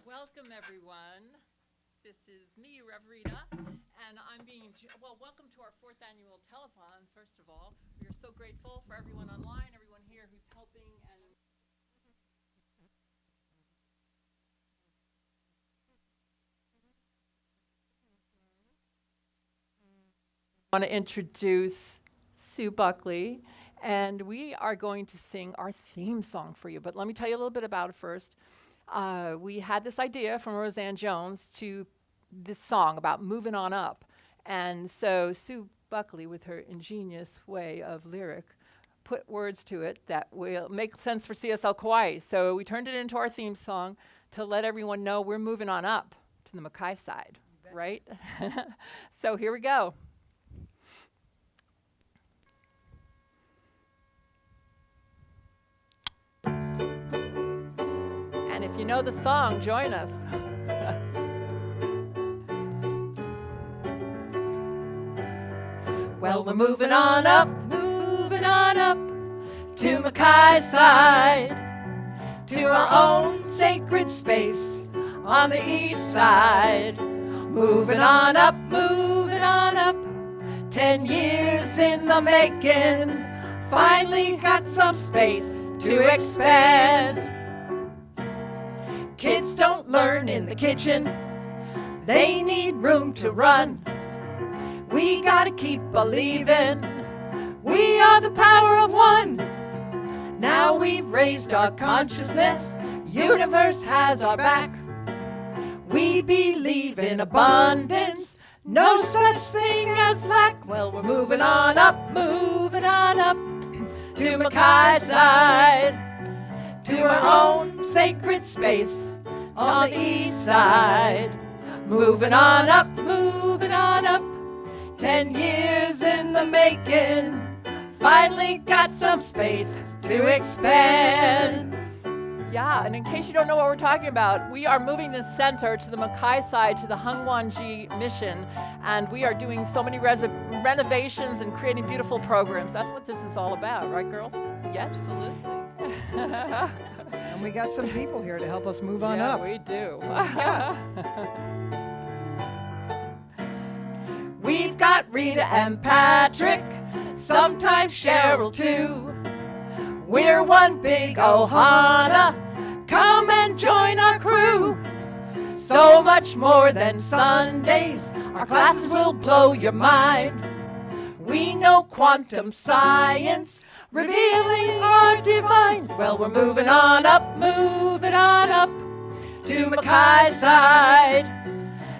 Welcome, everyone. This is me, Rev Rita, and welcome to our fourth annual telethon, first of all. We are so grateful for everyone online, everyone here who's helping and I want to introduce Sue Buckley, and we are going to sing our theme song for you. But let me tell you a little bit about it first. We had this idea from Roseanne Jones to this song about moving on up. And so Sue Buckley, with her ingenious way of lyric, put words to it that will make sense for CSL Kaua'i. So we turned it into our theme song to let everyone know we're moving on up to the Makai side, right? So here we go. And if you know the song, join us. Well, we're moving on up to Makai side, to our own sacred space on the east side. Moving on up, 10 years in the making, finally got some space to expand. Kids don't learn in the kitchen, they need room to run. We gotta keep believing, we are the power of one. Now we've raised our consciousness, universe has our back. We believe in abundance, no such thing as lack. Well, we're moving on up to Makai side, to our own sacred space on the east side. Moving on up, 10 years in the making, finally got some space to expand. Yeah, and in case you don't know what we're talking about, we are moving this center to the Makai side, to the Hungwanji mission, and we are doing so many renovations and creating beautiful programs. That's what this is all about, right, girls? Yes? Absolutely. And we got some people here to help us move on yeah, up. we do. Yeah. We've got Rita and Patrick, sometimes Cheryl too. We're one big Ohana, come and join our crew. So much more than Sundays, our classes will blow your mind. We know quantum science, revealing our divine. Well, we're moving on up to Makai side,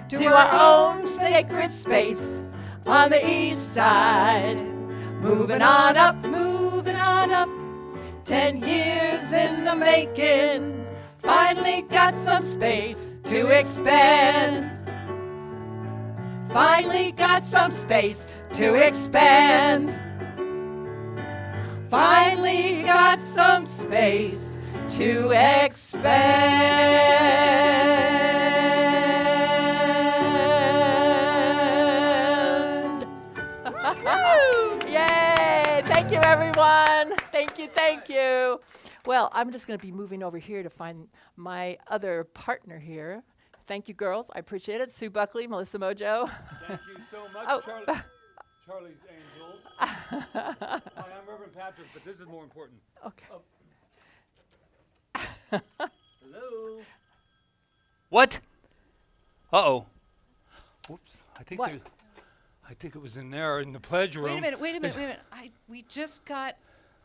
to our own sacred space on the east side. Moving on up, 10 years in the making, finally got some space to expand. Finally got some space to expand. Finally got some space to expand. Yay! Thank you, everyone. Thank you. Well, I'm just going to be moving over here to find my other partner here. Thank you, girls. I appreciate it. Sue Buckley, Melissa Mojo. Thank you so much, Oh. Charlie's Angels. Hi, I'm Reverend Patrick, but this is more important. Okay. Hello. What? Uh-oh. Whoops. What? I think it was in there in the pledge room. Wait a minute. We just got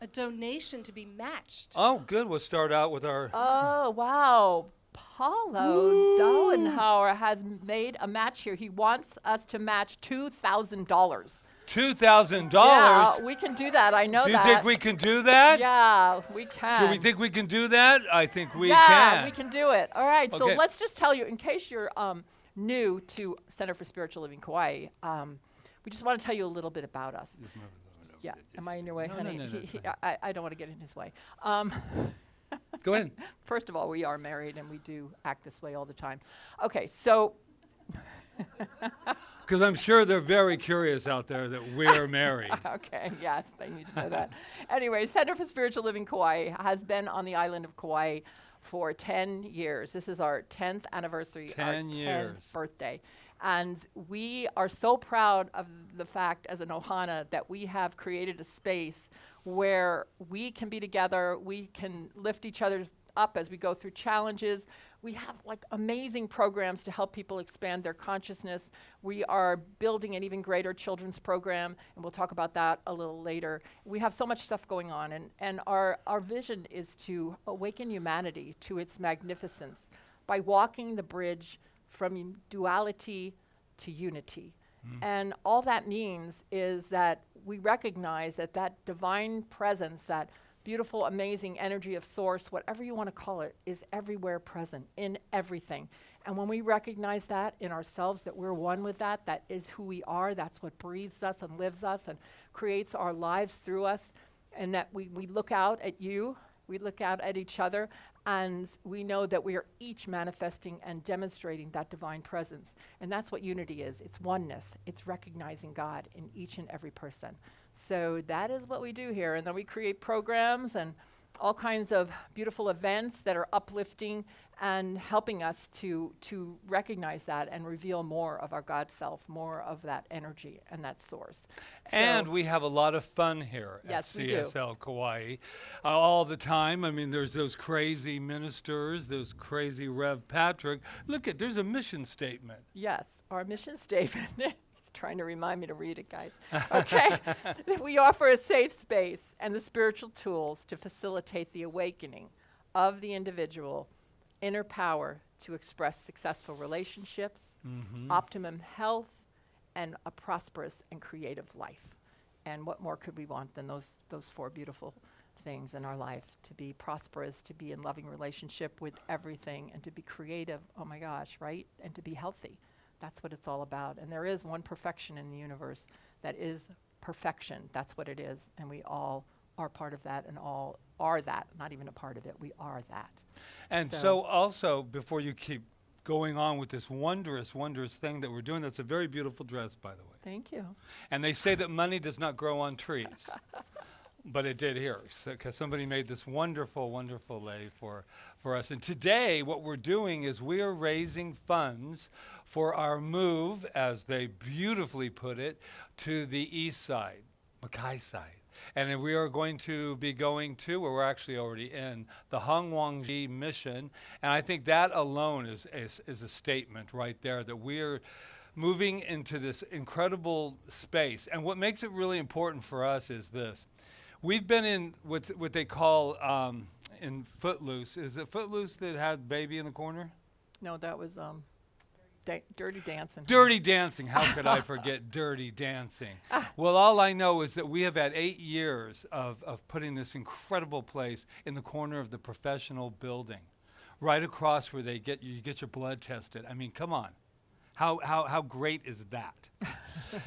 a donation to be matched. Oh, good. We'll start out with our... Oh, wow. Paulo Dauenhauer has made a match here. He wants us to match $2,000. $2,000. Yeah, we can do that. I know that. Do you think we can do that? Yeah, we can. Do we think we can do that? I think we Yeah, can. we can do it. All right, so Okay. let's just tell you, in case you're new to Center for Spiritual Living Kaua'i, we just want to tell you a little bit about us. Yeah, am I in your way, No, honey? no, it's fine. I don't want to get in his way. Go ahead. First of all, we are married, and we do act this way all the time. Okay, so... Because I'm sure they're very curious out there that we're married. Okay, yes, they need to know that. Anyway, Center for Spiritual Living Kaua'i has been on the island of Kauai for 10 years. This is our 10th anniversary, 10 our 10th years. birthday. And we are so proud of the fact as an Ohana that we have created a space where we can be together, we can lift each other up as we go through challenges. We have like amazing programs to help people expand their consciousness. We are building an even greater children's program, and we'll talk about that a little later. We have so much stuff going on, and our vision is to awaken humanity to its magnificence by walking the bridge from duality to unity. And all that means is that we recognize that that divine presence, that beautiful, amazing energy of source, whatever you want to call it, is everywhere present in everything. And when we recognize that in ourselves, that we're one with that, that is who we are, that's what breathes us and lives us and creates our lives through us, and that we look out at you, we look out at each other, and we know that we are each manifesting and demonstrating that divine presence. And that's what unity is. It's oneness. It's recognizing God in each and every person. So that is what we do here. And then we create programs and all kinds of beautiful events that are uplifting and helping us to recognize that and reveal more of our God self, more of that energy and that source. And we have a lot of fun here Yes, at we do. CSL Kaua'i all the time. I mean, there's those crazy ministers, those crazy Rev Patrick. Look at, there's a mission statement. Yes, our mission statement. He's trying to remind me to read it, guys. Okay. We offer a safe space and the spiritual tools to facilitate the awakening of the individual inner power to express successful relationships, optimum health, and a prosperous and creative life. And what more could we want than those four beautiful things in our life? To be prosperous, to be in loving relationship with everything, and to be creative, oh my gosh, right? And to be healthy. That's what it's all about. And there is one perfection in the universe that is perfection. That's what it is. And we all are part of that and all are that. Not even a part of it. We are that. And so also, before you keep going on with this wondrous, wondrous thing that we're doing, that's a very beautiful dress, by the way. Thank you. And they say that money does not grow on trees. But it did here, because somebody made this wonderful, wonderful lei for us. And today, what we're doing is we are raising funds for our move, as they beautifully put it, to the east side, Mackay side. And then we are going to be going to, where we're actually already in, the Hongwangji mission. And I think that alone is a statement right there, that we are moving into this incredible space. And what makes it really important for us is this. We've been in what they call in Footloose. Is it Footloose that had Baby in the corner? No, that was Dirty Dancing. Dirty Dancing. How could I forget Dirty Dancing? Well, all I know is that we have had 8 years of putting this incredible place in the corner of the professional building, right across where you get your blood tested. I mean, come on. How great is that?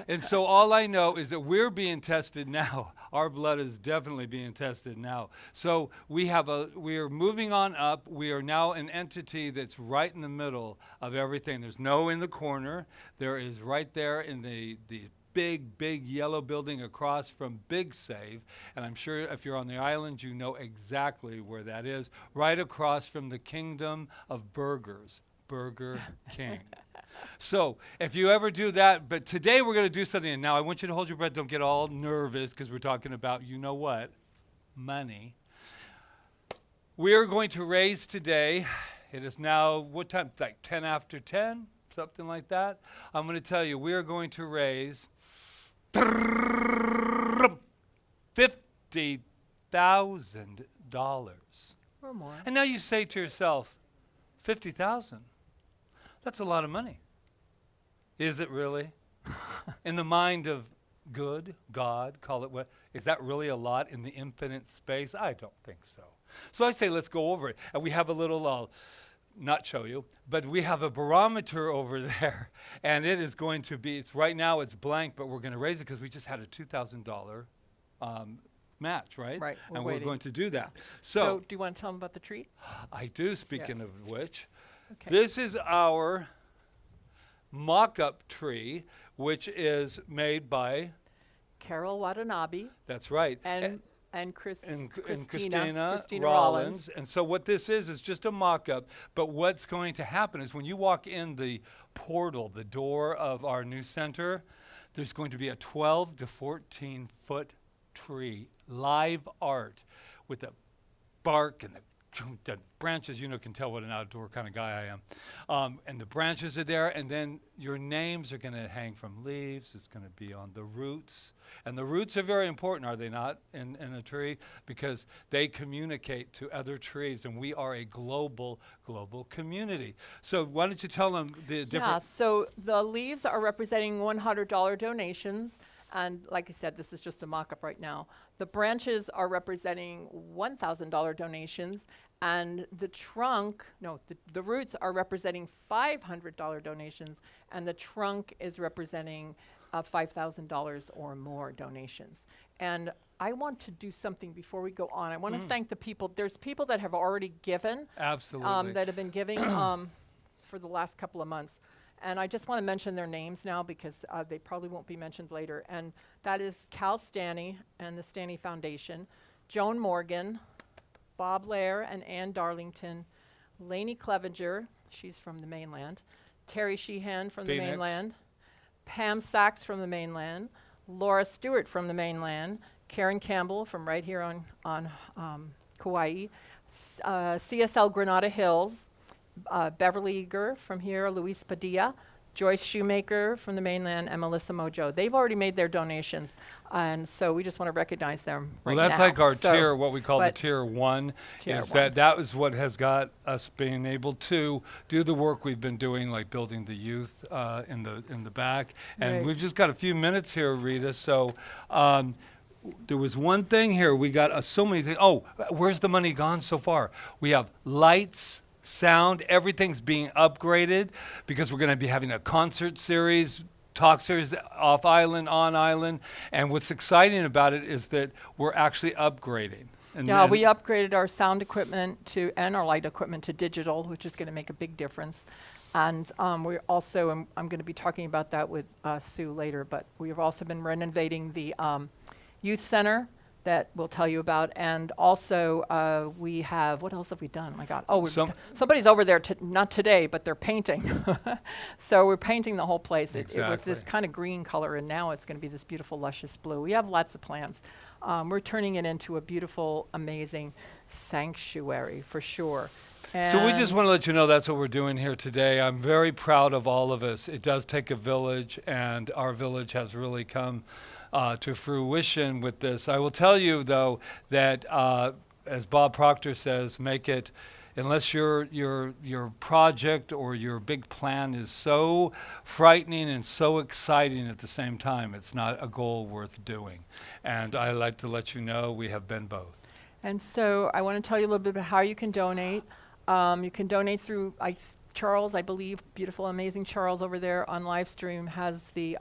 And so all I know is that we're being tested now. Our blood is definitely being tested now. So we are moving on up. We are now an entity that's right in the middle of everything. There's no in the corner. There is right there in the big yellow building across from Big Save. And I'm sure if you're on the island, you know exactly where that is. Right across from the Kingdom of Burgers, Burger King. So if you ever do that, but today we're going to do something. And now I want you to hold your breath. Don't get all nervous, because we're talking about, you know what, money. We are going to raise today. It is now, what time? Like 10 after 10, something like that. I'm going to tell you, we are going to raise $50,000. Or more. And now you say to yourself, 50,000. That's a lot of money. Is it really? In the mind of good, God, call it what? Is that really a lot in the infinite space? I don't think so. So I say let's go over it. And we have a little, not show you, but we have a barometer over there. And it is going to be, right now it's blank, but we're going to raise it because we just had a $2,000 match, right? Right, we're and waiting. we're going to do that. So do you want to tell them about the treat? I do, speaking of which. Okay. This is our mock-up tree, which is made by, Carol Watanabe. that's right. And and and Christina Rollins. Rollins. And so what this is just a mock-up. But what's going to happen is when you walk in the portal, the door of our new center, there's going to be a 12 to 14 foot tree, live art with the bark and the branches. You know, can tell what an outdoor kind of guy I am. And the branches are there, and then your names are going to hang from leaves. It's going to be on the roots. And the roots are very important, are they not, in a tree? Because they communicate to other trees, and we are a global community. So why don't you tell them the different... Yeah, so the leaves are representing $100 donations. And like I said, this is just a mock-up right now. The branches are representing $1,000 donations. And the the roots are representing $500 donations. And the trunk is representing $5,000 or more donations. And I want to do something before we go on. I want to thank the people. There's people that have already given. Absolutely. That have been giving for the last couple of months. And I just want to mention their names now because they probably won't be mentioned later. And that is Cal Stanny and the Stanny Foundation, Joan Morgan, Bob Lair and Ann Darlington, Lainey Clevenger, she's from the mainland, Terry Sheehan from Phoenix. the mainland, Pam Sachs from the mainland, Laura Stewart from the mainland, Karen Campbell from right here on Kauai, CSL Granada Hills, Beverly Eager from here, Luis Padilla, Joyce Shoemaker from the mainland, and Melissa Mojo. They've already made their donations, and so we just want to recognize them right now. Well, that's like our So, tier, what we call the but tier one, Tier is one. that is what has got us being able to do the work we've been doing, like building the youth in the back. And Right. we've just got a few minutes here, Rita. So there was one thing here. We got so many things. Oh, where's the money gone so far? We have lights, sound, everything's being upgraded because we're going to be having a concert series, talk series off island, on island. And what's exciting about it is that we're actually upgrading. And Yeah, then- we upgraded our sound equipment and our light equipment to digital, which is going to make a big difference. And we're also, I'm going to be talking about that with Sue later, but we've also been renovating the youth center that we'll tell you about. And also we have, what else have we done? Oh my God. Oh, somebody's over there, not today, but they're painting. So we're painting the whole place. It was this Exactly. kind of green color, and now it's going to be this beautiful, luscious blue. We have lots of plans. We're turning it into a beautiful, amazing sanctuary for sure. So we just And want to let you know that's what we're doing here today. I'm very proud of all of us. It does take a village, and our village has really come to fruition with this. I will tell you, though, that as Bob Proctor says, make it, unless your project or your big plan is so frightening and so exciting at the same time, it's not a goal worth doing. And I like to let you know we have been both. And so I want to tell you a little bit about how you can donate. You can donate through Charles, I believe, beautiful, amazing Charles over there on live stream has the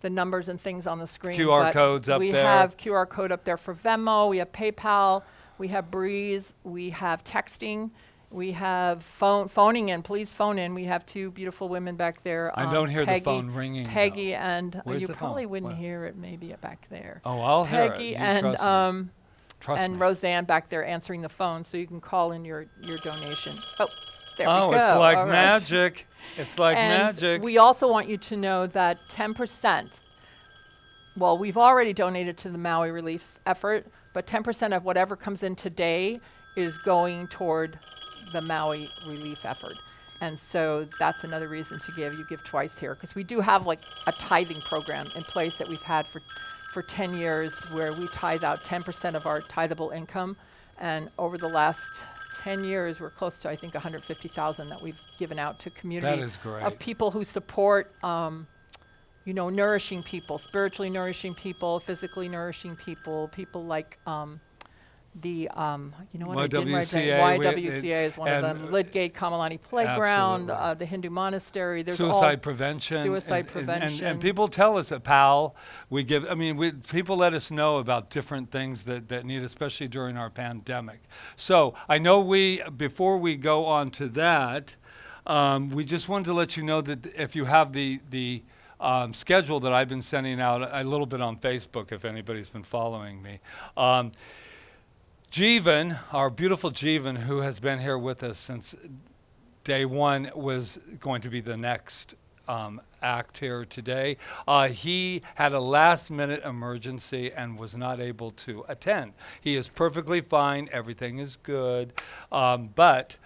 numbers and things on the screen. QR but codes up we there. have QR code up there for Venmo. We have PayPal. We have Breeze. We have texting. We have phoning in. Please phone in. We have two beautiful women back there. I don't hear the Peggy, phone ringing, though. Peggy and Where's you the probably phone? wouldn't What? hear it maybe back there. Oh, I'll hear it. Peggy You and trust me. Trust and me. Roseanne back there answering the phone, so you can call in your donation. Oh, there we Oh, go. it's like All right. magic. It's like And magic. we also want you to know that 10%, well, we've already donated to the Maui relief effort, but 10% of whatever comes in today is going toward the Maui relief effort. And so that's another reason to give. You give twice here, because we do have like a tithing program in place that we've had for 10 years where we tithe out 10% of our tithable income. And over the last 10 years, we're close to, I think, 150,000 that we've given out to community is great. of people who support, nourishing people, spiritually nourishing people, physically nourishing people, people like the, you know what, I didn't write down. YWCA, YWCA is one of and, them. Lidgate Kamalani Playground, absolutely. the Hindu monastery. There's Suicide prevention. Suicide and prevention. people tell us at PAL, people let us know about different things that need, especially during our pandemic. So I know before we go on to that, we just wanted to let you know that if you have the schedule that I've been sending out a little bit on Facebook, if anybody's been following me. Jeevan, our beautiful Jeevan, who has been here with us since day one, was going to be the next act here today. He had a last-minute emergency and was not able to attend. He is perfectly fine. Everything is good. But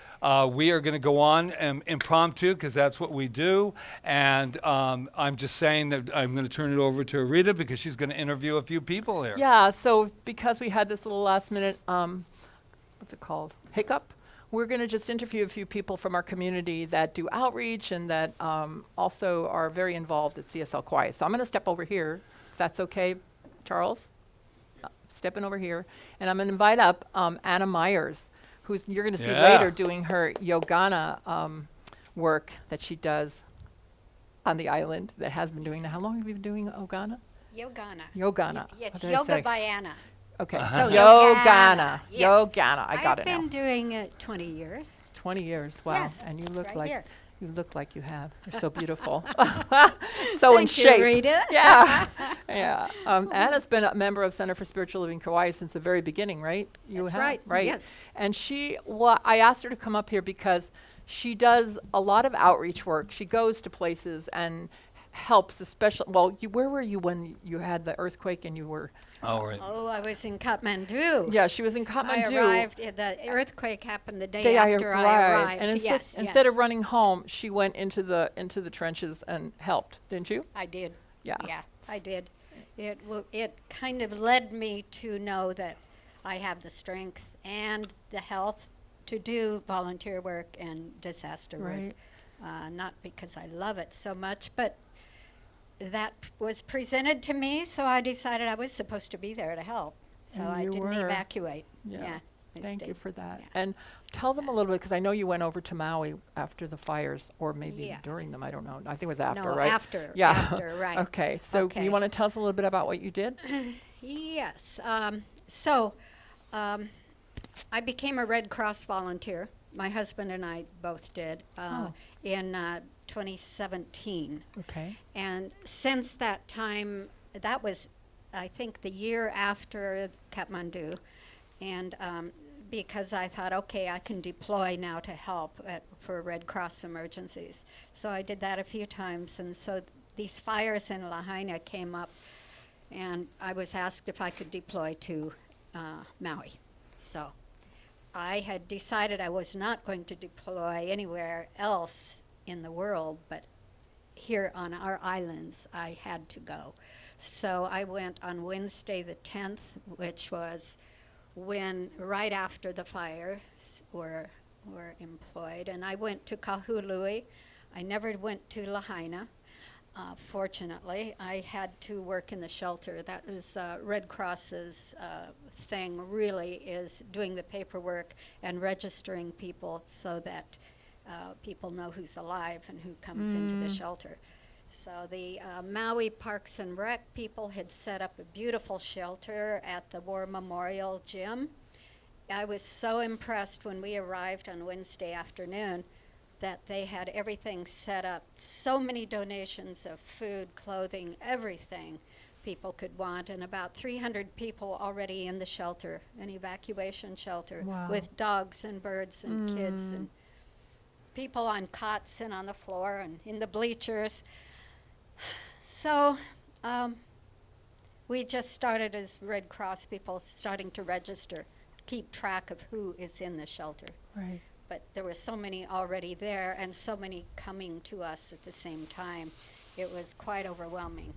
we are going to go on impromptu because that's what we do. And I'm just saying that I'm going to turn it over to Rita because she's going to interview a few people here. Yeah, so because we had this little last minute, what's it called? Hiccup. We're going to just interview a few people from our community that do outreach and that also are very involved at CSL Kaua'i. So I'm going to step over here, if that's okay, Charles. Stepping over here. And I'm going to invite up Anna Myers, who's you're going to see later doing her yogana work that she does on the island that has been doing. Now, how long have you been doing yogana? Yogana. Yogana. It's What did I yoga say? by Anna. Okay, So yogana. Yes. Yogana. I got I've it now. been doing it 20 years. 20 years. Wow. Yes, And you look right like here. you look like you have. You're so beautiful. So in Thank you, shape. Rita. Yeah. Yeah. Anna's been a member of Center for Spiritual Living Kauai since the very beginning, right? You That's have, right, right? yes. And I asked her to come up here because she does a lot of outreach work. She goes to places and helps, especially. Well, where were you when you had the earthquake and you were? All right. Oh, I was in Kathmandu. Yeah, she was in I Kathmandu. arrived, the earthquake happened the day Day after I arrived. And yes, instead yes. of running home, she went into the trenches and helped, didn't you? I did. Yeah. Yeah, I did. It kind of led me to know that I have the strength and the health to do volunteer work and disaster Right. work. Not because I love it so much, but that was presented to me, so I decided I was supposed to be there to help. So And I you didn't were. evacuate. Yeah. I Thank you stayed. for that. Yeah. And tell them a little bit, because I know you went over to Maui after the fires, or maybe Yeah. during them. I don't know. I think it was after, No, right? after. Yeah. After, right. Okay. So Okay. you want to tell us a little bit about what you did? Yes. I became a Red Cross volunteer. My husband and I both did in 2017. Okay. And since that time, that was, I think, the year after Kathmandu. And because I thought, okay, I can deploy now to help for Red Cross emergencies. So I did that a few times. And so these fires in Lahaina came up, and I was asked if I could deploy to Maui. So I had decided I was not going to deploy anywhere else in the world, but here on our islands, I had to go. So I went on Wednesday the 10th, which was right after the fires were employed, and I went to Kahului. I never went to Lahaina. Fortunately, I had to work in the shelter. That is Red Cross's thing, really, is doing the paperwork and registering people so that people know who's alive and who comes into the shelter. So the Maui Parks and Rec people had set up a beautiful shelter at the War Memorial Gym. I was so impressed when we arrived on Wednesday afternoon that they had everything set up. So many donations of food, clothing, everything people could want, and about 300 people already in the shelter, an evacuation shelter, Wow. with dogs and birds and kids and people on cots and on the floor and in the bleachers. So we just started as Red Cross people starting to register, keep track of who is in the shelter. Right. But there were so many already there and so many coming to us at the same time. It was quite overwhelming.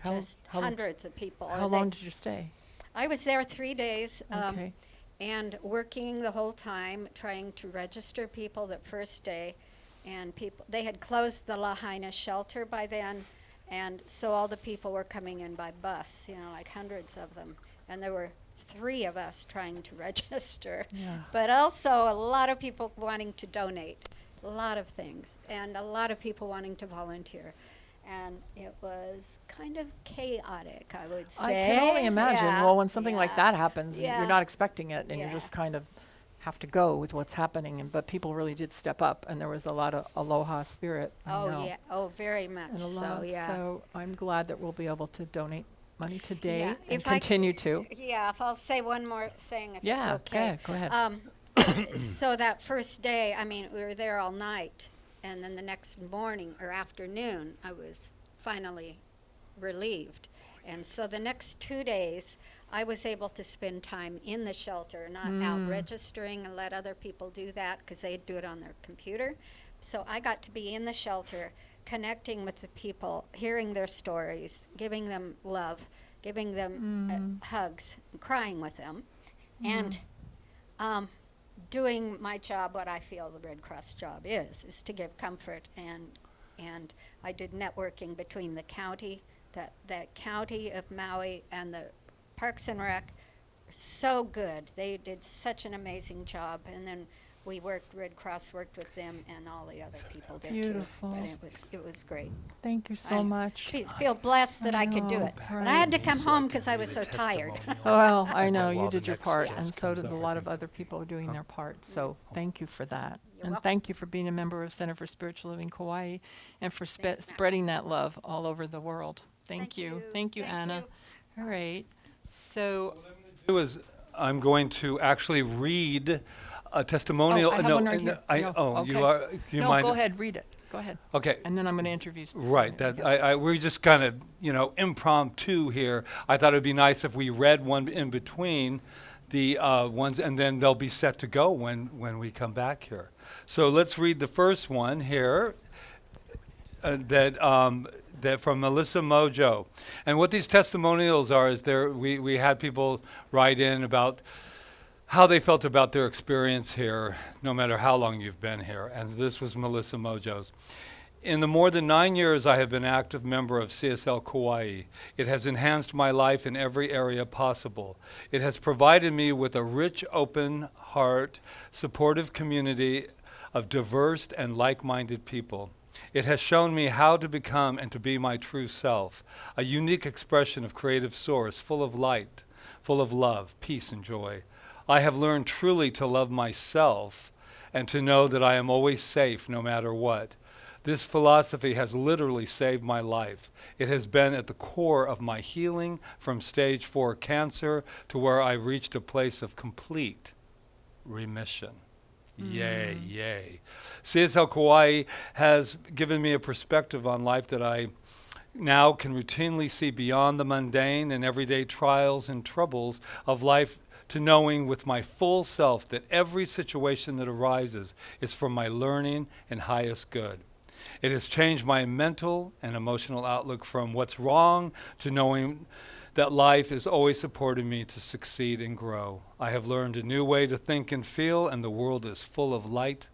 Just hundreds of people. How long did you stay? I was there 3 days. Okay. And working the whole time, trying to register people that first day. And they had closed the Lahaina shelter by then, and so all the people were coming in by bus, like hundreds of them. And there were 3 of us trying to register. Yeah. But also a lot of people wanting to donate, a lot of things, and a lot of people wanting to volunteer. And it was kind of chaotic, I would say. I can only imagine. Yeah, Well, when something like yeah, that happens, and yeah. you're not expecting it, and you're Yeah. just kind of have to go with what's happening. But people really did step up, and there was a lot of aloha spirit. I Oh, know. yeah. Oh, very much And a so, lot. yeah. So I'm glad that we'll be able to donate money today Yeah, and if I c- continue to. Yeah, if I'll say one more thing, if Yeah, it's okay. go ahead. So that first day, I mean, we were there all night, and then the next morning or afternoon, I was finally relieved. And so the next 2 days, I was able to spend time in the shelter, not out registering and let other people do that because they'd do it on their computer. So I got to be in the shelter, connecting with the people, hearing their stories, giving them love, giving them hugs, crying with them, and doing my job, what I feel the Red Cross job is to give comfort. And I did networking between the county, the county of Maui and the Parks and Rec. So good. They did such an amazing job. And then Red Cross worked with them, and all the other people did Beautiful. too. But it was great. Thank you so I much. feel blessed that I could do know, it. But I had to come So home can because I read was a so tired. testimonial. Well, I know while you the did your next part, guest and so comes did a up, lot I of think. other people doing their part. So thank you for that. You're And welcome. thank you for being a member of Center for Spiritual Living Kauai and for Thanks, Anna. spreading that love all over the world. Thank Thank you. you. Thank you, Thank Anna. All right. So, Do is I'm going to actually read a testimonial. I have no, one right and here. I, No, oh, okay. you are. Do you no, mind? go ahead, read it. Go ahead. Okay. And then I'm going to interview Right. somebody. That we're just kind of impromptu here. I thought it'd be nice if we read one in between the ones, and then they'll be set to go when we come back here. So let's read the first one here. That from Melissa Mojo. And what these testimonials are is we had people write in about how they felt about their experience here, no matter how long you've been here. And this was Melissa Mojo's. In the more than 9 years I have been active member of CSL Kaua'i, it has enhanced my life in every area possible. It has provided me with a rich, open heart, supportive community of diverse and like-minded people. It has shown me how to become and to be my true self, a unique expression of creative source, full of light, full of love, peace, and joy. I have learned truly to love myself and to know that I am always safe no matter what. This philosophy has literally saved my life. It has been at the core of my healing from stage 4 cancer to where I reached a place of complete remission. Yay, yay. CSL Kaua'i has given me a perspective on life that I now can routinely see beyond the mundane and everyday trials and troubles of life to knowing with my full self that every situation that arises is for my learning and highest good. It has changed my mental and emotional outlook from what's wrong to knowing that life is always supporting me to succeed and grow. I have learned a new way to think and feel, and the world is full of light,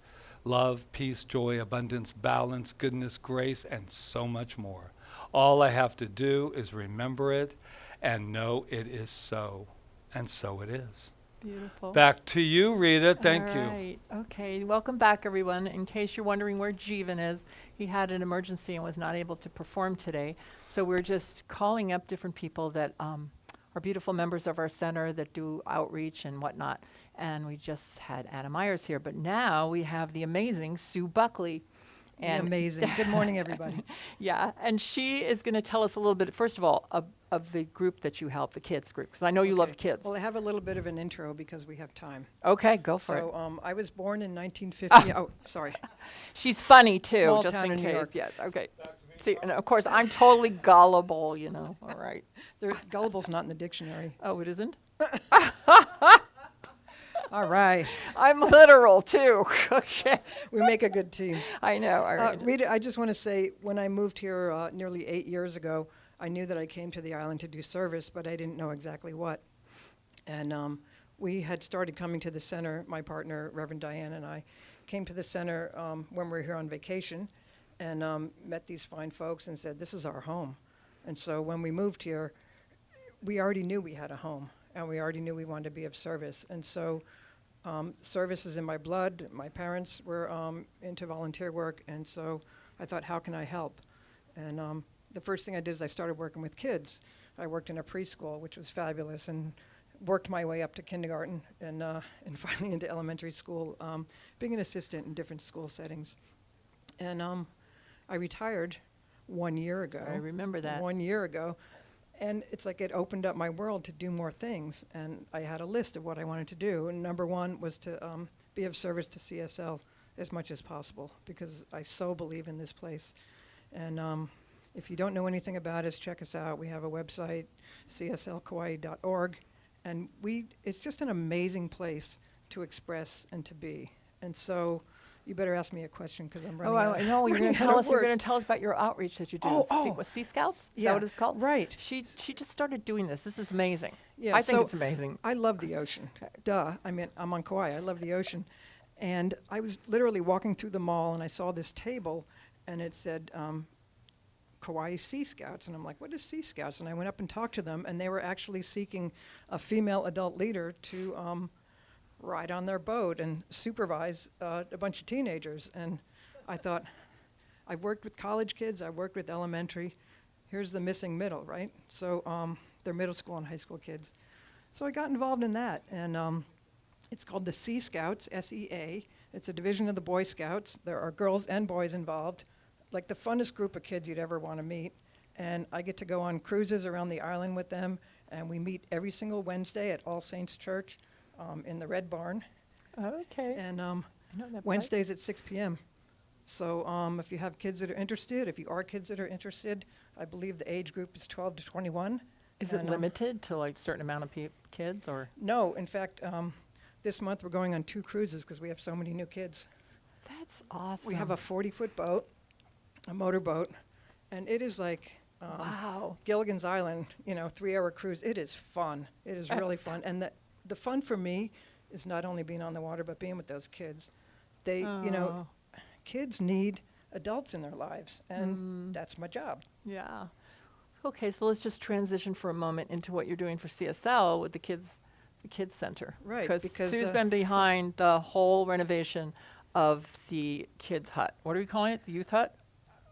love, peace, joy, abundance, balance, goodness, grace, and so much more. All I have to do is remember it and know it is so. And so it is. Beautiful. Back to you, Rita. Thank you. All right. Okay. Welcome back, everyone. In case you're wondering where Jeevan is, he had an emergency and was not able to perform today. So we're just calling up different people that are beautiful members of our center that do outreach and whatnot. And we just had Anna Myers here, but now we have the amazing Sue Buckley. And Amazing. Good morning, everybody. yeah, and she is going to tell us a little bit, first of all, of the group that you help, the kids group, because I know you love Okay. kids. Well, I have a little bit of an intro because we have time. Okay, go for it. So I was born in 1950. Oh, sorry. She's funny too, Small just town in in New case. York. Yes, okay. See, and of course, I'm totally gullible, All right. Gullible's not in the dictionary. Oh, it isn't? All right. I'm literal too. Okay. We make a good team. I know. All right. Rita, I just want to say, when I moved here nearly 8 years ago, I knew that I came to the island to do service, but I didn't know exactly what. And we had started coming to the center, my partner, Reverend Diane, and I came to the center when we were here on vacation and met these fine folks and said, this is our home. And so when we moved here, we already knew we had a home, and we already knew we wanted to be of service. And so service is in my blood. My parents were into volunteer work, and so I thought, how can I help? And the first thing I did is I started working with kids. I worked in a preschool, which was fabulous, and worked my way up to kindergarten and finally into elementary school, being an assistant in different school settings. And I retired 1 year ago. I remember that. 1 year ago. And it's like it opened up my world to do more things. And I had a list of what I wanted to do. And number one was to be of service to CSL as much as possible, because I so believe in this place. And if you don't know anything about us, check us out. We have a website, cslkaua'i.org. And it's just an amazing place to express and to be. And so you better ask me a question, because I'm running Oh, out. I know. You're going to tell us. You're going to tell us about your outreach that you do. What, Sea Scouts? Is Yeah, that what it's called? right. She just started doing this. This is amazing. Yeah, I think so it's amazing. I love the ocean. Duh. I mean, I'm on Kauai. I love the ocean. And I was literally walking through the mall, and I saw this table, and it said Kauai Sea Scouts. And I'm like, what is Sea Scouts? And I went up and talked to them, and they were actually seeking a female adult leader to ride on their boat and supervise a bunch of teenagers. And I thought, I've worked with college kids, I've worked with elementary. Here's the missing middle, right? So they're middle school and high school kids. So I got involved in that. And it's called the Sea Scouts, SEA. It's a division of the Boy Scouts. There are girls and boys involved, like the funnest group of kids you'd ever want to meet. And I get to go on cruises around the island with them. And we meet every single Wednesday at All Saints Church in the Red Barn. Okay. And I know that place. Wednesdays at 6 p.m. So if you have kids that are interested, if you are kids that are interested, I believe the age group is 12 to 21. Is it And, limited to like a certain amount of kids, or? No, in fact, this month we're going on 2 cruises because we have so many new kids. That's awesome. We have a 40-foot boat, a motorboat, and it is like wow. Gilligan's Island, 3-hour cruise. It is fun. It is really fun. And the fun for me is not only being on the water, but being with those kids. They, Oh. kids need adults in their lives, and that's my job. Yeah. Okay, so let's just transition for a moment into what you're doing for CSL with the kids center. Right, Because because, Sue's been behind the whole renovation of the kids' hut. What are we calling it? The youth hut?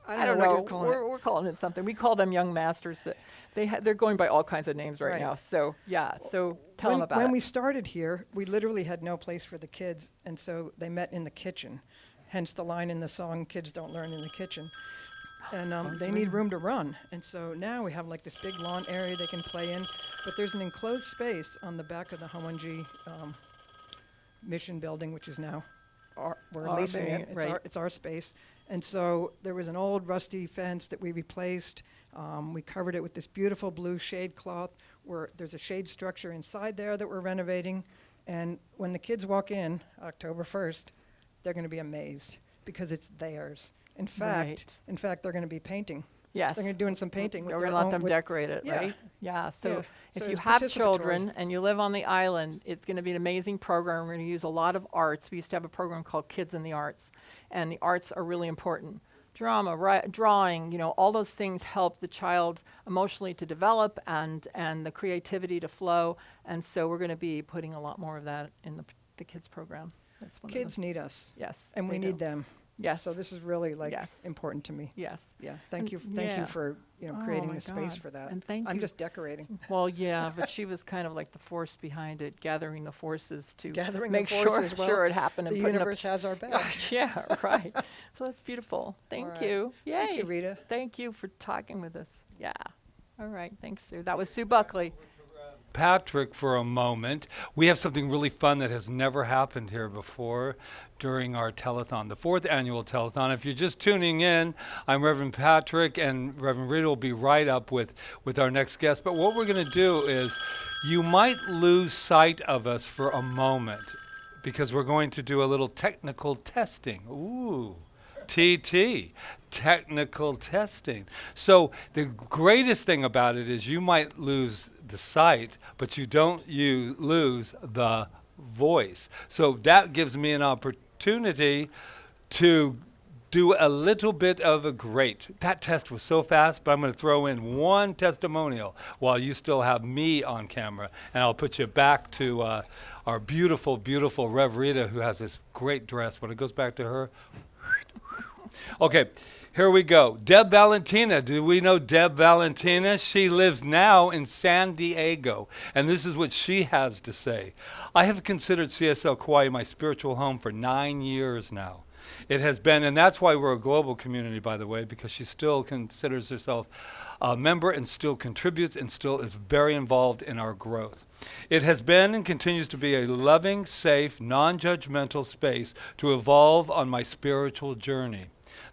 I don't know what you're calling it. We're calling it something. We call them young masters, but they're going by all kinds of names right now. So yeah, so tell them about When it. we started here, we literally had no place for the kids, and so they met in the kitchen. Hence the line in the song, "Kids don't learn in the kitchen." And they need room to run. And so now we have like this big lawn area they can play in, but there's an enclosed space on the back of the Hawanji mission building, which is now we're Our leasing thing, it. right. It's our space. And so there was an old rusty fence that we replaced. We covered it with this beautiful blue shade cloth, where there's a shade structure inside there that we're renovating. And when the kids walk in October 1st, they're going to be amazed because it's theirs. In fact, they're going to be painting. Yes. They're going to be doing some painting. We're going to let them decorate it, Yeah. right? Yeah. So Yeah. if So you it's have participatory. children and you live on the island, it's going to be an amazing program. We're going to use a lot of arts. We used to have a program called Kids in the Arts, and the arts are really important. Drama, drawing, all those things help the child emotionally to develop and the creativity to flow. And so we're going to be putting a lot more of that in the kids program. That's one Kids of the, need us, yes. and we they need do. them. Yes. So this is really Yes. important to me. Yes. Yeah. Thank you yeah. for Oh creating my the space God. for that. And thank I'm you. just decorating. Well, yeah, but she was kind of like the force behind it, gathering the forces to Gathering make the forces. sure, well, sure it happened. the and putting up universe has our back. yeah, right. So that's beautiful. Thank right. you. Yay. Thank you, Rita. Thank you for talking with us. Yeah. All right. Thanks, Sue. That was Sue Buckley. Patrick for a moment. We have something really fun that has never happened here before during our telethon, the 4th annual telethon. If you're just tuning in, I'm Reverend Patrick, and Reverend Rita will be right up with our next guest. But what we're going to do is you might lose sight of us for a moment because we're going to do a little technical testing. Ooh. TT, technical testing. So the greatest thing about it is you might lose the sight, but you don't lose the voice. So that gives me an opportunity to do a little bit of a great. That test was so fast, but I'm going to throw in one testimonial while you still have me on camera, and I'll put you back to our beautiful, beautiful Rev Rita, who has this great dress. When it goes back to her, okay, Here we go. Deb Valentina. Do we know Deb Valentina? She lives now in San Diego, and this is what she has to say. I have considered CSL Kaua'i my spiritual home for 9 years now. It has been, and that's why we're a global community, by the way, because she still considers herself a member and still contributes and still is very involved in our growth. It has been and continues to be a loving, safe, non-judgmental space to evolve on my spiritual journey.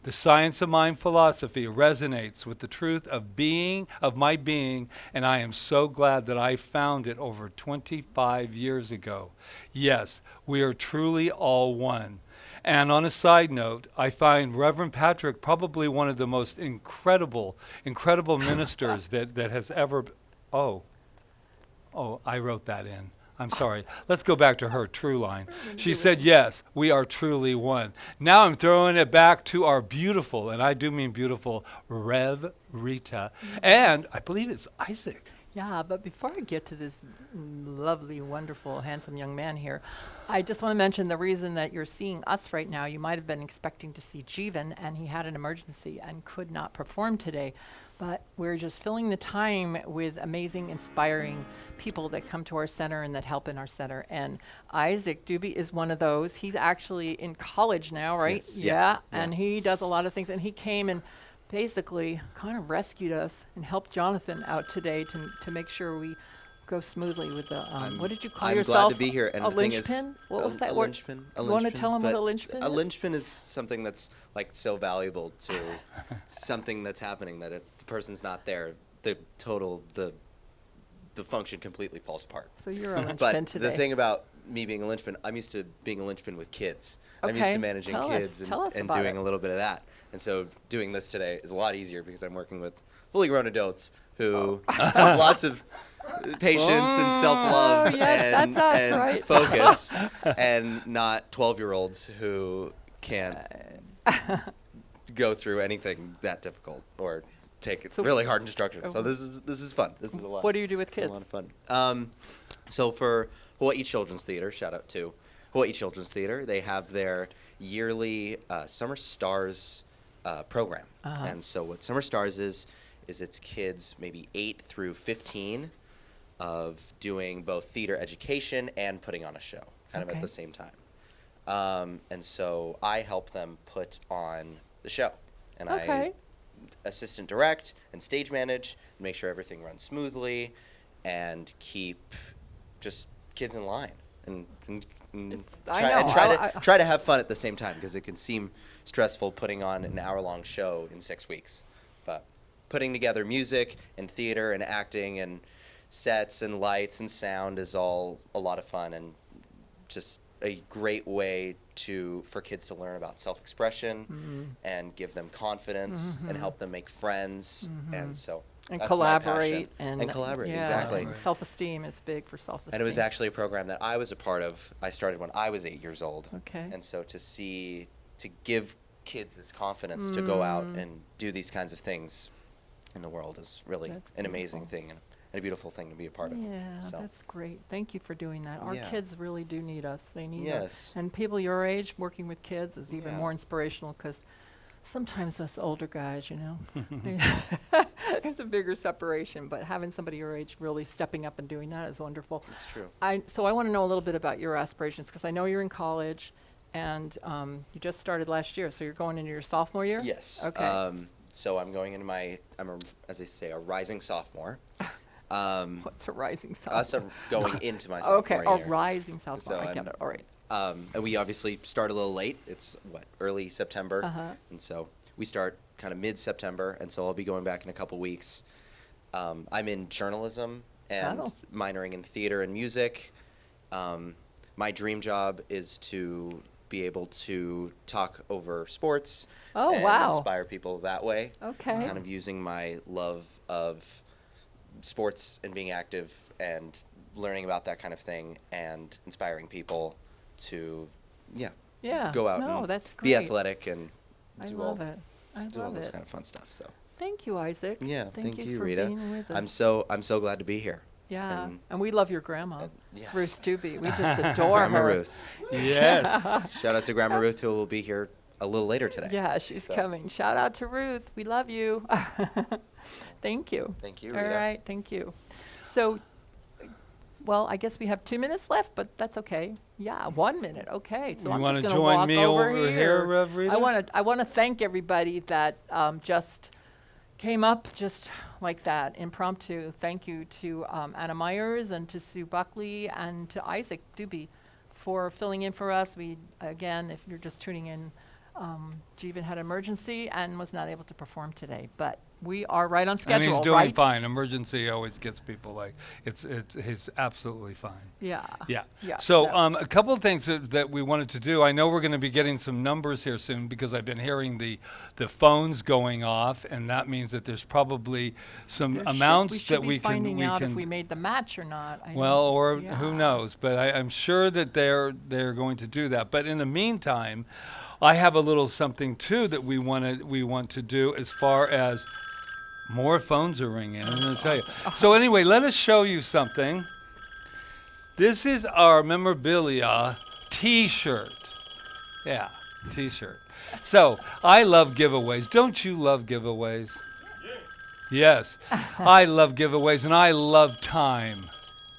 The science of mind philosophy resonates with the truth of being, of my being, and I am so glad that I found it over 25 years ago. Yes, we are truly all one. And on a side note, I find Reverend Patrick probably one of the most incredible ministers that has ever, oh, I wrote that in. I'm sorry. Let's go back to her true line. She said, yes, we are truly one. Now I'm throwing it back to our beautiful, and I do mean beautiful, Rev Rita. And I believe it's Isaac. Yeah, but before I get to this lovely, wonderful, handsome young man here, I just want to mention the reason that you're seeing us right now. You might have been expecting to see Jeevan, and he had an emergency and could not perform today. But we're just filling the time with amazing, inspiring people that come to our center and that help in our center. And Isaac Doobie is one of those. He's actually in college now, right? Yes, Yeah, yes, and yeah. he does a lot of things. And he came and basically kind of rescued us and helped Jonathan out today to make sure we go smoothly with the, what did you call I'm yourself? glad to be here. And a the thing is, linchpin? What was that a word? linchpin? You want to tell him what a but linchpin A is? linchpin is something that's like so valuable to something that's happening that if the person's not there, the function completely falls apart. So you're a linchpin But today. the thing about me being a linchpin, I'm used to being a linchpin with kids. I'm used Okay, to managing tell us- kids tell us and about doing it. a little bit of that. And so doing this today is a lot easier because I'm working with fully grown adults who have lots of patience and self-love Oh, yes, and, that's us, and right? focus, and not 12-year-olds who can't go through anything that difficult or take it So- really hard instruction. So this is fun. This is a lot. What do you do with A kids? lot of fun. So for Hawaii Children's Theater, shout out to Hawaii Children's Theater, they have their yearly Summer Stars program. And so what Summer Stars is it's kids maybe 8 through 15 of doing both theater education and putting on a show, kind of Okay. at the same time. And so I help them put on the show. And I Okay. assistant direct and stage manage and make sure everything runs smoothly and keep just kids in line and I try, know, and try I- to try to have fun at the same time because it can seem stressful putting on an hour-long show in 6 weeks. But putting together music and theater and acting and sets and lights and sound is all a lot of fun and just a great way for kids to learn about self-expression and give them confidence and help them make friends. And so And that's my collaborate. passion. And collaborate, yeah, exactly. and self-esteem is big for self-esteem. And it was actually a program that I was a part of. I started when I was 8 years old. Okay. And so to give kids this confidence to go out and do these kinds of things in the world is really That's an amazing beautiful. thing and a beautiful thing to be a part of. Yeah, So that's great. Thank you for doing that. Our Yeah. kids really do need us. They need us. Yes. And people your age working with kids is even Yeah. more inspirational because sometimes us older guys, you know, there's a bigger separation. But having somebody your age really stepping up and doing that is wonderful. it's true. So I want to know a little bit about your aspirations because I know you're in college and you just started last year. So you're going into your sophomore year? Yes. Okay. So I'm going into as they say, a rising sophomore. What's a rising sophomore? Us are going into my sophomore Okay, year. a rising sophomore. So I get I'm- it. All right. And we obviously start a little late. It's early September, Uh-huh. and so we start kind of mid-September, and so I'll be going back in a couple weeks. I'm in journalism and Oh. minoring in theater and music. My dream job is to be able to talk over sports Oh, and wow. inspire people that way. Okay. Kind of using my love of sports and being active and learning about that kind of thing and inspiring people to Yeah. go out No, and that's be great. athletic and I do love all it. I do all love this it. kind of fun stuff. So Thank you, Isaac. yeah, thank you, for Rita. being with us. I'm so glad to be here. Yeah, and- and we love your grandma, yes. Ruth Doobie. We just adore Grandma her. Ruth. Yes. Shout out to Grandma Ruth who will be here a little later today. Yeah, she's So, coming. Shout out to Ruth. We love you. Thank you. Thank you, All Rita. right, thank you. So, well, I guess we have 2 minutes left, but that's okay. Yeah, 1 minute. Okay, so You I'm wanna just going to join walk me over over here, Rev Rita? I want to thank everybody that just came up just like that, impromptu. Thank you to Anna Myers and to Sue Buckley and to Isaac Doobie for filling in for us. We, again, if you're just tuning in, Jeevan had an emergency and was not able to perform today, but we are right on schedule, And he's doing right? fine. Emergency always gets people like, he's absolutely fine. Yeah. Yeah. Yeah, So no. a couple of things that we wanted to do. I know we're going to be getting some numbers here soon because I've been hearing the phones going off, and that means that there's probably some There amounts should that be we can finding out if we made the match or not. well, or Yeah. who knows? But I'm sure that they're going to do that. But in the meantime, I have a little something too that we want to do as far as more phones are ringing. I'm going to tell you. So anyway, let us show you something. This is our memorabilia T-shirt. Yeah, T-shirt. So I love giveaways. Don't you love giveaways? Yes, I love giveaways, and I love time.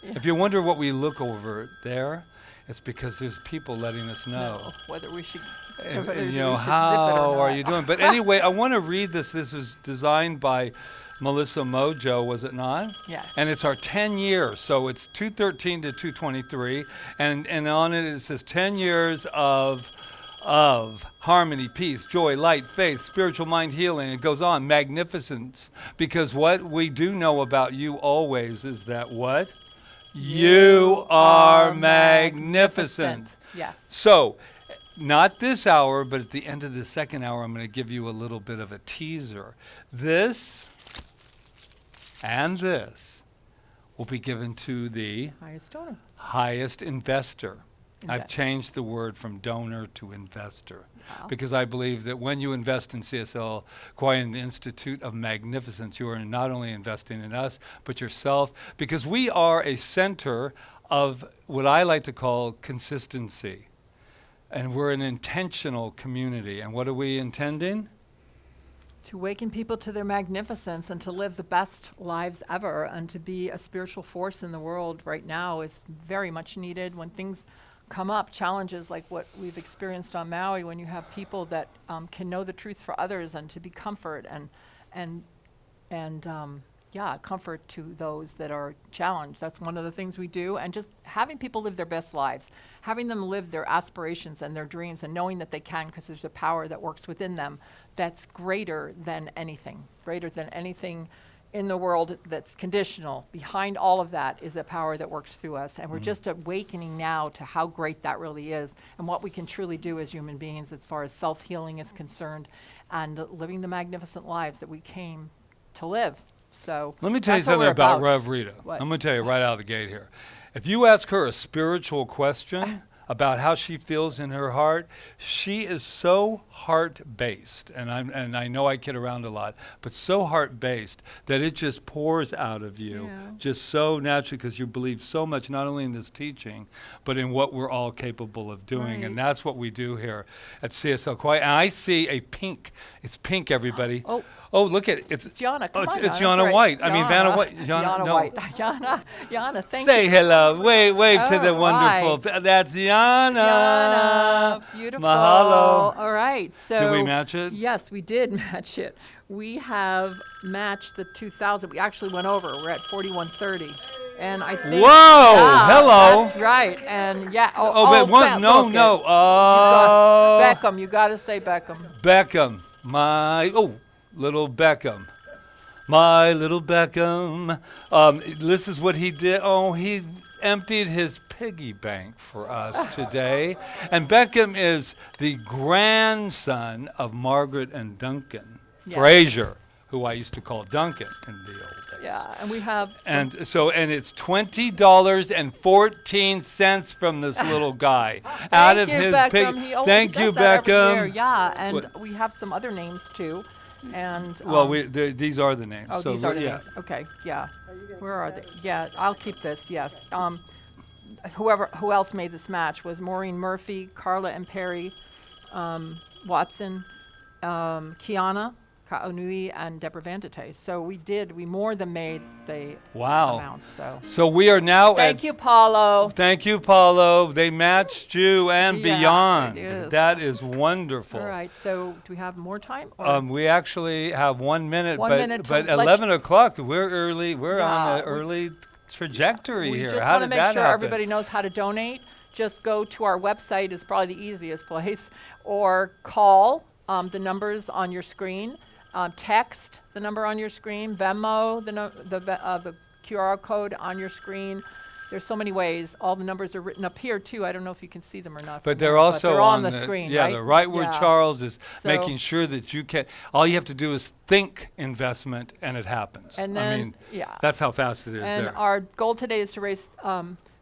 If you wonder what we look over there, it's because there's people letting us know. Whether we should, And, whether and, we you know, should zip it or how are not. you doing? But anyway, I want to read this. This was designed by Melissa Mojo, was it not? Yes. And it's our 10 years, so it's 213 to 223, and on it says 10 years of harmony, peace, joy, light, faith, spiritual mind healing. It goes on, magnificence, because what we do know about you always is that what? You are magnificent. Yes. So, not this hour, but at the end of the second hour, I'm going to give you a little bit of a teaser. This and this will be given to the Highest donor. highest investor. I've Invest- changed the word from donor to investor Wow. because I believe that when you invest in CSL Kaua'i and the Institute of Magnificence, you are not only investing in us, but yourself, because we are a center of what I like to call consistency. And we're an intentional community. And what are we intending? To awaken people to their magnificence and to live the best lives ever, and to be a spiritual force in the world right now is very much needed. When things come up, challenges like what we've experienced on Maui, when you have people that can know the truth for others and to be comfort and comfort to those that are challenged. That's one of the things we do. And just having people live their best lives, having them live their aspirations and their dreams, and knowing that they can, because there's a power that works within them that's greater than anything in the world that's conditional. Behind all of that is a power that works through us. And we're just awakening now to how great that really is and what we can truly do as human beings as far as self-healing is concerned and living the magnificent lives that we came to live. So Let me tell you that's what something we're about Rev Rita. What? I'm going to tell you right out of the gate here. If you ask her a spiritual question about how she feels in her heart, she is so heart-based, and I know I kid around a lot, but so heart-based that it just pours out of you, Yeah. just so naturally, because you believe so much not only in this teaching, but in what we're all capable of doing, and Right. that's what we do here at CSL Kaua'i. And I see a pink. It's pink, everybody. Oh. Oh, look at it. It's Yana, come on. it's Yana, Yana right. White. I mean, Vanna Yana. White. Yana no. White. Yana, thank Say you. hello. Wave to the All wonderful. right. That's Yana. Yana, beautiful. Mahalo. All right, so. Did we match it? Yes, we did match it. We have matched the 2000. We actually went over. We're at 4130. And I think. Whoa, yeah, hello. That's right. And yeah. Oh, but one. No, look no. it. Oh. Beckham, you got to say Beckham. Beckham. Little Beckham. My little Beckham. This is what he did. Oh, he emptied his piggy bank for us today. And Beckham is the grandson of Margaret and Duncan Yes. Fraser, who I used to call Duncan in the old days. Yeah, and we have. And it's $20.14 from this little guy out of Thank you, his Beckham. pig. He always Thank you, does that every year. Beckham. Yeah, and What- we have some other names too. And Well, these are the names. oh, so these are the yeah. names. Okay, yeah. Where are they? Yeah, I'll keep this. Yes. Who else made this match was Maureen Murphy, Carla and Perry, Watson, Kiana Kaua'i, and Deborah Vandite. So we more than made the Wow. amount. So So we are now thank you, Paulo. Thank you, Paulo. They matched you and Yeah, beyond. it is. That is wonderful. All right. So do we have more time? Or We actually have 1 minute, 1 but, minute but to let 11 o'clock, we're early. We're on Yeah, an early trajectory we here. just How want to did make that sure happen? everybody knows how to donate. Just go to our website is probably the easiest place, or call the numbers on your screen, text the number on your screen, Venmo the QR code on your screen. There's so many ways. All the numbers are written up here too. I don't know if you can see them or not. But from they're here, also they're on the the screen, yeah, right? they're right where Yeah. Charles is So- making sure that you can. All you have to do is think investment, and it happens. And I then- mean, yeah. that's how fast it is And there. our goal today is to raise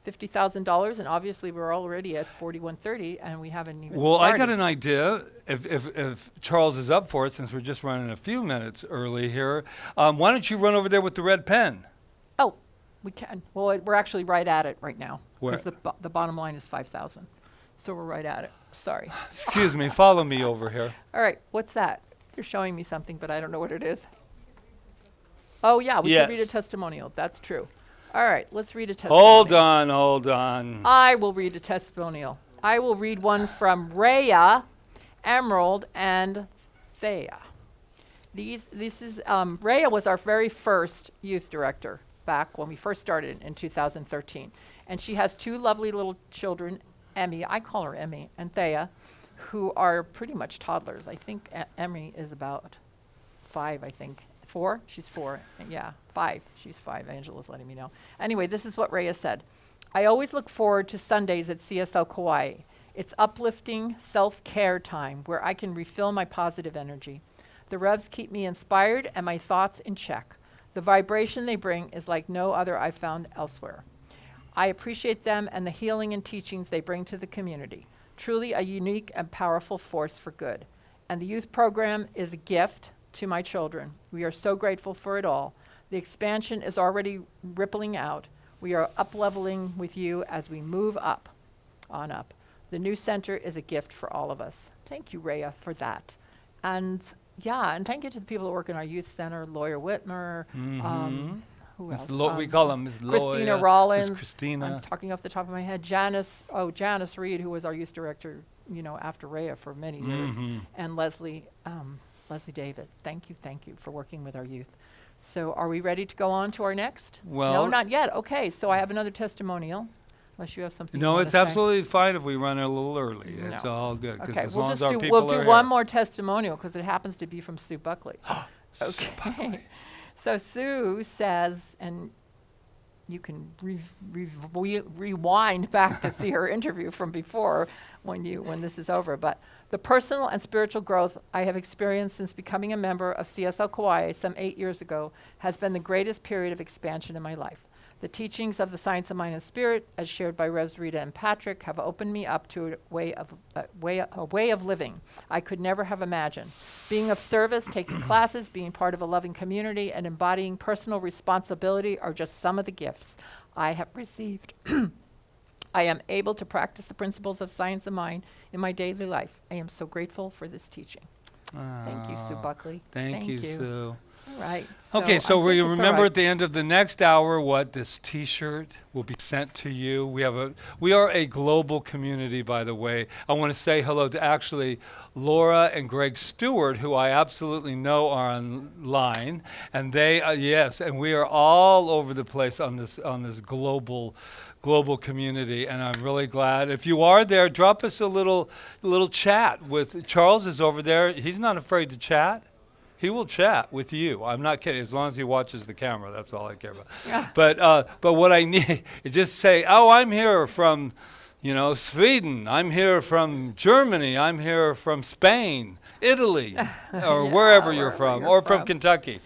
$50,000, and obviously we're already at 4130, and we haven't even Well, I started. got an idea. If Charles is up for it, since we're just running a few minutes early here, why don't you run over there with the red pen? Oh, we can. Well, we're actually right at it right now, Where? because the bottom line is 5,000. So we're right at it. Sorry. Excuse me, follow me over here. All right, what's that? You're showing me something, but I don't know what it is. Oh, yeah, we Yes. can read a testimonial. That's true. All right, let's read a testimonial. Hold on. I will read a testimonial. I will read one from Rhea, Emerald, and Thea. Rhea was our very first youth director back when we first started in 2013. And she has two lovely little children, Emmy, I call her Emmy, and Thea, who are pretty much toddlers. I think Emmy is about 5, I think. 4? She's 4. Yeah, 5. She's 5. Angela's letting me know. Anyway, this is what Rhea said. I always look forward to Sundays at CSL Kaua'i. It's uplifting self-care time where I can refill my positive energy. The Revs keep me inspired and my thoughts in check. The vibration they bring is like no other I've found elsewhere. I appreciate them and the healing and teachings they bring to the community. Truly a unique and powerful force for good. And the youth program is a gift to my children. We are so grateful for it all. The expansion is already rippling out. We are up-leveling with you as we move up, on up. The new center is a gift for all of us. Thank you, Rhea, for that. And yeah, and thank you to the people that work in our youth center, Lawyer Whitmer, who else? We call them Ms. Christina Loya, Rollins. Ms. Christina. I'm talking off the top of my head. Janice Reed, who was our youth director, after Rhea for many years, and Leslie David. Thank you for working with our youth. So are we ready to go on to our next? No, Well- not yet. Okay, so I have another testimonial, unless you have something you No, wanna it's say. absolutely fine if we run a little early. It's No. all good, because Okay, as we'll long as just our do, people we'll are do one here. more testimonial, because it happens to be from Sue Buckley. Okay. So Sue says, and you can rewind back to see her interview from before when this is over, but the personal and spiritual growth I have experienced since becoming a member of CSL Kaua'i some 8 years ago has been the greatest period of expansion in my life. The teachings of the science of mind and spirit, as shared by Revs Rita and Patrick, have opened me up to a way of living I could never have imagined. Being of service, taking classes, being part of a loving community, and embodying personal responsibility are just some of the gifts I have received. I am able to practice the principles of science of mind in my daily life. I am so grateful for this teaching. Thank you, Sue Ah, Buckley. Thank you, Sue. All right. Okay, so I we think it's all remember right. at the end of the next hour what this T-shirt will be sent to you. We are a global community, by the way. I want to say hello to actually Laura and Greg Stewart, who I absolutely know are online, and they yes, and we are all over the place on this global community, and I'm really glad. If you are there, drop us a little chat with Charles. Is over there. He's not afraid to chat. He will chat with you. I'm not kidding. As long as he watches the camera, that's all I care about. Yeah. But what I need is just say, oh, I'm here from, Sweden. I'm here from Germany. I'm here from Spain, Italy, or wherever you're from, or from Kentucky.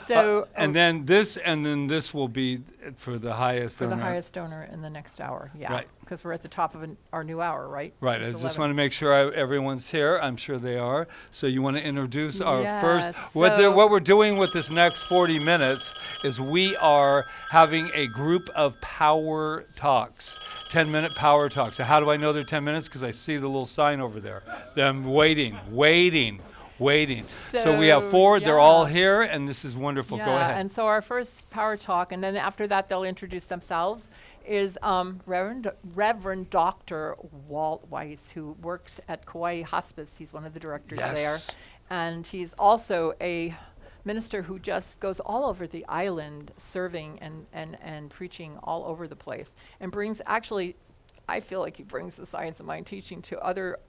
So And then this will be for the highest. for the donor. highest donor in the next hour, yeah. Right. Because we're at the top of our new hour, right? Right. I It's just 11. want to make sure everyone's here. I'm sure they are. So you want to introduce our first. Yes, What so- we're doing with this next 40 minutes is we are having a group of power talks. 10-minute power talk. So how do I know they're 10 minutes? Because I see the little sign over there. Them waiting. So we have 4. They're all here, and this is wonderful. Go ahead. And so our first power talk, and then after that they'll introduce themselves, is Reverend Dr. Walt Weiss, who works at Kaua'i Hospice. He's one of the directors there. And he's also a minister who just goes all over the island serving and preaching all over the place, and brings, actually, I feel like he brings the science of mind teaching to other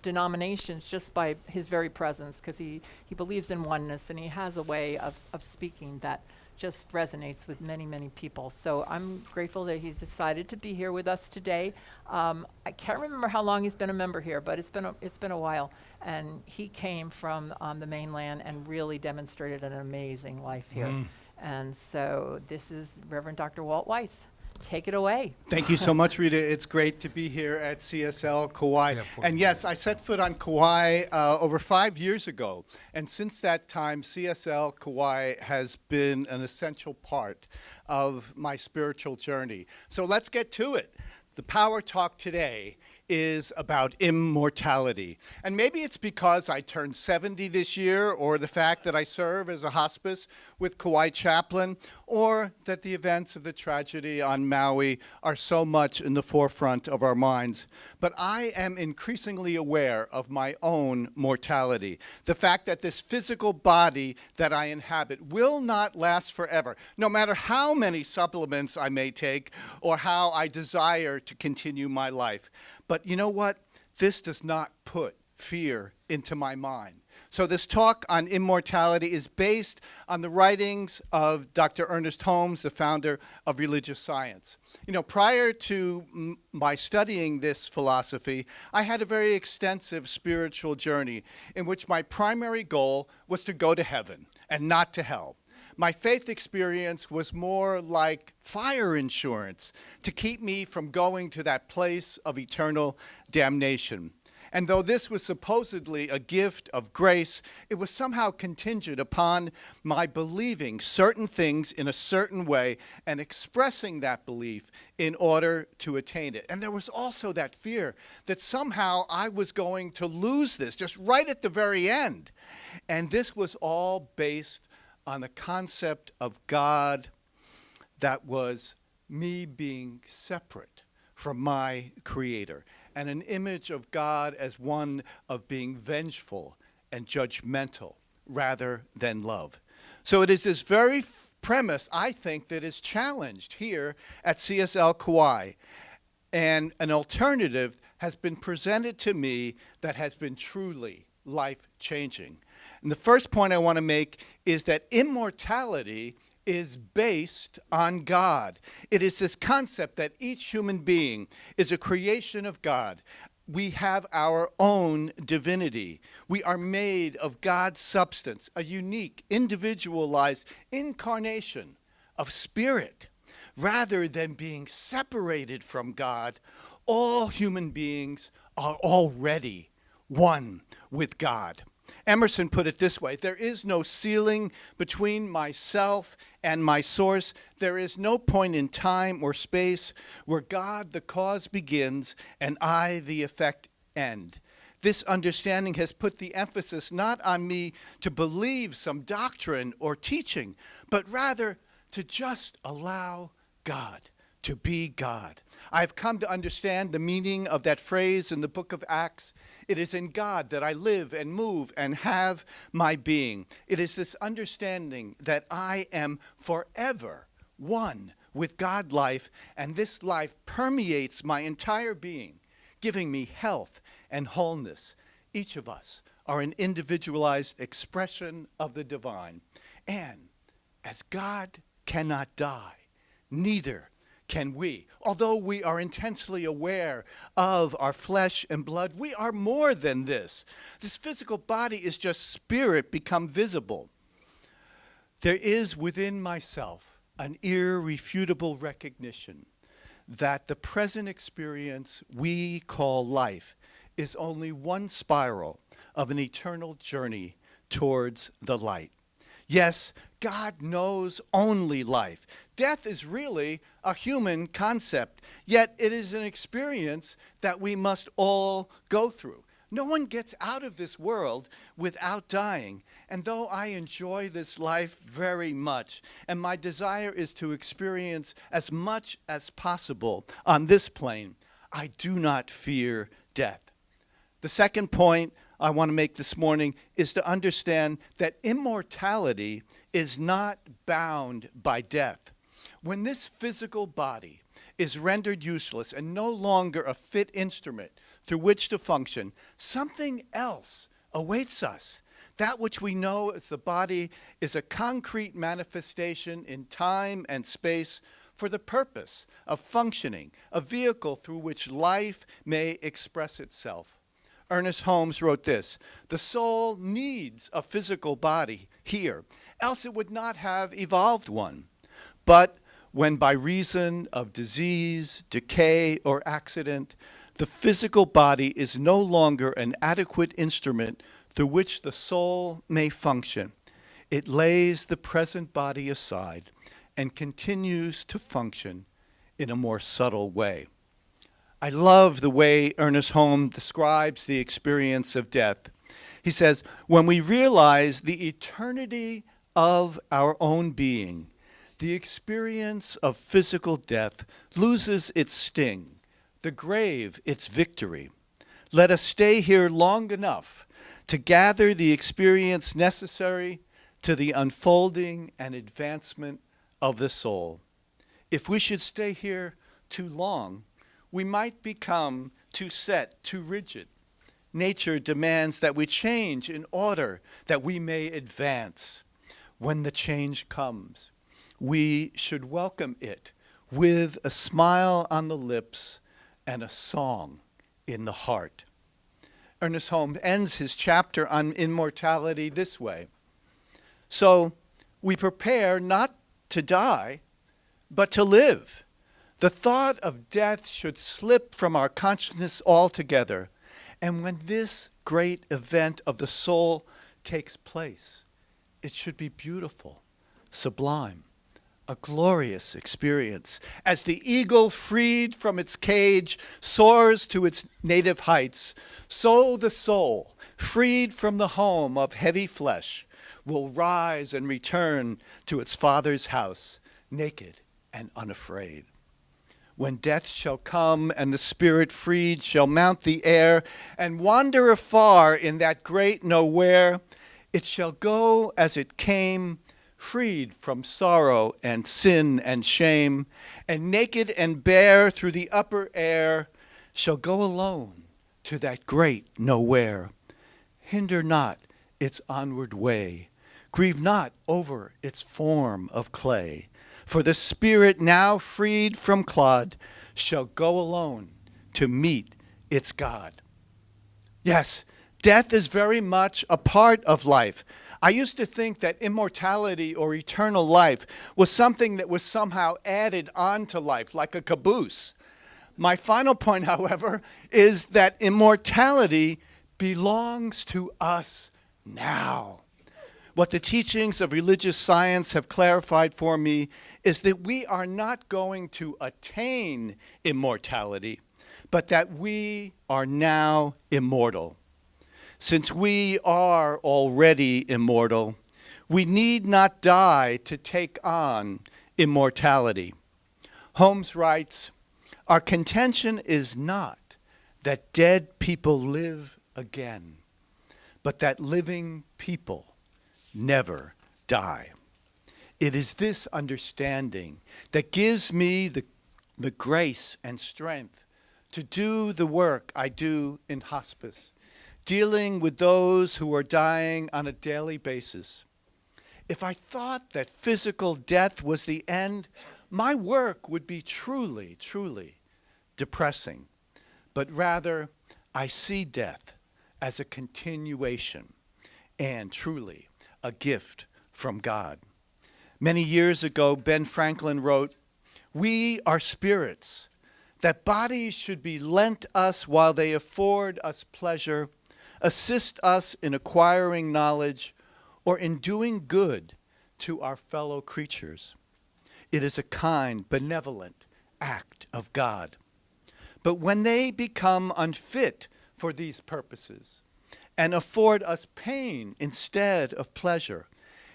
denominations just by his very presence, because he believes in oneness, and he has a way of speaking that just resonates with many, many people. So I'm grateful that he's decided to be here with us today. I can't remember how long he's been a member here, but it's been a while. And he came from the mainland and really demonstrated an amazing life here. And so this is Reverend Dr. Walt Weiss. Take it away. Thank you so much, Rita. It's great to be here at CSL Kaua'i. And yes, I set foot on Kaua'i over 5 years ago. And since that time, CSL Kaua'i has been an essential part of my spiritual journey. So let's get to it. The power talk today is about immortality. And maybe it's because I turned 70 this year, or the fact that I serve as a hospice with Kaua'i chaplain, or that the events of the tragedy on Maui are so much in the forefront of our minds. But I am increasingly aware of my own mortality. The fact that this physical body that I inhabit will not last forever, no matter how many supplements I may take or how I desire to continue my life. But you know what? This does not put fear into my mind. So this talk on immortality is based on the writings of Dr. Ernest Holmes, the founder of religious science. You know, prior to my studying this philosophy, I had a very extensive spiritual journey in which my primary goal was to go to heaven and not to hell. My faith experience was more like fire insurance to keep me from going to that place of eternal damnation. And though this was supposedly a gift of grace, it was somehow contingent upon my believing certain things in a certain way and expressing that belief in order to attain it. And there was also that fear that somehow I was going to lose this just right at the very end. And this was all based on a concept of God that was me being separate from my Creator, and an image of God as one of being vengeful and judgmental rather than love. So it is this very premise, I think, that is challenged here at CSL Kaua'i, and an alternative has been presented to me that has been truly life-changing. And the first point I want to make is that immortality is based on God. It is this concept that each human being is a creation of God. We have our own divinity. We are made of God's substance, a unique, individualized incarnation of spirit. Rather than being separated from God, all human beings are already one with God. Emerson put it this way: there is no ceiling between myself and my source. There is no point in time or space where God, the cause, begins and I, the effect, end. This understanding has put the emphasis not on me to believe some doctrine or teaching, but rather to just allow God to be God. I've come to understand the meaning of that phrase in the book of Acts. It is in God that I live and move and have my being. It is this understanding that I am forever one with God life, and this life permeates my entire being, giving me health and wholeness. Each of us are an individualized expression of the divine. And as God cannot die, neither can we. Although we are intensely aware of our flesh and blood, we are more than this. This physical body is just spirit become visible. There is within myself an irrefutable recognition that the present experience we call life is only one spiral of an eternal journey towards the light. Yes, God knows only life. Death is really a human concept, yet it is an experience that we must all go through. No one gets out of this world without dying. And though I enjoy this life very much, and my desire is to experience as much as possible on this plane, I do not fear death. The second point I want to make this morning is to understand that immortality is not bound by death. When this physical body is rendered useless and no longer a fit instrument through which to function, something else awaits us. That which we know as the body is a concrete manifestation in time and space for the purpose of functioning, a vehicle through which life may express itself. Ernest Holmes wrote this: "The soul needs a physical body here, else it would not have evolved one. But when by reason of disease, decay, or accident, the physical body is no longer an adequate instrument through which the soul may function, it lays the present body aside and continues to function in a more subtle way." I love the way Ernest Holmes describes the experience of death. He says, "When we realize the eternity of our own being, the experience of physical death loses its sting, the grave its victory. Let us stay here long enough to gather the experience necessary to the unfolding and advancement of the soul. If we should stay here too long, we might become too set, too rigid. Nature demands that we change in order that we may advance. When the change comes, we should welcome it with a smile on the lips and a song in the heart." Ernest Holmes ends his chapter on immortality this way: "So we prepare not to die, but to live. The thought of death should slip from our consciousness altogether. And when this great event of the soul takes place, it should be beautiful, sublime, a glorious experience. As the eagle freed from its cage soars to its native heights, so the soul, freed from the home of heavy flesh, will rise and return to its Father's house, naked and unafraid. When death shall come and the spirit freed shall mount the air and wander afar in that great nowhere, it shall go as it came, freed from sorrow and sin and shame, and naked and bare through the upper air shall go alone to that great nowhere. Hinder not its onward way, grieve not over its form of clay, for the spirit now freed from clod shall go alone to meet its God." Yes, death is very much a part of life. I used to think that immortality or eternal life was something that was somehow added onto life, like a caboose. My final point, however, is that immortality belongs to us now. What the teachings of religious science have clarified for me is that we are not going to attain immortality, but that we are now immortal. Since we are already immortal, we need not die to take on immortality. Holmes writes, "Our contention is not that dead people live again, but that living people never die." It is this understanding that gives me the grace and strength to do the work I do in hospice, dealing with those who are dying on a daily basis. If I thought that physical death was the end, my work would be truly, truly depressing. But rather, I see death as a continuation and truly a gift from God. Many years ago, Ben Franklin wrote, "We are spirits, that bodies should be lent us while they afford us pleasure, assist us in acquiring knowledge, or in doing good to our fellow creatures. It is a kind, benevolent act of God. But when they become unfit for these purposes and afford us pain instead of pleasure,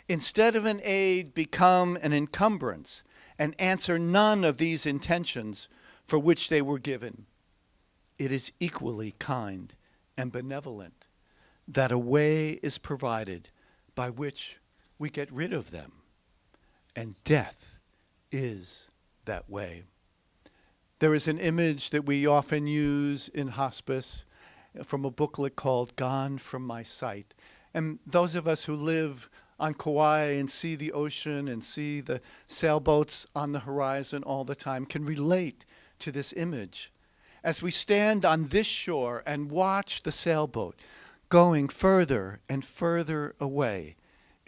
instead of an aid become an encumbrance and answer none of these intentions for which they were given, it is equally kind and benevolent that a way is provided by which we get rid of them, and death is that way. There is an image that we often use in hospice from a booklet called Gone From My Sight. And those of us who live on Kauai and see the ocean and see the sailboats on the horizon all the time can relate to this image. As we stand on this shore and watch the sailboat going further and further away,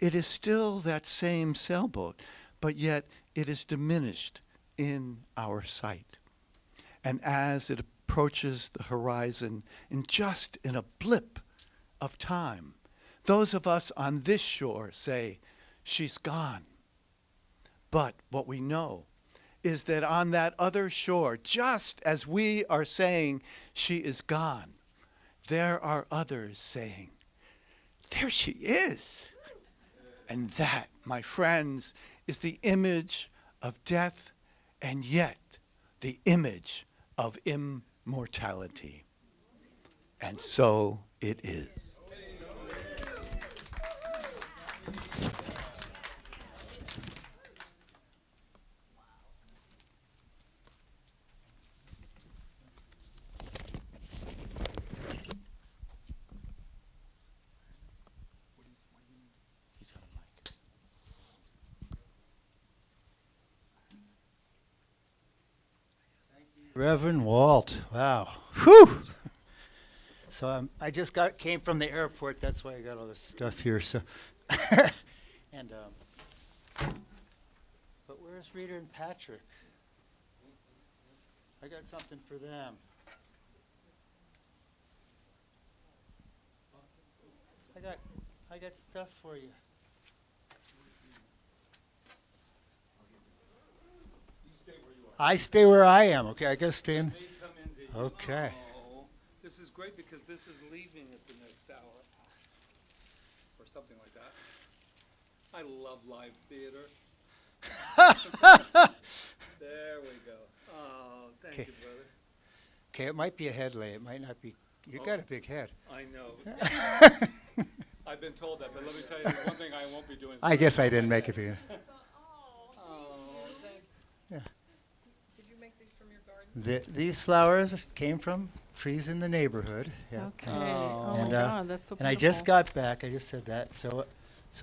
it is still that same sailboat, but yet it is diminished in our sight. And as it approaches the horizon in a blip of time, those of us on this shore say, she's gone. But what we know is that on that other shore, just as we are saying she is gone, there are others saying, there she is. And that, my friends, is the image of death and yet the image of immortality. And so it is. Reverend Walt, wow. Whew! So I just came from the airport. That's why I got all this stuff here. So, and but where's Rita and Patrick? I got something for them. I got stuff for you. I stay where I am. Okay, I gotta stay in. Okay. Oh, this is great because this is leaving at the next hour, or something like that. I love live theater. There we go. Oh, thank you, brother. Okay, it might be a head lay. It might not be. You got a big head. I know. I've been told that, but let me tell you, there's one thing I won't be doing. I guess I didn't make it for you. These flowers came from trees in the neighborhood. Yeah. Okay. Oh, And, my God, that's so and I just beautiful. got back. I just said that. So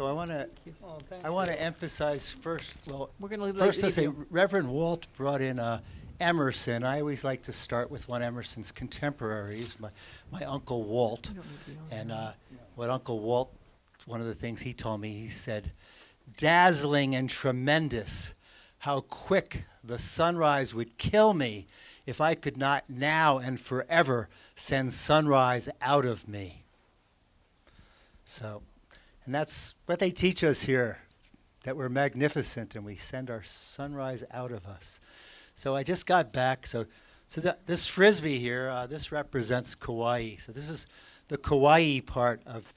I want to Oh, thank I want to emphasize first. Well, We're going to leave first to leave say you. Reverend Walt brought in Emerson. I always like to start with one of Emerson's contemporaries, my Uncle Walt. And what Uncle Walt, one of the things he told me, he said, dazzling and tremendous, how quick the sunrise would kill me if I could not now and forever send sunrise out of me. So, and that's what they teach us here, that we're magnificent and we send our sunrise out of us. So I just got back. So this Frisbee here, this represents Kauai. So this is the Kauai part of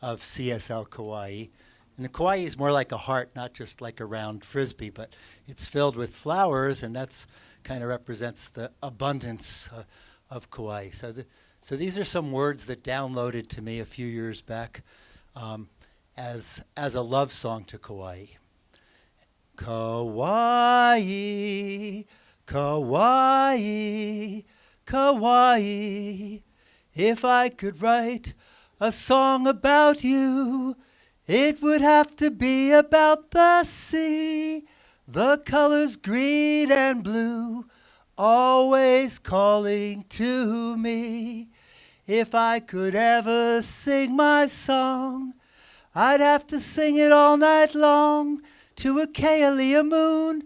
CSL Kaua'i. And the Kauai is more like a heart, not just like a round Frisbee, but it's filled with flowers, and that's kind of represents the abundance of Kauai. So these are some words that downloaded to me a few years back as a love song to Kauai. Kauai, Kauai, Kauai, if I could write a song about you, it would have to be about the sea, the colors green and blue, always calling to me. If I could ever sing my song, I'd have to sing it all night long, to a Kealia moon,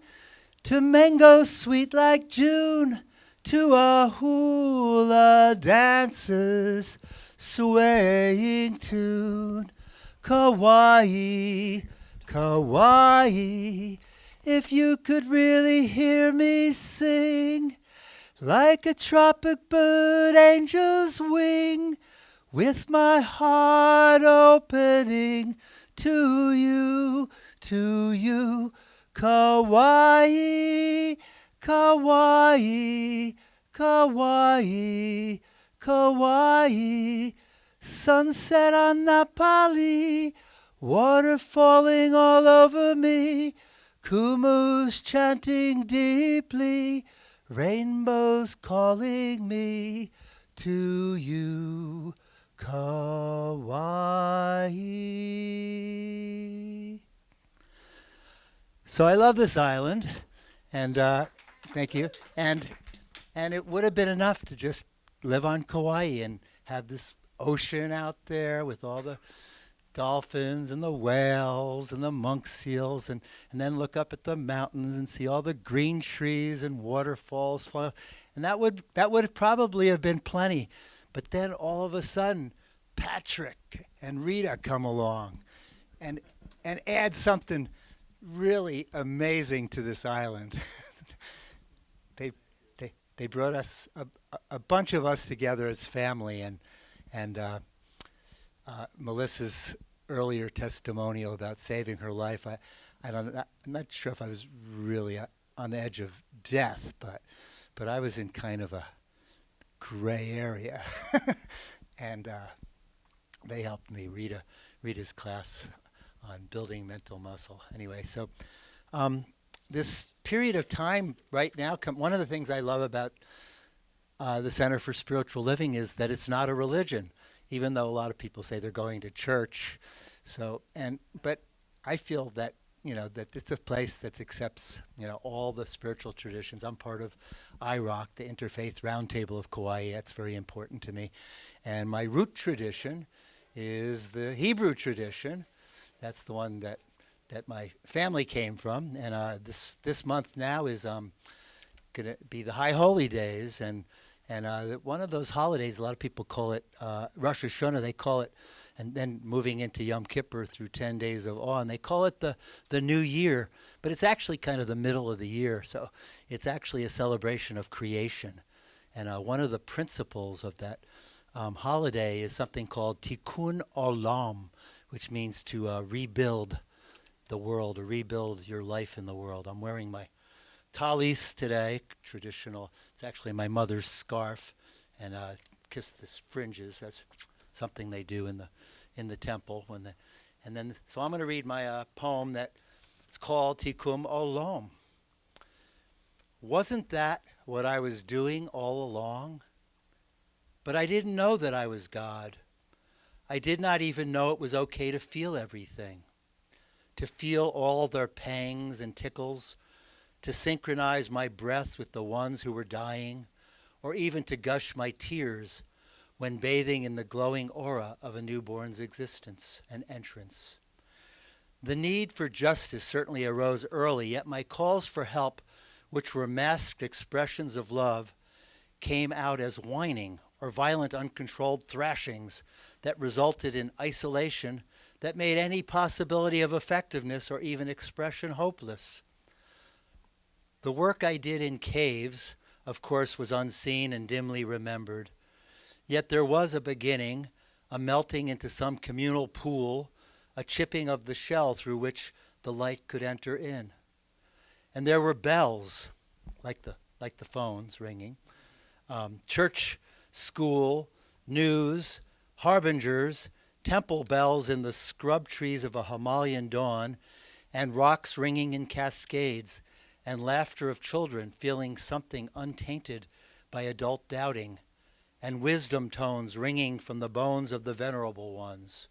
to mangoes sweet like June, to a hula dancer's swaying tune. Kauai, Kaua'i, if you could really hear me sing, like a tropic bird angel's wing, with my heart opening to you, Kaua'i, Kaua'i, Kaua'i, Kaua'i, sunset on Napali, water falling all over me, kumus chanting deeply, rainbows calling me to you, Kaua'i. So I love this island, and thank you. And it would have been enough to just live on Kauai and have this ocean out there with all the dolphins and the whales and the monk seals, and then look up at the mountains and see all the green trees and waterfalls flow. And that would probably have been plenty. But then all of a sudden, Patrick and Rita come along and add something really amazing to this island. They brought us a bunch of us together as family, and Melissa's earlier testimonial about saving her life. I'm not sure if I was really on the edge of death, but I was in kind of a gray area, and they helped me. Rita's class on building mental muscle. Anyway, so this period of time right now, one of the things I love about the Center for Spiritual Living is that it's not a religion, even though a lot of people say they're going to church. But I feel that that it's a place that accepts all the spiritual traditions. I'm part of IROC, the Interfaith Roundtable of Kauai. That's very important to me, and my root tradition is the Hebrew tradition. That's the one that my family came from, and this month now is going to be the High Holy Days, and one of those holidays. A lot of people call it Rosh Hashanah. They call it, and then moving into Yom Kippur through 10 days of awe, and they call it the New Year, but it's actually kind of the middle of the year. So it's actually a celebration of creation, and one of the principles of that holiday is something called Tikkun Olam, which means to rebuild the world, or rebuild your life in the world. I'm wearing my talis today, traditional. It's actually my mother's scarf, and kiss the fringes. That's something they do in the temple so I'm going to read my poem that it's called Tikkun Olam. Wasn't that what I was doing all along? But I didn't know that I was God. I did not even know it was okay to feel everything, to feel all their pangs and tickles, to synchronize my breath with the ones who were dying, or even to gush my tears when bathing in the glowing aura of a newborn's existence and entrance. The need for justice certainly arose early, yet my calls for help, which were masked expressions of love, came out as whining or violent uncontrolled thrashings that resulted in isolation that made any possibility of effectiveness or even expression hopeless. The work I did in caves, of course, was unseen and dimly remembered. Yet there was a beginning, a melting into some communal pool, a chipping of the shell through which the light could enter in. And there were bells, like the phones ringing, church, school, news, harbingers, temple bells in the scrub trees of a Himalayan dawn, and rocks ringing in cascades, and laughter of children feeling something untainted by adult doubting, and wisdom tones ringing from the bones of the venerable ones.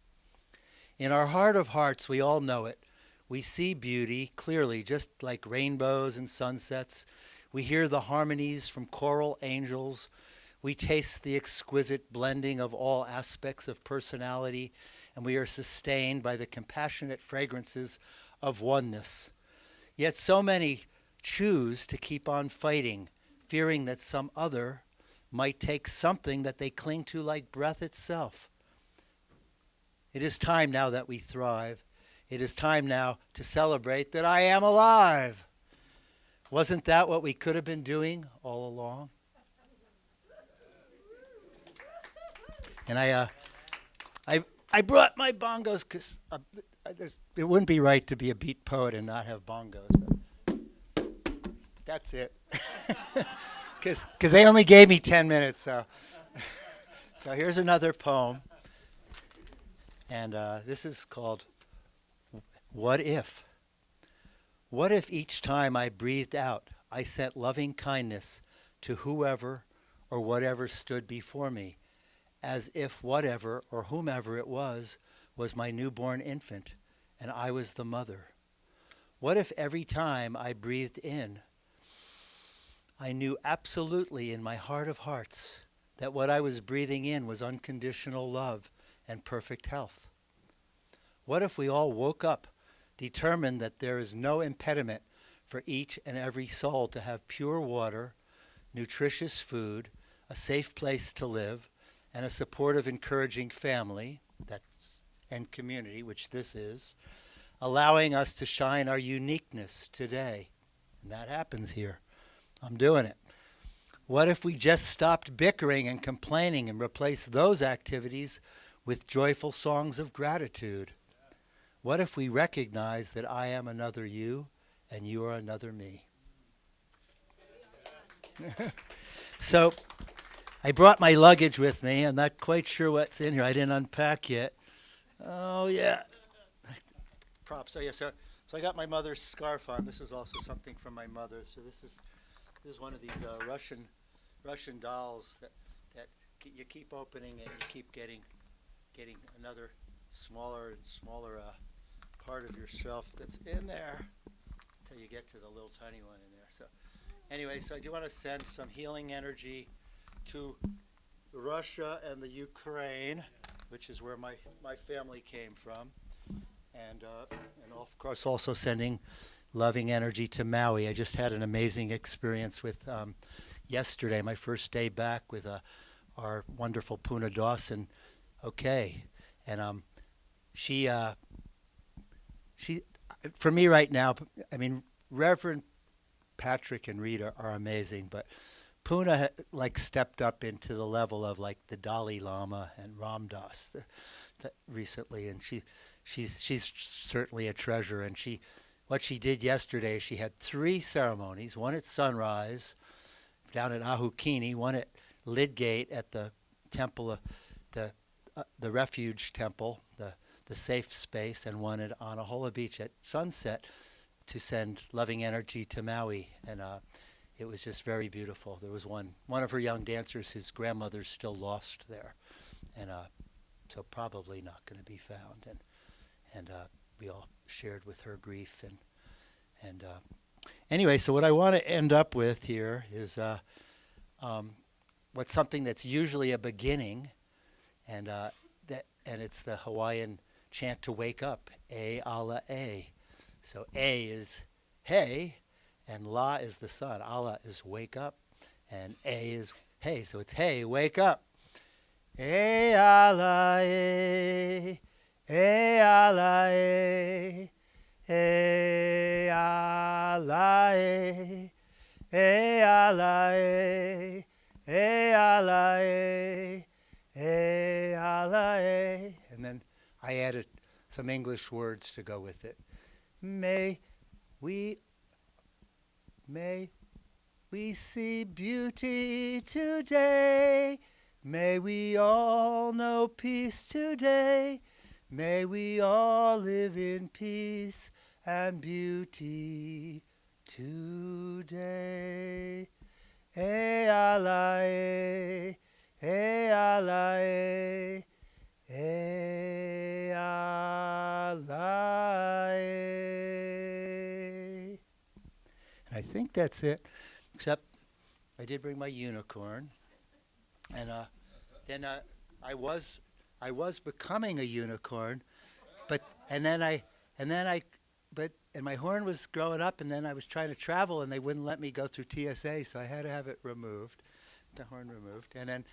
In our heart of hearts, we all know it. We see beauty clearly, just like rainbows and sunsets. We hear the harmonies from choral angels. We taste the exquisite blending of all aspects of personality, and we are sustained by the compassionate fragrances of oneness. Yet so many choose to keep on fighting, fearing that some other might take something that they cling to like breath itself. It is time now that we thrive. it is time now to celebrate that I am alive. Wasn't that what we could have been doing all along? And I brought my bongos because it wouldn't be right to be a beat poet and not have bongos. But that's it. Because they only gave me 10 minutes. So, so here's another poem. And this is called What If? What if each time I breathed out, I sent loving kindness to whoever or whatever stood before me, as if whatever or whomever it was my newborn infant, and I was the mother? What if every time I breathed in, I knew absolutely in my heart of hearts that what I was breathing in was unconditional love and perfect health? What if we all woke up determined that there is no impediment for each and every soul to have pure water, nutritious food, a safe place to live, and a supportive, encouraging family and community, which this is, allowing us to shine our uniqueness today? And that happens here. I'm doing it. What if we just stopped bickering and complaining and replaced those activities with joyful songs of gratitude? What if we recognize that I am another you and you are another me? So I brought my luggage with me. I'm not quite sure what's in here. I didn't unpack yet. Oh, yeah. Props. Oh, yeah. So I got my mother's scarf on. This is also something from my mother. So this is one of these Russian dolls that you keep opening and you keep getting another smaller and smaller part of yourself that's in there until you get to the little tiny one in there. So anyway, so I do want to send some healing energy to Russia and the Ukraine, which is where my family came from, and of course also sending loving energy to Maui. I just had an amazing experience with yesterday, my first day back with our wonderful Puna Dawson. Okay, and she for me right now, I mean, Reverend Patrick and Rita are amazing, but Puna stepped up into the level of like the Dalai Lama and Ram Dass recently, and she's certainly a treasure. And what she did yesterday, she had 3 ceremonies: one at sunrise down at Ahukini, one at Lidgate at the temple of the refuge temple, the safe space, and one at Anahola Beach at sunset to send loving energy to Maui. And it was just very beautiful. There was one of her young dancers whose grandmother's still lost there, and so probably not going to be found. And we all shared with her grief. And anyway, so what I want to end up with here is what's something that's usually a beginning, and it's the Hawaiian chant to wake up, E ala e. So A is hey, and La is the sun. Allah is wake up, and A is hey. So it's hey, wake up. E ala e, e ala e, e ala e, e ala e, e ala e, e ala e. And then I added some English words to go with it. May we see beauty today. May we all know peace today. May we all live in peace and beauty today. E ala e, e ala e, e ala e. And I think that's it, except I did bring my unicorn, and then I was becoming a unicorn, but my horn was growing up, and then I was trying to travel, and they wouldn't let me go through TSA, so I had to have it removed, the horn removed, and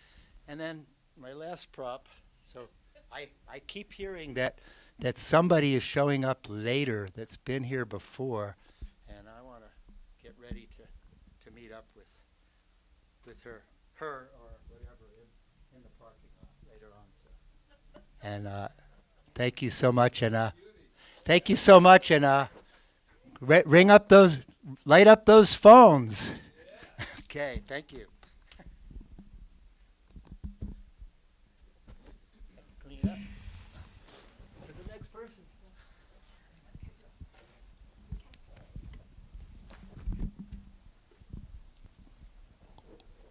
then my last prop. So I keep hearing that that somebody is showing up later that's been here before, and I want to get ready to meet up with her or whatever in the parking lot later on. So. And thank you so much, and thank you so much, and light up those phones. Okay, thank you. Clean it up. To the next person.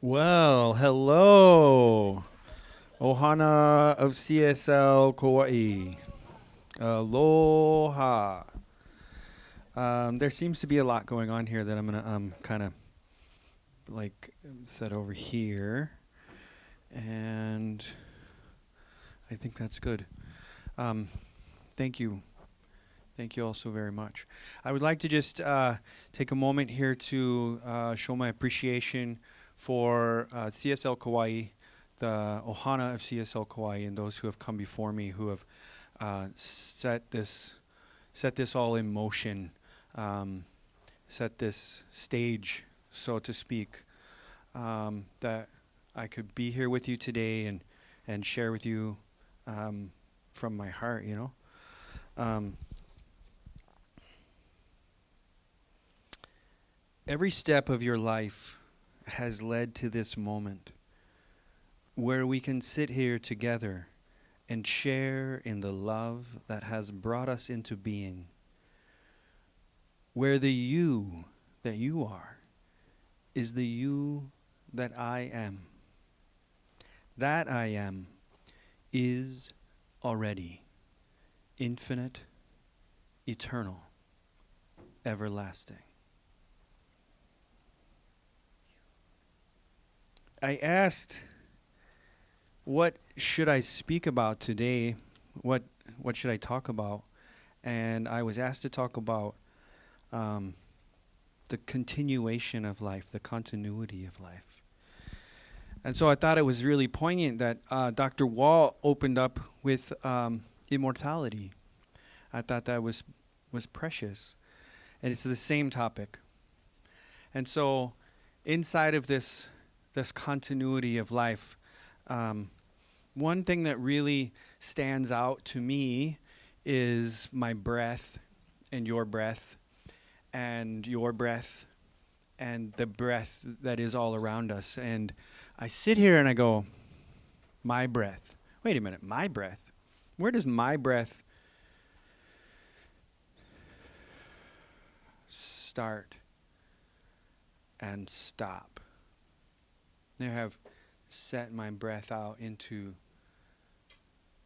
Well, hello. Ohana of CSL Kaua'i. Aloha. There seems to be a lot going on here that I'm gonna kind of like set over here, and I think that's good. Thank you. Thank you all so very much. I would like to just take a moment here to show my appreciation for CSL Kaua'i, the Ohana of CSL Kaua'i, and those who have come before me who have set this all in motion, set this stage, so to speak, that I could be here with you today and share with you from my heart, you know. Every step of your life has led to this moment where we can sit here together and share in the love that has brought us into being, where the you that you are is the you that I am. That I am is already infinite, eternal, everlasting. I asked, what should I speak about today? What should I talk about? And I was asked to talk about the continuation of life, the continuity of life. And so I thought it was really poignant that Dr. Wall opened up with immortality. I thought that was precious. And it's the same topic. And so inside of this continuity of life, one thing that really stands out to me is my breath and your breath and your breath and the breath that is all around us. And I sit here and I go, my breath. Wait a minute, my breath? Where does my breath start and stop? I have set my breath out into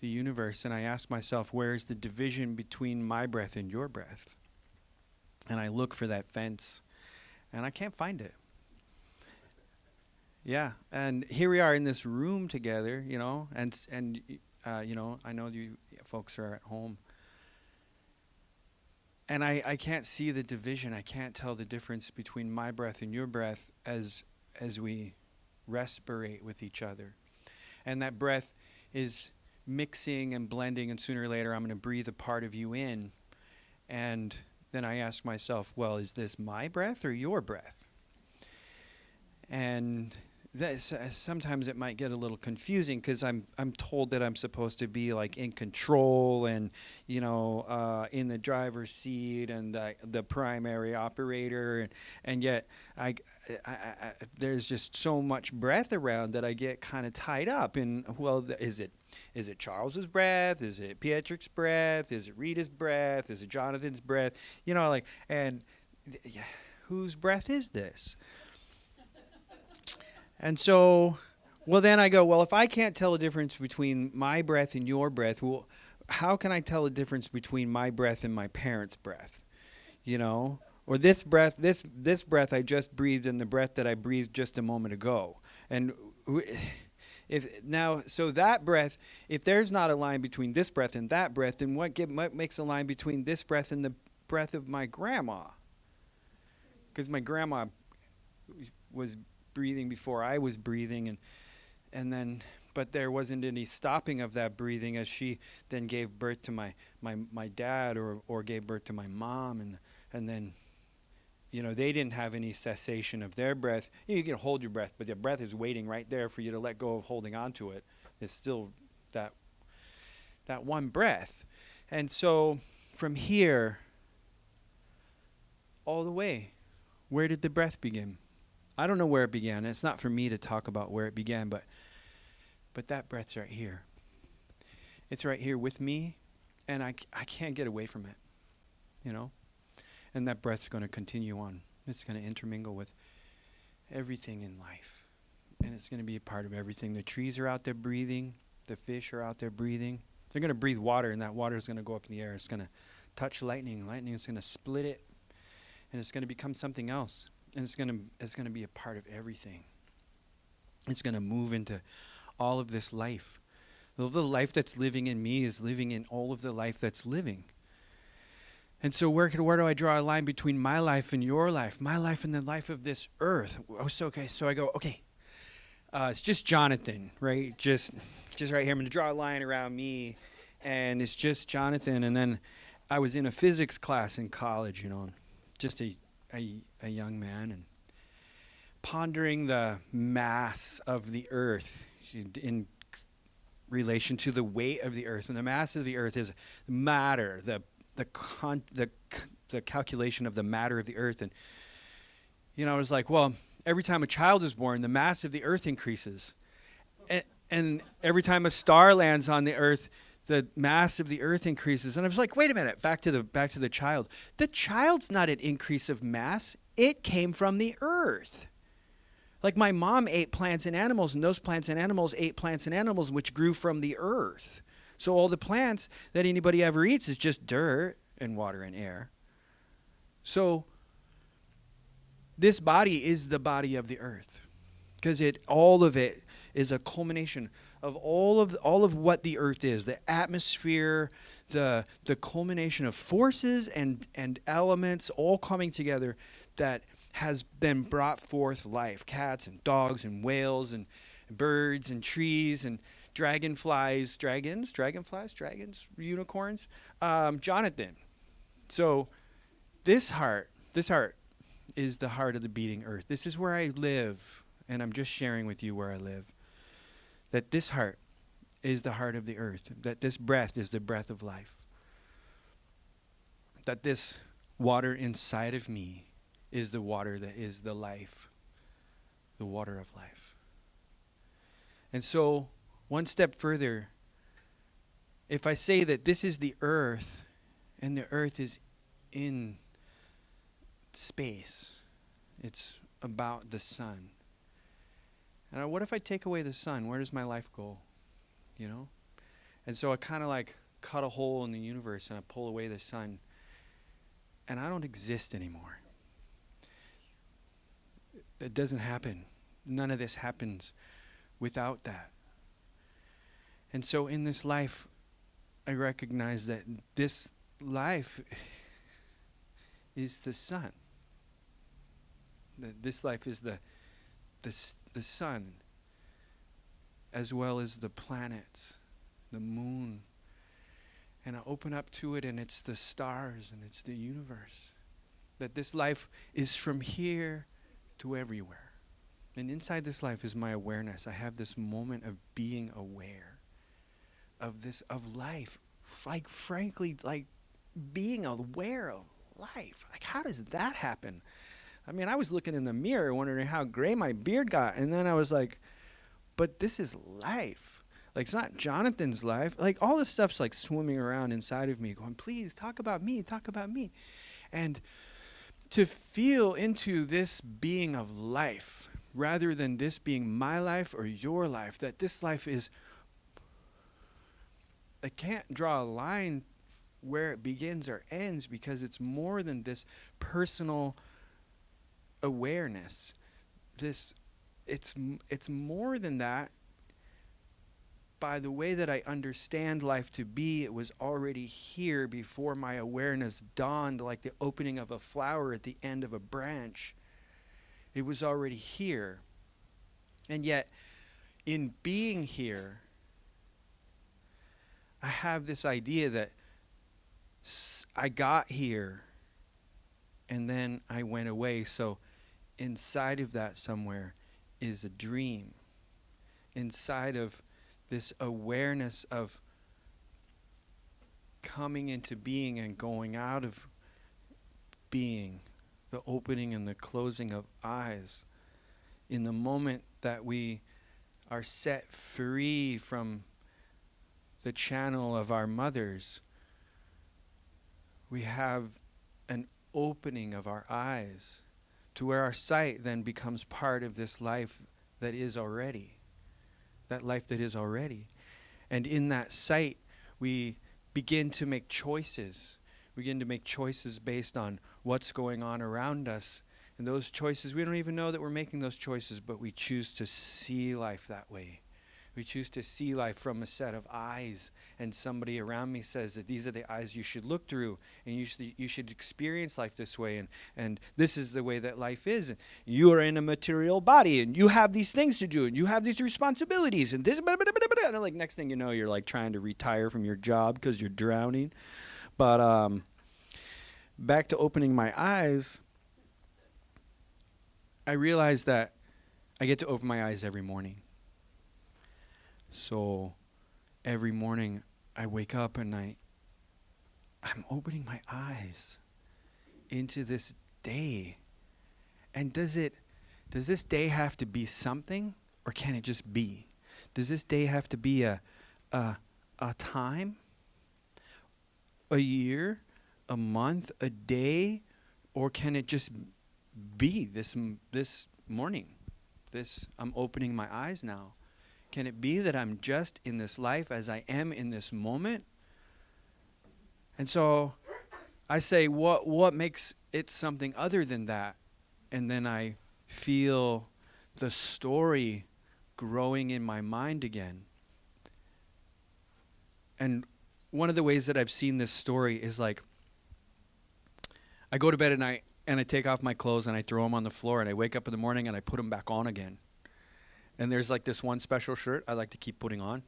the universe, and I ask myself, where is the division between my breath and your breath? And I look for that fence, and I can't find it. Yeah, and here we are in this room together, you know, and you know, I know you folks are at home. And I can't see the division. I can't tell the difference between my breath and your breath as we respirate with each other. And that breath is mixing and blending, and sooner or later I'm going to breathe a part of you in. And then I ask myself, well, is this my breath or your breath? And sometimes it might get a little confusing because I'm told that I'm supposed to be like in control and, you know, in the driver's seat and the primary operator, and yet I there's just so much breath around that I get kind of tied up in, well, is it Charles's breath? Is it Pietrik's breath? Is it Rita's breath? Is it Jonathan's breath? You know, like, and whose breath is this? And so, well, then I go, well, if I can't tell a difference between my breath and your breath, well, how can I tell a difference between my breath and my parents' breath? You know, or this breath, this breath I just breathed and the breath that I breathed just a moment ago. And so that breath, if there's not a line between this breath and that breath, then what makes a line between this breath and the breath of my grandma? Because my grandma was breathing before I was breathing, and then but there wasn't any stopping of that breathing as she then gave birth to my dad or gave birth to my mom, and then, you know, they didn't have any cessation of their breath. You can hold your breath, but the breath is waiting right there for you to let go of holding on to it. It's still that one breath. And so from here all the way, where did the breath begin? I don't know where it began. It's not for me to talk about where it began, but that breath's right here. It's right here with me, and I can't get away from it, you know? And that breath's going to continue on. It's going to intermingle with everything in life, and it's going to be a part of everything. The trees are out there breathing. The fish are out there breathing. They're going to breathe water, and that water is going to go up in the air. It's going to touch lightning. Lightning is going to split it, and it's going to become something else. And it's going to be a part of everything. It's going to move into all of this life. The life that's living in me is living in all of the life that's living. And so where do I draw a line between my life and your life? My life and the life of this earth. So I go, okay. It's just Jonathan, right? Just right here. I'm going to draw a line around me, and it's just Jonathan. And then I was in a physics class in college, you know, just a young man, and pondering the mass of the earth in relation to the weight of the earth. And the mass of the earth is matter, the calculation of the matter of the earth. And, you know, I was like, well, every time a child is born, the mass of the earth increases. And every time a star lands on the earth, the mass of the earth increases. And I was like, wait a minute, back to the child. The child's not an increase of mass. It came from the earth. Like my mom ate plants and animals, and those plants and animals ate plants and animals which grew from the earth. So all the plants that anybody ever eats is just dirt and water and air. So this body is the body of the earth, because all of it is a culmination of all of what the earth is, the atmosphere, the culmination of forces and elements all coming together that has been brought forth life. Cats and dogs and whales and birds and trees and dragonflies, unicorns, Jonathan. So this heart is the heart of the beating earth. This is where I live, and I'm just sharing with you where I live. That this heart is the heart of the earth. That this breath is the breath of life. That this water inside of me is the water that is the life. The water of life. And so, one step further, if I say that this is the earth, and the earth is in space, it's about the sun. And what if I take away the sun? Where does my life go? You know? And so I kind of like cut a hole in the universe and I pull away the sun. And I don't exist anymore. It doesn't happen. None of this happens without that. And so in this life, I recognize that this life is the sun. That this life is the sun, as well as the planets, the moon. And I open up to it, and it's the stars, and it's the universe. That this life is from here to everywhere. And inside this life is my awareness. I have this moment of being aware of life. Like, frankly, like being aware of life. Like, how does that happen? I mean, I was looking in the mirror wondering how gray my beard got. And then I was like, but this is life. Like, it's not Jonathan's life. Like, all this stuff's like swimming around inside of me going, please, talk about me, talk about me. And to feel into this being of life, rather than this being my life or your life, that this life is, I can't draw a line where it begins or ends, because it's more than this personal awareness. It's more than that. By the way that I understand life to be, it was already here before my awareness dawned, like the opening of a flower at the end of a branch. It was already here. And yet, in being here, I have this idea that I got here and then I went away. So inside of that somewhere is a dream. Inside of this awareness of coming into being and going out of being, the opening and the closing of eyes. In the moment that we are set free from the channel of our mothers, we have an opening of our eyes to where our sight then becomes part of this life that is already. That life that is already. And in that sight, we begin to make choices. We begin to make choices based on what's going on around us. And those choices, we don't even know that we're making those choices, but we choose to see life that way. We choose to see life from a set of eyes. And somebody around me says that these are the eyes you should look through, and you should experience life this way, and this is the way that life is. And you are in a material body, and you have these things to do, and you have these responsibilities, and this, and like next thing you know, you're like trying to retire from your job because you're drowning. But back to opening my eyes, I realized that I get to open my eyes every morning. So every morning I wake up and I'm opening my eyes into this day. And does this day have to be something, or can it just be? Does this day have to be a time, a year, a month, a day, or can it just be this morning? I'm opening my eyes now. Can it be that I'm just in this life as I am in this moment? And so I say, what makes it something other than that? And then I feel the story growing in my mind again. And one of the ways that I've seen this story is like, I go to bed at night and I take off my clothes and I throw them on the floor, and I wake up in the morning and I put them back on again. And there's like this one special shirt I like to keep putting on.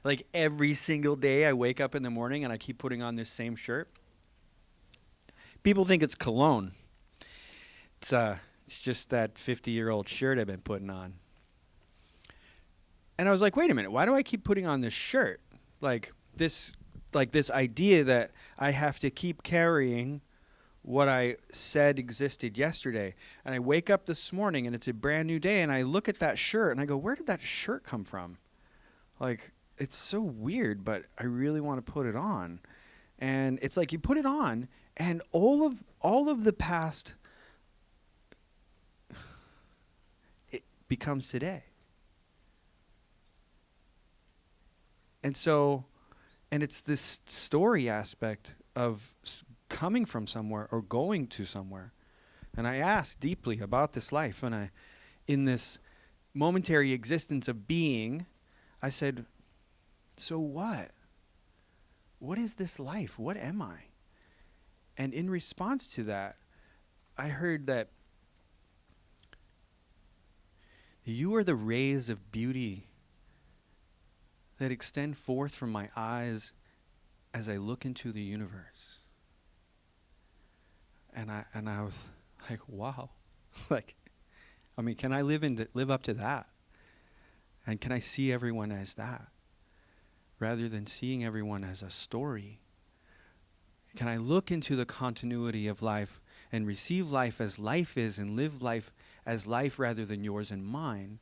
Like every single day I wake up in the morning and I keep putting on this same shirt. People think it's cologne. It's just that 50-year-old shirt I've been putting on. And I was like, wait a minute, why do I keep putting on this shirt? Like this idea that I have to keep carrying what I said existed yesterday. And I wake up this morning and it's a brand new day, and I look at that shirt and I go, where did that shirt come from? Like, it's so weird, but I really want to put it on. And it's like you put it on and all of the past, it becomes today. And so, and it's this story aspect of coming from somewhere or going to somewhere. And I asked deeply about this life, and in this momentary existence of being, I said, so what? What is this life? What am I? And in response to that, I heard that you are the rays of beauty that extend forth from my eyes as I look into the universe. And I was like, wow. Like, I mean, can I live up to that? And can I see everyone as that? Rather than seeing everyone as a story. Can I look into the continuity of life and receive life as life is, and live life as life rather than yours and mine,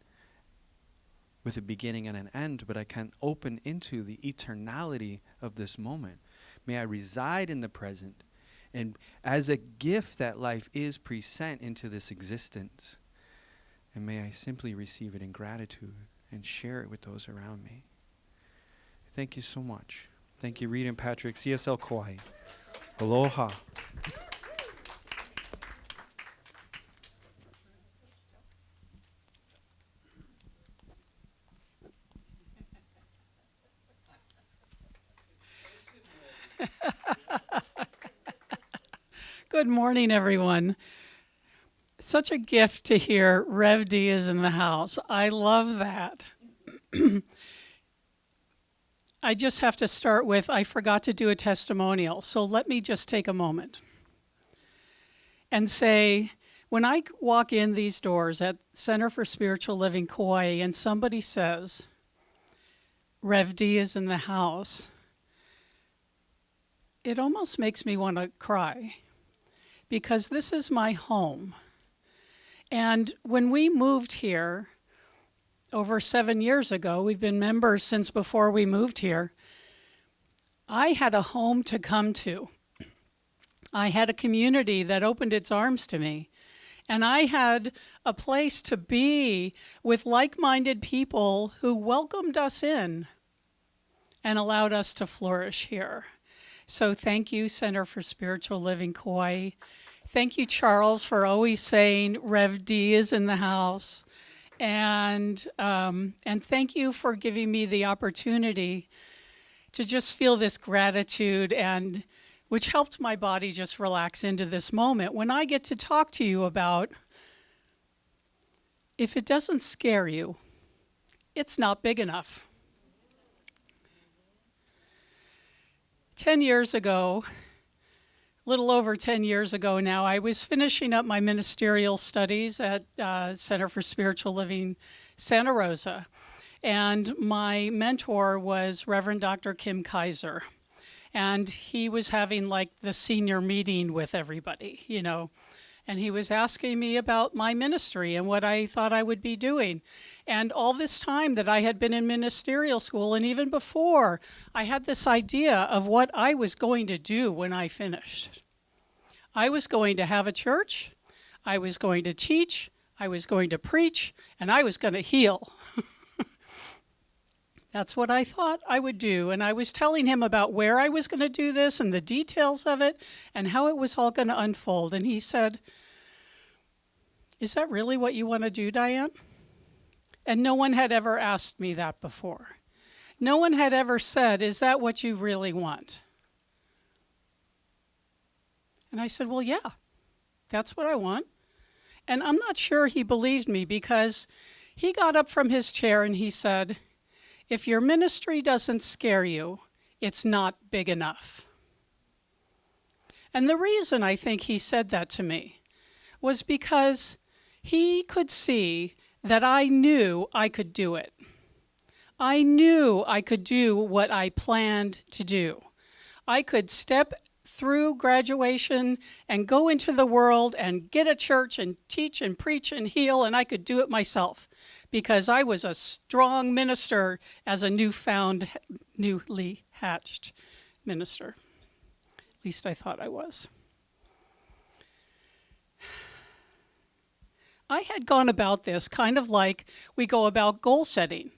with a beginning and an end, but I can open into the eternality of this moment. May I reside in the present, and as a gift that life is present into this existence, and may I simply receive it in gratitude and share it with those around me. Thank you so much. Thank you, Rita and Patrick, CSL Kaua'i. Aloha. Good morning, everyone. Such a gift to hear Rev D is in the house. I love that. I just have to start with, I forgot to do a testimonial, so let me just take a moment and say, when I walk in these doors at Center for Spiritual Living Kaua'i and somebody says, Rev D is in the house, it almost makes me want to cry, because this is my home. And when we moved here over 7 years ago, we've been members since before we moved here, I had a home to come to. I had a community that opened its arms to me. And I had a place to be with like-minded people who welcomed us in and allowed us to flourish here. So thank you, Center for Spiritual Living Kaua'i. Thank you, Charles, for always saying Rev D is in the house. And thank you for giving me the opportunity to just feel this gratitude, and which helped my body just relax into this moment when I get to talk to you about, if it doesn't scare you, it's not big enough. 10 years ago, a little over 10 years ago now, I was finishing up my ministerial studies at Center for Spiritual Living Santa Rosa. And my mentor was Reverend Dr. Kim Kaiser. And he was having like the senior meeting with everybody, you know. And he was asking me about my ministry and what I thought I would be doing. And all this time that I had been in ministerial school, and even before, I had this idea of what I was going to do when I finished. I was going to have a church, I was going to teach, I was going to preach, and I was going to heal. That's what I thought I would do. And I was telling him about where I was going to do this and the details of it and how it was all going to unfold. And he said, "Is that really what you want to do, Diane?" And no one had ever asked me that before. No one had ever said, "Is that what you really want?" And I said, "Well, yeah, that's what I want." And I'm not sure he believed me, because he got up from his chair and he said, "If your ministry doesn't scare you, it's not big enough." And the reason I think he said that to me was because he could see that I knew I could do it. I knew I could do what I planned to do. I could step through graduation and go into the world and get a church and teach and preach and heal, and I could do it myself, because I was a strong minister as a newly hatched minister. At least I thought I was. I had gone about this kind of like we go about goal setting.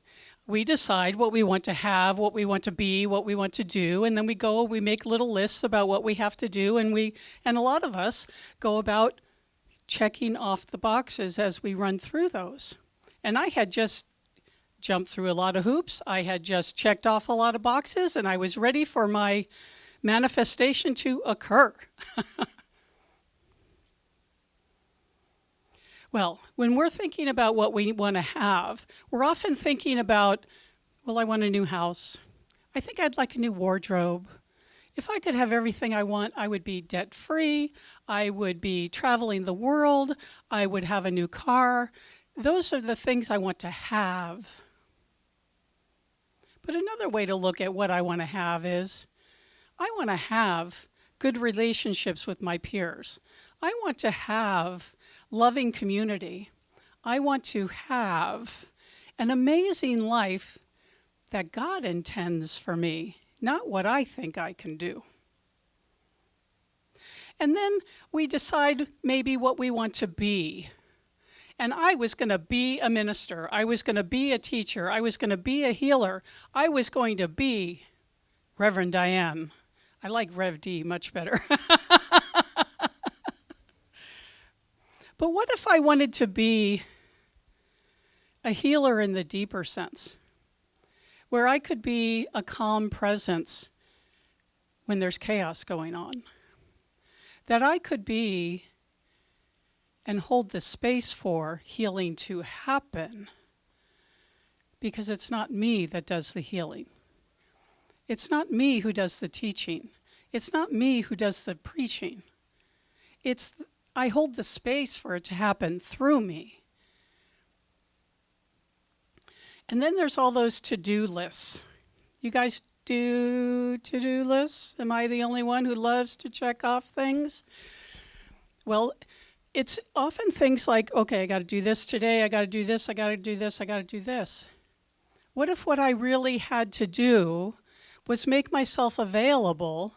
We decide what we want to have, what we want to be, what we want to do, and then we make little lists about what we have to do, and a lot of us go about checking off the boxes as we run through those. And I had just jumped through a lot of hoops. I had just checked off a lot of boxes, and I was ready for my manifestation to occur. Well, when we're thinking about what we want to have, we're often thinking about, well, I want a new house. I think I'd like a new wardrobe. If I could have everything I want, I would be debt-free. I would be traveling the world. I would have a new car. Those are the things I want to have. But another way to look at what I want to have is, I want to have good relationships with my peers. I want to have loving community. I want to have an amazing life that God intends for me, not what I think I can do. And then we decide maybe what we want to be. And I was going to be a minister. I was going to be a teacher. I was going to be a healer. I was going to be Reverend Diane. I like Rev D much better. But what if I wanted to be a healer in the deeper sense, where I could be a calm presence when there's chaos going on? That I could be and hold the space for healing to happen because it's not me that does the healing. It's not me who does the teaching. It's not me who does the preaching. I hold the space for it to happen through me. And then there's all those to-do lists. You guys do to-do lists? Am I the only one who loves to check off things? Well, it's often things like, okay, I got to do this today, I got to do this, I got to do this, I got to do this. What if what I really had to do was make myself available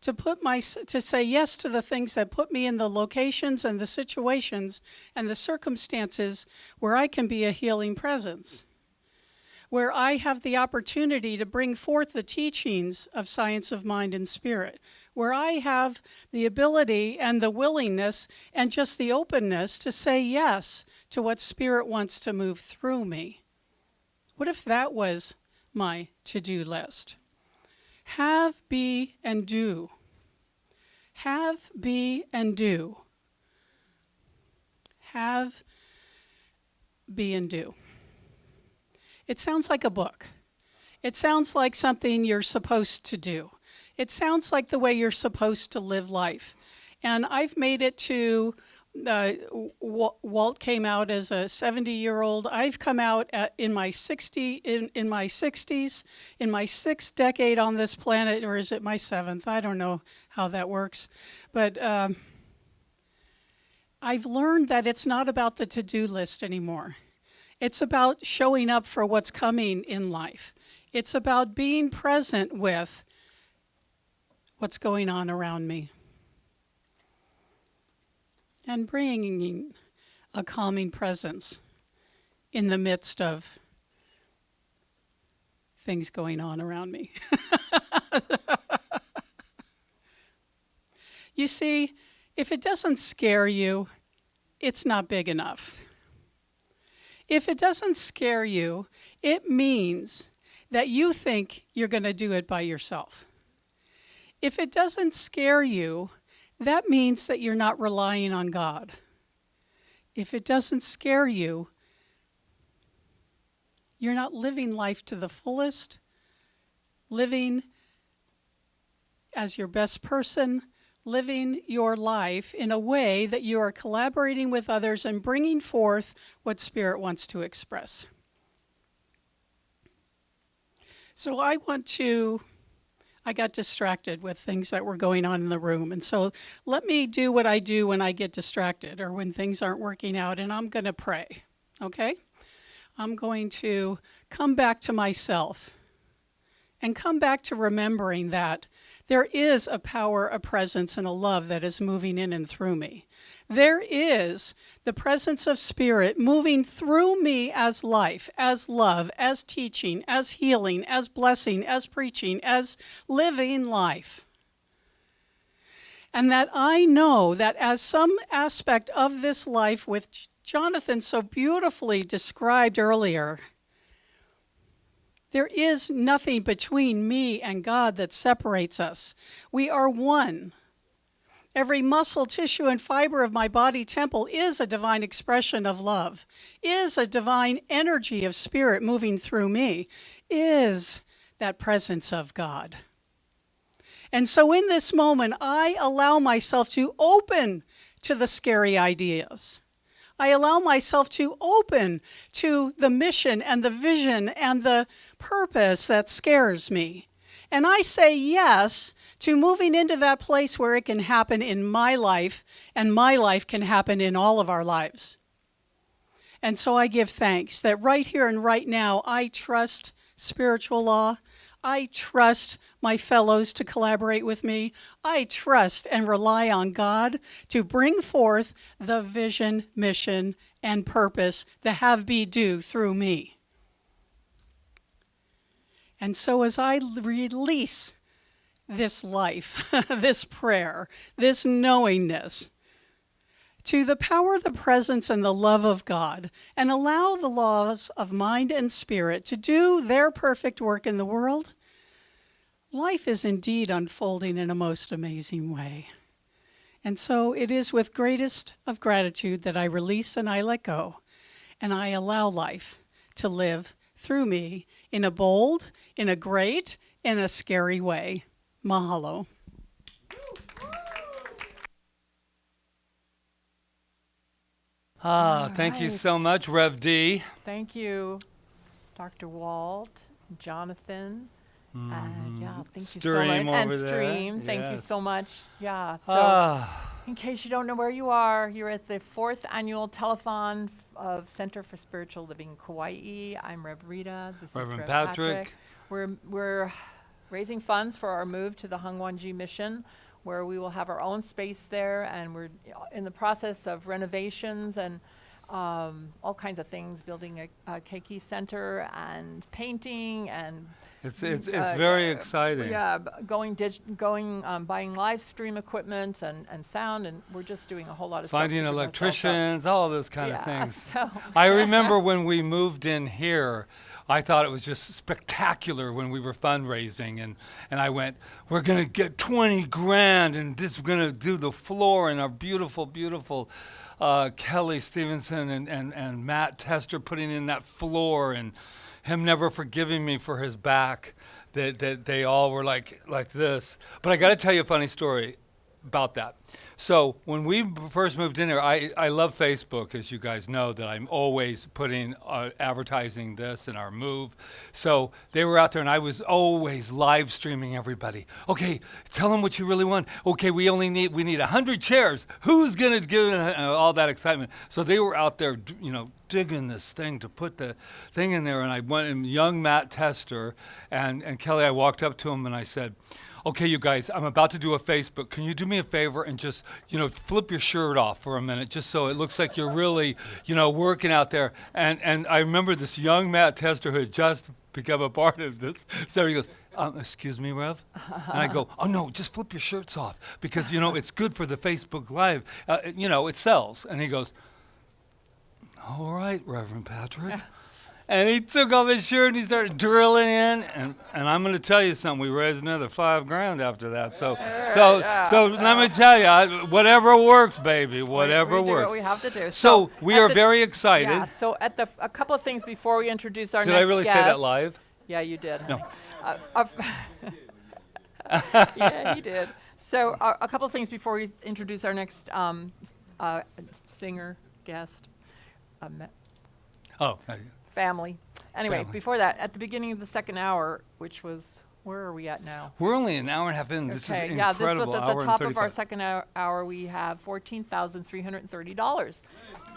to say yes to the things that put me in the locations and the situations and the circumstances where I can be a healing presence, where I have the opportunity to bring forth the teachings of science of mind and spirit, where I have the ability and the willingness and just the openness to say yes to what spirit wants to move through me. What if that was my to-do list? Have, be, and do. Have, be, and do. Have, be, and do. It sounds like a book. It sounds like something you're supposed to do. It sounds like the way you're supposed to live life. And I've made it to, Walt came out as a 70-year-old. I've come out in my 60s, in my 6th decade on this planet, or is it my 7th? I don't know how that works. But I've learned that it's not about the to-do list anymore. It's about showing up for what's coming in life. It's about being present with what's going on around me and bringing a calming presence in the midst of things going on around me. You see, if it doesn't scare you, it's not big enough. If it doesn't scare you, it means that you think you're going to do it by yourself. If it doesn't scare you, that means that you're not relying on God. If it doesn't scare you, you're not living life to the fullest, living as your best person, living your life in a way that you are collaborating with others and bringing forth what Spirit wants to express. So I got distracted with things that were going on in the room. And so let me do what I do when I get distracted or when things aren't working out, and I'm going to pray, okay? I'm going to come back to myself and come back to remembering that there is a power, a presence, and a love that is moving in and through me. There is the presence of Spirit moving through me as life, as love, as teaching, as healing, as blessing, as preaching, as living life. And that I know that as some aspect of this life, which Jonathan so beautifully described earlier, there is nothing between me and God that separates us. We are one. Every muscle, tissue, and fiber of my body temple is a divine expression of love, is a divine energy of Spirit moving through me, is that presence of God. And so in this moment, I allow myself to open to the scary ideas. I allow myself to open to the mission and the vision and the purpose that scares me. And I say yes to moving into that place where it can happen in my life, and my life can happen in all of our lives. And so I give thanks that right here and right now, I trust spiritual law. I trust my fellows to collaborate with me. I trust and rely on God to bring forth the vision, mission, and purpose, the have, be, do through me. And so as I release this life, this prayer, this knowingness, to the power, the presence, and the love of God, and allow the laws of mind and spirit to do their perfect work in the world, life is indeed unfolding in a most amazing way. And so it is with greatest of gratitude that I release and I let go, and I allow life to live through me in a bold, in a great, in a scary way. Mahalo. Thank you so much, Rev D. Thank you, Dr. Walt, Jonathan, and yeah, thank you so Stream much. And over there. Stream, thank you Yes. so much. Yeah, so in case you don't know where you are, you're at the 4th annual Telethon of Center for Spiritual Living Kaua'i. I'm Rev Rita. This Reverend is Rev Patrick. We're raising funds for our move to the Hungwanji mission, where we will have our own space there, and we're in the process of renovations and all kinds of things, building a keiki center and painting and It's very exciting. yeah, buying live stream equipment and sound, and we're just doing a whole lot of Finding stuff. to keep ourselves up. electricians, all those kind Yeah, of things. so- I remember when we moved in here, I thought it was just spectacular when we were fundraising, and I went, we're gonna get 20 grand, and we're gonna do the floor, and our beautiful, beautiful Kelly Stevenson and Matt Tester putting in that floor, and him never forgiving me for his back, that they all were like this. But I gotta tell you a funny story about that. So when we first moved in here, I love Facebook, as you guys know, that I'm always putting advertising this and our move. So they were out there, and I was always live streaming everybody. Okay, tell them what you really want. Okay, we need 100 chairs. Who's gonna give all that excitement? So they were out there, digging this thing to put the thing in there, and I went, and young Matt Tester and Kelly, I walked up to him and I said, okay, you guys, I'm about to do a Facebook. Can you do me a favor and just, flip your shirt off for a minute, just so it looks like you're really, working out there. And I remember this young Matt Tester who had just become a part of this. So he goes, excuse me, Rev? And I go, oh, no, just flip your shirts off because, it's good for the Facebook Live. It sells. And he goes, all right, Reverend Patrick. And he took off his shirt and he started drilling in, and I'm going to tell you something. We raised another $5 grand after that. So let me tell you, whatever works, baby, whatever we do works. what we have to do. So we are very excited. Yeah. So a couple of things before we introduce our Did next I really guest. say that live? Yeah, you did. No. Yeah, he did. So a couple of things before we introduce our next singer guest. Family. Anyway, Family. before that, at the beginning of the second hour, which was, where are we at now? We're only an hour and a half in. This is Okay, incredible. yeah, this was at Hour the and top of our 35. second hour. We have $14,330.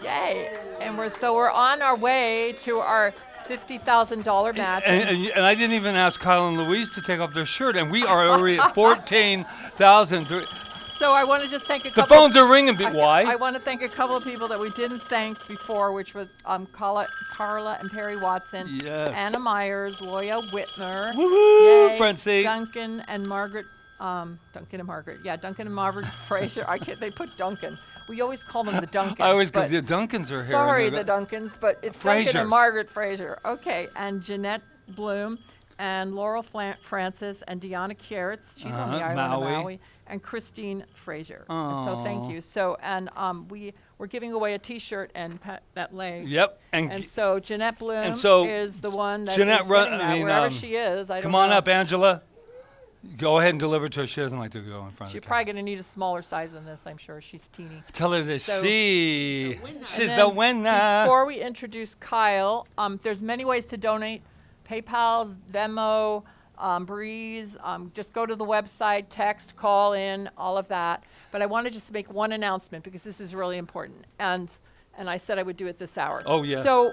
Yay! And we're on our way to our $50,000 match. And I didn't even ask Kyle and Louise to take off their shirt, and we are already at 14,000. So I want to just thank a The couple. phones are ringing. Why? I want to thank a couple of people that we didn't thank before, which was Carla and Perry Watson, Yes. Anna Myers, Loya Whitmer, Woohoo, yay, Francie. Duncan and Margaret. Duncan and Margaret. Yeah, Duncan and Margaret Fraser. They put Duncan. We always call them the Duncans. I always go, but the Duncans are here. sorry, the Duncans, but it's Duncan Frasers. and Margaret Fraser. Okay, and Jeanette Bloom and Laurel Francis and Deanna Kieritz. She's on the island of Maui. And Christine Fraser. So thank you. So and we're giving away a T-shirt and that leg. Yep. And so Jeanette Bloom so is the one that Jeanette is getting that, wherever she is. I don't Come on know. up, Angela. Go ahead and deliver to her. She doesn't like to go in front She's of the probably going to need a smaller size than this. I'm sure she's teeny. Tell her that So- she's And the then winner. Before we introduce Kyle, there's many ways to donate. PayPal, Venmo, Breeze. Just go to the website, text, call in, all of that. But I want to just make one announcement because this is really important. And I said I would do it this hour. Oh, yes. So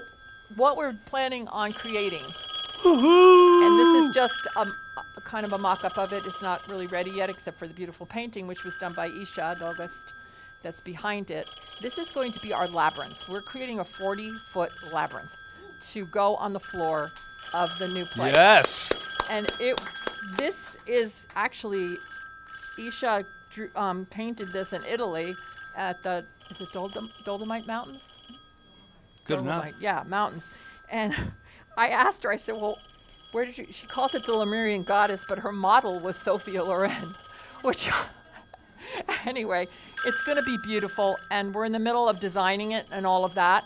what we're planning on creating, and this is just a kind of a mock-up of it. It's not really ready yet except for the beautiful painting, which was done by Isha August. That's behind it. This is going to be our labyrinth. We're creating a 40-foot labyrinth to go on the floor of the new place. Yes. And this is actually, Isha painted this in Italy at the, is it Dolomite Mountains? Good enough. Dolomite, yeah, mountains. And I asked her, I said, well, where did she calls it the Lemurian goddess, but her model was Sophia Loren, which, anyway, it's going to be beautiful. And we're in the middle of designing it and all of that.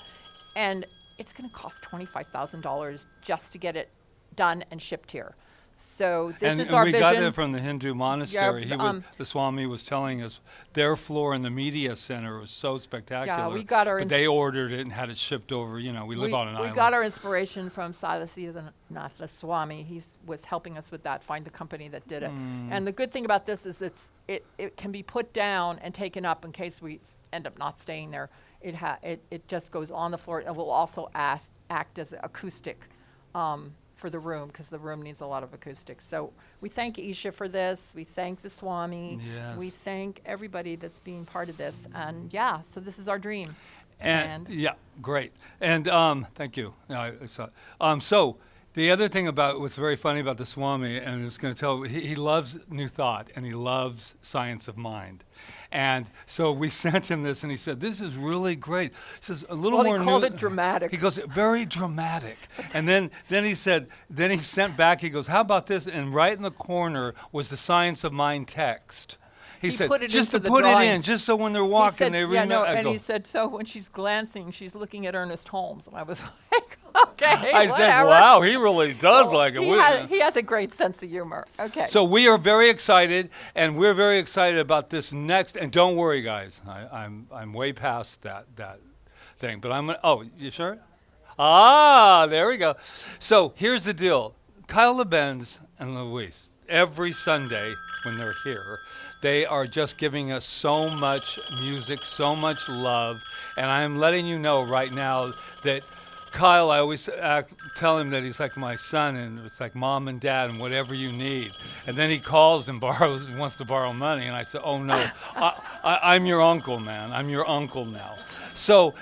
And it's going to cost $25,000 just to get it done and shipped here. So this is our we vision. got it from the Hindu monastery. Yeah, The Swami was telling us their floor in the media center was so spectacular. we got our but they ordered it and had it shipped over. You know, we live on an island. We got our inspiration from Silasithanatha Swami. He was helping us with that, find the company that did it. And the good thing about this is it can be put down and taken up in case we end up not staying there. It just goes on the floor. It will also act as acoustic for the room, because the room needs a lot of acoustics. So we thank Isha for this. We thank the Swami. Yes. We thank everybody that's being part of this. And yeah, so this is our dream. And yeah, great. And thank you. So the other thing about what's very funny about the Swami, and it's going to tell, he loves New Thought and he loves science of mind. And so we sent him this, and he said, "This is really great." He says, "A little more." He called it dramatic. He goes, "Very dramatic." And then he said, then he sent back. He goes, "How about this?" And right in the corner was the science of mind text. He said, put it "Just to into the put it drawing." in, just so when they're walking, Said, they yeah, remember." and he said, so when she's glancing, she's looking at Ernest Holmes. And I was like, okay, I whatever. said, "Wow, he really does like it." He has a great sense of humor. Okay. So we are very excited, and we're very excited about this next. And don't worry, guys, I'm way past that thing. But I'm gonna. Oh, you sure? Ah, there we go. So here's the deal: Kyle LeBenz and Luis, every Sunday when they're here, they are just giving us so much music, so much love, and I'm letting you know right now that Kyle, I always tell him that he's like my son, and it's like mom and dad and whatever you need. And then he calls and wants to borrow money, and I say, "Oh no, I'm your uncle, man. I'm your uncle now." So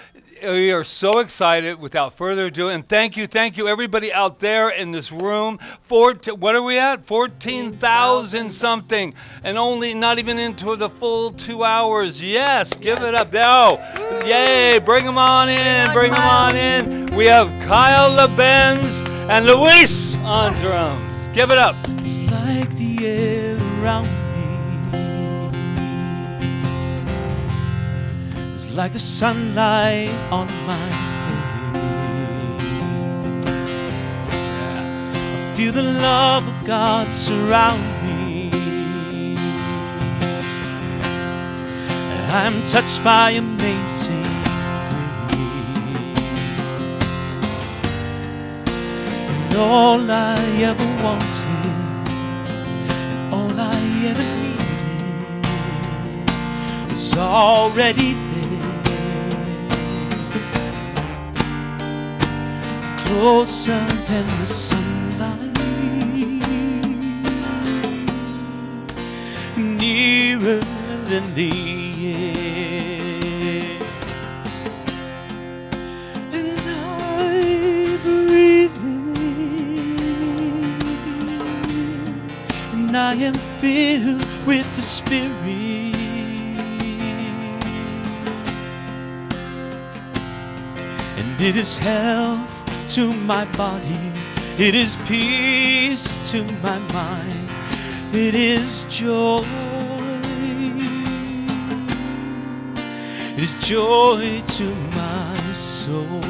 we are so excited. Without further ado, and thank you everybody out there in this room. What are we at? 14,000 something, and only not even into the full 2 hours. Yes, give it up. Oh, yay! Bring them on in. Bring them on in. We have Kyle LeBenz and Luis on drums. Give it up. It's like the air around me. It's like the sunlight on my face. I feel the love of God surround me. I'm touched by amazing grace. And all I ever wanted, and all I ever needed, is already there. Closer than the sunlight, nearer than the air. And I breathe in, and I am filled with the Spirit. And it is health to my body, it is peace to my mind, it is joy, it is joy to my soul.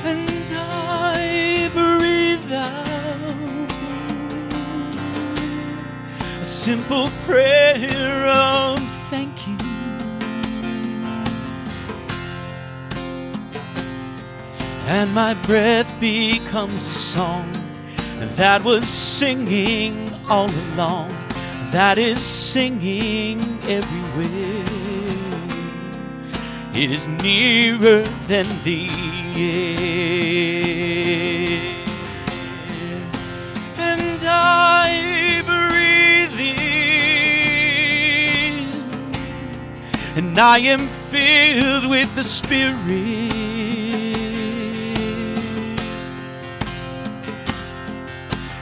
And I breathe out a simple prayer of thank you. And my breath becomes a song that was singing all along, that is singing everywhere. It is nearer than the air. And I breathe in, and I am filled with the Spirit.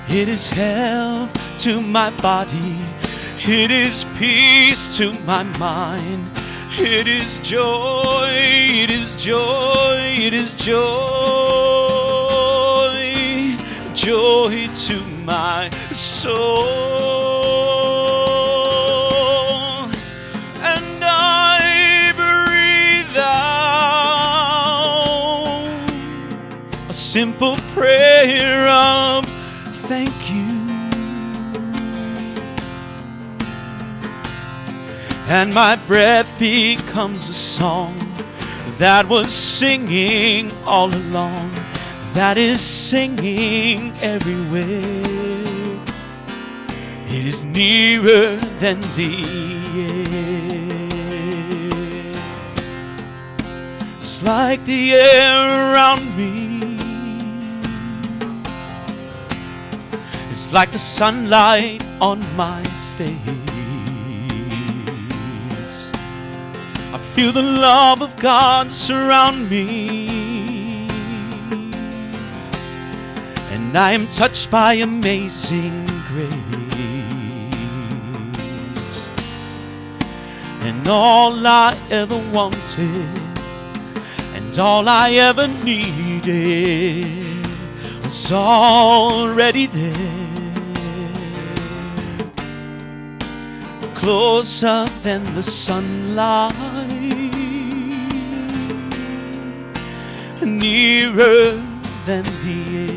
It is health to my body, it is peace to my mind, it is joy, it is joy, it is joy, joy to my soul. And I breathe out simple prayer of thank you. And my breath becomes a song that was singing all along, that is singing everywhere. It is nearer than the air. It's like the air around me. It's like the sunlight on my face. I feel the love of God surround me, and I am touched by amazing grace. And all I ever wanted and all I ever needed was already there, closer than the sunlight, nearer than the air.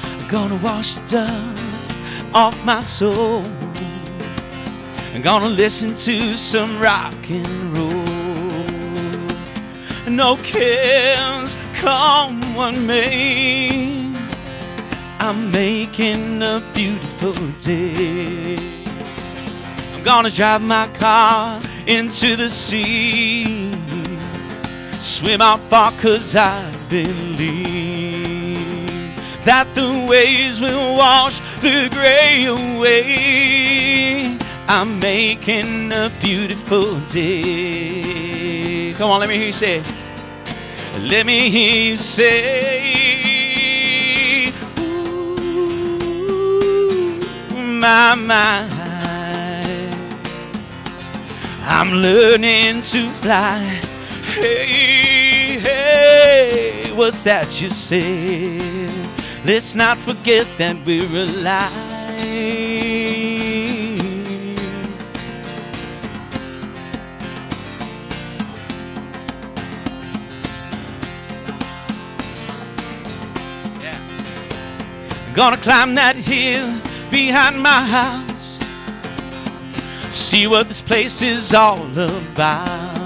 I'm gonna wash the dust off my soul. I'm gonna listen to some rock and roll. No cares, come what may, I'm making a beautiful day. I'm gonna drive my car into the sea, swim out far 'cause I believe that the waves will wash the gray away. I'm making a beautiful day. Come on, let me hear you say it. Let me hear you say, ooh, my, I'm learning to fly. Hey, hey, what's that you say? Let's not forget that we're alive. Yeah. Gonna climb that hill behind my house, see what this place is all about.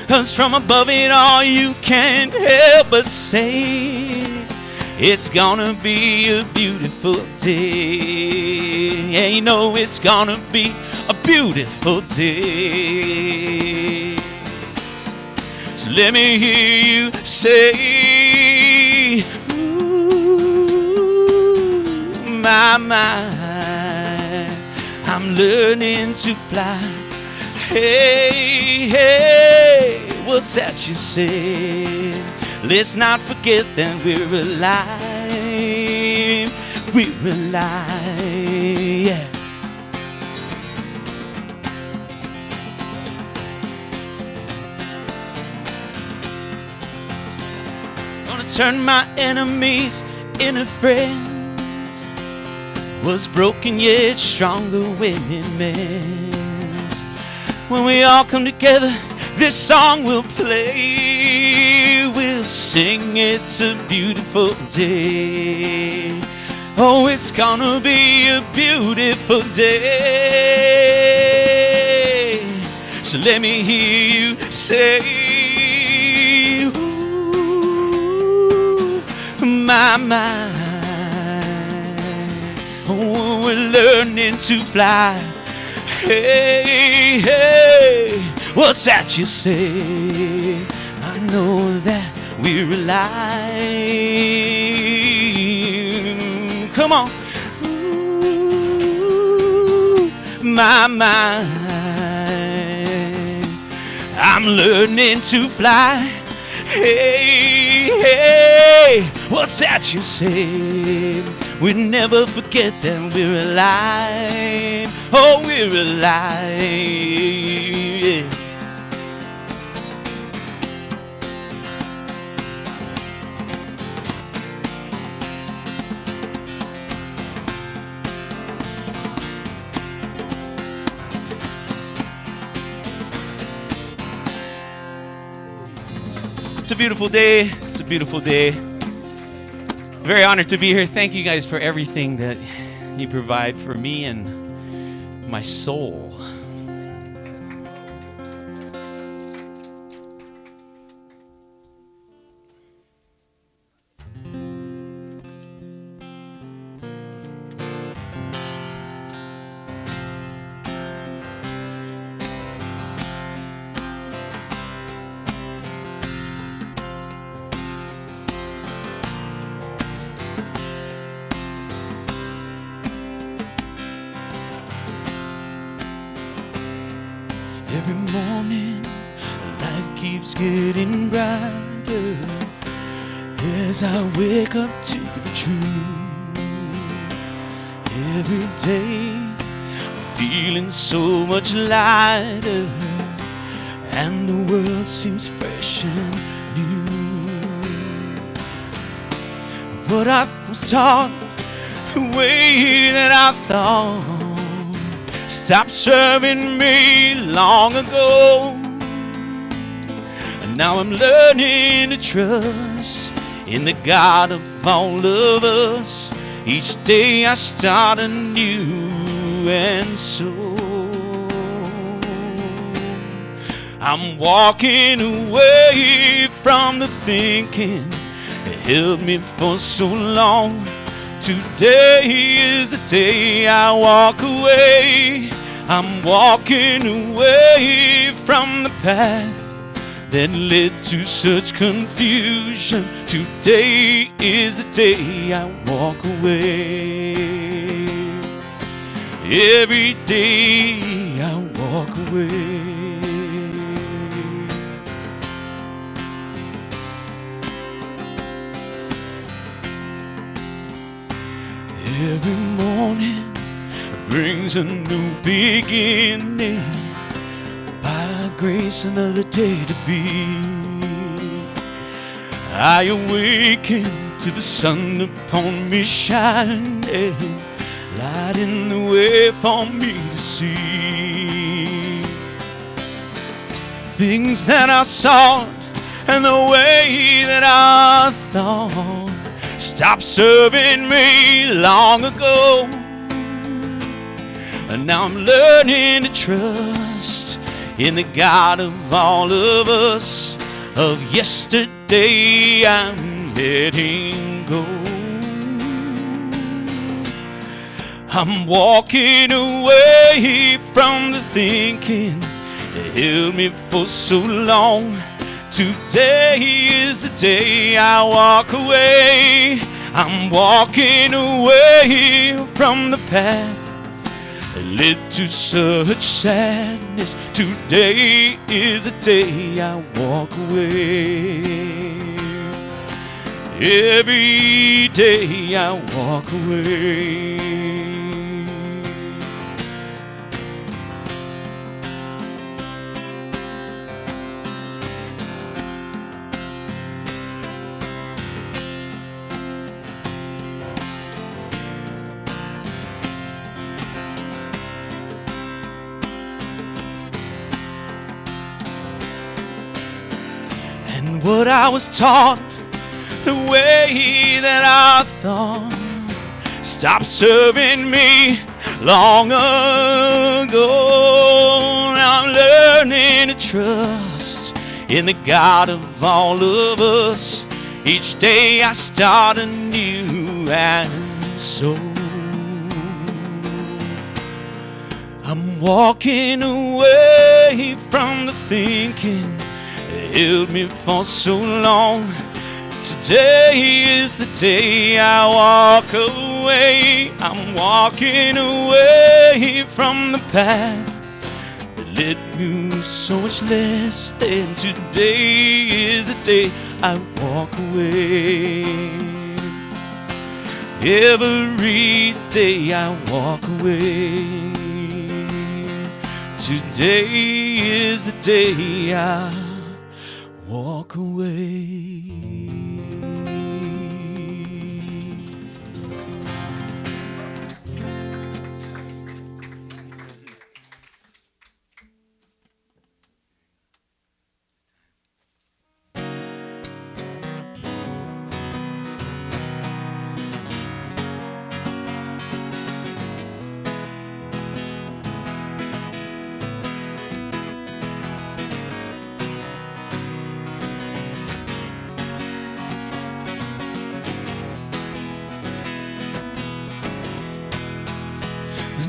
'Cause from above it all you can't help but say it's gonna be a beautiful day. Yeah, you know it's gonna be a beautiful day. So let me hear you say, ooh, my, I'm learning to fly. Hey, hey, what's that you say? Let's not forget that we're alive. We're alive, yeah. Gonna turn my enemies into friends. Was broken yet stronger when it mends. When we all come together, this song will play. We'll sing, it's a beautiful day. Oh, it's gonna be a beautiful day. So let me hear you say, ooh, my, oh, we're learning to fly. Hey, hey, what's that you say? I know that we're alive. Come on. Ooh, my, I'm learning to fly. Hey, hey, what's that you say? We never forget that we're alive. Oh, we're alive. Yeah. It's a beautiful day. It's a beautiful day. Very honored to be here. Thank you guys for everything that you provide for me and my soul. Every morning, the light keeps getting brighter as I wake up to the truth. Every day, I'm feeling so much lighter, and the world seems fresh and new. What I was taught, the way that I thought, stopped serving me long ago. And now I'm learning to trust in the God of all of us. Each day I start anew, and so I'm walking away from the thinking that held me for so long. Today is the day I walk away. I'm walking away from the path that led to such confusion. Today is the day I walk away. Every day I walk away. Every morning brings a new beginning. By grace, another day to be. I awaken to the sun upon me shining, lighting the way for me to see things that I sought and the way that I thought stopped serving me long ago. And now I'm learning to trust in the God of all of us. Of yesterday I'm letting go. I'm walking away from the thinking that held me for so long. Today is the day I walk away. I'm walking away from the path that led to such sadness. Today is the day I walk away. Every day I walk away. What I was taught, the way that I thought, stopped serving me long ago. Now I'm learning to trust in the God of all of us. Each day I start anew, and so I'm walking away from the thinking held me for so long. Today is the day I walk away. I'm walking away from the path that led me so much less than. Today is the day I walk away. Every day I walk away. Today is the day I walk away.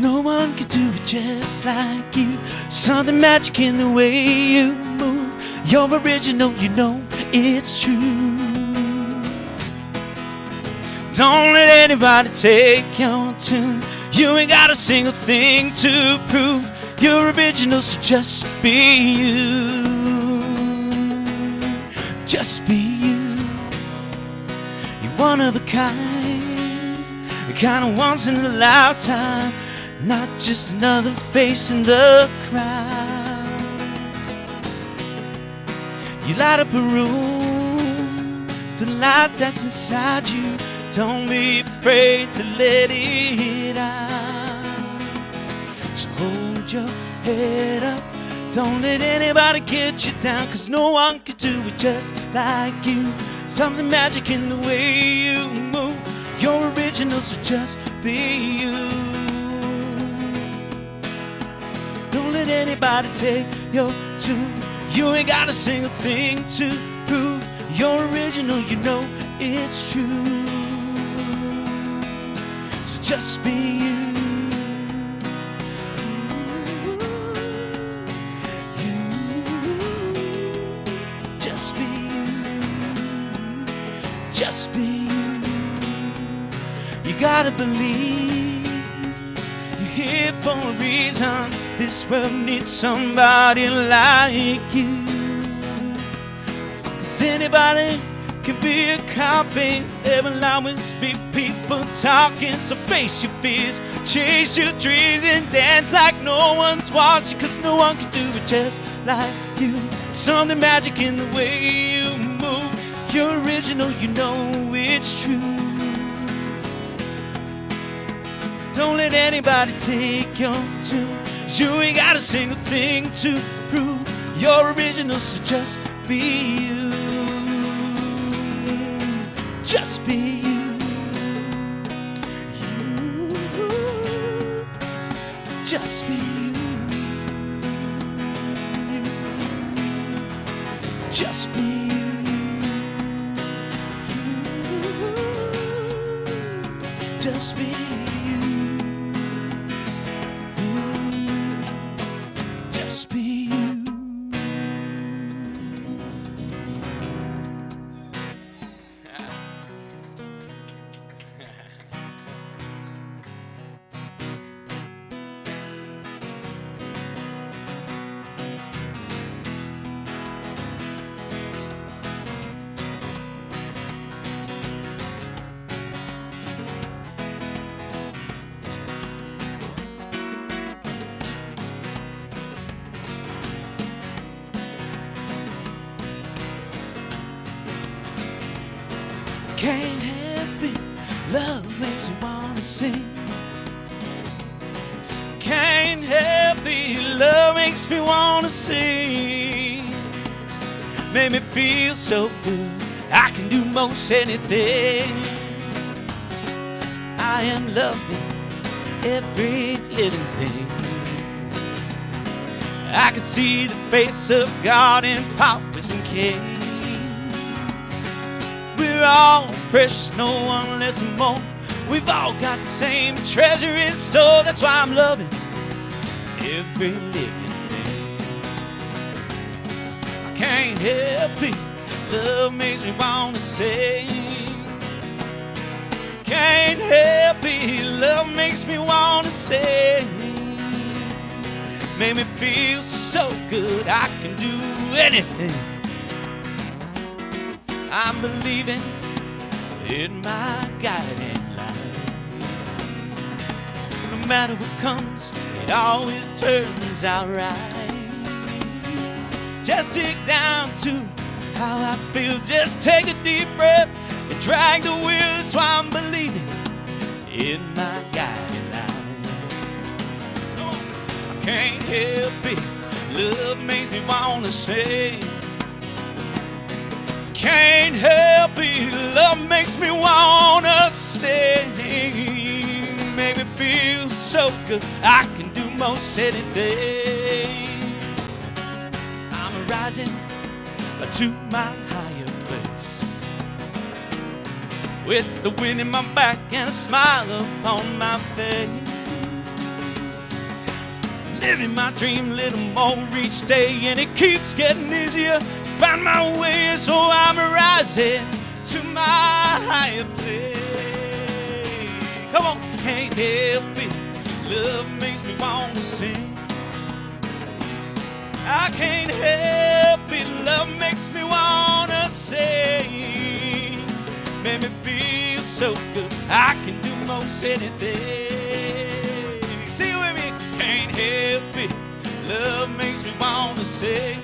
no one could do it just like you. Something magic in the way you move. You're original, you know it's true. Don't let anybody take your tune. You ain't got a single thing to prove. You're original, so just be you. Just be you. You're one of a kind, the kind of once in a lifetime, not just another face in the crowd. You light up a room, the light that's inside you. Don't be afraid to let it out. So hold your head up, don't let anybody get you down, 'cause no one can do it just like you. Something magic in the way you move. You're original, so just be you. Don't let anybody take your tune. You ain't got a single thing to prove. You're original, you know it's true. So just be you. Just be you. Just be you. You gotta believe you're here for a reason. This world needs somebody like you. 'Cause anybody can be a copy. There will always be people talking. So face your fears, chase your dreams, and dance like no one's watching. 'Cause no one can do it just like you. Something magic in the way you move. You're original, you know it's true. Don't let anybody take your tune. You ain't got a single thing to prove. You're original, so just be you. Just be you. Just be you. Just be you. Just be you. Just be you. Can't help it, love makes me wanna sing. Can't help it, love makes me wanna sing. Made me feel so good, I can do most anything. I am loving every little thing. I can see the face of God in paupers and kings. We're all precious, no one less and more. We've all got the same treasure in store. That's why I'm loving every living thing. I can't help it, love makes me wanna sing. Can't help it, love makes me wanna sing. Made me feel so good, I can do anything. I'm believing in my guiding light. No matter what comes, it always turns out right. Just dig down to how I feel. Just take a deep breath and drag the wheel. That's why I'm believing in my guiding light. I can't help it, love makes me wanna say. Can't help it, love makes me wanna sing. Make me feel so good, I can do most anything. I'm rising to my higher place, with the wind in my back and a smile upon my face. living my dream a little more each day, and it keeps getting easier. Find my way, so I'm rising to my higher place. Come on, can't help it. Love makes me want to sing. I can't help it. Love makes me want to sing. Make me feel so good. I can do most anything. Sing it with me. Can't help it. Love makes me want to sing.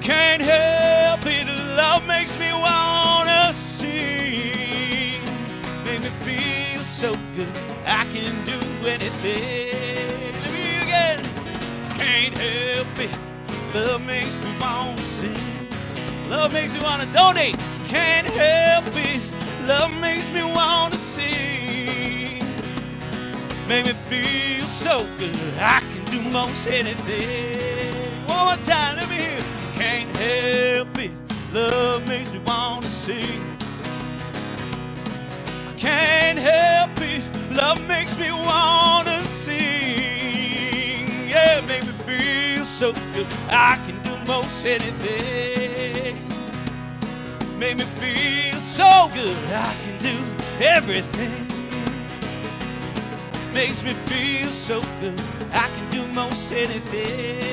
Can't help it. Love makes me want to sing. Make me feel so good. I can do anything. Let me hear again. Can't help it. Love makes me want to sing. Love makes me want to donate. Can't help it. Love makes me want to sing. Make me feel so good. I can do most anything. One more time, let me hear. Can't help it. Love makes me want to sing. Can't help it. Love makes me want to sing. Yeah, make me feel so good. I can do most anything. Make me feel so good. I can do everything. Makes me feel so good. I can do most anything.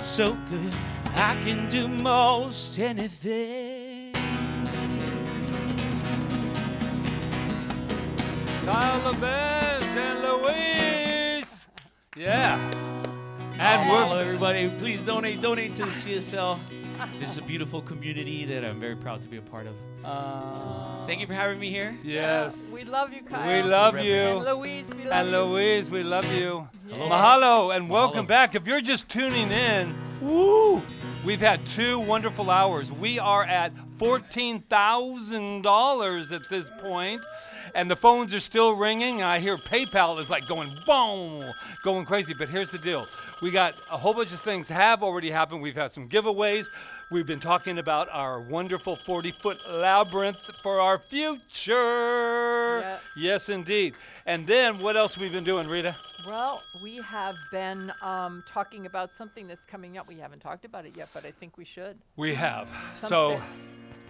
So good, I can do most anything. Kyle LeBez and Louise. Yeah. And Hello, everybody. Please donate to the CSL. This is a beautiful community that I'm very proud to be a part of. Thank you for having me here. Yes. We love you, Kyle. We love you. And Louise, we love And you. Louise, we love you. Yeah. Mahalo and welcome Mahalo. back. If you're just tuning in, woo! We've had 2 wonderful hours. We are at $14,000 at this point, and the phones are still ringing. I hear PayPal is like going boom, going crazy. But here's the deal. We got a whole bunch of things have already happened. We've had some giveaways. We've been talking about our wonderful 40-foot labyrinth for our future. Yeah. Yes, indeed. And then what else we've been doing, Rita? Well, we have been talking about something that's coming up. We haven't talked about it yet, but I think we should. We have. Something-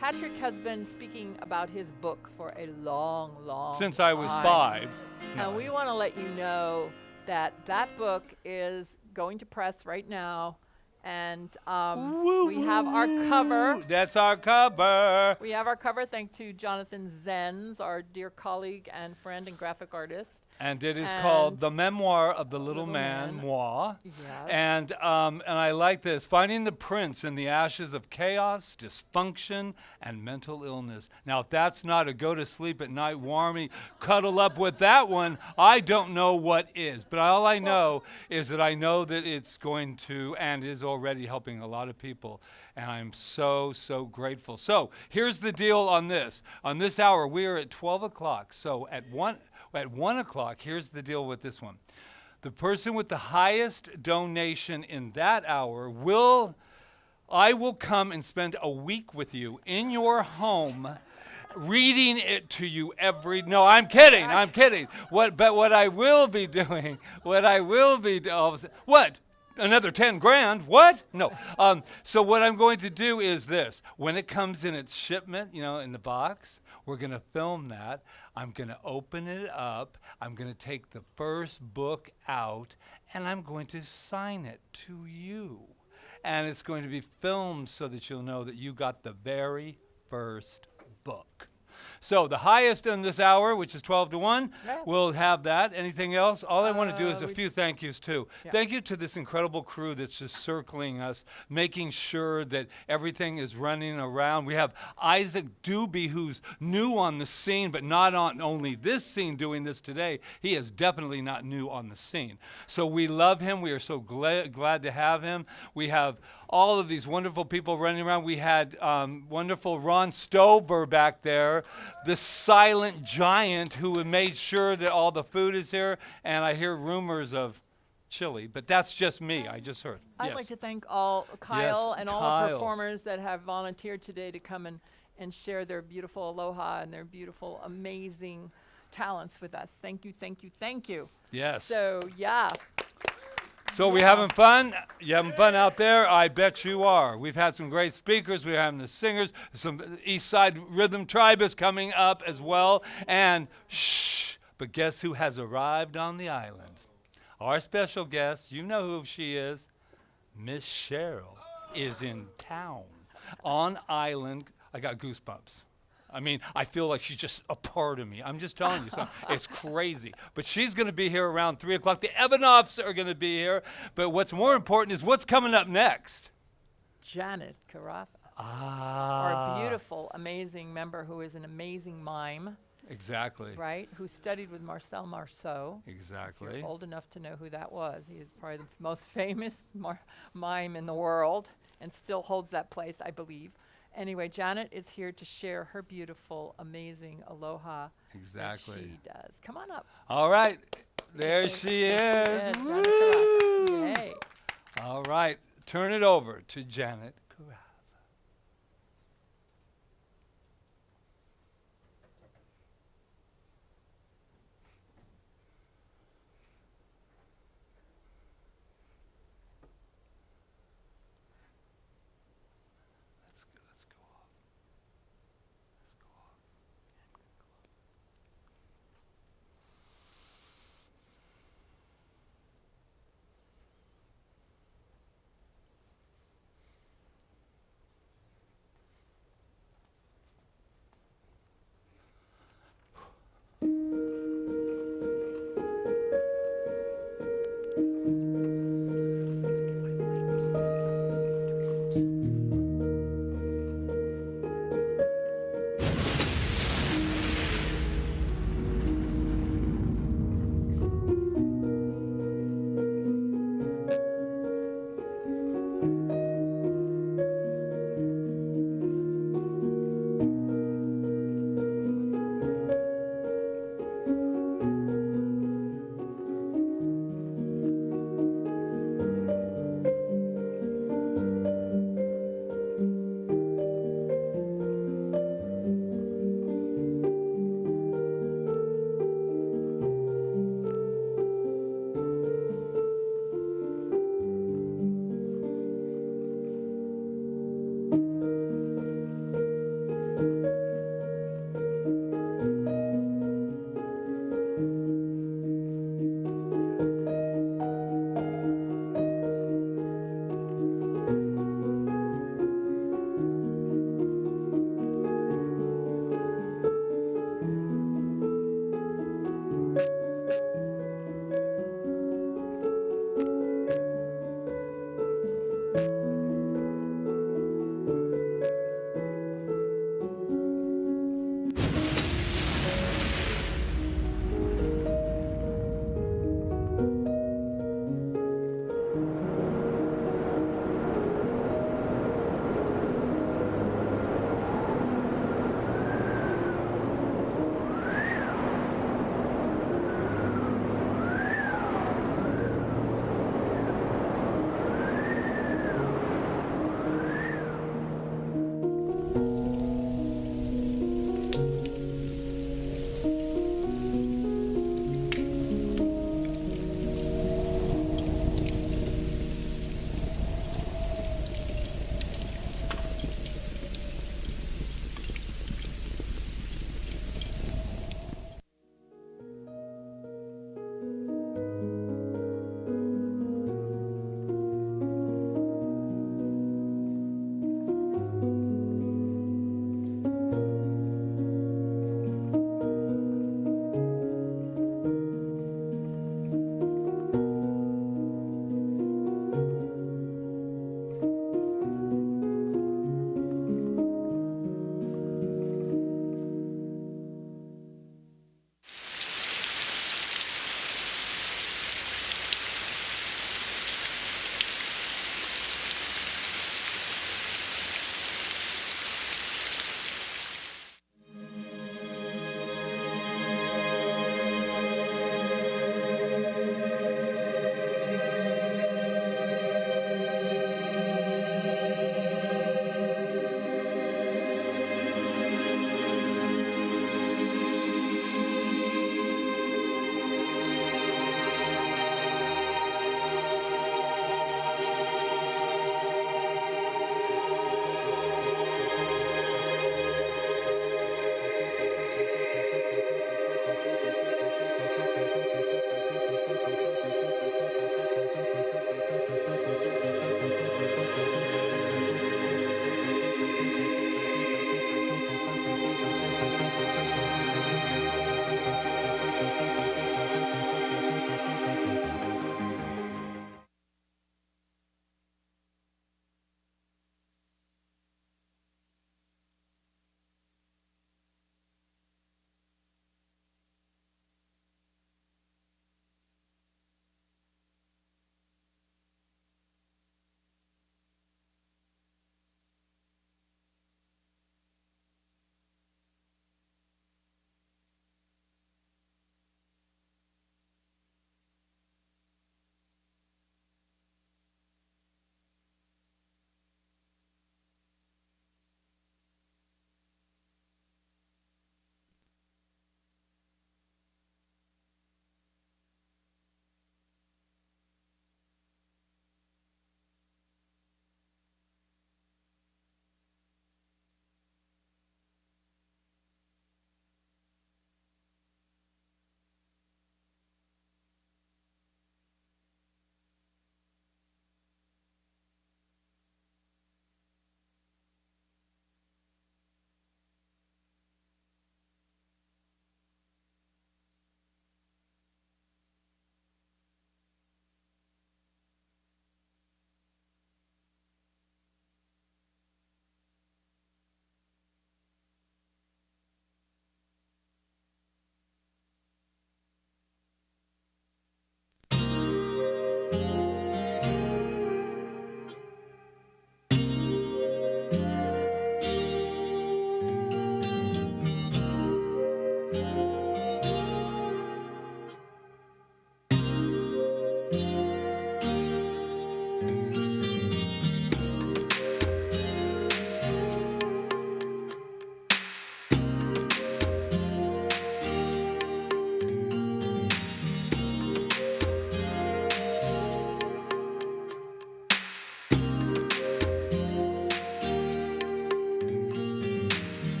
Patrick has been speaking about his book for a long, long Since I was time. 5. And we want to let you know that that book is going to press right now. And we have our cover. That's our cover. We have our cover, thanks to Jonathan Zenz, our dear colleague and friend and graphic artist. And it is called And The Memoir of the Little Man, Man. Moi. Yes. And I like this, finding the prince in the ashes of chaos, dysfunction, and mental illness. Now, if that's not a go to sleep at night, warmy, cuddle up with that one, I don't know what is. But all I know is that I know that it's going to and is already helping a lot of people. And I'm so, so grateful. So here's the deal on this. On this hour, we are at 12 o'clock. So at 1 o'clock, here's the deal with this one. The person with the highest donation in that hour I will come and spend a week with you in your home, reading it to you no, I'm kidding. But what I will be doing, what? Another 10 grand? What? No. So what I'm going to do is this. When it comes in its shipment, in the box, we're going to film that. I'm going to open it up. I'm going to take the first book out, and I'm going to sign it to you. And it's going to be filmed so that you'll know that you got the very first book. So the highest in this hour, which is 12 to 1, Yeah. we'll have that. Anything else? All I want to do is a few thank yous, too. Yeah. Thank you to this incredible crew that's just circling us, making sure that everything is running around. We have Isaac Doobie, who's new on the scene, but not on only this scene doing this today. He is definitely not new on the scene. So we love him. We are so glad to have him. We have all of these wonderful people running around. We had wonderful Ron Stover back there, the silent giant who made sure that all the food is here. And I hear rumors of chilly, but that's just me. I just heard. I'd Yes. like to thank Kyle and all the Kyle. performers that have volunteered today to come and share their beautiful aloha and their beautiful, amazing talents with us. Thank you, thank you, thank you. Yes. So, yeah. So we having fun? You having fun out there? I bet you are. We've had some great speakers. We're having the singers. Some East Side Rhythm Tribe is coming up as well. And shh, but guess who has arrived on the island? Our special guest, you know who she is. Miss Cheryl is in town on island. I got goosebumps. I mean, I feel like she's just a part of me. I'm just telling you something. It's crazy. But she's going to be here around 3 o'clock. The Evanoffs are going to be here. But what's more important is what's coming up next. Janet Carafa, Ah. our beautiful, amazing member who is an amazing mime, Exactly. right? Who studied with Marcel Marceau. If Exactly. you're old enough to know who that was. He is probably the most famous mime in the world and still holds that place, I believe. Anyway, Janet is here to share her beautiful, amazing aloha Exactly. that she does. Come on up. All right. There she is. Janet Woo! Carafa. Yay. All right. Turn it over to Janet Carafa. Let's go off. Let's go off.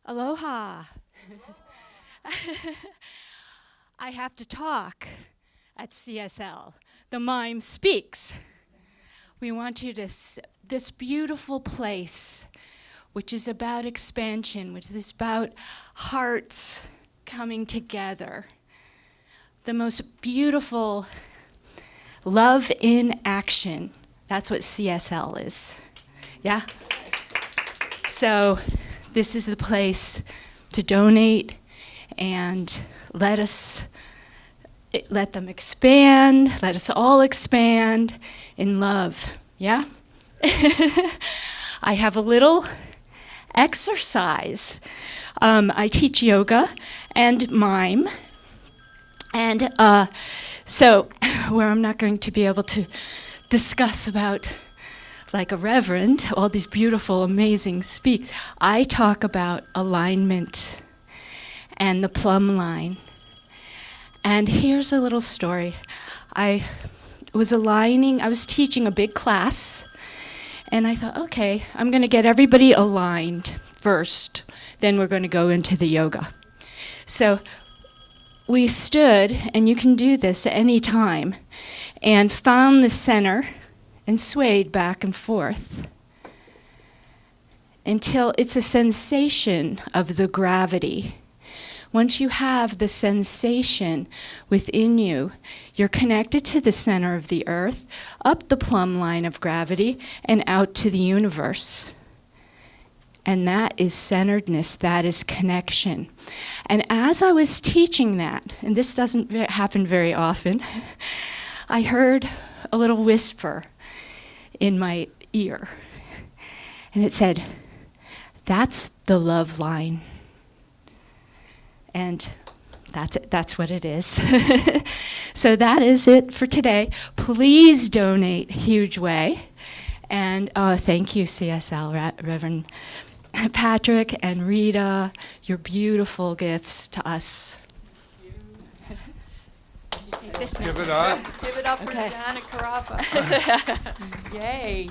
Aloha. I have to talk at CSL. The mime speaks. We want you to, this beautiful place, which is about expansion, which is about hearts coming together. The most beautiful love in action. That's what CSL is. Yeah? So this is the place to donate and let them expand, let us all expand in love. Yeah? I have a little exercise. I teach yoga and mime. And so, where I'm not going to be able to discuss about, like a reverend, all these beautiful, amazing speaks, I talk about alignment and the plumb line. And here's a little story. I was teaching a big class, and I thought, okay, I'm going to get everybody aligned first, then we're going to go into the yoga. So we stood, and you can do this at any time, and found the center and swayed back and forth until it's a sensation of the gravity. Once you have the sensation within you, you're connected to the center of the earth, up the plumb line of gravity, and out to the universe. And that is centeredness, that is connection. And as I was teaching that, and this doesn't happen very often, I heard a little whisper in my ear. And it said, "That's the love line." And that's what it is. So that is it for today. Please donate huge way. And thank you, CSL, Reverend Patrick and Rita, your beautiful gifts to us. Give it up. Give it up for Okay. Janet Carapa. Yay.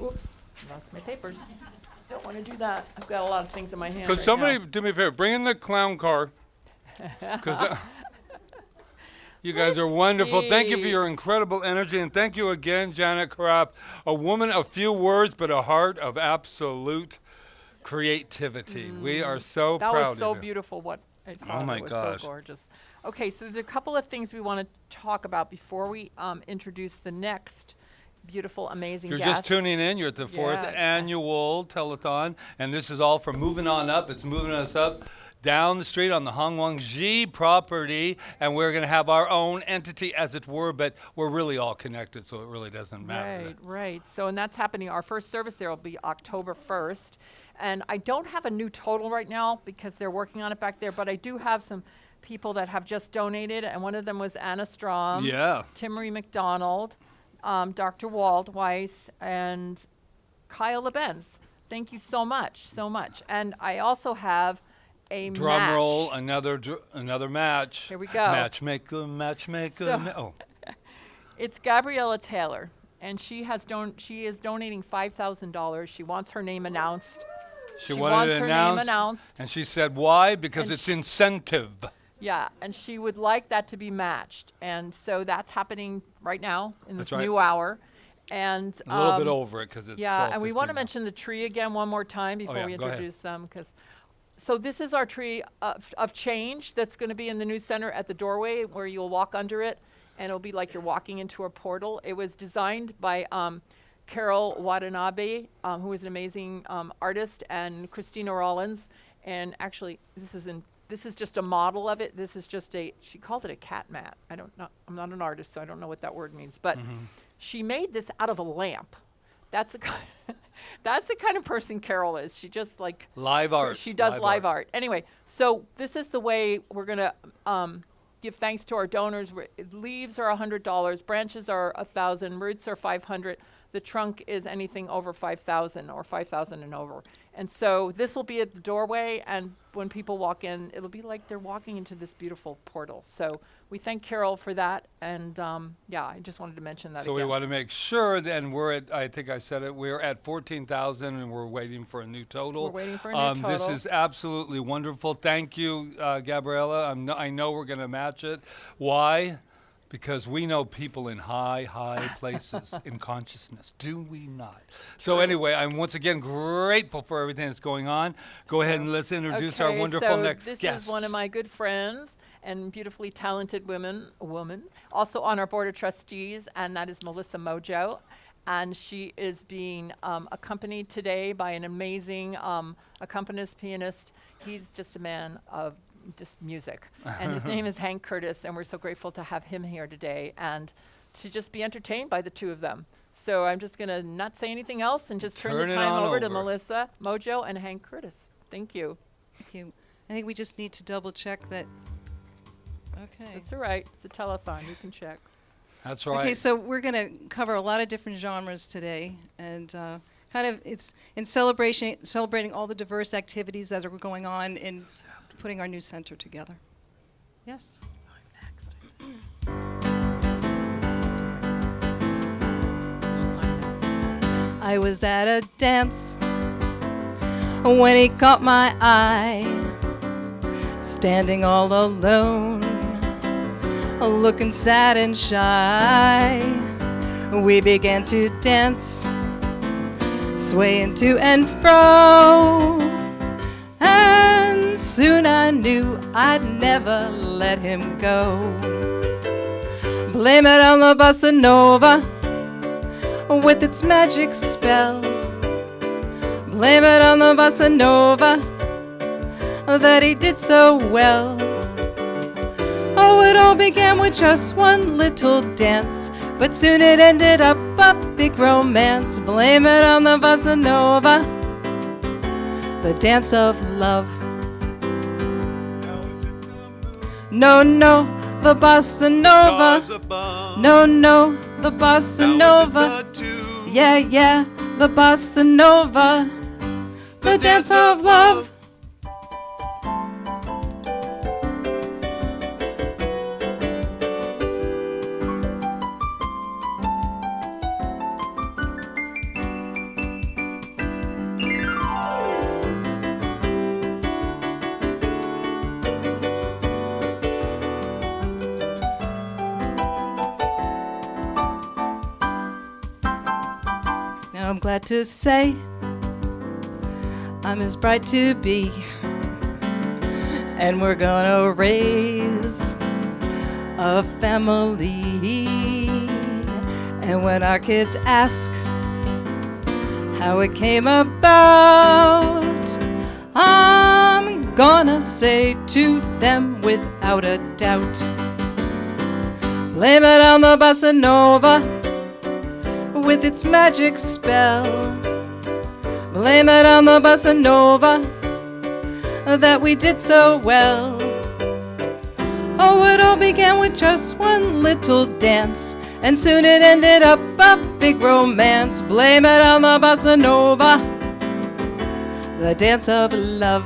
Oops, lost my papers. Don't want to do that. I've got a lot of things in my hand. Could right somebody now. do me a favor? Bring in the clown car. You guys are wonderful. Thank you for see. your incredible energy. And thank you again, Janet Karap, a woman of few words, but a heart of absolute creativity. We are so That proud was so of you. beautiful. What I saw Oh my it was gosh. so gorgeous. Okay, so there's a couple of things we want to talk about before we introduce the next beautiful, amazing If you're guest. just tuning in, you're at the fourth Yeah. annual Telethon, and this is all for Moving On Up. It's moving us up down the street on the Hongwangji property, and we're going to have our own entity, as it were, but we're really all connected, so it really doesn't matter. Right, right. So, and that's happening. Our first service there will be October 1st. And I don't have a new total right now because they're working on it back there, but I do have some people that have just donated, and one of them was Anna Strom, Yeah. Timmery McDonald, Dr. Wald Weiss, and Kyle LeBenz. Thank you so much, so much. And I also have a Drum match. roll, another match. Here we go. Matchmaker. So- It's Gabriella Taylor, and she is donating $5,000. She wants her name announced. She She wanted wants it her name announced, announced. and she said, why? Because And it's incentive. Yeah, and she would like that to be matched. And so that's happening right now in this That's right. new hour. And A little bit over it because it's yeah, and we want to 12:15 now. mention the tree again one more time before yeah, we go ahead. introduce them. So this is our tree of change that's going to be in the new center at the doorway where you'll walk under it, and it'll be like you're walking into a portal. It was designed by Carol Watanabe, who is an amazing artist, and Christina Rollins. And actually, this is just a model of it. This is just she called it a cat mat. I'm not an artist, so I don't know what that word means. But she made this out of a lamp. That's the kind of person Carol is. She just like Live art. She does live art. Anyway, so this is the way we're gonna give thanks to our donors. Leaves are $100, branches are $1,000, roots are $500. the trunk is anything over 5,000 or 5,000 and over. And so this will be at the doorway, and when people walk in, it'll be like they're walking into this beautiful portal. So we thank Carol for that, and yeah, I just wanted to mention that So again. we want to make sure, then we're at, I think I said it, we're at 14,000 and we're waiting for a new total. We're waiting for a new This total. is absolutely wonderful. Thank you, Gabriella. I know we're going to match it. Why? Because we know people in high, high places in consciousness, do we not? So anyway, I'm once again grateful for everything that's going on. Go ahead and let's introduce our Okay, wonderful so next this guest. is one of my good friends and beautifully talented woman, also on our board of trustees, and that is Melissa Mojo. And she is being accompanied today by an amazing accompanist, pianist. He's just a man of just music. And his name is Hank Curtis, and we're so grateful to have him here today and to just be entertained by the two of them. So I'm just going to not say anything else and just turn Turn the it time on over to over. Melissa Mojo and Hank Curtis. Thank you. Thank you. I think we just need to double check that. Okay. That's all right. It's a telethon. You can check. That's right. Okay, so we're going to cover a lot of different genres today, and kind of it's in celebrating all the diverse activities that are going on in putting our new center together. Yes. I was at a dance when he caught my eye, standing all alone, looking sad and shy. We began to dance, swaying to and fro, and soon I knew I'd never let him go. Blame it on the bossa nova with its magic spell. Blame it on the bossa nova that he did so well. Oh, it all began with just one little dance, but soon it ended up a big romance. Blame it on the bossa nova, the dance of love. No, no, the bossa nova. No, no, the bossa nova. Yeah, yeah, the bossa nova, the dance of love. Now I'm glad to say I'm his bride to be, and we're gonna raise a family. And when our kids ask how it came about, I'm gonna say to them without a doubt, blame it on the bossa nova with its magic spell. Blame it on the bossa nova that we did so well. Oh, it all began with just one little dance, and soon it ended up a big romance. Blame it on the bossa nova, the dance of love.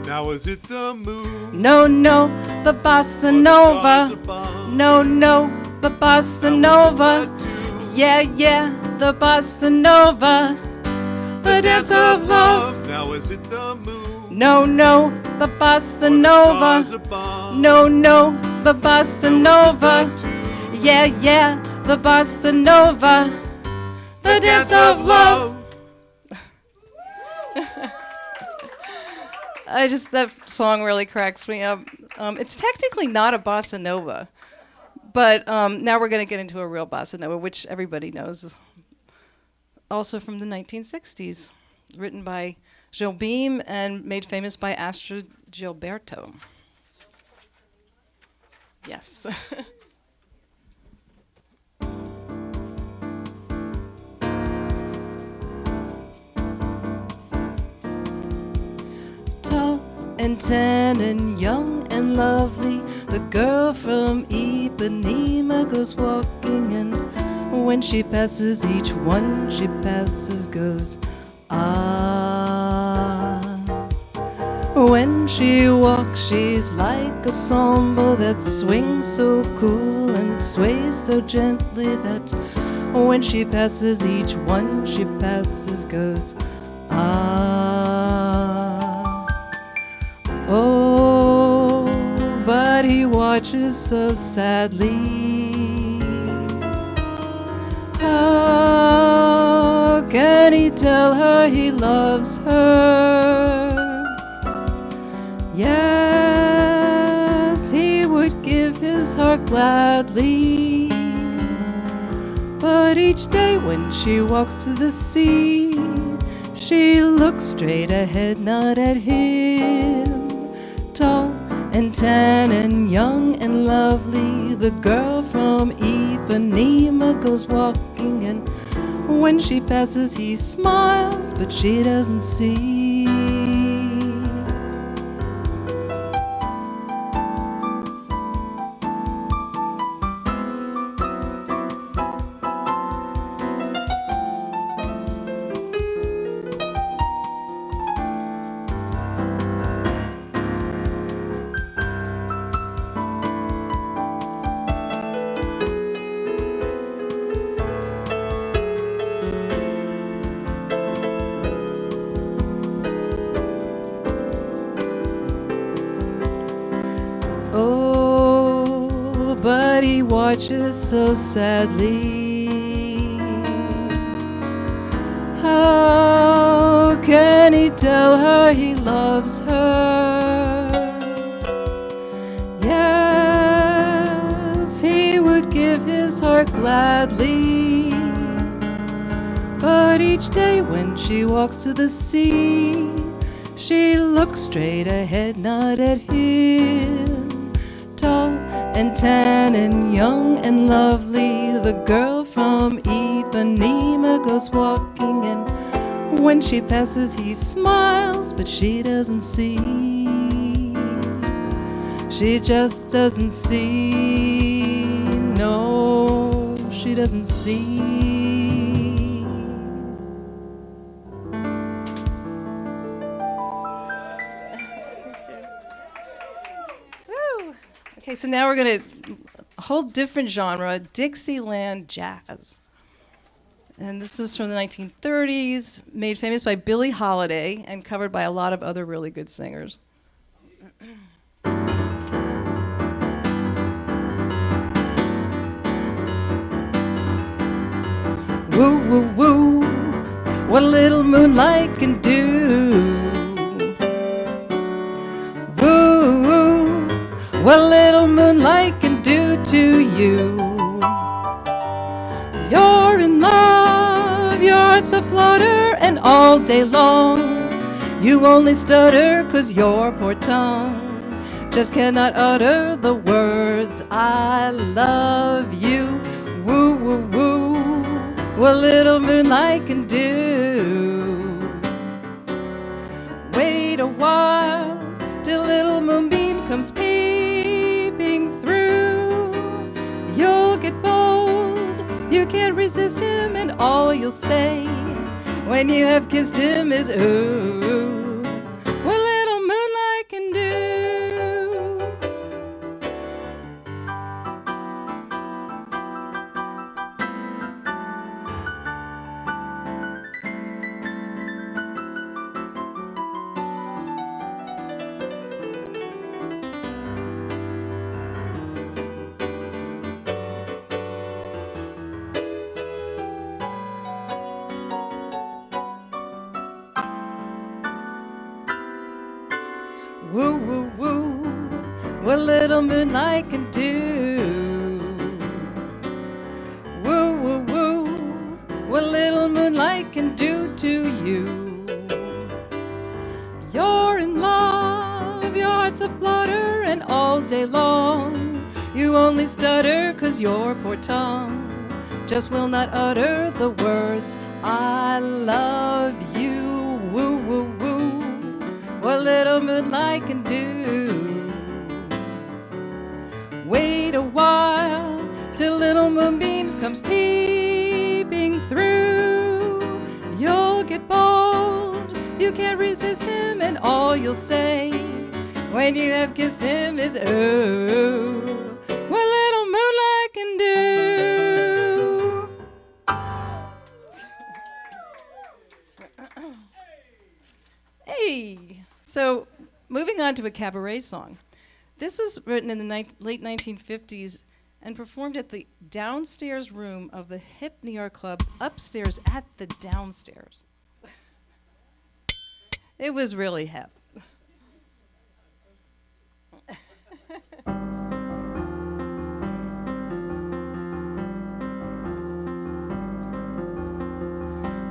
Now is it the moon? No, no, the bossa nova. No, no, the bossa nova. Yeah, yeah, the bossa nova, the dance of love. Now is it the moon? No, no, the bossa nova. No, no, the bossa nova. Yeah, yeah, the bossa nova, the dance of love. That song really cracks me up. It's technically not a bossa nova, but now we're going to get into a real bossa nova, which everybody knows. Also from the 1960s, written by Jobim and made famous by Astrid Gilberto. Yes. Tall and tan and young and lovely, the girl from Ipanema goes walking and When she passes, each one she passes goes, ah. When she walks, she's like a samba that swings so cool and sways so gently that when she passes, each one she passes goes, ah. Oh, but he watches so sadly. How can he tell her he loves her? Yes, he would give his heart gladly. But each day when she walks to the sea, she looks straight ahead, not at him. Tall and tan and young and lovely, the girl from Ipanema goes walking, and when she passes he smiles, but she doesn't see. Oh, but he watches so sadly. How can he tell her he loves her? Yes, he would give his heart gladly. But each day when she walks to the sea, she looks straight ahead, not at him. Tall and tan and young and lovely, the girl from Ipanema goes walking, and when she passes he smiles, but she doesn't see. She just doesn't see. No, she doesn't see. Okay, so now we're going to a whole different genre, Dixieland jazz. And this was from the 1930s, made famous by Billie Holiday and covered by a lot of other really good singers. Woo, woo, woo, what a little moonlight can do. Woo, woo, what a little moonlight can do to you. You're in love, your heart's aflutter, and all day long you only stutter 'cause your poor tongue just cannot utter the words I love you. Woo, woo, woo, what little moonlight can do. Wait a while till little moonbeam comes peeping through. You'll get bold, you can't resist him, and all you'll say when you have kissed him is ooh, what little moonlight can do. Woo, woo, woo, what little moonlight can do. Woo, woo, woo, what little moonlight can do to you. You're in love, your heart's aflutter, and all day long you only stutter 'cause your poor tongue just will not utter the words I love you. Woo, woo, woo, what little moonlight can do. Wait a while till little moonbeams comes peeping peeping through. You'll get bold, you can't resist him, and all you'll say when you have kissed him is, oh, what little moonlight can do. Hey! So, moving on to a cabaret song. This was written in the late 1950s and performed at the downstairs room of the hip New York club upstairs at the downstairs. It was really hip.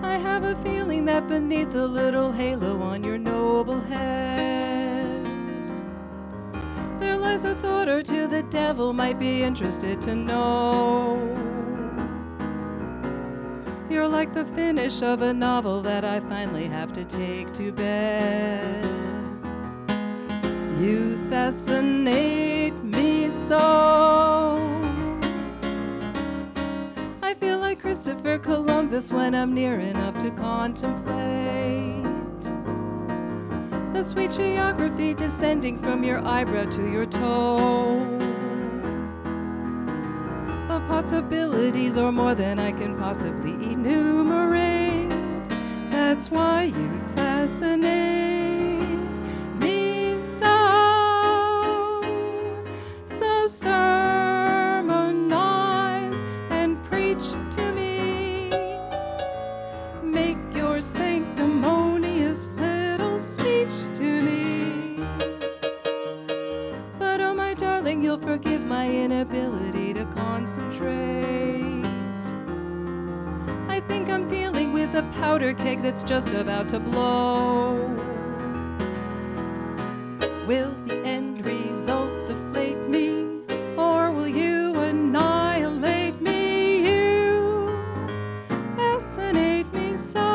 I have a feeling that beneath the little halo on your noble head, there lies a thought or two the devil might be interested to know. You're like the finish of a novel that I finally have to take to bed. You fascinate me so. I feel like Christopher Columbus when I'm near enough to contemplate the sweet geography descending from your eyebrow to your toe. The possibilities are more than I can possibly enumerate. That's why you fascinate me so. So sermonize and preach to me. Make your sanctimonious little speech to me. But oh my darling, you'll forgive my inability to concentrate. I think I'm dealing with a powder keg that's just about to blow. Will the end result deflate me, or will you annihilate me? You fascinate me so.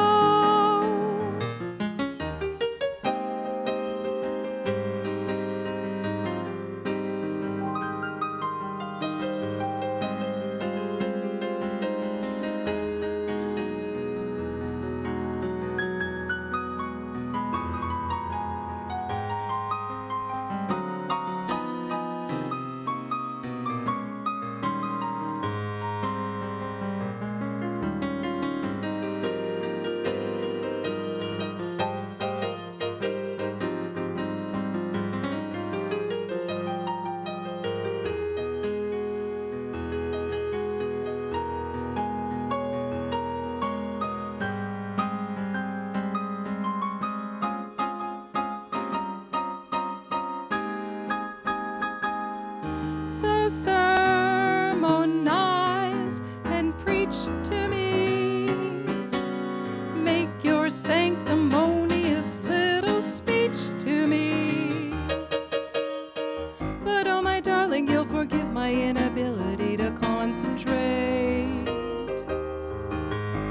So sermonize and preach to me. Make your sanctimonious little speech to me. But oh my darling, you'll forgive my inability to concentrate.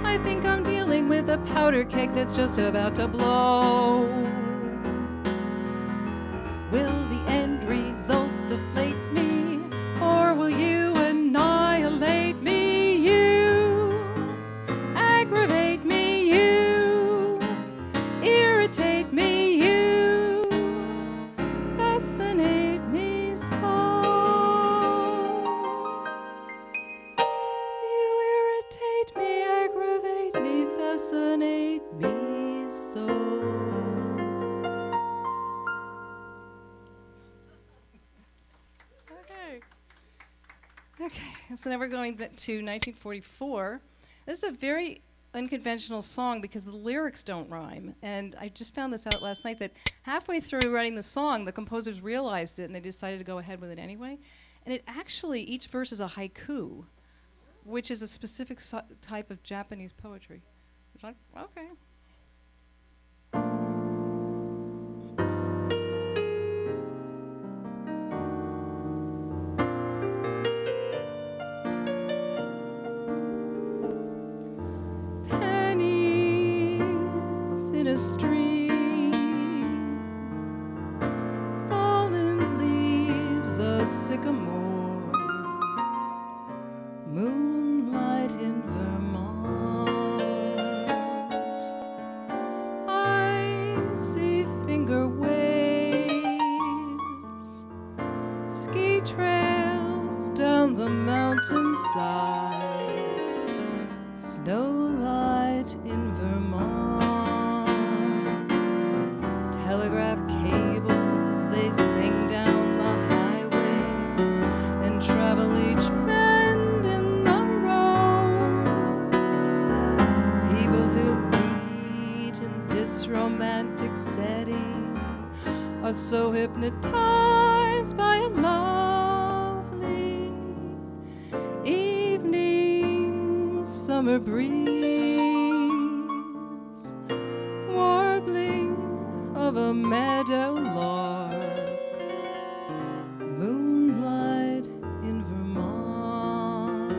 I think I'm dealing with a powder keg that's just about to blow. Will the end result deflate me, or will you annihilate me? You aggravate me, you irritate me, you fascinate me so. You irritate me, aggravate me, fascinate me so. Okay, so now we're going back to 1944. This is a very unconventional song because the lyrics don't rhyme. And I just found this out last night that halfway through writing the song, the composers realized it and they decided to go ahead with it anyway. And it actually, each verse is a haiku, which is a specific type of Japanese poetry. It's like, okay. In a stream, fallen leaves, a sycamore, moonlight in Vermont. mountainside, snow light in Vermont. Telegraph cables, they sing down the highway and travel each bend in the road. People who meet in this romantic setting are so hypnotized by a lovely evening summer breeze, warbling of a meadow lark, moonlight in Vermont.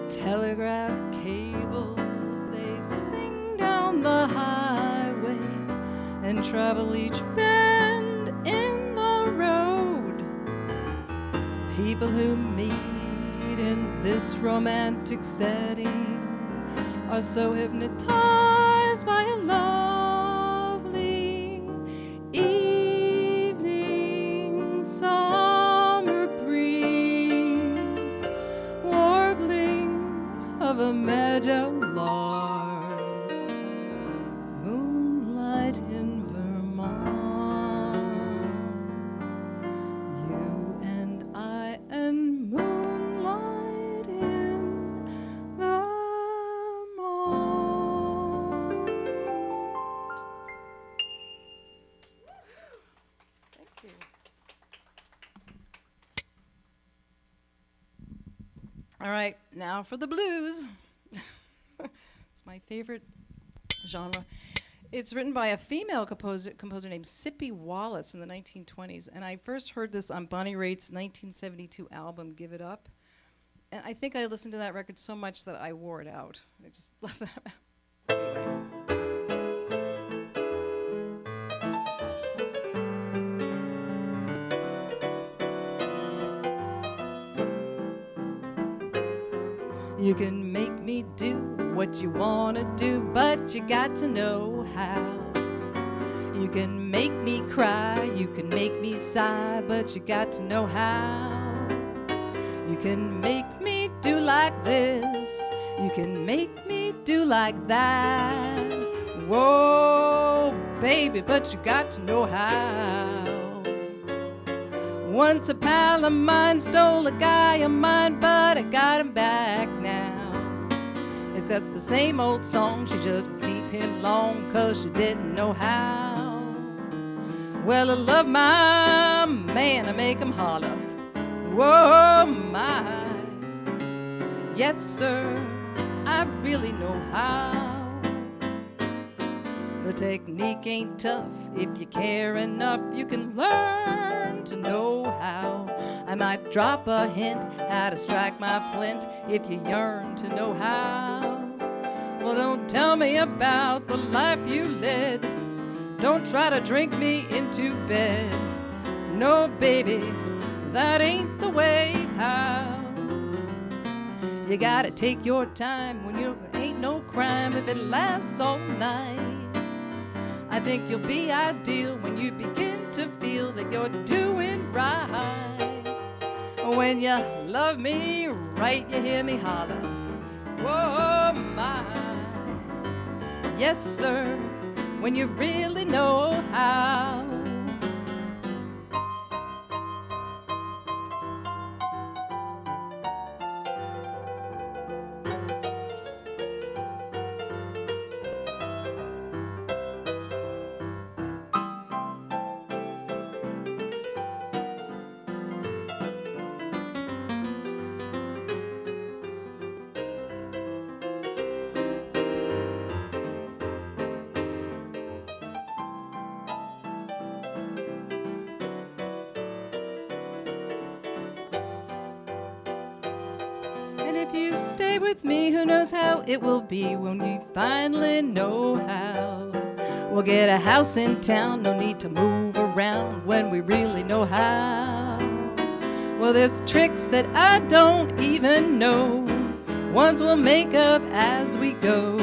Telegraph cables, they sing down the highway and travel each bend in the road. People who meet in this romantic setting are so hypnotized by a lovely evening summer breeze, warbling of a meadow lark, moonlight in Vermont. You and I and moonlight in Vermont. Thank you. All right, now for the blues. It's my favorite genre. It's written by a female composer named Sippy Wallace in the 1920s, and I first heard this on Bonnie Raitt's 1972 album, Give It Up. And I think I listened to that record so much that I wore it out. I just love that. Anyway. You can make me do what you wanna do, but you got to know how. You can make me cry, you can make me sigh, but you got to know how. You can make me do like this, you can make me do like that. Whoa, baby, but you got to know how. Once a pal of mine stole a guy of mine, but I got him back now. It's just the same old song, she just keep him long 'cause she didn't know how. Well, I love my man, I make him holler. Whoa, my. Yes, sir, I really know how. The technique ain't tough. If you care enough, you can learn to know how. I might drop a hint how to strike my flint if you yearn to know how. Well, don't tell me about the life you led. Don't try to drink me into bed. No, baby, that ain't the way how. You gotta take your time when you ain't no crime if it lasts all night. I think you'll be ideal when you begin to feel that you're doing right. When you love me right, you hear me holler. Whoa, my. Yes, sir, when you really know how. stay with me. Who knows how it will be when we finally know how. We'll get a house in town, no need to move around when we really know how. Well, there's tricks that I don't even know. Ones we'll make up as we go.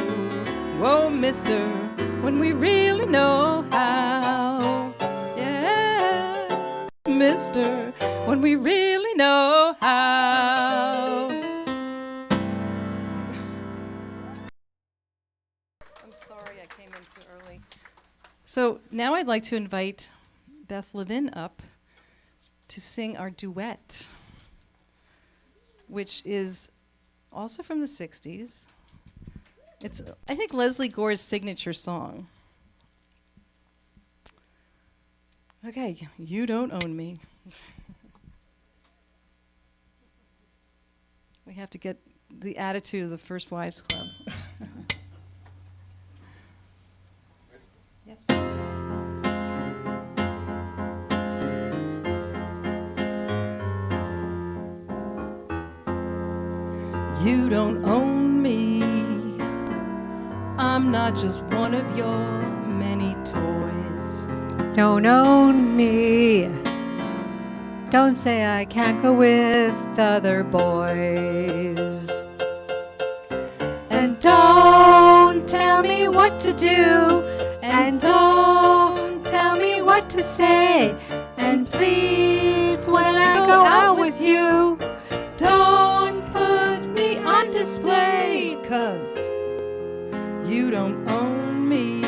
Whoa, mister, when we really know how. Yeah, mister, when we really know how. I'm sorry I came in too early. So now I'd like to invite Beth Levin up to sing our duet, which is also from the 60s. It's, I think, Leslie Gore's signature song. Okay, You Don't Own Me. We have to get the attitude of the First Wives Club. Yes. You don't own me. I'm not just one of your many toys. Don't own me. Don't say I can't go with other boys. And don't tell me what to do. And don't tell me what to say. And please, when I go out with you, don't put me on display, 'cause you don't own me.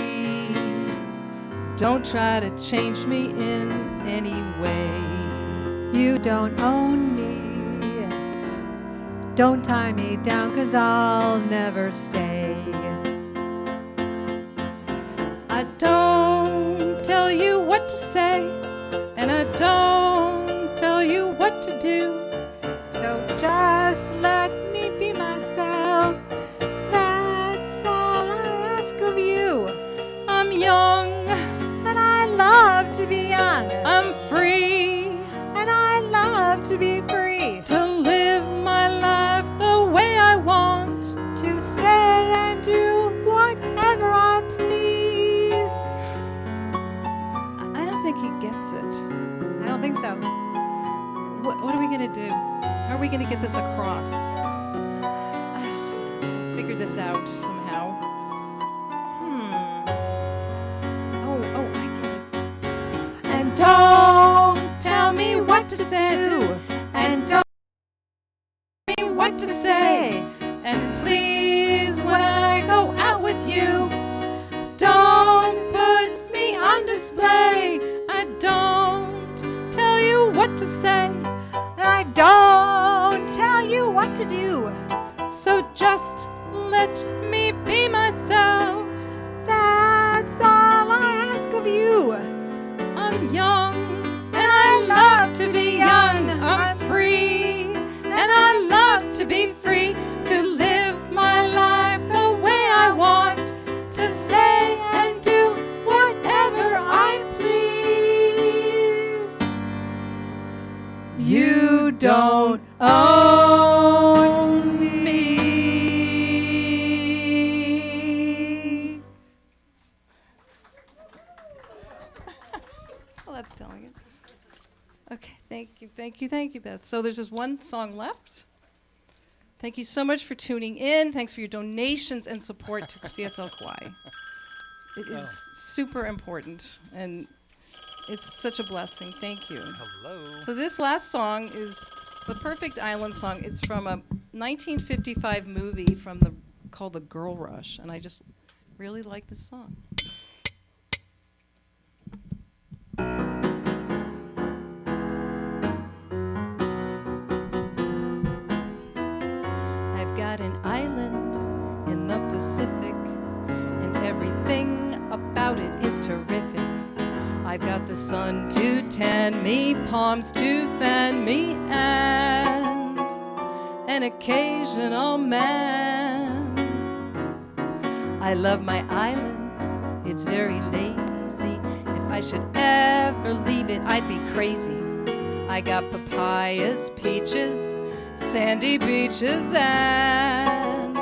Don't try to change me in any way. you don't own me. Don't tie me down, 'cause I'll never stay. I don't tell you what to say, and I don't tell you what to do. So just let me be myself. That's all I ask of you. I'm young, but I love to be young. I'm free, and I love to be free. to live my life the way I want. To say and do whatever I please. I don't think he gets it. I don't think so. What are we gonna do? How are we gonna get this across? Figure this out somehow. Oh, I get it. And don't tell me what to say. And don't tell me what to say. And please, when I go out with you, don't put me on display. I don't tell you what to say. I don't tell you what to do. So just let me be myself. That's all I ask of you. I'm young, and I love to be young. I'm free, and I love to be free. To live my life the way I want. To say and do whatever I please. You don't own me. Well, that's telling it. Okay, thank you, Beth. So there's just one song left. Thank you so much for tuning in. Thanks for your donations and support to CSL Kaua'i. It is super important, and it's such a blessing. Thank you. Hello. So this last song is the perfect island song. It's from a 1955 movie called The Girl Rush, and I just really like this song. I've got an island in the Pacific, and everything about it is terrific. I've got the sun to tan me, palms to fan me, and an occasional man. I love my island, it's very lazy. If I should ever leave it, I'd be crazy. I got papayas, peaches, sandy beaches, and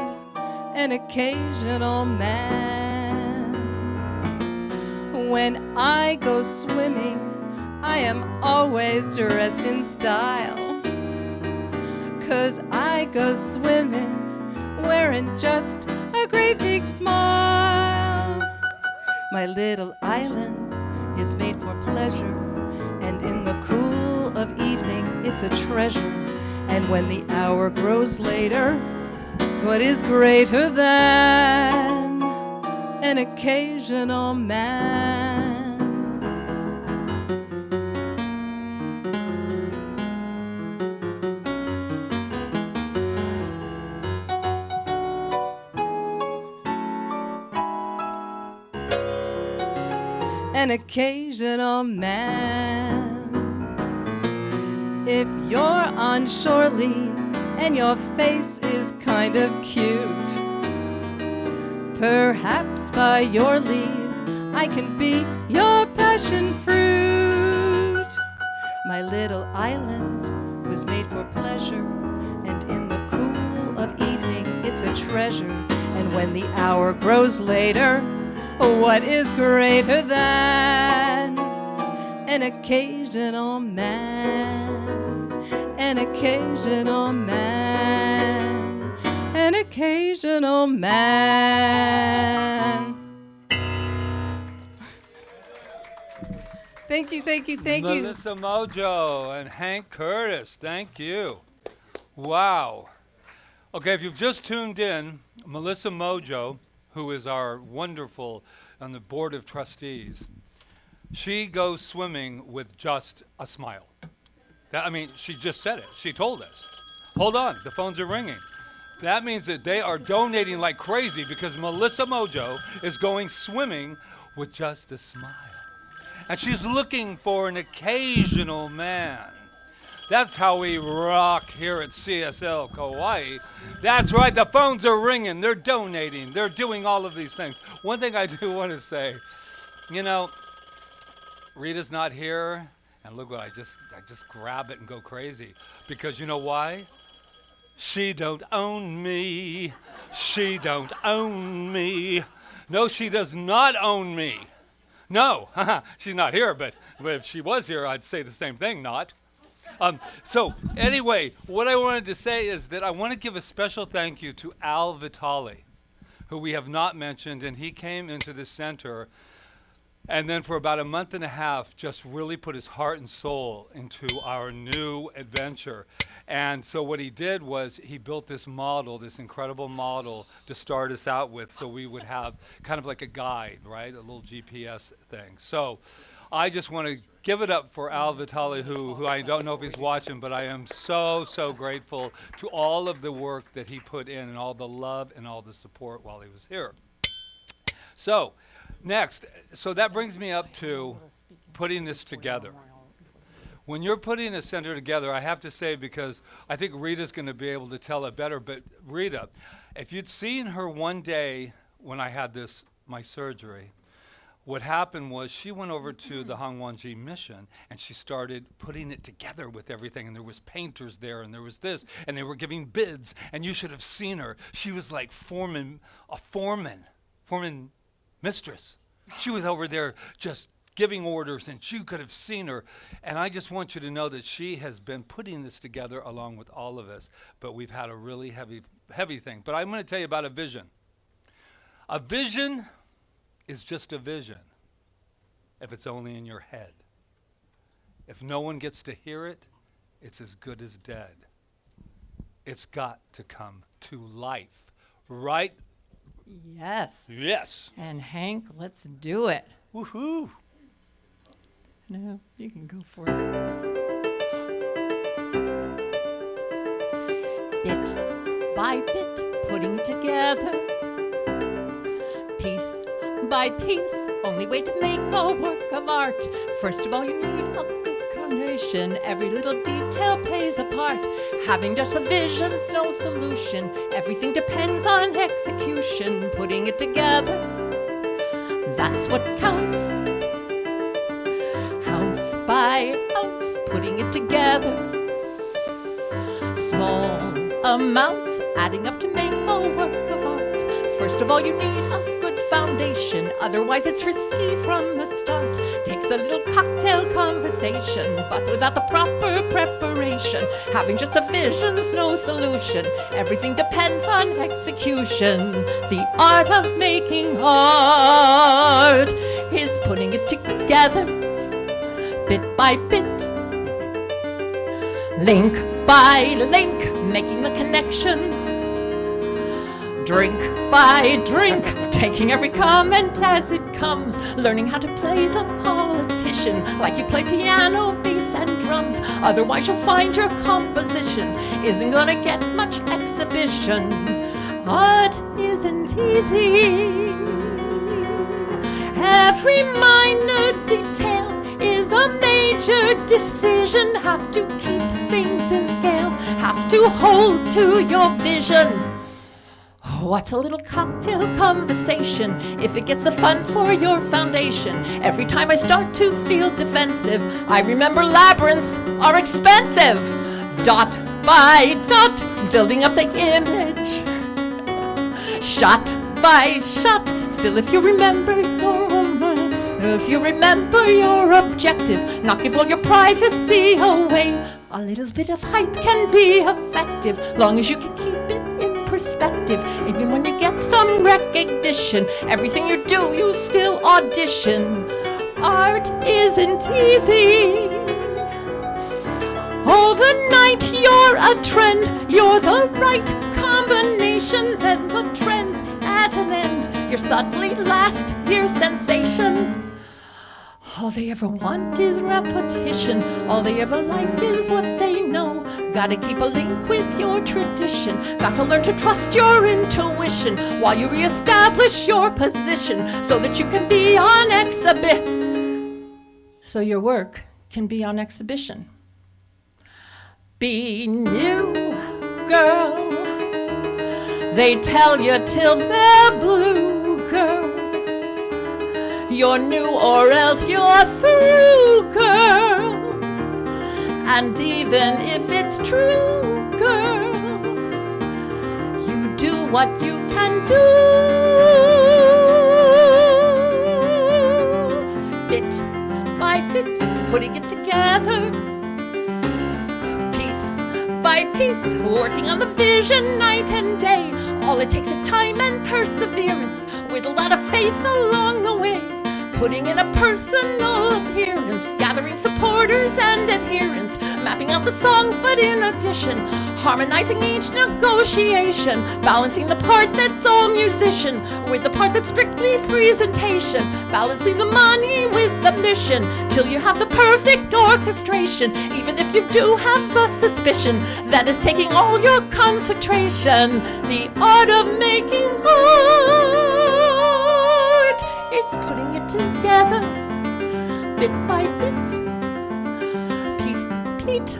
an occasional man. When I go swimming, I am always dressed in style, 'cause I go swimming wearing just a great big smile. My little island is made for pleasure, and in the cool of evening it's a treasure. And when the hour grows later, what is greater than an occasional man? An occasional man. If you're on shore leave and your face is kind of cute, perhaps by your leave I can be your passion fruit. My little island was made for pleasure, and in the cool of evening it's a treasure. And when the hour grows later, what is greater than an occasional man? An occasional man. An occasional man. Thank you, thank you, thank you. Melissa Mojo and Hank Curtis, thank you. Wow. Okay, if you've just tuned in, Melissa Mojo, who is our wonderful on the board of trustees, she goes swimming with just a smile. I mean, she just said it. She told us. Hold on, the phones are ringing. That means that they are donating like crazy because Melissa Mojo is going swimming with just a smile. And she's looking for an occasional man. That's how we rock here at CSL Kaua'i. That's right, the phones are ringing. They're donating. They're doing all of these things. One thing I do want to say, you know, Rita's not here, and look what I just grab it and go crazy. Because you know why? She don't own me. She don't own me. No, she does not own me. No, she's not here, but if she was here, I'd say the same thing, not. So anyway, what I wanted to say is that I want to give a special thank you to Al Vitale, who we have not mentioned, and he came into the center and then for about a month and a half just really put his heart and soul into our new adventure. And so what he did was he built this model, this incredible model to start us out with, so we would have kind of like a guide, right? A little GPS thing. So I just want to give it up for Al Vitale, who I don't know if he's watching, but I am so, so grateful to all of the work that he put in and all the love and all the support while he was here. So next, so that brings me up to putting this together. When you're putting a center together, I have to say, because I think Rita's going to be able to tell it better, but Rita, if you'd seen her one day when I had my surgery, what happened was she went over to the Hongwanji mission and she started putting it together with everything, and there was painters there and there was this, and they were giving bids, and you should have seen her. She was like foreman mistress. She was over there just giving orders, and you could have seen her. And I just want you to know that she has been putting this together along with all of us, but we've had a really heavy thing. But I'm going to tell you about a vision. A vision is just a vision if it's only in your head. If no one gets to hear it, it's as good as dead. It's got to come to life, right? Yes. Yes. And Hank, let's do it. Woohoo. No, you can go for it. Bit by bit, putting it together. Piece by piece, only way to make a work of art. First of all, you need a good carnation. Every little detail plays a part. Having just a vision's no solution. Everything depends on execution. Putting it together, that's what counts. Ounce by ounce, putting it together. small amounts adding up to make a work of art. First of all, you need a good foundation, otherwise it's risky from the start. Takes a little cocktail conversation, but without the proper preparation, having just a vision's no solution. Everything depends on execution. The art of making art is putting it together bit by bit, link by link, making the connections, drink by drink, taking every comment as it comes, learning how to play the politician like you play piano, bass, and drums. Otherwise you'll find your composition isn't gonna get much exhibition. Art isn't easy. Every minor detail is a major decision. Have to keep things in scale, have to hold to your vision. What's a little cocktail conversation if it gets the funds for your foundation? Every time I start to feel defensive, I remember labyrinths are expensive. Dot by dot, building up the image. Shot by shot, still if you remember your objective, not give all your privacy away. A little bit of hype can be effective, long as you can keep it in perspective. Even when you get some recognition, everything you do, you still audition. Art isn't easy. Overnight you're a trend, you're the right combination, then the trend's at an end. You're suddenly last year's sensation. All they ever want is repetition. All they ever like is what they know. Gotta keep a link with your tradition. Got to learn to trust your intuition while you reestablish your position so that you can be on so your work can be on exhibition. Be new, girl. They tell you till they're blue, girl. You're new or else you're through, girl. And even if it's true, girl, you do what you can do. Bit by bit, putting it together, piece by piece, working on the vision night and day. All it takes is time and perseverance, with a lot of faith along the way. Putting in a personal appearance, gathering supporters and adherents, mapping out the songs, but in addition, harmonizing each negotiation, balancing the part that's all musician with the part that's strictly presentation, balancing the money with the mission, till you have the perfect orchestration, even if you do have the suspicion that is taking all your concentration. The art of making art is putting it together, bit by bit, piece by piece,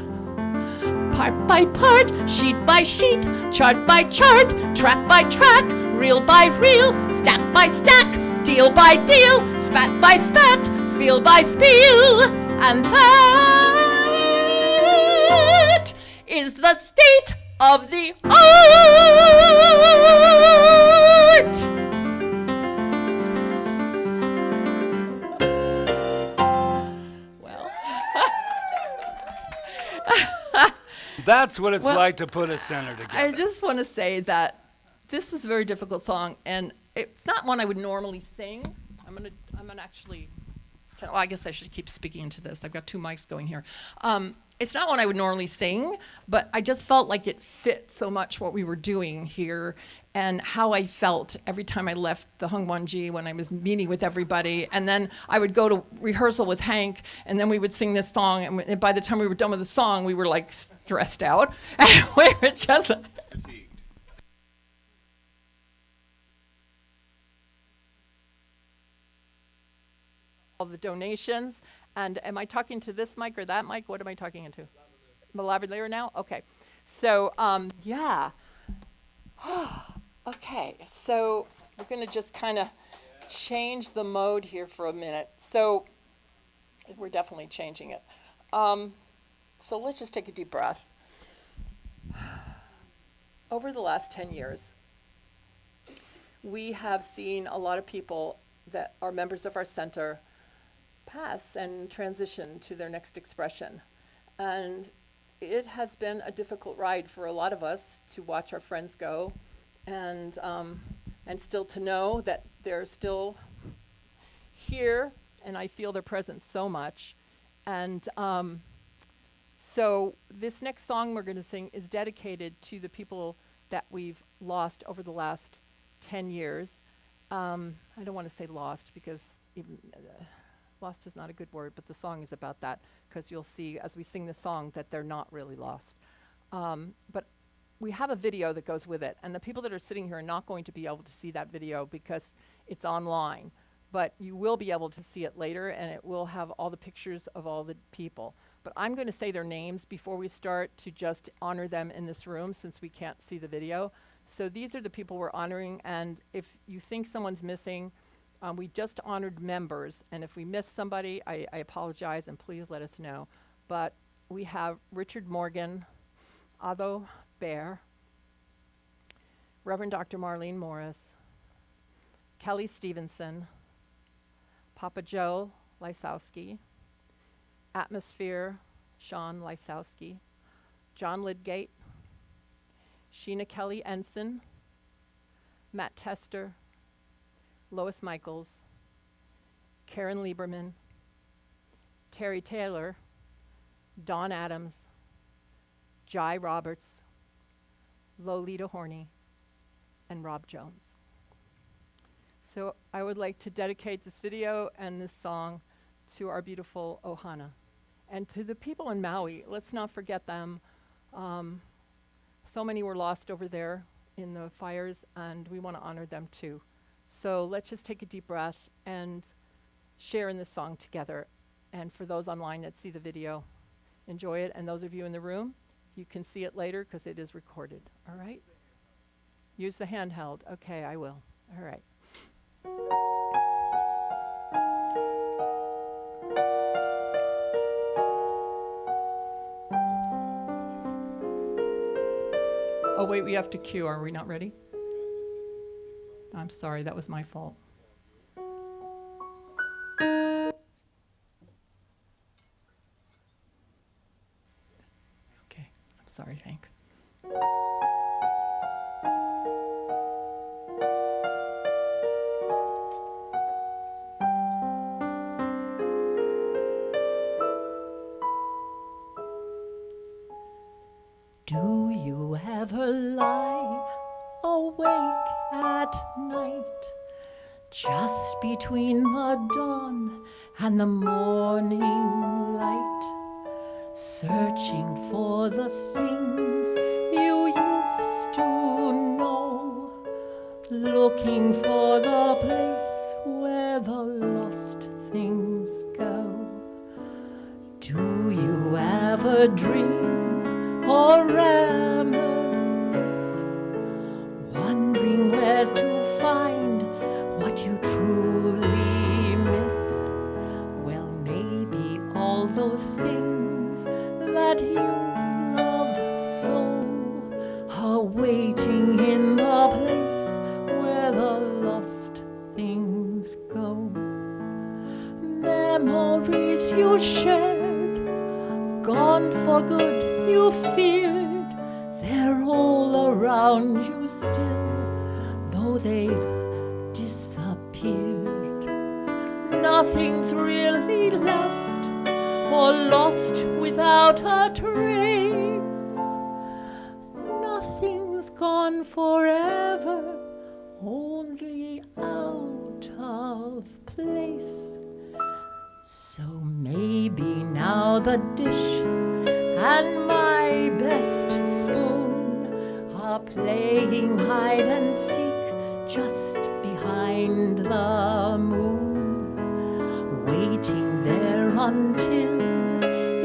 part by part, sheet by sheet, chart by chart, track by track, reel by reel, stack by stack, deal by deal, spat by spat, spiel by spiel, and that is the state of the art. That's what it's like to put a center together. I just want to say that this was a very difficult song, and it's not one I would normally sing. I'm gonna actually. Well, I guess I should keep speaking into this. I've got two mics going here. It's not one I would normally sing, but I just felt like it fit so much what we were doing here and how I felt every time I left the Hungwanji when I was meeting with everybody. And then I would go to rehearsal with Hank, and then we would sing this song. And by the time we were done with the song, we were like stressed out. And we were just all the donations. And am I talking to this mic or that mic? What am I talking into? The lavalier now? Okay. So, yeah. Okay, so we're going to just kind of change the mode here for a minute. So we're definitely changing it. So let's just take a deep breath. over the last 10 years, we have seen a lot of people that are members of our center pass and transition to their next expression. And it has been a difficult ride for a lot of us to watch our friends go, and still to know that they're still here, and I feel their presence so much. And so this next song we're going to sing is dedicated to the people that we've lost over the last 10 years. I don't want to say lost, because even lost is not a good word, but the song is about that, because you'll see as we sing the song that they're not really lost. But we have a video that goes with it, and the people that are sitting here are not going to be able to see that video because it's online. But you will be able to see it later, and it will have all the pictures of all the people. But I'm going to say their names before we start to just honor them in this room, since we can't see the video. So these are the people we're honoring, and if you think someone's missing, we just honored members, and if we missed somebody, I apologize, and please let us know. But we have Richard Morgan, Ado Bear, Reverend Dr. Marlene Morris, Kelly Stevenson, Papa Joe Lysowski, Atmosphere Sean Lysowski, John Lidgate, Sheena Kelly Ensign, Matt Tester, Lois Michaels, Karen Lieberman, Terry Taylor, Don Adams, Jai Roberts, Lolita Horney, and Rob Jones. So I would like to dedicate this video and this song to our beautiful Ohana. And to the people in Maui, let's not forget them. So many were lost over there in the fires, and we want to honor them too. So let's just take a deep breath and share in this song together. And for those online that see the video, enjoy it. And those of you in the room, you can see it later because it is recorded. All right? Use the handheld. Okay, I will. All right. Oh, wait, we have to cue. Are we not ready? I'm sorry, that was my fault. Okay, I'm sorry, Hank. Do you ever lie awake at night, just between the dawn and the morning light, searching for the things you used to know, looking for the place where the lost things go? Do you ever dream or reminisce, wondering where to find what you truly miss? Well, maybe all those things that you love so are waiting in the place where the lost things go. Memories you shared, gone for good, you feared, they're all around you still, though they've disappeared. Nothing's really left or lost without a trace. Nothing's gone forever, only out of place. So maybe now the dish and my best spoon are playing hide and seek just behind the moon, waiting there until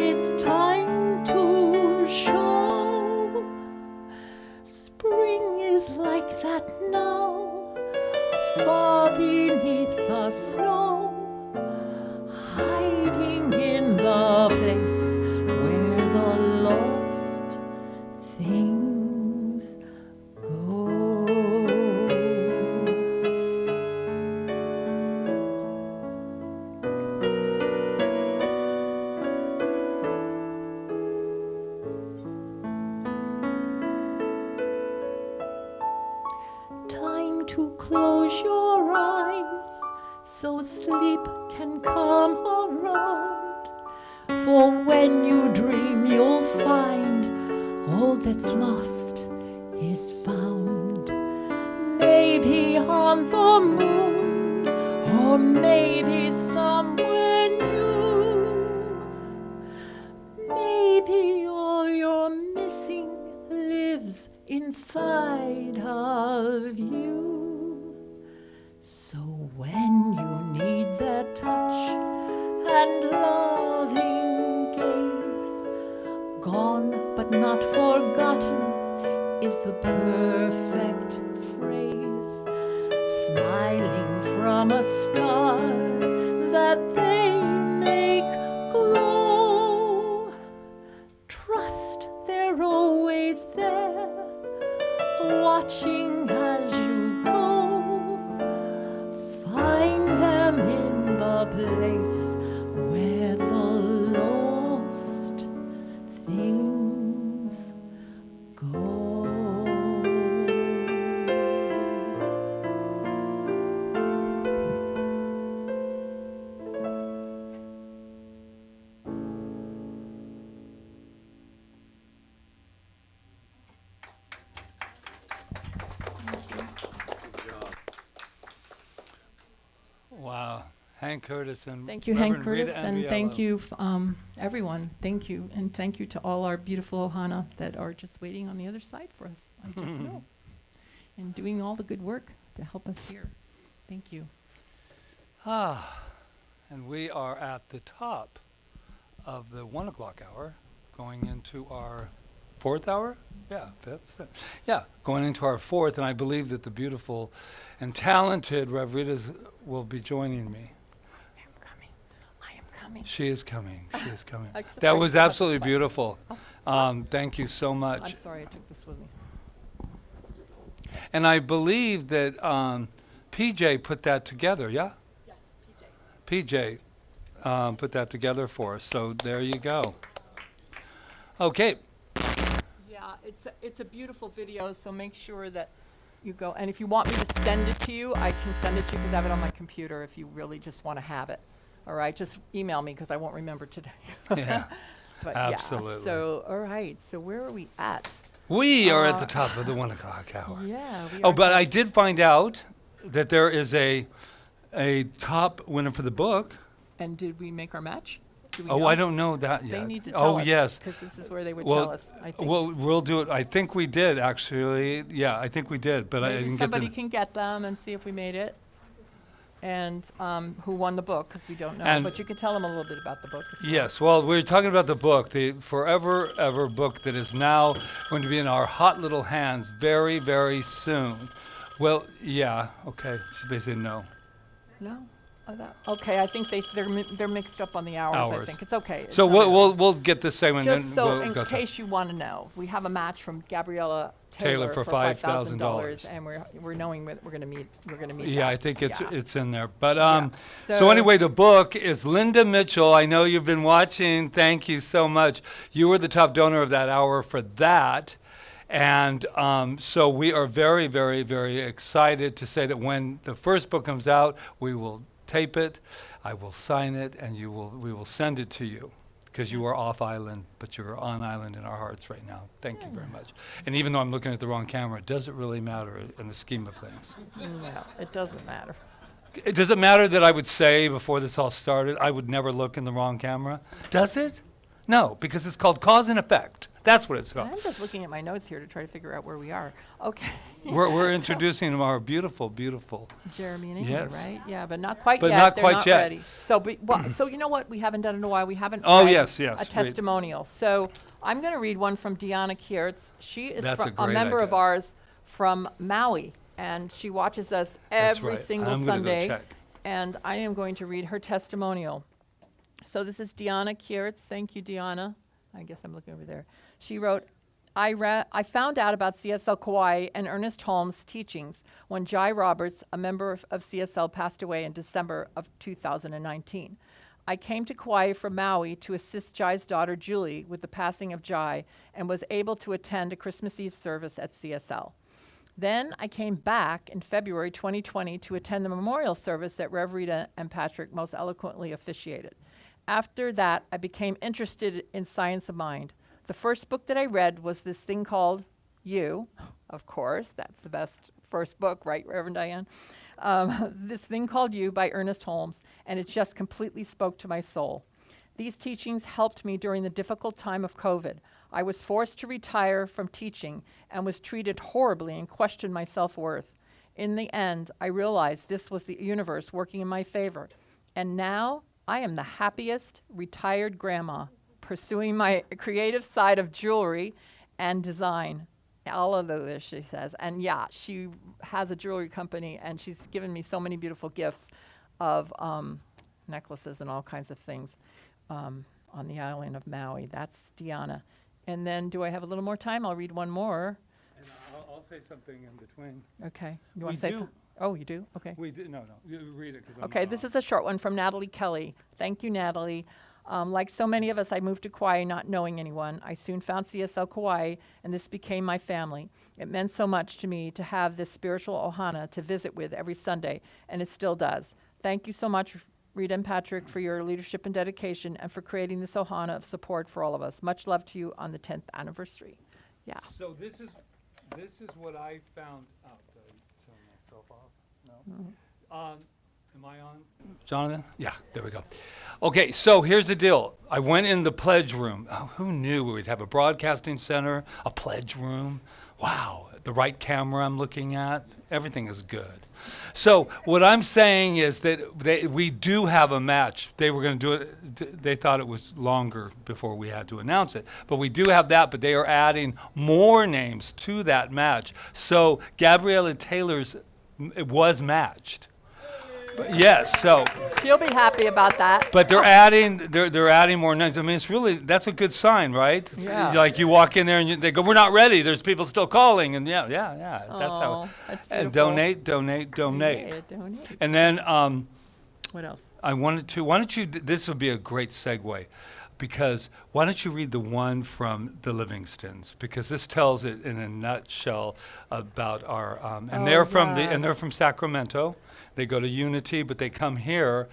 it's time to show. Spring is like that now, far beneath the snow, hiding in the place where the lost things so sleep can come around. For when you dream, you'll find all that's lost is found. Maybe on the moon, or maybe somewhere new. Maybe all you're missing lives inside of you. So when you need that touch and loving gaze, gone but not forgotten is the perfect phrase. Smiling from a star that they make glow. Trust they're always there, watching as you go. Find them in the place where the lost things go. Wow. Hank Curtis and Thank you, Reverend Hank Curtis, Rita and Andriello. thank you, everyone. Thank you, and thank you to all our beautiful Ohana that are just waiting on the other side for us. I just know, and doing all the good work to help us here. Thank you. And we are at the top of the 1 o'clock hour, going into our fourth hour? Yeah, fifth. Yeah, going into our fourth, and I believe that the beautiful and talented Rev Rita will be joining me. I am coming. She is coming. She is coming. Except That I was forgot this absolutely one. beautiful. Thank you so much. I'm sorry I took this with me. And I believe that PJ put that together, yeah? Yes, PJ. PJ put that together for us, so there you go. Okay. Yeah, it's a beautiful video, so make sure that you go. And if you want me to send it to you, I can send it to you because I have it on my computer if you really just want to have it. All right, just email me because I won't remember today. Yeah, But absolutely. Yeah, so, all right, so where are we at? We are at the top of the 1 o'clock hour. Yeah. We Oh, are but top- I did find out that there is a top winner for the book. And did we make our match? Do we Oh, know? I don't know that yet. They need to tell Oh, us, yes. because this is where they would Well, tell us, I think. well, we'll do it. I think we did, actually. Yeah, I think we did, but I Maybe didn't get somebody the... can get them and see if we made it. And who won the book, because we don't know. And- But you can tell them a little bit about the book. if you Yes, well, we're talking about the book, the Forever Ever book that is now going to be in our hot little hands very, very soon. Well, yeah, okay, so they say no. want. No? Oh, okay, I think they're mixed up on the hours, I Hours. think. It's okay. It's So not we'll get this segment Just and so, we'll in go through. case you want to know, we have a match from Gabriella Taylor for $5,000. and we're knowing that we're going to meet. Yeah, that. I think it's Yeah. it's in there. But Yeah. so So- anyway, the book is Linda Mitchell. I know you've been watching. Thank you so much. You were the top donor of that hour for that. And so we are very, very, very excited to say that when the first book comes out, we will tape it, I will sign it, and we will send it to you. Because you are off island, but you're on island in our hearts right now. Thank you very much. And even though I'm looking at the wrong camera, does it really matter in the scheme of things? No, it doesn't matter. Does it matter that I would say before this all started, I would never look in the wrong camera? Does it? No, because it's called cause and effect. That's what it's called. I'm just looking at my notes here to try to figure out where we are. Okay. We're introducing our beautiful, beautiful. Jeremy and Amy, Yes. right? Yeah, but not quite But yet. not They're quite not yet. ready. So, so you know what? We haven't done in a while. We haven't. Oh, read yes, yes, A read. testimonial. So I'm going to read one from Deanna Kiertz. She is That's a a great member of idea. ours from Maui, and she watches us That's every right. single I'm gonna go Sunday. check. And I am going to read her testimonial. So this is Deanna Kiertz. Thank you, Deanna. I guess I'm looking over there. She wrote, I found out about CSL Kaua'i and Ernest Holmes' teachings when Jai Roberts, a member of CSL, passed away in December of 2019. I came to Kauai from Maui to assist Jai's daughter Julie with the passing of Jai and was able to attend a Christmas Eve service at CSL. Then I came back in February 2020 to attend the memorial service that Rev Rita and Patrick most eloquently officiated. After that, I became interested in science of mind. The first book that I read was this thing called You. Of course, that's the best first book, right, Reverend Diane? This thing called You by Ernest Holmes, and it just completely spoke to my soul. These teachings helped me during the difficult time of COVID. I was forced to retire from teaching and was treated horribly and questioned my self-worth. In the end, I realized this was the universe working in my favor. And now I am the happiest retired grandma, pursuing my creative side of jewelry and design. All of this, she says. And yeah, she has a jewelry company, and she's given me so many beautiful gifts of necklaces and all kinds of things on the island of Maui. That's Deanna. And then, do I have a little more time? I'll read one more. And I'll say something in between. Okay. You want to say something? Oh, you do? Okay. We do. No. You read it. Okay, this is a short one from Natalie Kelly. Thank you, Natalie. Like so many of us, I moved to Kauai not knowing anyone. I soon found CSL Kaua'i, and this became my family. It meant so much to me to have this spiritual ohana to visit with every Sunday, and it still does. Thank you so much, Rita and Patrick, for your leadership and dedication, and for creating this ohana of support for all of us. Much love to you on the 10th anniversary. Yeah. So this is what I found out. Turn myself off. No. Am I on, Jonathan? Yeah, there we go. Okay, so here's the deal. I went in the pledge room. Oh, who knew we'd have a broadcasting center, a pledge room? Wow, the right camera I'm looking at. Everything is good. So what I'm saying is that we do have a match. They were going to do it. They thought it was longer before we had to announce it. But we do have that, but they are adding more names to that match. So Gabriella Taylor's was matched. Yes, so she'll be happy about that. But they're adding more names. I mean, that's a good sign, right? Yeah. Like you walk in there and they go, "We're not ready." There's people still calling, and yeah. That's how. That's And beautiful. donate. Yeah, And then what else? I wanted to. Why don't you? This would be a great segue, because why don't you read the one from the Livingstons? Because this tells it in a nutshell about our. And they're from Sacramento. They go to Unity, but they come here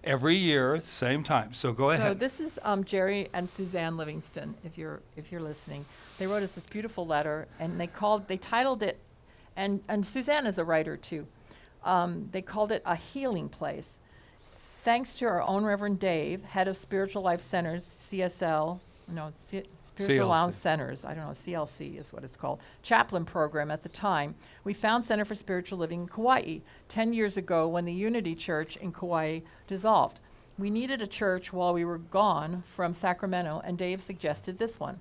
every year, same time. So go ahead. So this is Jerry and Suzanne Livingston. If you're listening, they wrote us this beautiful letter, and they titled it, and Suzanne is a writer too. They called it A Healing Place. Thanks to our own Reverend Dave, head of Spiritual Life Centers, Spiritual CLC. Lounge Centers, I don't know, CLC is what it's called, chaplain program at the time, we found Center for Spiritual Living in Kauai 10 years ago when the Unity Church in Kauai dissolved. We needed a church while we were gone from Sacramento, and Dave suggested this one.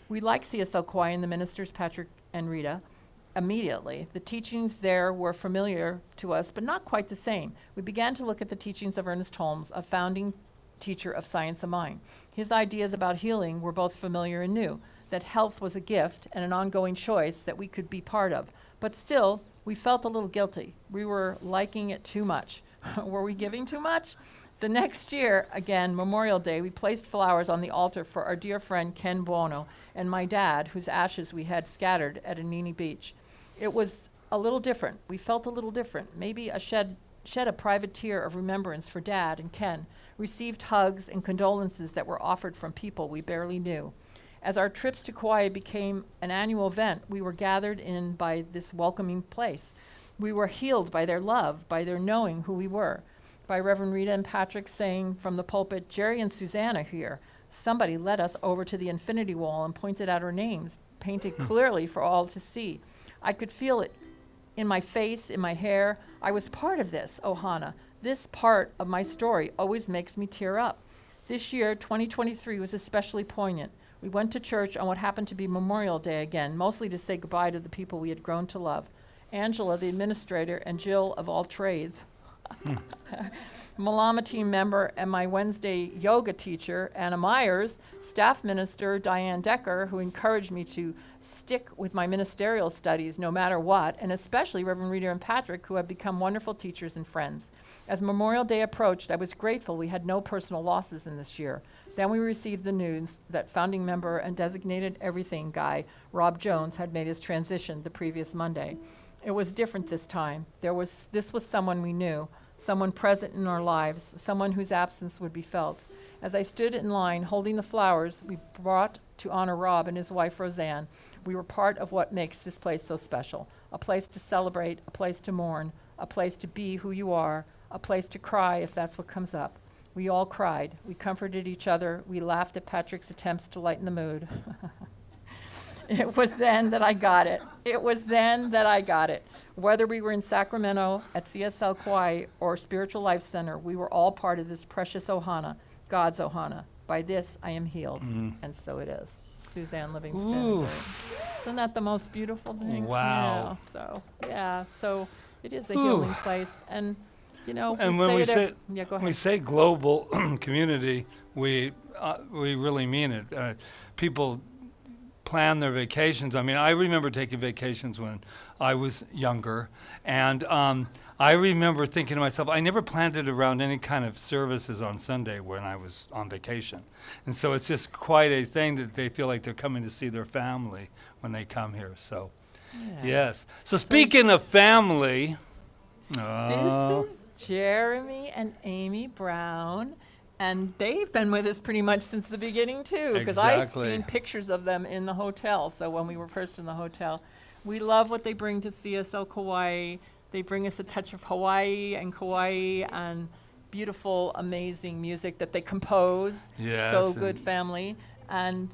We liked CSL Kauai and the ministers, Patrick and Rita, immediately. The teachings there were familiar to us, but not quite the same. We began to look at the teachings of Ernest Holmes, a founding teacher of science of mind. His ideas about healing were both familiar and new, that health was a gift and an ongoing choice that we could be part of. But still, we felt a little guilty. We were liking it too much. Were we giving too much? The next year, again, Memorial Day, we placed flowers on the altar for our dear friend Ken Buono and my dad, whose ashes we had scattered at Anini Beach. It was a little different. We felt a little different. Maybe shed a private tear of remembrance for Dad and Ken, received hugs and condolences that were offered from people we barely knew. As our trips to Kauai became an annual event, we were gathered in by this welcoming place. We were healed by their love, by their knowing who we were, by Reverend Rita and Patrick saying from the pulpit, "Jerry and Susanna here." Somebody led us over to the infinity wall and pointed out our names, painted clearly for all to see. I could feel it in my face, in my hair. I was part of this ohana. This part of my story always makes me tear up. This year, 2023, was especially poignant. We went to church on what happened to be Memorial Day again, mostly to say goodbye to the people we had grown to love. Angela, the administrator, and Jill of all trades. Malama team member and my Wednesday yoga teacher, Anna Myers, staff minister, Diane Decker, who encouraged me to stick with my ministerial studies no matter what, and especially Reverend Rita and Patrick, who have become wonderful teachers and friends. As Memorial Day approached, I was grateful we had no personal losses in this year. Then we received the news that founding member and designated everything guy Rob Jones had made his transition the previous Monday. It was different this time. This was someone we knew, someone present in our lives, someone whose absence would be felt. As I stood in line holding the flowers we brought to honor Rob and his wife Roseanne, we were part of what makes this place so special. A place to celebrate, a place to mourn, a place to be who you are, a place to cry if that's what comes up. We all cried. We comforted each other. We laughed at Patrick's attempts to lighten the mood. It was then that I got it. It was then that I got it. Whether we were in Sacramento, at CSL Kaua'i, or Spiritual Life Center, we were all part of this precious ohana, God's ohana. By this I am healed. And so it is. Suzanne Livingston. Ooh. Isn't that the most beautiful thing? Wow. So it is a healing place. And, you know, And when we say yeah, go when ahead. we say global community, we really mean it. People plan their vacations. I mean, I remember taking vacations when I was younger, and I remember thinking to myself, I never planned it around any kind of services on Sunday when I was on vacation. And so it's just quite a thing that they feel like they're coming to see their family when they come here. So, yes. So speaking of family, This is Jeremy and Amy Brown, and they've been with us pretty much since the beginning too, because Exactly. I've seen pictures of them in the hotel. So when we were first in the hotel, we love what they bring to CSL Kaua'i. They bring us a touch of Hawaii and Kauai and beautiful, amazing music that they compose. Yes, So and- good family, and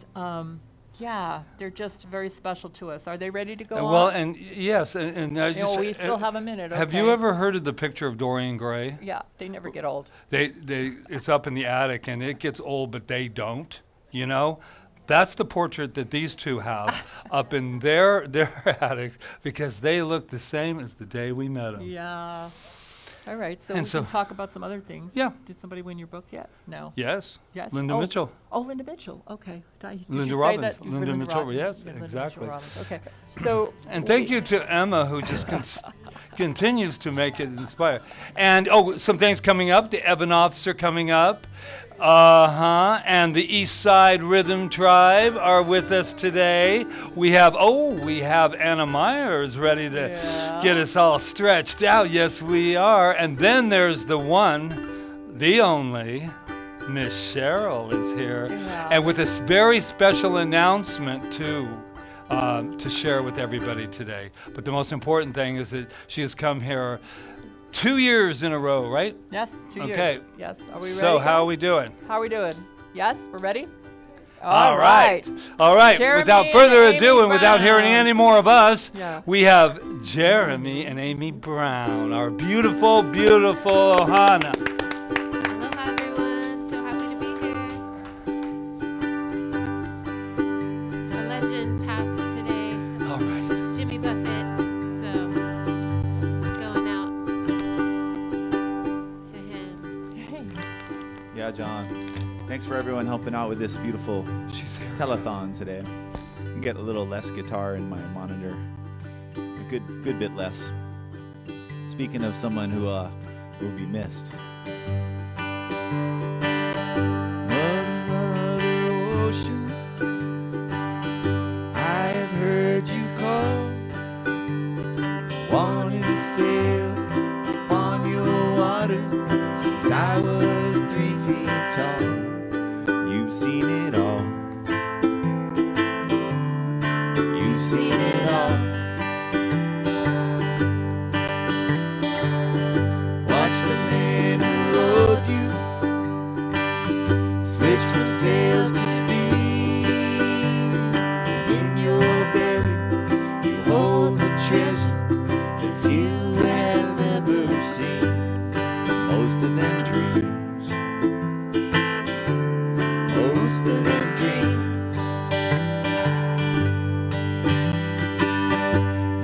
yeah, they're just very special to us. Are they ready to go on? well, and yes, and I just we still have a minute. Have you okay. ever heard of the picture of Dorian Gray? Yeah, they never get old. It's up in the attic, and it gets old, but they don't. You know, that's the portrait that these two have up in their attic, because they look the same as the day we met them. Yeah. All right, so And we so- can talk about some other things. Yeah. Did somebody win your book yet? No. Yes. Yes. Linda Oh, Mitchell. Oh, Linda Mitchell. Okay. Did Linda you say Robbins. that? Linda Mitchell, Robbins. yes, Yeah, Linda exactly. Mitchell Robbins. Okay. So. And thank you to Emma, who just continues to make it inspire. And some things coming up. The Evanoffs are coming up. And the East Side Rhythm Tribe are with us today. We have Anna Myers ready to get us all stretched out. Yes, we are. And then there's the one, the only, Miss Cheryl is here. Yeah. And with this very special announcement too, to share with everybody today. But the most important thing is that she has come here 2 years in a row, right? Yes, 2 years. Okay. Yes. Are we ready? So how are guys? we doing? How are we doing? Yes, we're ready? All right. All right. Jeremy Without and further Amy ado, and without hearing Brown. any more of us, Yeah. we have Jeremy and Amy Brown, our beautiful, beautiful Ohana. Aloha, everyone. So happy to be here. A legend passed today. All right. Jimmy Buffett. So it's going out to him. Yeah, John. Thanks for everyone helping out with this beautiful telethon today. Get a little less guitar in my monitor. A good bit less. Speaking of someone who will be missed. Mother Ocean, I have heard you call, wanting to sail upon your waters since I was 3 feet tall. You've seen it all. You've seen it all. Watch the man who rode you switch from sails to steam. In your belly you hold the treasure that few have ever seen. Most of them dreams. Most of them dreams.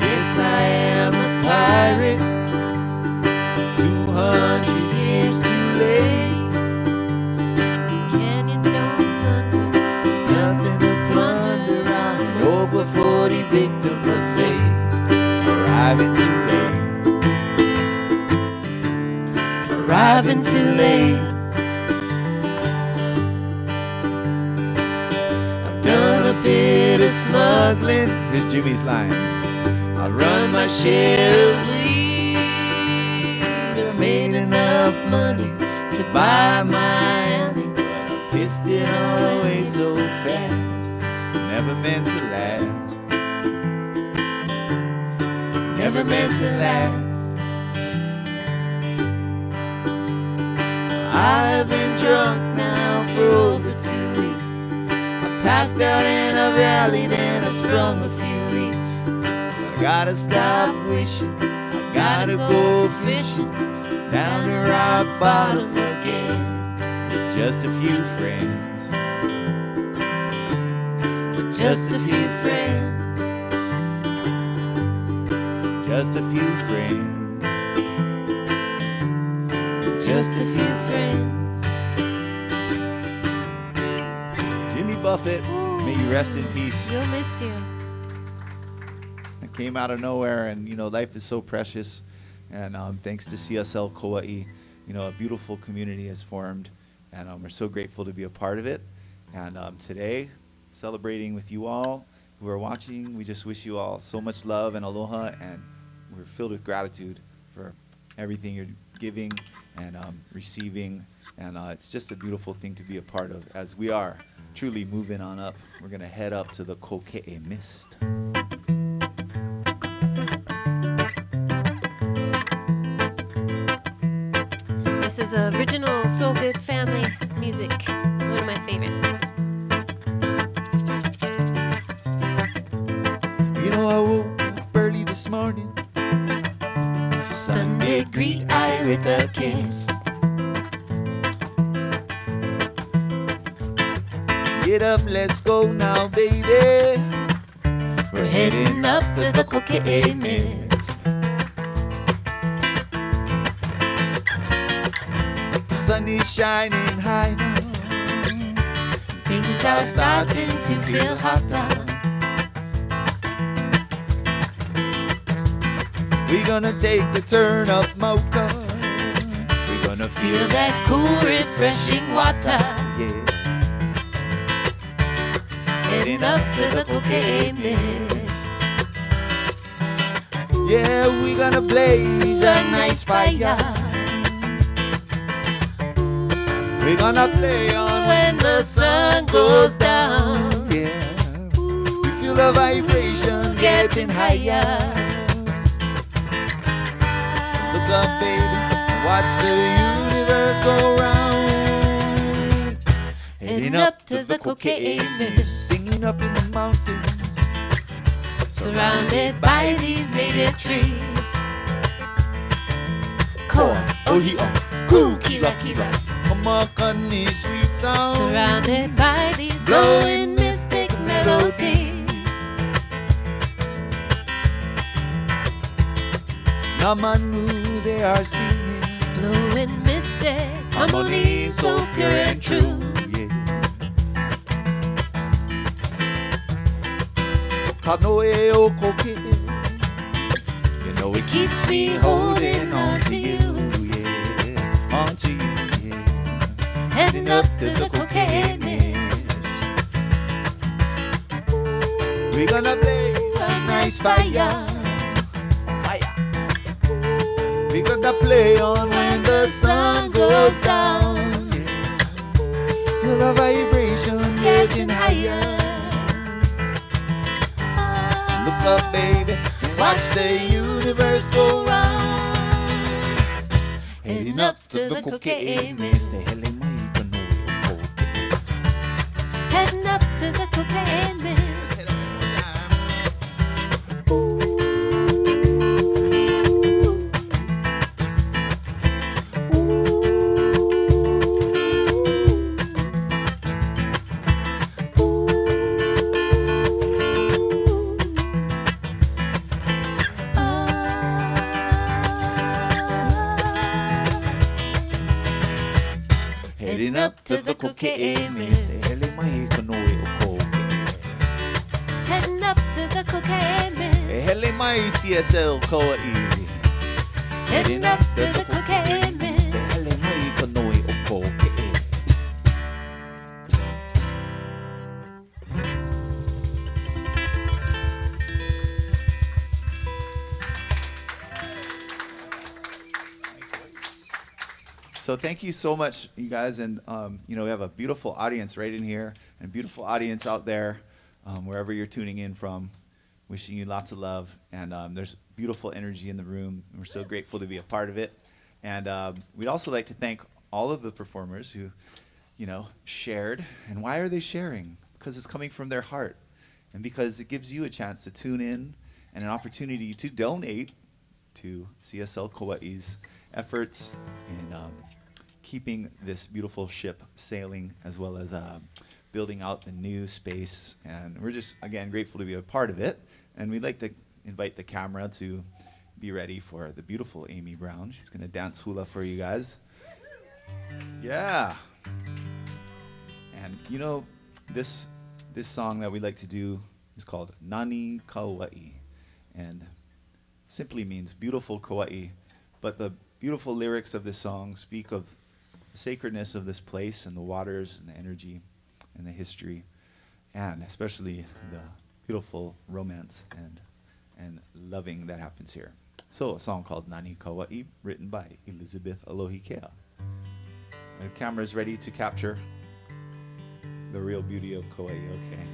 Yes, I am a pirate. 200 years too late. Canyons don't thunder. There's nothing to plunder. I'm over 40 victims of fate. Arriving too late. Arriving too late. smuggling. Here's Jimmy's line. I run my share of weed. I made enough money to buy Miami, but I pissed it all away so fast. Never meant to last. Never meant to last. I've been drunk now for over 2 weeks. I passed out and I rallied and I sprung a few leaks. But I gotta stop wishing, I gotta go fishing down to rock bottom again. With just a few friends. With just a few friends. Just a few friends. Just a few friends. Jimmy Buffett, may you rest in peace. We'll miss you. I came out of nowhere, and life is so precious. And thanks to CSL Kaua'i, a beautiful community has formed, and we're so grateful to be a part of it. And today, celebrating with you all who are watching, we just wish you all so much love and aloha, and we're filled with gratitude for everything you're giving and receiving, and it's just a beautiful thing to be a part of as we are truly moving on up. We're going to head up to the Koke'e Mist. This is original Soul Good family music, one of my favorites. I woke up early this morning. Sunday greet I with a kiss. Get up, let's go now, baby. We're heading up to the Koke'e Mist. The sun is shining high now. Things are starting to feel hotter. We're gonna take the turn up Mocha. We're gonna feel that cool, refreshing water. Yeah. Heading up to the Koke'e Mist. Yeah, we're gonna blaze a nice fire. We're gonna play on when the sun goes down. Yeah. We feel the vibration getting higher. Look up, baby, watch the universe go round. Heading up to the Koke'e Mist, singing up in the mountains, surrounded by these native trees. Koa, ohi'a, ku, kila kila, kamakani, sweet sound, surrounded by these glowing mystic melodies. Namanu, they are singing, blowing mystic harmony, so pure and true. Yeah. Kanoe o koke, it keeps me holding on to you. Yeah, on to you. Yeah. Heading up to the Koke'e Mist. We're gonna blaze a nice fire. We're gonna play on when the sun goes down. Yeah. Feel the vibration getting higher. Look up, baby, and watch the universe go round. Heading up to the Koke'e Mist. Heading up to the Koke'e Mist. Heading up to the Koke'e Mist. Heading up to the Koke'e Mist. Hele mai CSL Kaua'i. Heading up to the Koke'e Mist. Hele mai kanoi o koke'e. So thank you so much, you guys. And, we have a beautiful audience right in here and a beautiful audience out there, wherever you're tuning in from. Wishing you lots of love. And there's beautiful energy in the room. And we're so grateful to be a part of it. And we'd also like to thank all of the performers who, shared. And why are they sharing? Because it's coming from their heart. And because it gives you a chance to tune in and an opportunity to donate to CSL Kaua'i's efforts in keeping this beautiful ship sailing, as well as building out the new space. And we're just, again, grateful to be a part of it. And we'd like to invite the camera to be ready for the beautiful Amy Brown. She's going to dance hula for you guys. Yeah. And this song that we'd like to do is called Nani Kaua'i, and simply means beautiful Kaua'i. But the beautiful lyrics of this song speak of the sacredness of this place and the waters and the energy and the history, and especially the beautiful romance and loving that happens here. So a song called Nani Kaua'i, written by Elizabeth Alohikea. The camera's ready to capture the real beauty of Kauai, okay?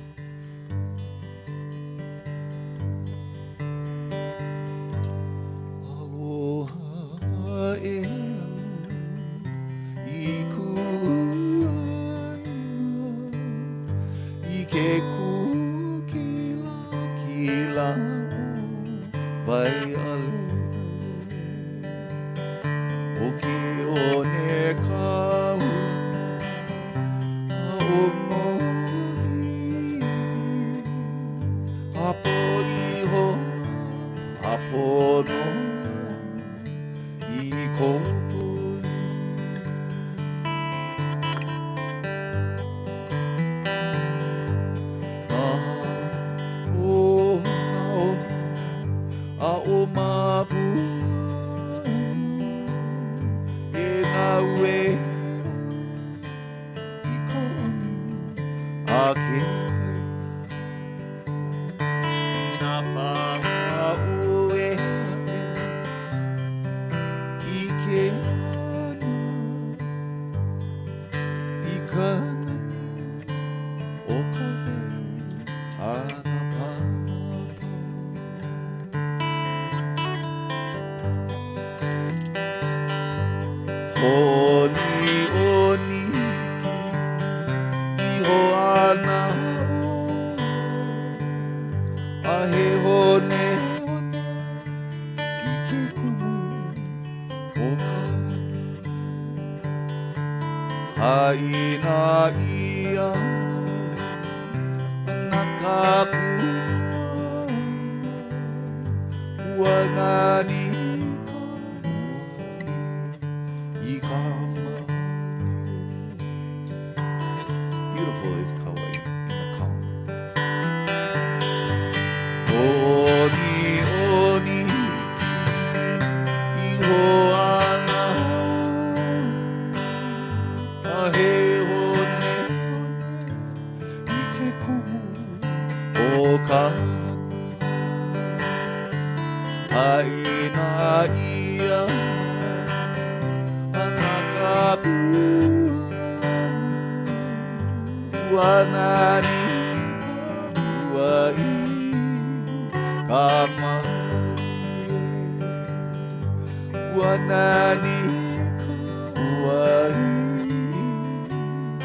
Aloha e iku i ke kila vai ale o ke one kau o mohi apo iho apo no i kopo a o mapu e na ue i koni a ke na paha ue i ke ana i kanani o Kauai ana paha Oni oni iho ana a he hone i ke kumu o ka haina ia ana ka ua nani Beautiful is Kauai in the calm. Oni oni iho ana a he hone i ke kumu o ka haina ia ana ka Wanani wai kamari Wanani wai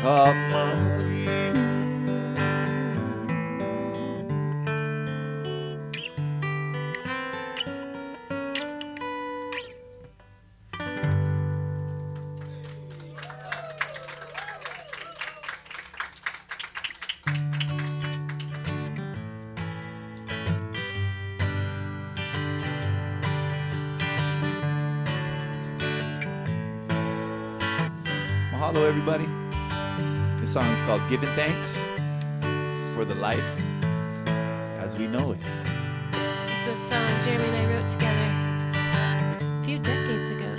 kamari Mahalo, everybody. This song is called Giving Thanks for the Life as We Know It. This is a song Jeremy and I wrote together a few decades ago.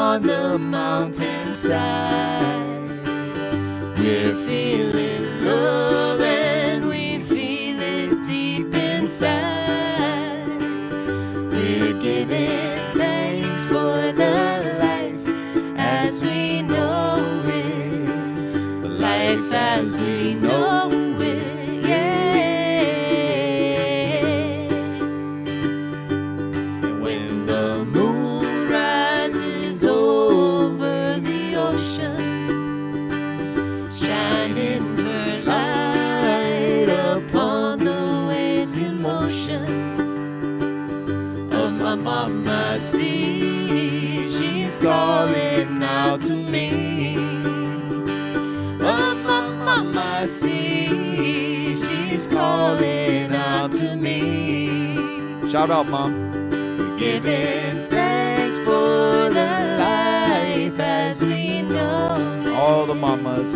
on the mountainside. We're feeling love and we feel it deep inside. We're giving thanks for the life as we know it, life as we know it, yeah. And when the moon rises over the ocean, shining her light upon the waves in motion of my mama sea, she's calling out to me. Of my mama sea, she's calling out to me. Shout out, Mom. We're giving thanks for the life as we know it. All the mamas.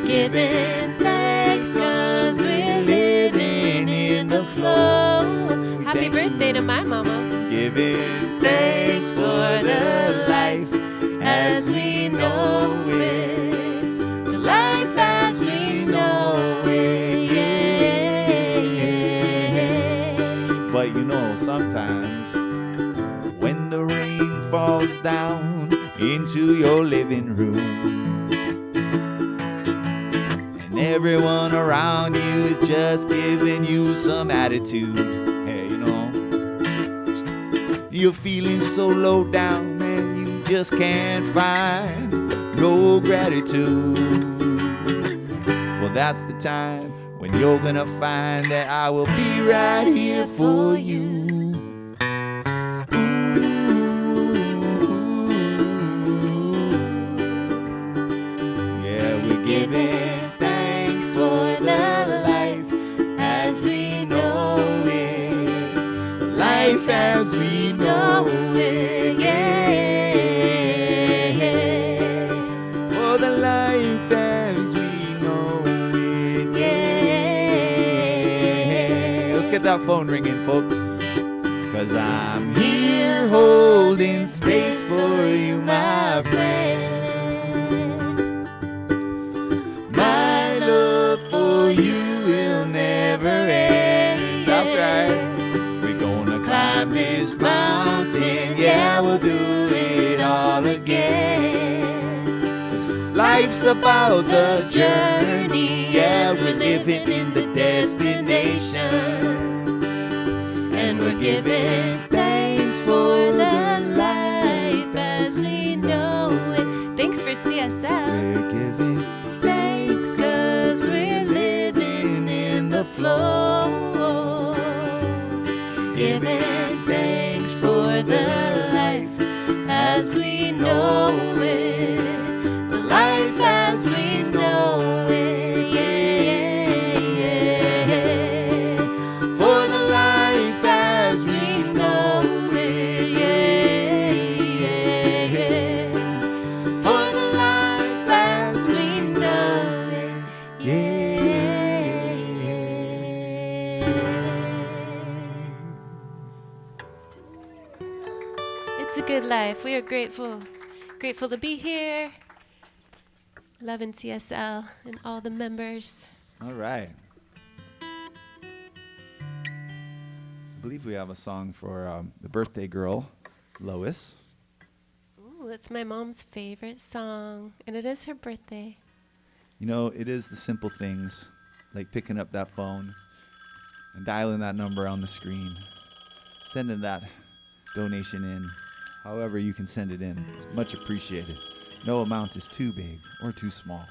Giving thanks 'cause we're living in the flow. Happy birthday to my mama. Giving Thanks for the life as we know it, the life as we know it, yeah. But you know, sometimes when the rain falls down into your living room and everyone around you is just giving you some attitude, hey, you know, you're feeling so low down, man, you just can't find no gratitude. Well, that's the time when you're gonna find that I will be right here for you. Yeah, we're Giving thanks for the life as we know it, life as we know it, yeah. for the life as we know it. Yeah. Let's get that phone ringing, folks. 'Cause I'm here holding space for you, my friend. My love for you will never end. That's right. We're gonna climb this mountain, yeah, we'll do it all again. 'Cause life's about the journey, yeah, we're living in the destination. And we're giving thanks for the life as we know it. Thanks for CSL. We're giving Thanks 'cause we're living in the flow. Giving thanks for the life as we know it, the life as we know it, yeah. For the life as we know it, yeah. For the life as we know it, It's a good life. We are grateful. Grateful to be here. Loving CSL and all the members. all right. I believe we have a song for the birthday girl, Lois. Ooh, it's my mom's favorite song, and it is her birthday. You know, it is the simple things, like picking up that phone and dialing that number on the screen, sending that donation in, however you can send it in. It's much appreciated. No amount is too big or too small.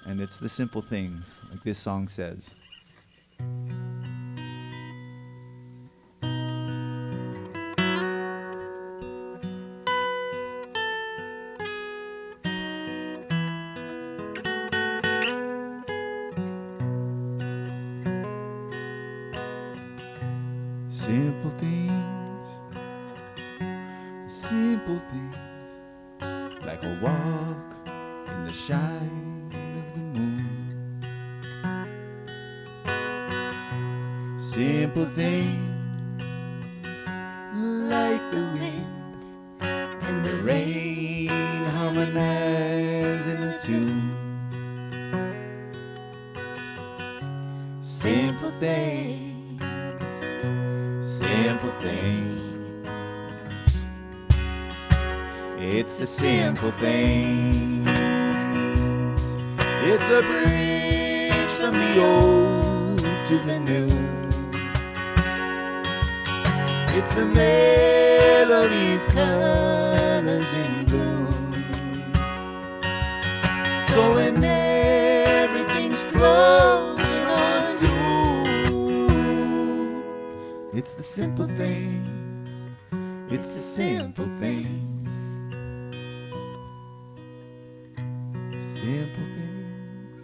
And it's the simple things, like this song says. Simple things, simple things, like a walk in the shine of the moon. Simple things, like the wind and the rain things, simple things. It's the simple things. It's a bridge from the old to the new. It's the melodies, colors in bloom. So when everything's closing on you, it's the simple things. It's the simple things. Simple things.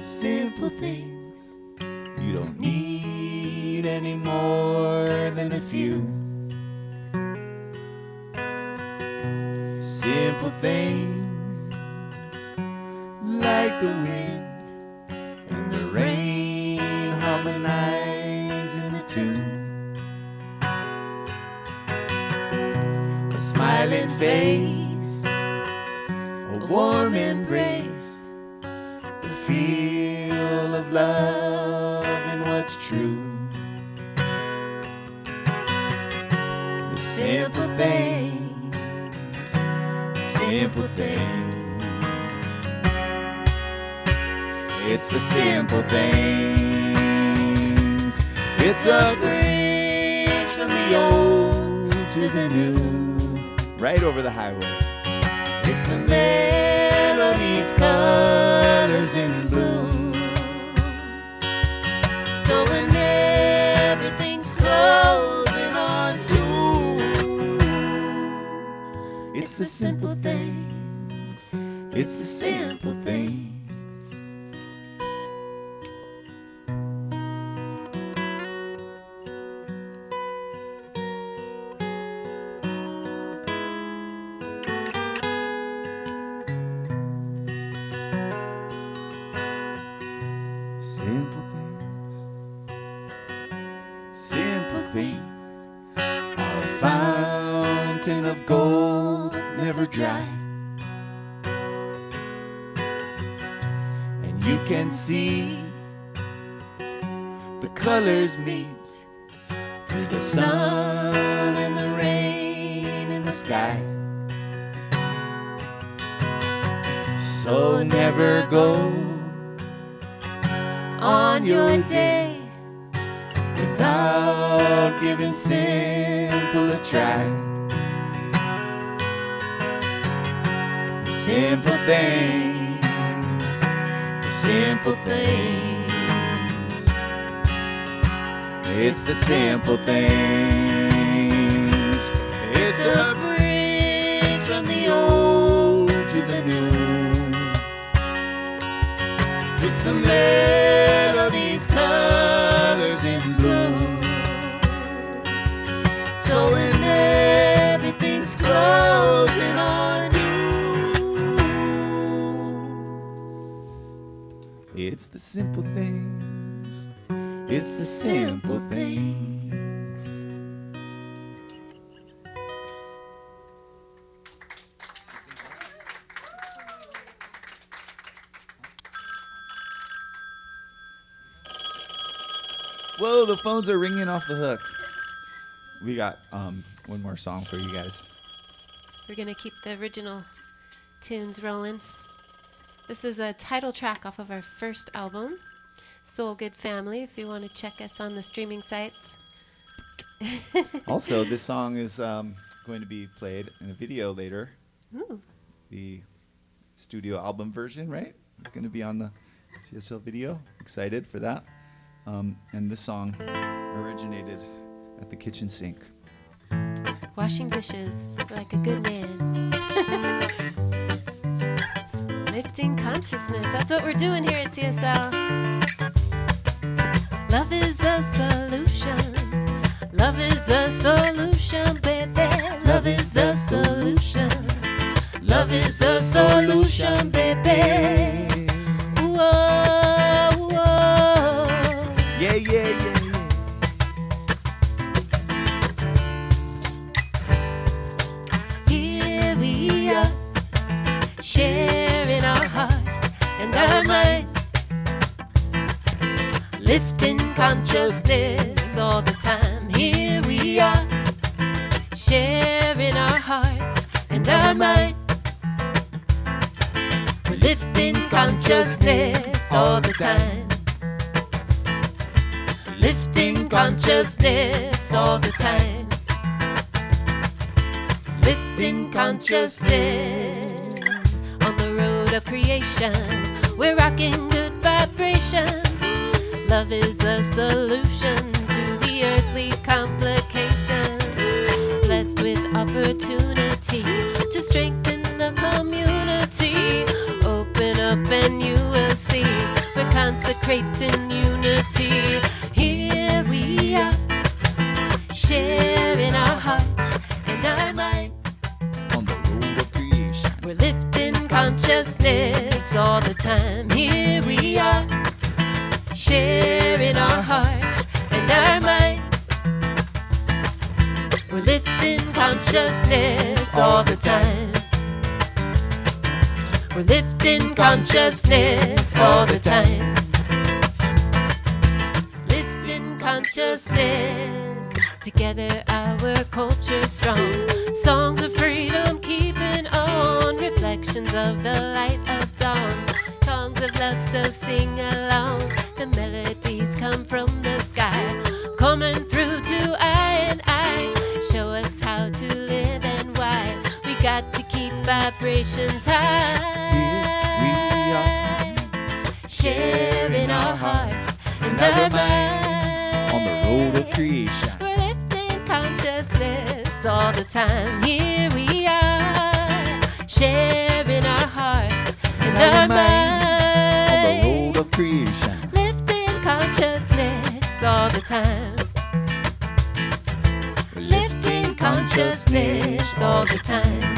Simple things. You don't need any more than a few. Simple things, like the wind and the rain harmonize in the tune. A smiling face, a warm embrace, the feel of love and what's true. The simple things, simple things. It's the simple things. It's a bridge from the old to the new. Right over the highway. It's the melodies, colors in bloom. So when everything's closing on you, it's the simple things. It's the simple things. Simple things, simple things are a fountain of gold, never dry. And you can see the colors meet through the sun and the rain in the sky. So never go on your day without giving simple a try. Simple things, simple things. It's the simple things. It's a breeze from the old to the new. It's the melodies, colors in bloom. So when everything's closing on you, it's the simple things. It's the simple things. Whoa, the phones are ringing off the hook. We got one more song for you guys. We're going to keep the original tunes rolling. This is a title track off of our first album, Soul Good Family, if you want to check us on the streaming sites. Also, this song is going to be played in a video later. Ooh. The studio album version, right? It's going to be on the CSL video. Excited for that. And this song originated at the kitchen sink. Washing dishes like a good man. Lifting consciousness. That's what we're doing here at CSL. Love is the solution. Love is the solution, baby. Love is the solution. Love is the solution, baby. Whoa, whoa. Yeah, yeah, yeah, yeah. Here we are, sharing our hearts and our minds. lifting consciousness all the time. Here we are, sharing our hearts and our mind. We're lifting consciousness all the time. Lifting consciousness all the time. Lifting consciousness on the road of creation. We're rocking good vibrations. Love is the solution to the earthly complications. Blessed with opportunity to strengthen the community. Open up and you will see we're consecrating unity. Here we are, sharing our hearts and our mind. On the road of creation. We're lifting consciousness all the time. Here we are, sharing our hearts and our mind. We're lifting consciousness all the time. We're lifting consciousness all the time. Lifting consciousness. Together our culture's strong. Songs of freedom keeping on. Reflections of the light of dawn. Songs of love, so sing along. The melodies come from the sky, coming through to I and I. Show us how to live and why. We got to keep vibrations high. Sharing our hearts and our minds. On the road of creation. We're lifting consciousness all the time. Here we are, sharing our hearts and our minds. On the road of creation. Lifting consciousness all the time. Lifting consciousness all the time.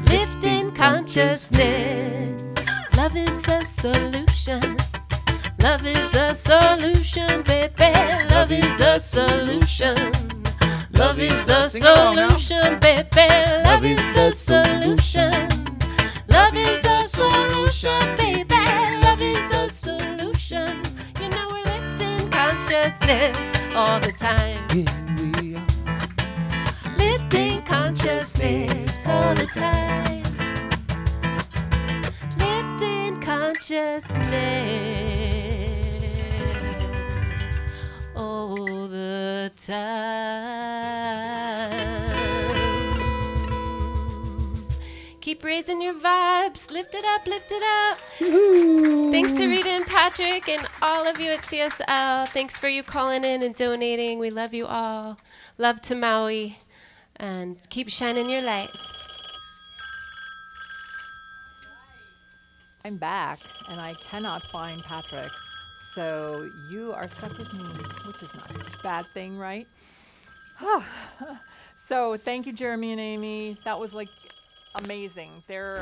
Lifting consciousness. Love is the solution. Love is the solution, baby. Love is the solution. Love is the solution, baby. Love is the solution. Love is the solution, baby. Love is the solution. You know we're lifting consciousness all the time. Lifting consciousness all the time. Lifting consciousness all the time. Keep raising your vibes. Lift it up, lift it up. Thanks to Rita and Patrick and all of you at CSL. Thanks for you calling in and donating. We love you all. Love to Maui. And keep shining your light. I'm back, and I cannot find Patrick. So you are stuck with me, which is not a bad thing, right? So thank you, Jeremy and Amy. That was like amazing. They're,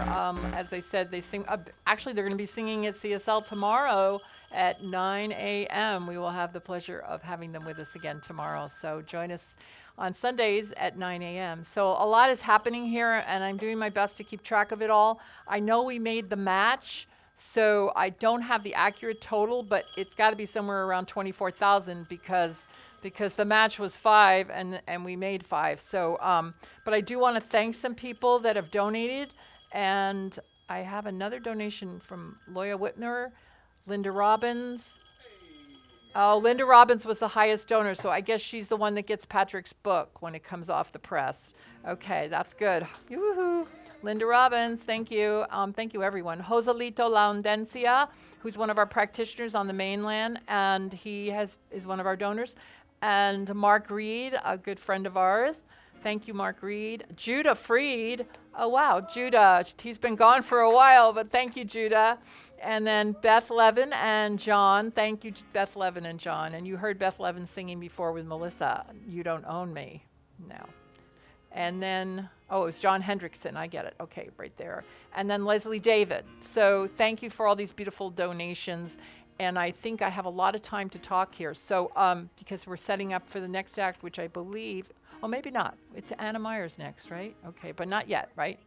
as I said, they sing. Actually, they're going to be singing at CSL tomorrow at 9 a.m. We will have the pleasure of having them with us again tomorrow. So join us on Sundays at 9 a.m. So a lot is happening here, and I'm doing my best to keep track of it all. I know we made the match, so I don't have the accurate total, but it's got to be somewhere around 24,000 because the match was 5 and we made 5. So, but I do want to thank some people that have donated, and I have another donation from Loya Whitner, Linda Robbins. Oh, Linda Robbins was the highest donor, so I guess she's the one that gets Patrick's book when it comes off the press. Okay, that's good. Yoo-hoo. Linda Robbins, thank you. Thank you, everyone. Joselito Laundencia, who's one of our practitioners on the mainland, and he is one of our donors. And Mark Reed, a good friend of ours. Thank you, Mark Reed. Judah Freed. Oh, wow, Judah. He's been gone for a while, but thank you, Judah. And then Beth Levin and John. Thank you, Beth Levin and John. And you heard Beth Levin singing before with Melissa. You don't own me. No. And then, oh, it was John Hendrickson. I get it. Okay, right there. And then Leslie David. So thank you for all these beautiful donations. And I think I have a lot of time to talk here. So because we're setting up for the next act, which I believe, oh, maybe not. It's Anna Myers next, right? Okay, but not yet, right?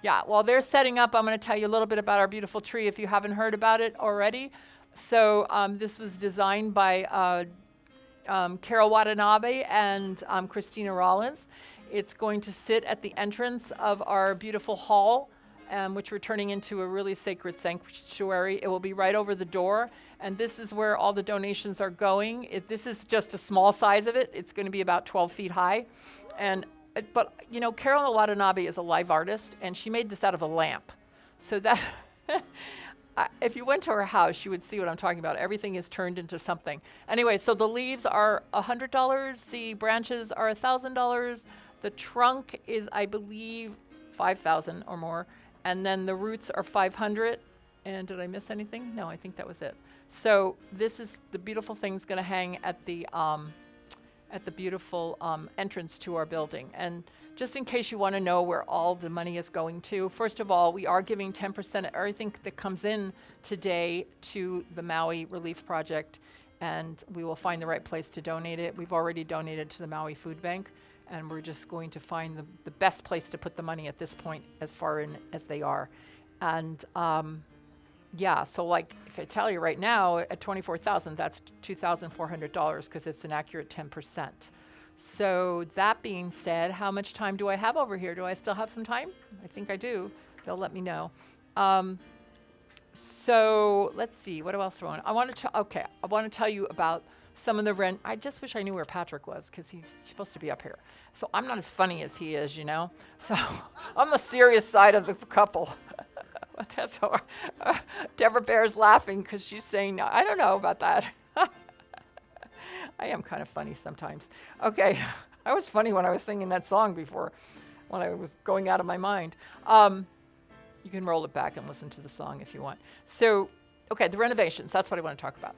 Yeah, while they're setting up, I'm going to tell you a little bit about our beautiful tree if you haven't heard about it already. So this was designed by Carol Watanabe and Christina Rollins. It's going to sit at the entrance of our beautiful hall, which we're turning into a really sacred sanctuary. It will be right over the door, and this is where all the donations are going. This is just a small size of it. It's going to be about 12 feet high. But you know, Carol Watanabe is a live artist, and she made this out of a lamp. So that, if you went to her house, you would see what I'm talking about. Everything is turned into something. Anyway, so the leaves are $100. The branches are $1,000. The trunk is, I believe, $5,000 or more. And then the roots are $500. And did I miss anything? No, I think that was it. So this is the beautiful thing's going to hang at the beautiful entrance to our building. And just in case you want to know where all the money is going to, first of all, we are giving 10% of everything that comes in today to the Maui Relief Project, and we will find the right place to donate it. We've already donated to the Maui Food Bank, and we're just going to find the best place to put the money at this point, as far in as they are. And yeah, so like if I tell you right now, at $24,000, that's $2,400 because it's an accurate 10%. So that being said, how much time do I have over here? Do I still have some time? I think I do. They'll let me know. So let's see, what else do I want? I want to tell you about some of the rent. I just wish I knew where Patrick was, because he's supposed to be up here. So I'm not as funny as he is, you know? So I'm the serious side of the couple. But that's how Deborah Bear's laughing because she's saying, I don't know about that. I am kind of funny sometimes. Okay, I was funny when I was singing that song before, when I was going out of my mind. You can roll it back and listen to the song if you want. So, okay, the renovations, that's what I want to talk about.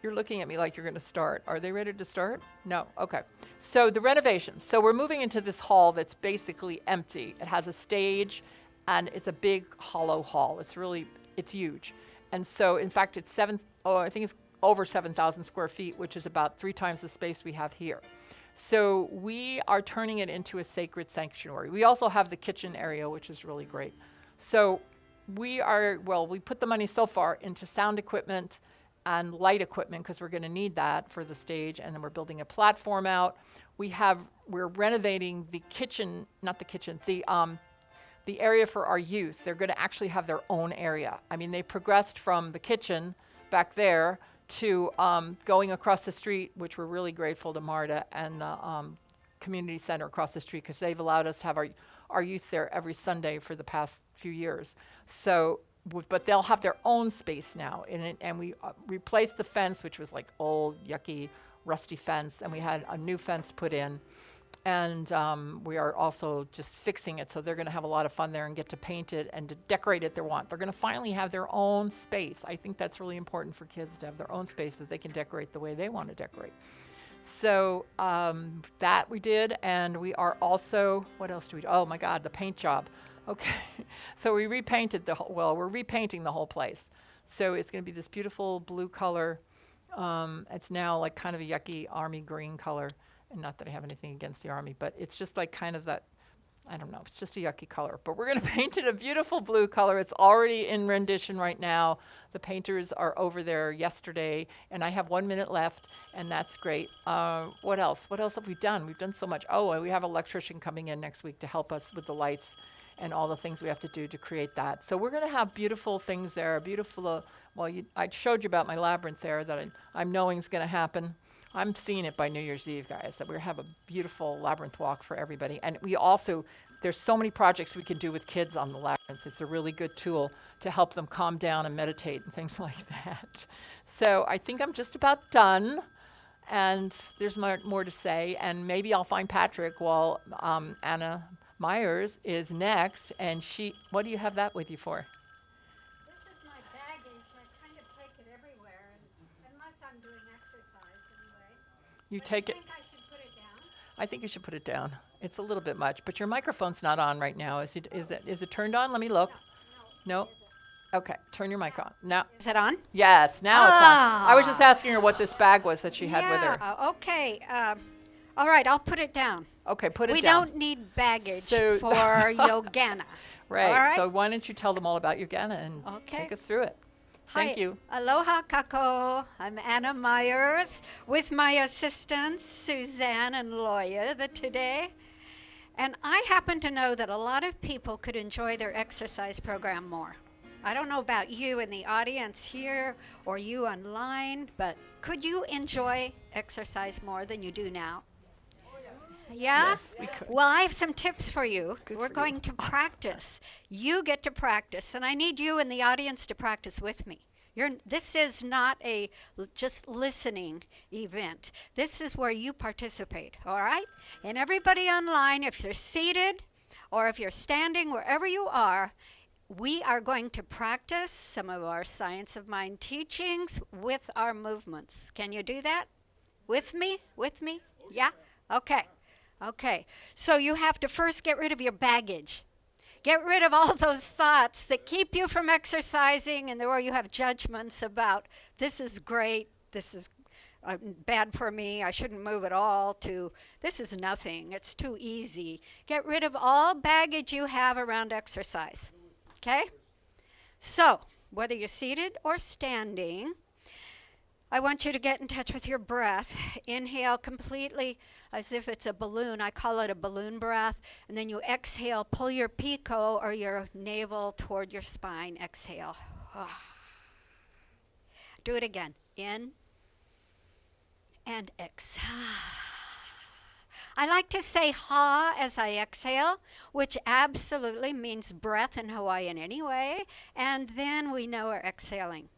You're looking at me like you're going to start. Are they ready to start? No, okay. So the renovations. So we're moving into this hall that's basically empty. It has a stage, and it's a big hollow hall. It's huge. And so, in fact, I think it's over 7,000 square feet, which is about 3 times the space we have here. So we are turning it into a sacred sanctuary. We also have the kitchen area, which is really great. So we put the money so far into sound equipment and light equipment, because we're going to need that for the stage, and then we're building a platform out. We're renovating the kitchen, the area for our youth. They're going to actually have their own area. I mean, they progressed from the kitchen back there to going across the street, which we're really grateful to Marta and the community center across the street, because they've allowed us to have our youth there every Sunday for the past few years. So, but they'll have their own space now, and we replaced the fence, which was like old, yucky, rusty fence, and we had a new fence put in. And we are also just fixing it, so they're going to have a lot of fun there and get to paint it and to decorate it they want. They're going to finally have their own space. I think that's really important for kids to have their own space that they can decorate the way they want to decorate. So that we did, and we are also, what else do we do? Oh my God, the paint job. Okay, so we repainted we're repainting the whole place. So it's going to be this beautiful blue color. It's now like kind of a yucky army green color. And not that I have anything against the Army, but it's just like kind of that, I don't know, it's just a yucky color. But we're going to paint it a beautiful blue color. It's already in rendition right now. The painters are over there yesterday, and I have 1 minute left, and that's great. What else? What else have we done? We've done so much. Oh, and we have an electrician coming in next week to help us with the lights and all the things we have to do to create that. So we're going to have beautiful things there, beautiful, I showed you about my labyrinth there that I'm knowing is going to happen. I'm seeing it by New Year's Eve, guys, that we have a beautiful labyrinth walk for everybody. And we also, there's so many projects we can do with kids on the labyrinth. It's a really good tool to help them calm down and meditate and things like that. So I think I'm just about done. And there's more to say. And maybe I'll find Patrick while Anna Myers is next. And what do you have that with you for? You take it. I think you should put it down. It's a little bit much, but your microphone's not on right now. Is it turned on? Let me look. No. Okay, turn your mic on. Now. Is it on? Yes, now it's on. I was just asking her what this bag was that she had with her. Okay. All right, I'll put it down. Okay, put it down. We don't need baggage for Yogana. Right. All right. So why don't you tell them all about Yogana and take us through it? Thank Hi. you. Aloha kako. I'm Anna Myers with my assistants, Suzanne and Loya, today. And I happen to know that a lot of people could enjoy their exercise program more. I don't know about you in the audience here or you online, but could you enjoy exercise more than you do now? Yeah? Yes, we could. Well, I have some tips for you. Good We're for you. going to practice. You get to practice, and I need you in the audience to practice with me. This is not a just listening event. This is where you participate, all right? And everybody online, if you're seated or if you're standing, wherever you are, we are going to practice some of our Science of Mind teachings with our movements. Can you do that? With me? With me? Yeah? Okay. Okay. So you have to first get rid of your baggage. Get rid of all those thoughts that keep you from exercising and where you have judgments about this is great, this is bad for me, I shouldn't move at all, to this is nothing, it's too easy. Get rid of all baggage you have around exercise. Okay? So, whether you're seated or standing, I want you to get in touch with your breath. Inhale completely as if it's a balloon. I call it a balloon breath. And then you exhale, pull your pico or your navel toward your spine. Exhale. Do it again. In and exhale. I like to say ha as I exhale, which absolutely means breath in Hawaiian anyway. And then we know we're exhaling.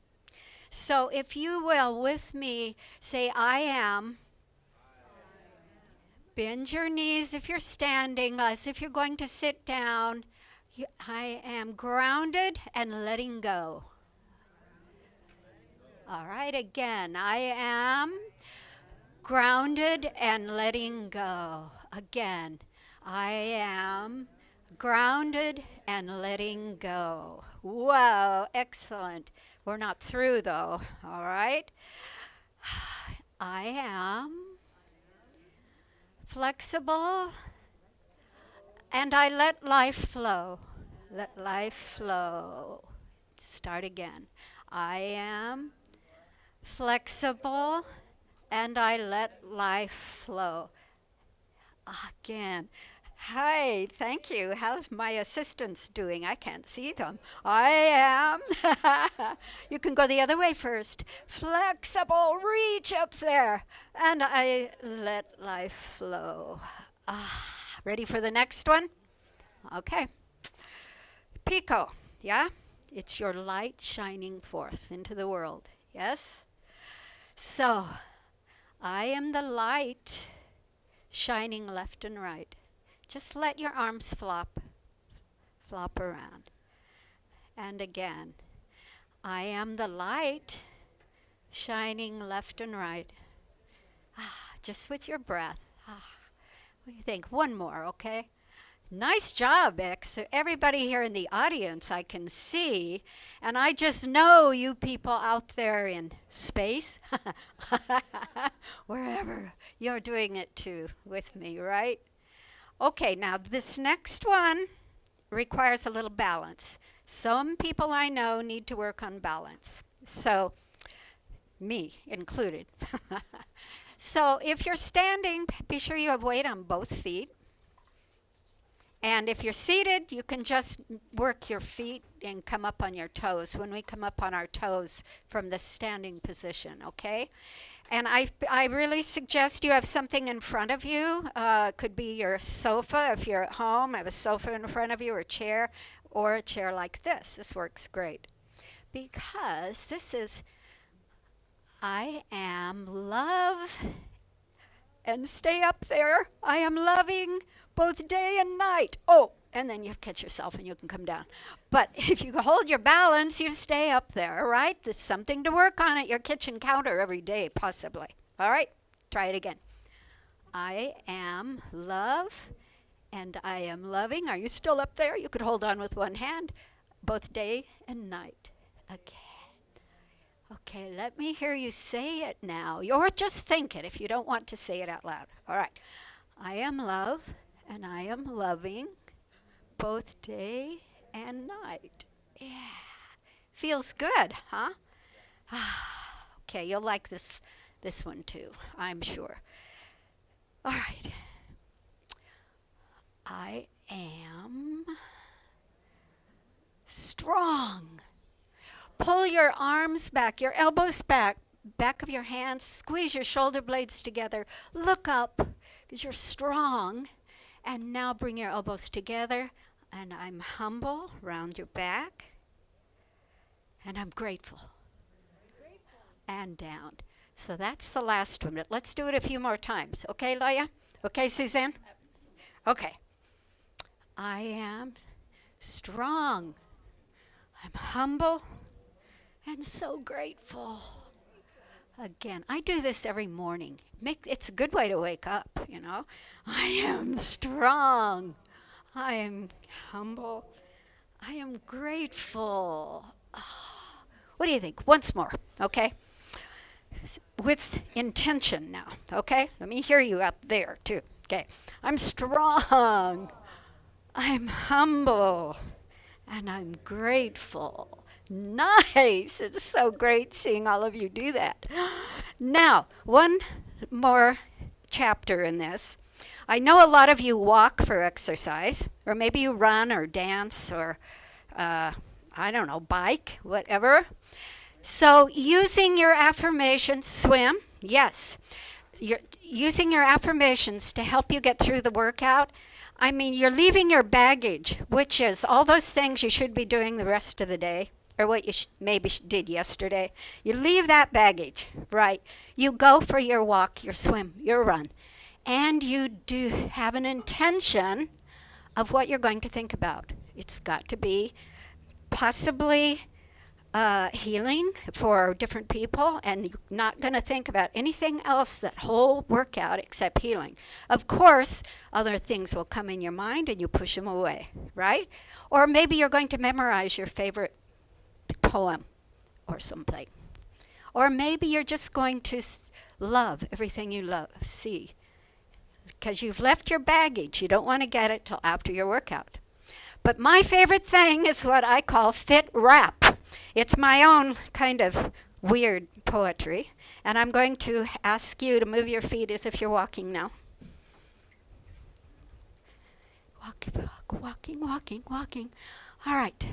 So if you will, with me, say I am. Bend your knees if you're standing, as if you're going to sit down. I am grounded and letting go. All right, again, I am grounded and letting go. Again, I am grounded and letting go. Wow, excellent. We're not through though, all right? I am flexible and I let life flow. Let life flow. Start again. I am flexible and I let life flow. Again. Hi, thank you. How's my assistants doing? I can't see them. I am. You can go the other way first. Flexible, reach up there. And I let life flow. Ready for the next one? Okay. Pico, yeah? It's your light shining forth into the world, yes? So, I am the light shining left and right. Just let your arms flop around. And again, I am the light shining left and right. Just with your breath. What do you think? One more, okay? Nice job, everybody here in the audience I can see, and I just know you people out there in space, wherever, you're doing it too with me, right? Okay, now this next one requires a little balance. Some people I know need to work on balance. So, me included. So if you're standing, be sure you have weight on both feet. And if you're seated, you can just work your feet and come up on your toes when we come up on our toes from the standing position, okay? And I really suggest you have something in front of you. Could be your sofa if you're at home. Have a sofa in front of you or a chair like this. This works great. Because this is, I am love. And stay up there. I am loving both day and night. Oh, and then you catch yourself and you can come down. But if you hold your balance, you stay up there, all right? There's something to work on at your kitchen counter every day, possibly. All right? Try it again. I am love, and I am loving. Are you still up there? You could hold on with one hand, both day and night. Again. Okay, let me hear you say it now. Or just think it if you don't want to say it out loud. All right. I am love, and I am loving both day and night. Yeah. Feels good, huh? Okay, you'll like this one too, I'm sure. All right. I am strong. Pull your arms back, your elbows back, back of your hands, squeeze your shoulder blades together. Look up, because you're strong. And now bring your elbows together, and I'm humble, round your back, and I'm grateful. And down. So that's the last one. Let's do it a few more times. Okay, Loya? Okay, Suzanne? Okay. I am strong. I'm humble and so grateful. Again, I do this every morning. It's a good way to wake up, you know. I am strong. I am humble. I am grateful. What do you think? Once more, okay? With intention now, okay? Let me hear you out there, too. Okay. I'm strong. I'm humble. And I'm grateful. Nice. It's so great seeing all of you do that. Now, one more chapter in this. I know a lot of you walk for exercise, or maybe you run or dance or, I don't know, bike, whatever. So using your affirmations, swim, yes. You're using your affirmations to help you get through the workout. I mean, you're leaving your baggage, which is all those things you should be doing the rest of the day, or what you did yesterday. You leave that baggage, right? You go for your walk, your swim, your run. And you do have an intention of what you're going to think about. It's got to be possibly healing for different people, and you're not going to think about anything else that whole workout except healing. Of course, other things will come in your mind and you push them away, right? Or maybe you're going to memorize your favorite poem or something. Or maybe you're just going to love everything you see. Because you've left your baggage. You don't want to get it till after your workout. But my favorite thing is what I call fit rap. It's my own kind of weird poetry. And I'm going to ask you to move your feet as if you're walking now. Walking. All right.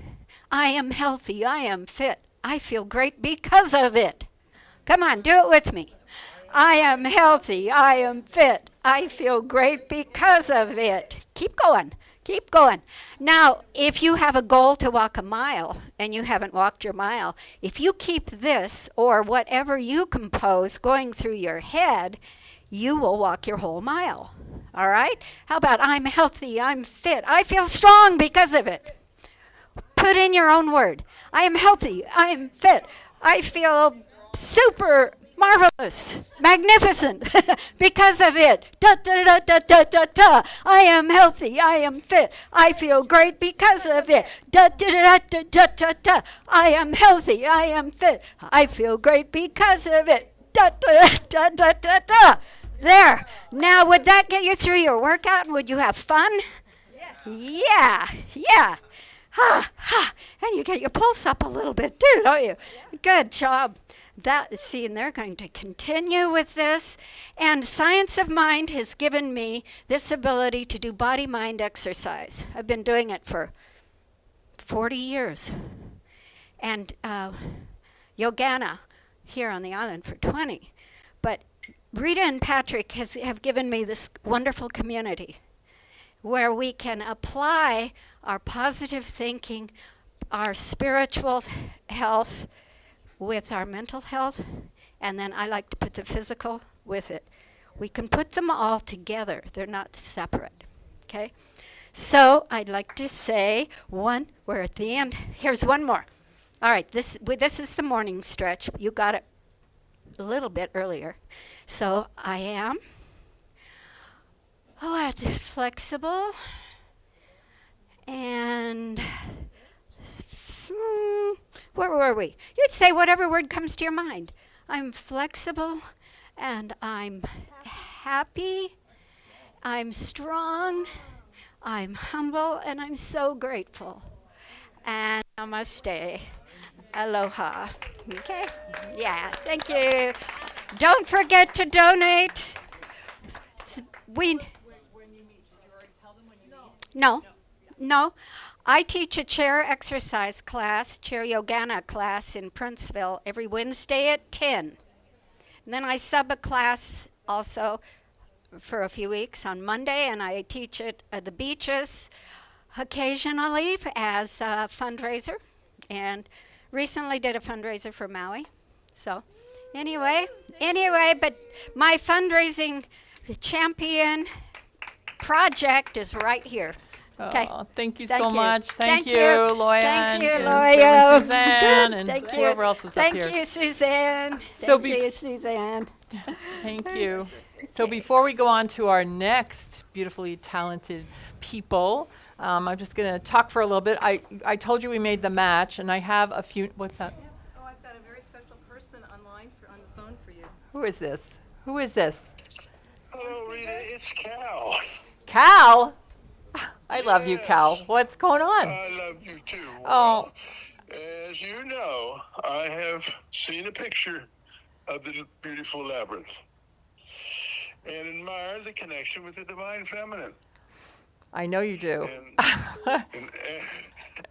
I am healthy. I am fit. I feel great because of it. Come on, do it with me. I am healthy. I am fit. I feel great because of it. Keep going. Now, if you have a goal to walk a mile and you haven't walked your mile, if you keep this or whatever you compose going through your head, you will walk your whole mile. All right? How about I'm healthy, I'm fit, I feel strong because of it. Put in your own word. I am healthy, I am fit, I feel super marvelous, magnificent because of it. I am healthy, I am fit, I feel great because of it. I am healthy, I am fit, I feel great because of it. There. Now, would that get you through your workout and would you have fun? Yes. Yeah. And you get your pulse up a little bit too, don't you? Good job. And they're going to continue with this. And Science of Mind has given me this ability to do body-mind exercise. I've been doing it for 40 years. And Yogana here on the island for 20. But Rita and Patrick have given me this wonderful community where we can apply our positive thinking, our spiritual health, with our mental health, and then I like to put the physical with it. We can put them all together. They're not separate, okay? So I'd like to say we're at the end. Here's one more. All right, this is the morning stretch. You got it a little bit earlier. So I am flexible and where were we? You'd say whatever word comes to your mind. I'm flexible and I'm happy. I'm strong. I'm humble and I'm so grateful. And namaste. Aloha. Okay? Yeah, thank you. Don't forget to donate. No, no. I teach a chair exercise class, chair yogana class in Princeville every Wednesday at 10. And then I sub a class also for a few weeks on Monday, and I teach it at the beaches occasionally as a fundraiser, and recently did a fundraiser for Maui. So anyway, but my fundraising champion project is right here. Okay. Oh, thank you so much. Thank you, you. Loya. Thank you, and Loya. Suzanne, and Thank you. whoever else was up here. Thank you, Suzanne. So Thank you, Suzanne. Thank you. So before we go on to our next beautifully talented people, I'm just going to talk for a little bit. I told you we made the match, and I have a few. What's that? Yes. Oh, I've got a very special person online on the phone for you. Who is this? Who is this? Hello, Rita. It's Cal. Cal? I love you, Cal. What's going on? I love you too. Oh. Well, as you know, I have seen a picture of the beautiful labyrinth and admire the connection with the divine feminine. I know you do. And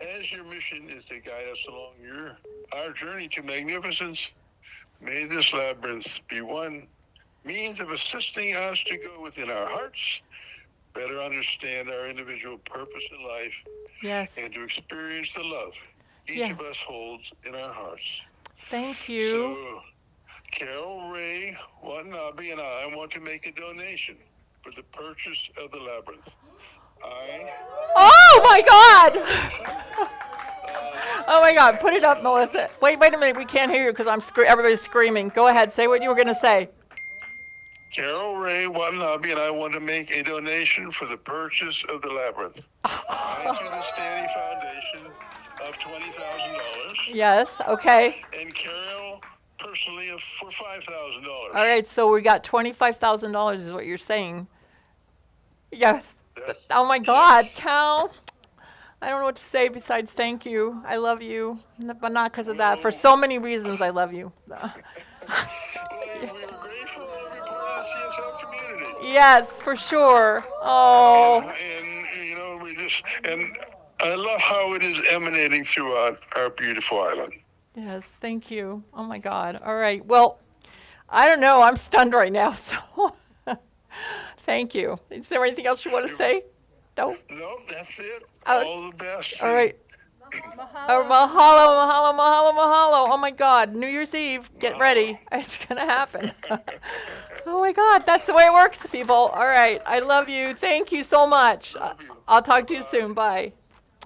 as your mission is to guide us along our journey to magnificence, may this labyrinth be one means of assisting us to go within our hearts, better understand our individual purpose in life, yes, and to experience the love each of us holds in our hearts. Thank you. So, Carol Ray Watanabe and I want to make a donation for the purchase of the labyrinth. Oh my God! Oh my God! Put it up, Melissa. Wait a minute. We can't hear you because everybody's screaming. Go ahead. Say what you were going to say. Carol Ray Watanabe and I want to make a donation for the purchase of the labyrinth. I to the Stanley Foundation of $20,000. Yes. Okay. And Carol personally for $5,000. All right. So we got $25,000 is what you're saying. Yes. Oh my God, Cal. I don't know what to say besides thank you. I love you, but not because of that. For so many reasons, I love you. Yes, for sure. Oh. And you know, and I love how it is emanating throughout our beautiful island. Yes, thank you. Oh my God. All right. Well, I don't know. I'm stunned right now. So, thank you. Is there anything else you want to say? No. No, that's it. All the best. All right. Mahalo. Oh my God. New Year's Eve. Get ready. It's going to happen. Oh my God. That's the way it works, people. All right. I love you. Thank you so much. I'll talk to you soon. Bye.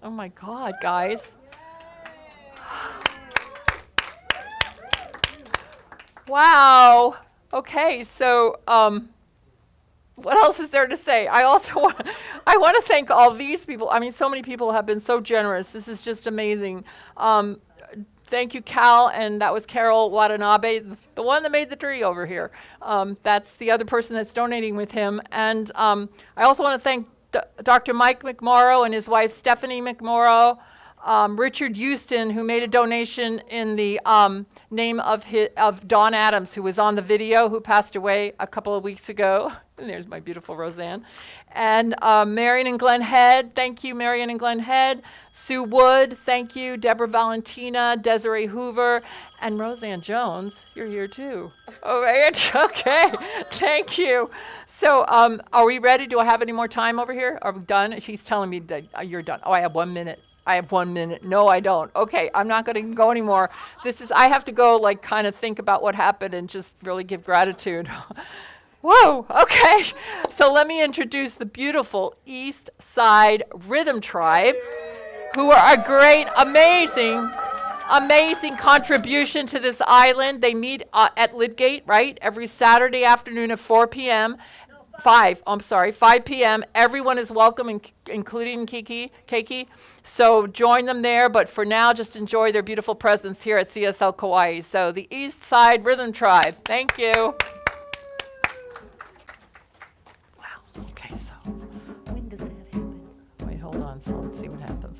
Oh my God, guys. Wow. Okay. So, what else is there to say? I want to thank all these people. I mean, so many people have been so generous. This is just amazing. Thank you, Cal, and that was Carol Watanabe, the one that made the tree over here. That's the other person that's donating with him. And I also want to thank Dr. Mike McMorrow and his wife, Stephanie McMorrow, Richard Houston, who made a donation in the name of Don Adams, who was on the video, who passed away a couple of weeks ago. And there's my beautiful Roseanne. And Marion and Glenn Head, thank you, Marion and Glenn Head. Sue Wood, thank you. Deborah Valentina, Desiree Hoover, and Roseanne Jones. You're here too. All right, okay, thank you. So are we ready? Do I have any more time over here? Are we done? She's telling me that you're done. Oh, I have 1 minute. I have 1 minute. No, I don't. Okay, I'm not going to go anymore. I have to go like kind of think about what happened and just really give gratitude. Whoa, okay. So let me introduce the beautiful East Side Rhythm Tribe, who are a great, amazing contribution to this island. They meet at Lidgate, right? Every Saturday afternoon at 4 p.m. 5 p.m. Everyone is welcome, including Keiki. So join them there, but for now, just enjoy their beautiful presence here at CSL Kaua'i. So the East Side Rhythm Tribe, thank you. Wow, okay, so when does that happen? Wait, hold on, so let's see what happens.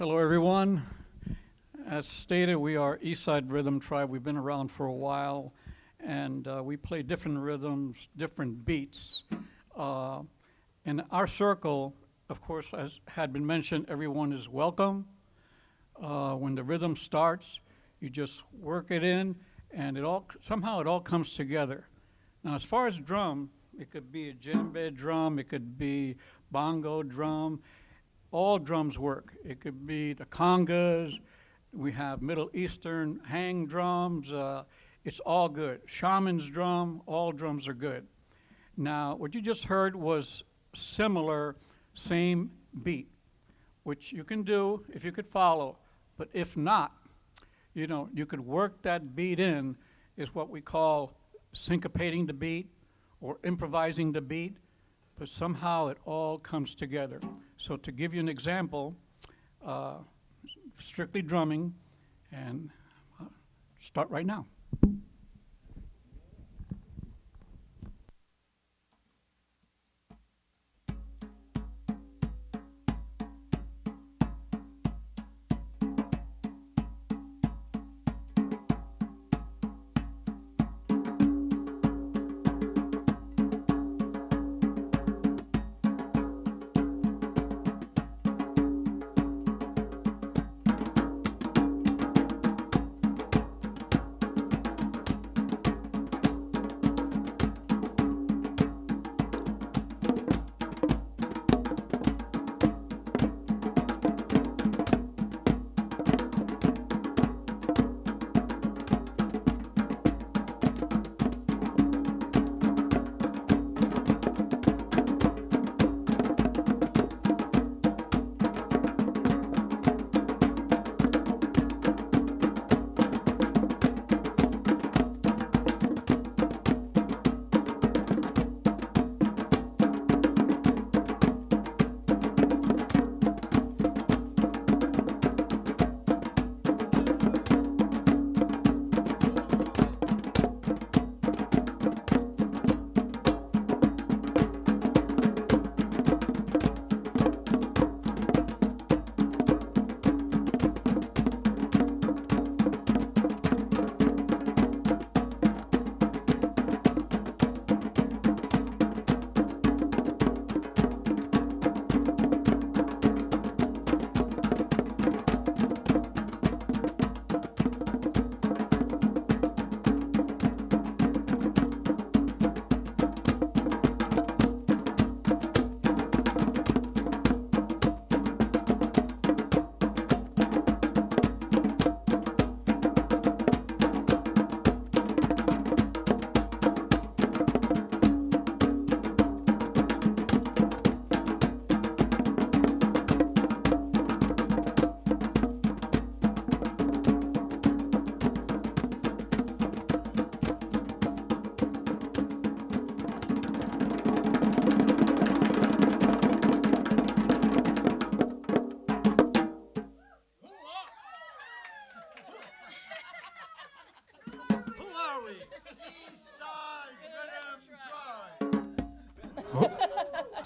Hello, everyone. As stated, we are Eastside Rhythm Tribe. We've been around for a while, and we play different rhythms, different beats. In our circle, of course, as had been mentioned, everyone is welcome. When the rhythm starts, you just work it in, and somehow it all comes together. Now, as far as drum, it could be a djembe drum, it could be bongo drum. All drums work. It could be the congas. We have Middle Eastern hang drums. It's all good. Shaman's drum, all drums are good. Now, what you just heard was similar, same beat, which you can do if you could follow. But if not, you could work that beat in, is what we call syncopating the beat or improvising the beat, but somehow it all comes together. So to give you an example, strictly drumming, and start right now.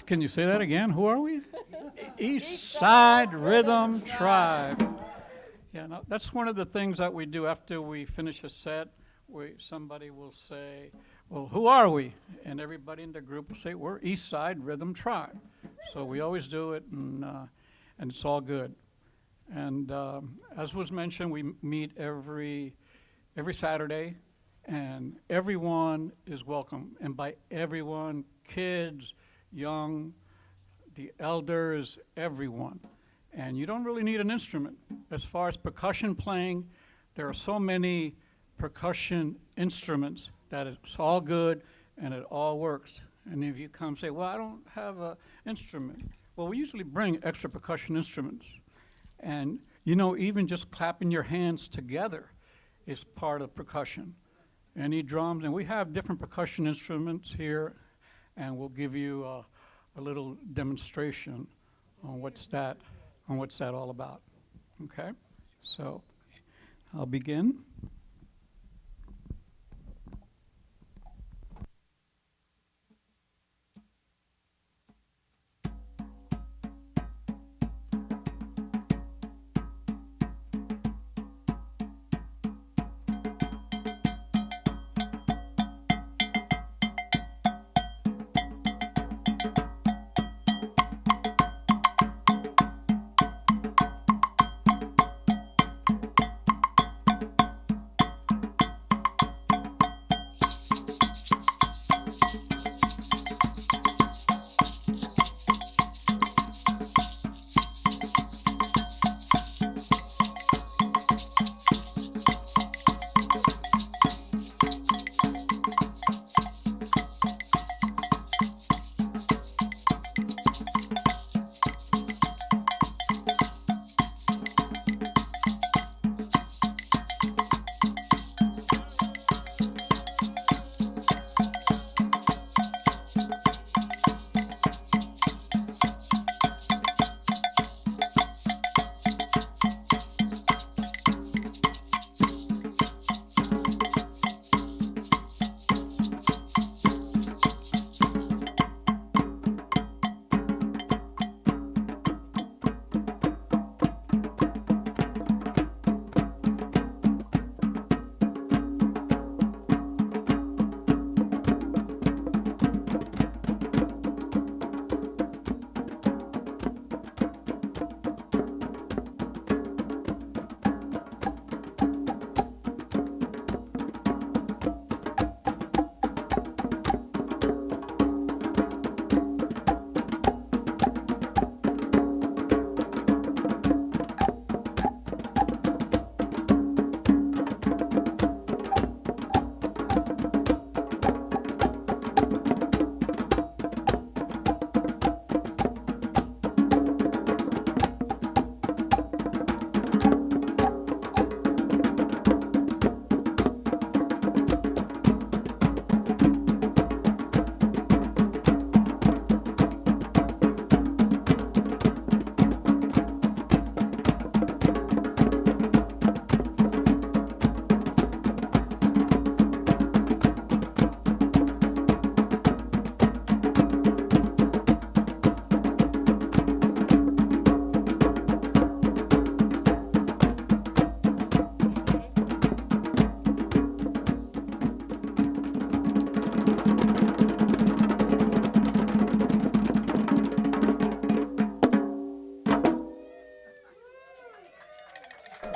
Can you say that again? Who are we? East Side Rhythm Tribe. Yeah, no, that's one of the things that we do after we finish a set. Somebody will say, well, who are we? And everybody in the group will say, we're East Side Rhythm Tribe. So we always do it, and it's all good. And as was mentioned, we meet every Saturday, and everyone is welcome. And by everyone, kids, young, the elders, everyone. And you don't really need an instrument. As far as percussion playing, there are so many percussion instruments that it's all good and it all works. And if you come say, well, I don't have an instrument. Well, we usually bring extra percussion instruments. And even just clapping your hands together is part of percussion. Any drums, and we have different percussion instruments here, and we'll give you a little demonstration on what's that all about. Okay, so I'll begin.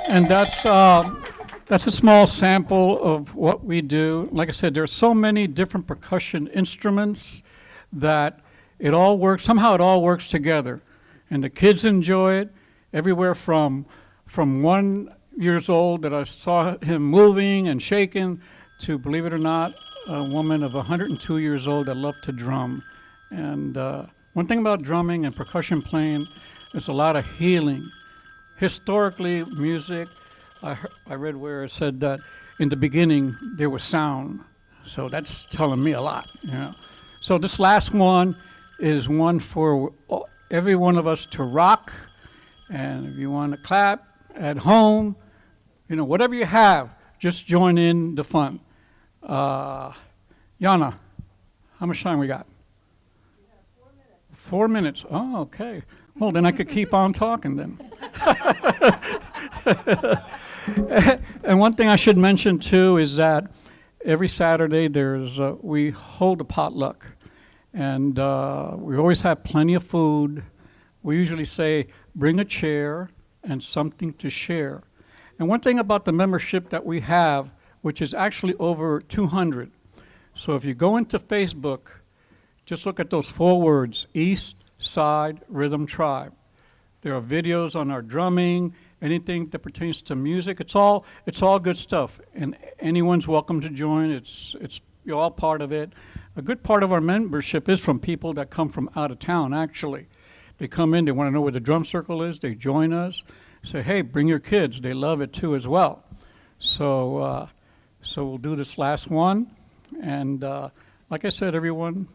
And that's a small sample of what we do. Like I said, there are so many different percussion instruments that it all works, somehow it all works together. And the kids enjoy it, everywhere from 1 years old that I saw him moving and shaking to, believe it or not, a woman of 102 years old that loved to drum. And one thing about drumming and percussion playing is a lot of healing. Historically, music, I read where it said that in the beginning there was sound. So that's telling me a lot, you know. So this last one is one for every one of us to rock. And if you want to clap at home, you know, whatever you have, just join in the fun. Yana, how much time we got? 4 minutes. Oh, okay. Well, then I could keep on talking then. And one thing I should mention too is that every Saturday we hold a potluck, and we always have plenty of food. We usually say, bring a chair and something to share. And one thing about the membership that we have, which is actually over 200. So if you go into Facebook, just look at those 4 words, East Side Rhythm Tribe. There are videos on our drumming, anything that pertains to music. It's all good stuff, and anyone's welcome to join. You're all part of it. A good part of our membership is from people that come from out of town, actually. They come in, they want to know where the drum circle is, they join us, say, hey, bring your kids. They love it too as well. So we'll do this last one, and like I said, everyone,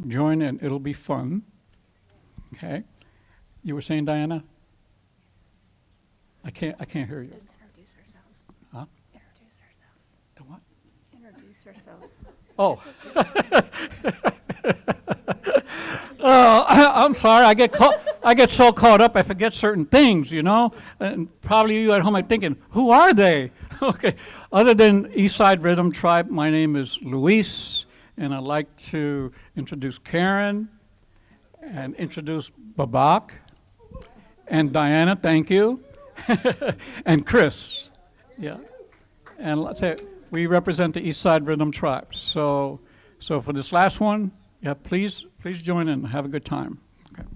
join in. It'll be fun. Okay. You were saying, Diana? I can't hear you. Just introduce ourselves. Huh? Introduce ourselves. The what? Introduce ourselves. Oh. I'm sorry. I get so caught up, I forget certain things, you know. And probably you at home are thinking, who are they? Okay. Other than Eastside Rhythm Tribe, my name is Luis, and I'd like to introduce Karen and introduce Babak and Diana. Thank you. And Chris. Yeah. And let's say we represent the Eastside Rhythm Tribe. So for this last one, yeah, please join in. Have a good time. Okay.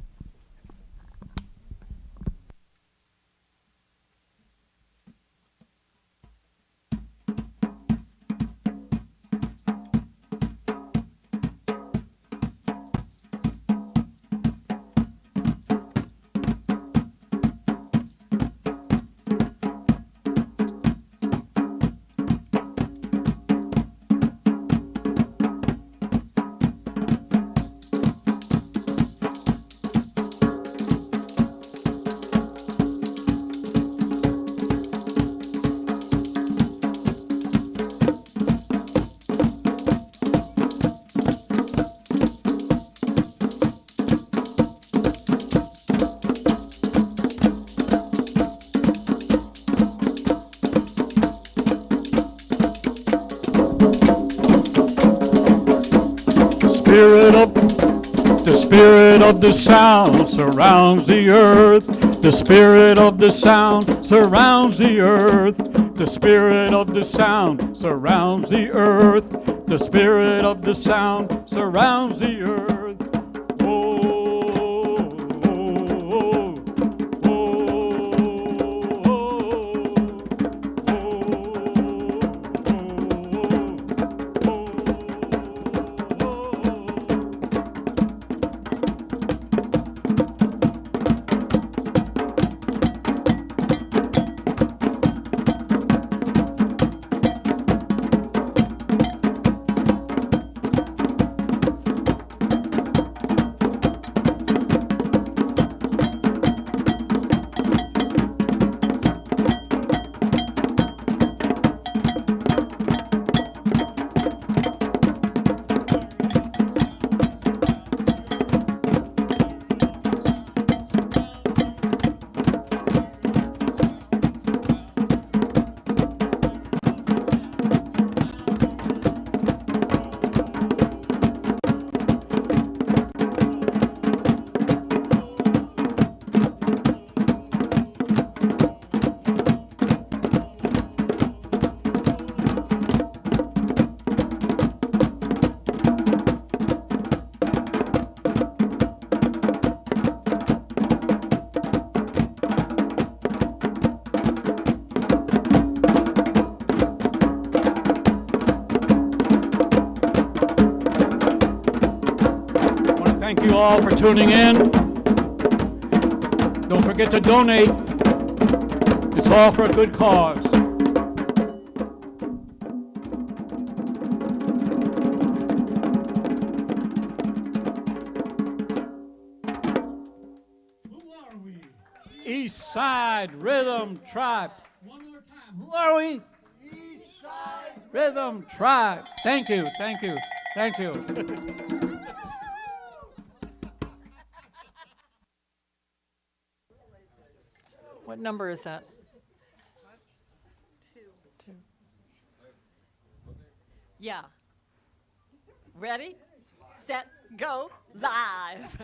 The spirit of the sound surrounds the earth. The spirit of the sound surrounds the earth. The spirit of the sound surrounds the earth. The spirit of the sound surrounds the earth. Thank you all for tuning in. Don't forget to donate. It's all for a good cause. East Side Rhythm Tribe. One more time. Who are we? East Side Rhythm Tribe. Thank you, thank you, thank you. What number is that? Two. Yeah. Ready, set, go, live.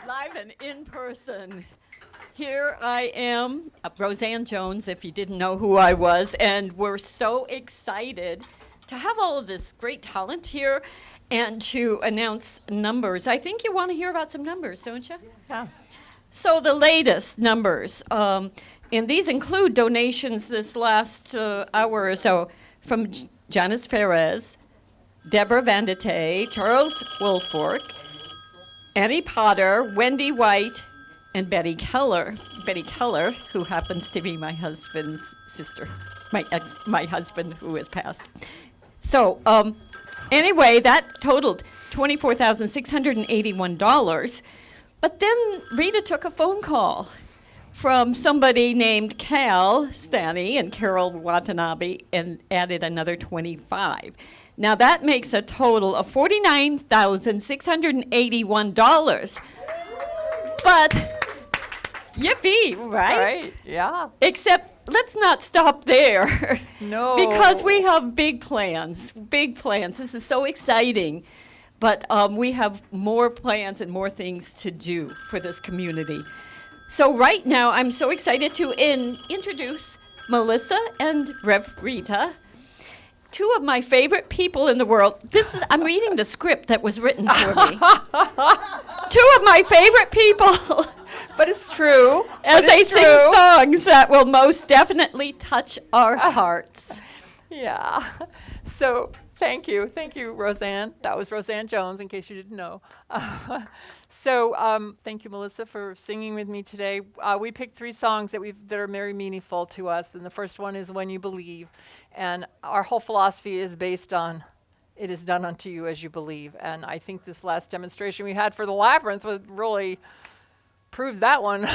Live and in person. Here I am, Roseanne Jones, if you didn't know who I was, and we're so excited to have all of this great talent here and to announce numbers. I think you want to hear about some numbers, don't you? Yeah. So the latest numbers, and these include donations this last hour or so from Janice Perez, Deborah Vandite, Charles Wolfork, Annie Potter, Wendy White, and Betty Keller. Betty Keller, who happens to be my husband's sister, my husband who has passed. So anyway, that totaled $24,681. But then Rita took a phone call from somebody named Cal Stanny and Carol Watanabe and added another 25. Now that makes a total of $49,681. But yippee, right? Right, yeah. Except let's not stop there. No. Because we have big plans, big plans. This is so exciting. But we have more plans and more things to do for this community. So right now, I'm so excited to introduce Melissa and Rev Rita, two of my favorite people in the world. I'm reading the script that was written for me. Two of my favorite people. But it's true. As they sing songs that will most definitely touch our hearts. Yeah. So thank you, Roseanne. That was Roseanne Jones, in case you didn't know. Thank you, Melissa, for singing with me today. We picked 3 songs that are very meaningful to us, and the first one is "When You Believe," and our whole philosophy is based on "It is done unto you as you believe." And I think this last demonstration we had for the Labyrinth would really prove that one,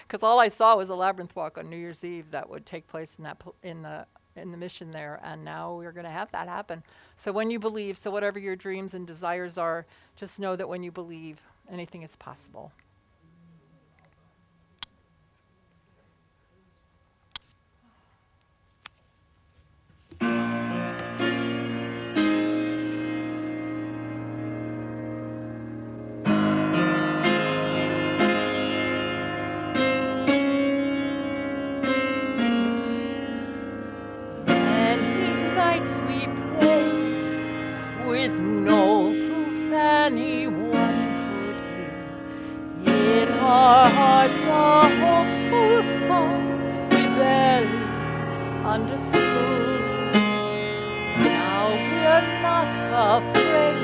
because all I saw was a Labyrinth walk on New Year's Eve that would take place in the mission there, and now we're going to have that happen. So when you believe, so whatever your dreams and desires are, just know that when you believe, anything is possible. With no proof anyone could hear. In our hearts a hopeful song we barely understood. Now we're not afraid,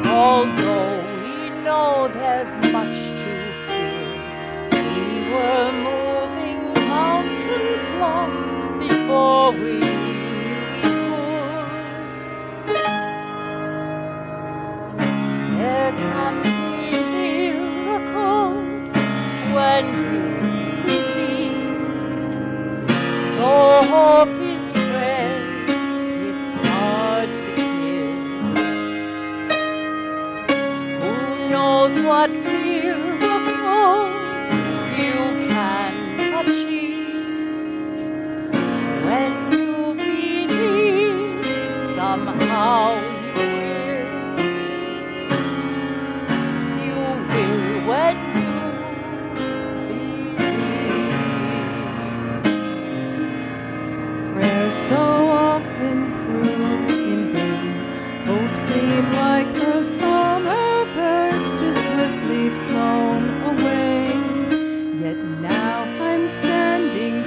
although we know there's much to fear. We were moving mountains long before we there can be miracles when you believe. Though hope is frail, it's hard to kill. Who knows what miracles you can achieve when you believe somehow. When you believe. Prayers so often proved in vain. Hope seemed like the summer birds too swiftly flown away. Yet now I'm standing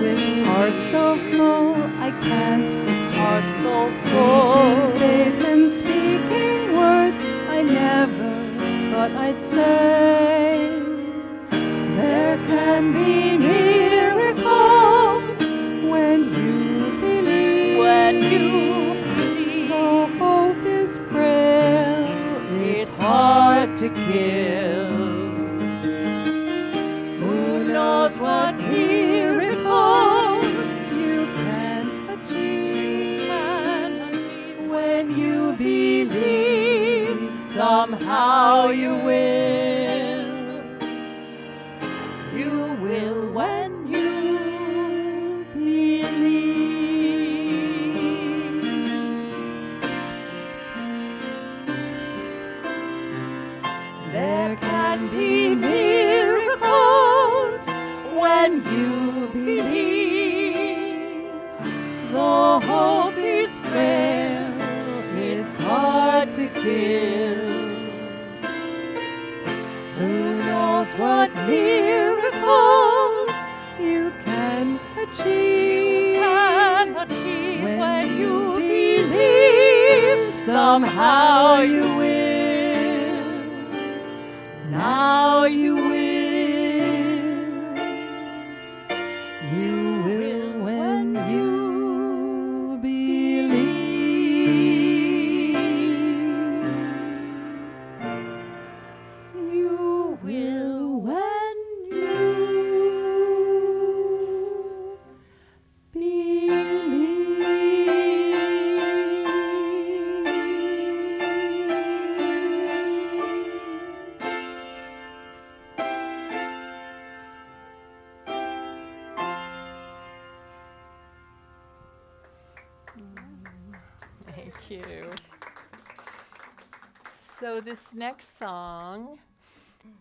with heart so full I can't explain. Heart so full. Faith and speaking words I'd say there can be miracles when you believe. When you believe. Though hope is frail, it's hard to kill. Who knows what miracles you can achieve? When you believe, somehow you will. You will when you believe. There can be miracles when you believe. Though hope is frail, it's hard to kill. Who knows what miracles you can achieve? When you believe, somehow you will. Now you will. You will when you believe. You will when you Thank you. So this next song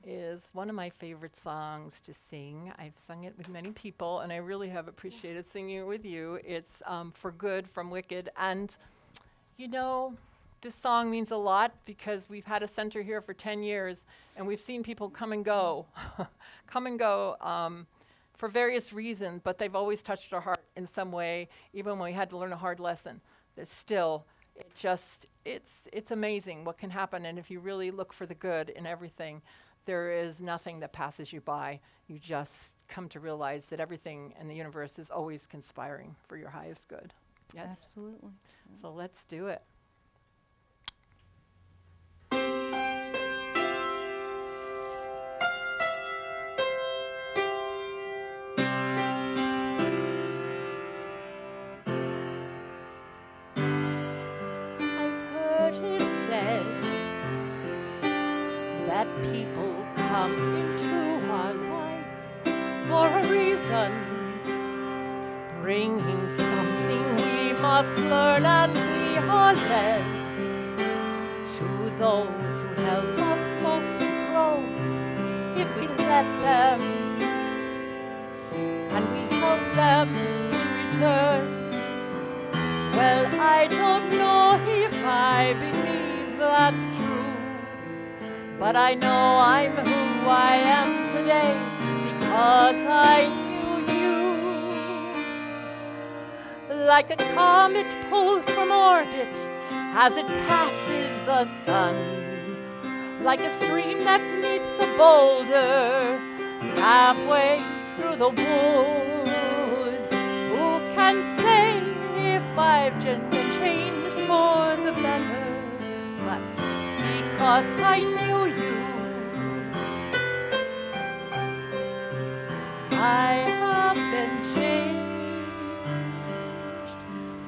is one of my favorite songs to sing. I've sung it with many people, and I really have appreciated singing it with you. It's For Good from Wicked. And, you know, this song means a lot because we've had a center here for 10 years, and we've seen people come and go, for various reasons, but they've always touched our heart in some way, even when we had to learn a hard lesson. There's still, it's amazing what can happen, and if you really look for the good in everything, there is nothing that passes you by. You just come to realize that everything in the universe is always conspiring for your highest good. Yes? Absolutely. So let's do it. That people come into our lives for a reason, bringing something we must learn, and we are led to those who help us most to grow if we let them, and we help them in return. Well, I don't know if I believe that's true, but I know I'm who I am today because I knew you. Like a comet pulled from orbit as it passes the sun, like a stream that meets a boulder halfway through the wood. Who can say if I've been changed for the better? But because I knew you, I have been changed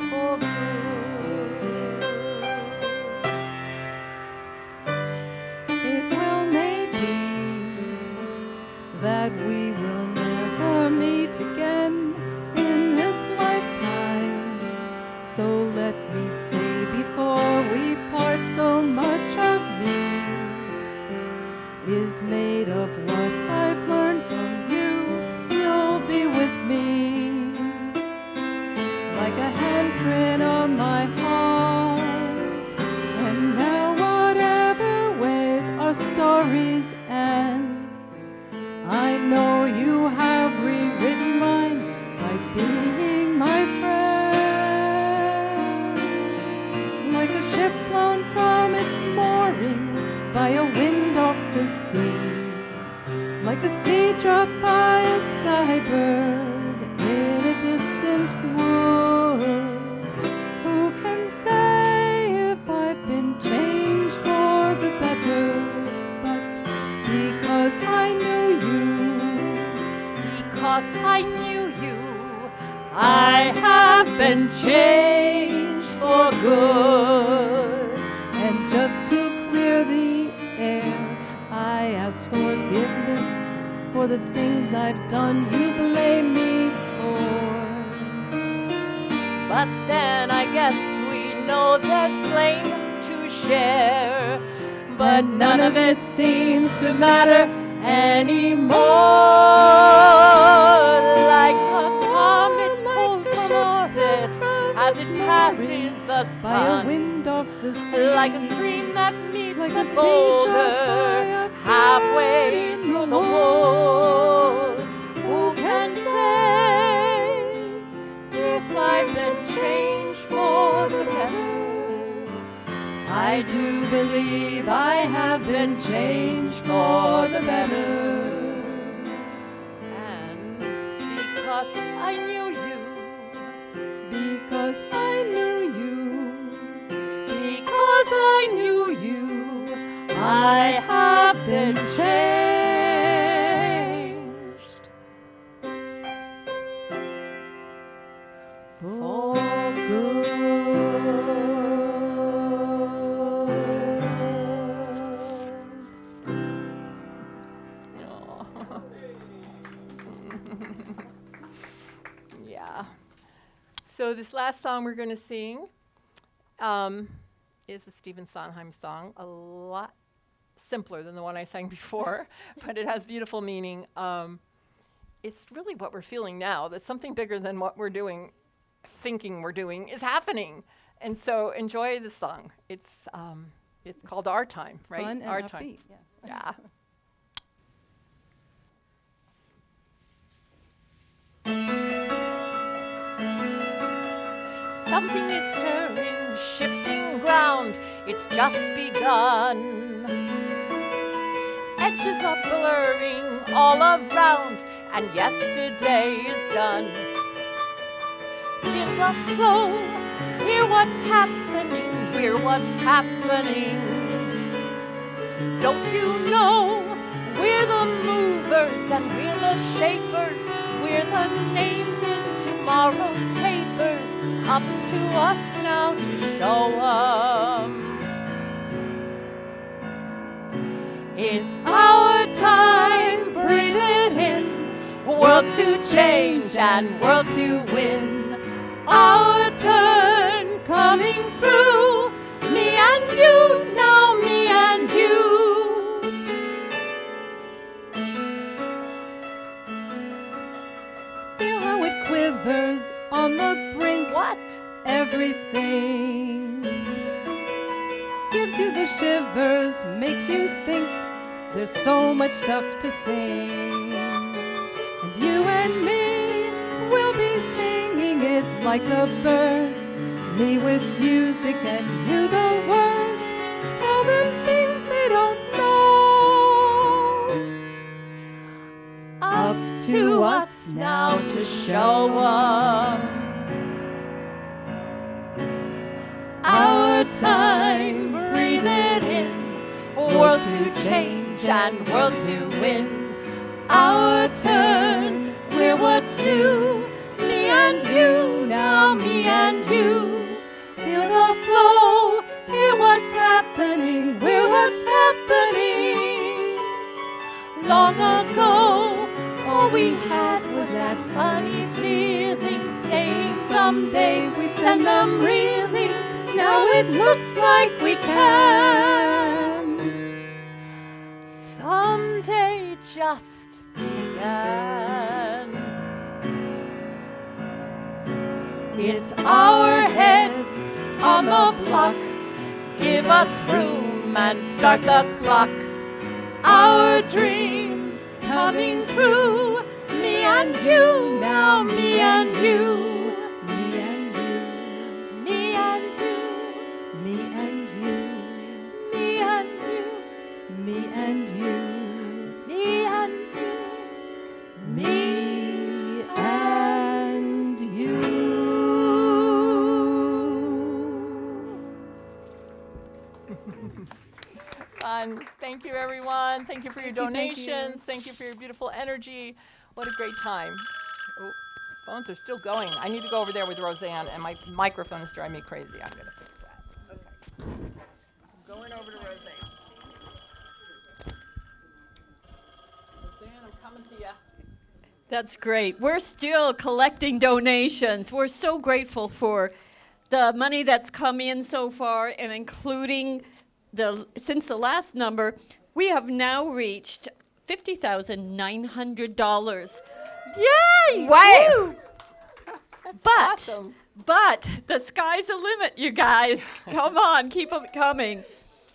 for good. It well may be that we will never meet again in this lifetime. So let me say before we part, so much of me is made of what I've learned from you. You'll bird in a distant wood. Who can say if I've been changed for the better? But because I knew you, because I knew you, I have been changed for good. and just to clear the air, I ask forgiveness for the things I've done you blame me for. But then I guess we know there's blame to share. But none of it seems to matter anymore. Like a comet pulled from orbit as it passes the sun. By a wind of the sea, Like a stream that meets like a a sea boulder halfway through the wood. Who can say if I've been changed for the better? I do believe I have been changed for the better. And because I knew you, Because I knew you, because I knew you, I have been changed. For yeah. So this last song we're going to sing is the Stephen Sondheim song, a lot simpler than the one I sang before, but it has beautiful meaning. It's really what we're feeling now, that something bigger than what we're doing, thinking we're doing, is happening. And so enjoy the song. It's called Our Time, right? Fun and Our upbeat, Time. yes. Yeah. Something is stirring, shifting ground, it's just begun. Edges are blurring all around, and yesterday is done. Feel the flow, hear what's happening, hear what's happening. Don't you know, we're the movers and we're the shapers, we're the names in tomorrow's papers. Up to us now to show 'em. It's our time, breathe it in. Worlds to change and worlds to win. Our turn coming through. Me and you, now me and you. Feel how it quivers on the brink. What? Everything gives you the shivers, makes you think there's so much stuff to sing. And you and me will be singing it like the birds. Me with music and you the words. Tell them things they don't know. Up to us now to show 'em. Our time, breathe it in. Worlds to change and worlds to win. Our turn, we're what's new. Me and you, now me and you. Feel the flow, hear what's happening, we're what's happening. Long ago, all we had was that funny feeling, saying someday we'd send them reeling. Now it looks like we can. Someday just began. It's our heads on the block. Give us room and start the clock. Our dreams coming through. Me and you, now me and you. Me and you, Me and you, me everyone. Thank you, everyone. Thank you for your Thank you. donations. Thank you for your beautiful energy. What a great time. Oh, phones are still going. I need to go over there with Roseanne, and my microphone is driving me crazy. I'm going to fix that. Okay. I'm going over to Roseanne. Roseanne, I'm coming to you. That's great. We're still collecting donations. We're so grateful for the money that's come in so far, and including since the last number, we have now reached $50,900. Yay! Wow! That's But awesome. But the sky's the limit, you guys. Come on, keep them coming.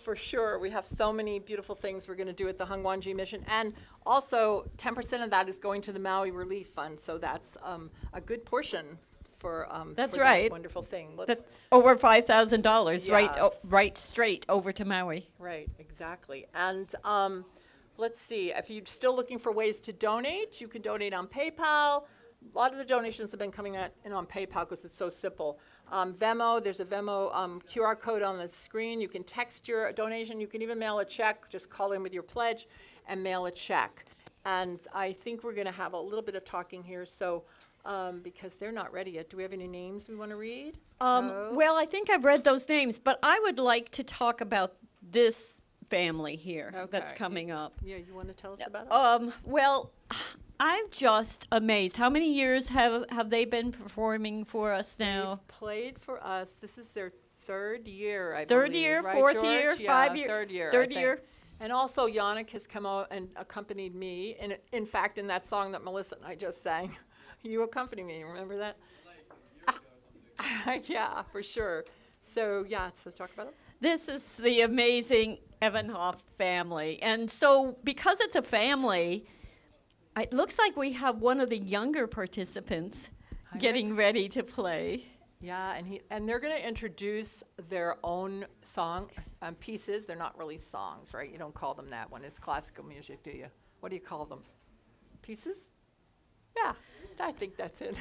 For sure. We have so many beautiful things we're going to do at the Hungwanji Mission. And also, 10% of that is going to the Maui Relief Fund. So that's a good portion for, That's for right. That wonderful thing. That's over $5,000, right? Yes. Right straight over to Maui. Right, exactly. And let's see, if you're still looking for ways to donate, you can donate on PayPal. A lot of the donations have been coming in on PayPal because it's so simple. Venmo, there's a Venmo QR code on the screen. You can text your donation. You can even mail a check. Just call in with your pledge and mail a check. And I think we're going to have a little bit of talking here. So because they're not ready yet. Do we have any names we want to read? No? Well, I think I've read those names, but I would like to talk about this family here that's Okay. coming up. Yeah, you want to tell us about it? Well, I'm just amazed. How many years have they been performing for us now? They've played for us. This is their third year, I Third believe. year, right, fourth George? year, Yeah, 5 year, third year. I third think. year. And also, Yannick has come out and accompanied me. And in fact, in that song that Melissa and I just sang, you accompanied me. Remember that? Yeah, for sure. So yeah, so talk about it. This is the amazing Evanhoff family. And so because it's a family, it looks like we have one of the younger participants getting ready to play. Yeah, and they're going to introduce their own song pieces. They're not really songs, right? You don't call them that when it's classical music, do you? What do you call them? Pieces? Yeah, I think that's it.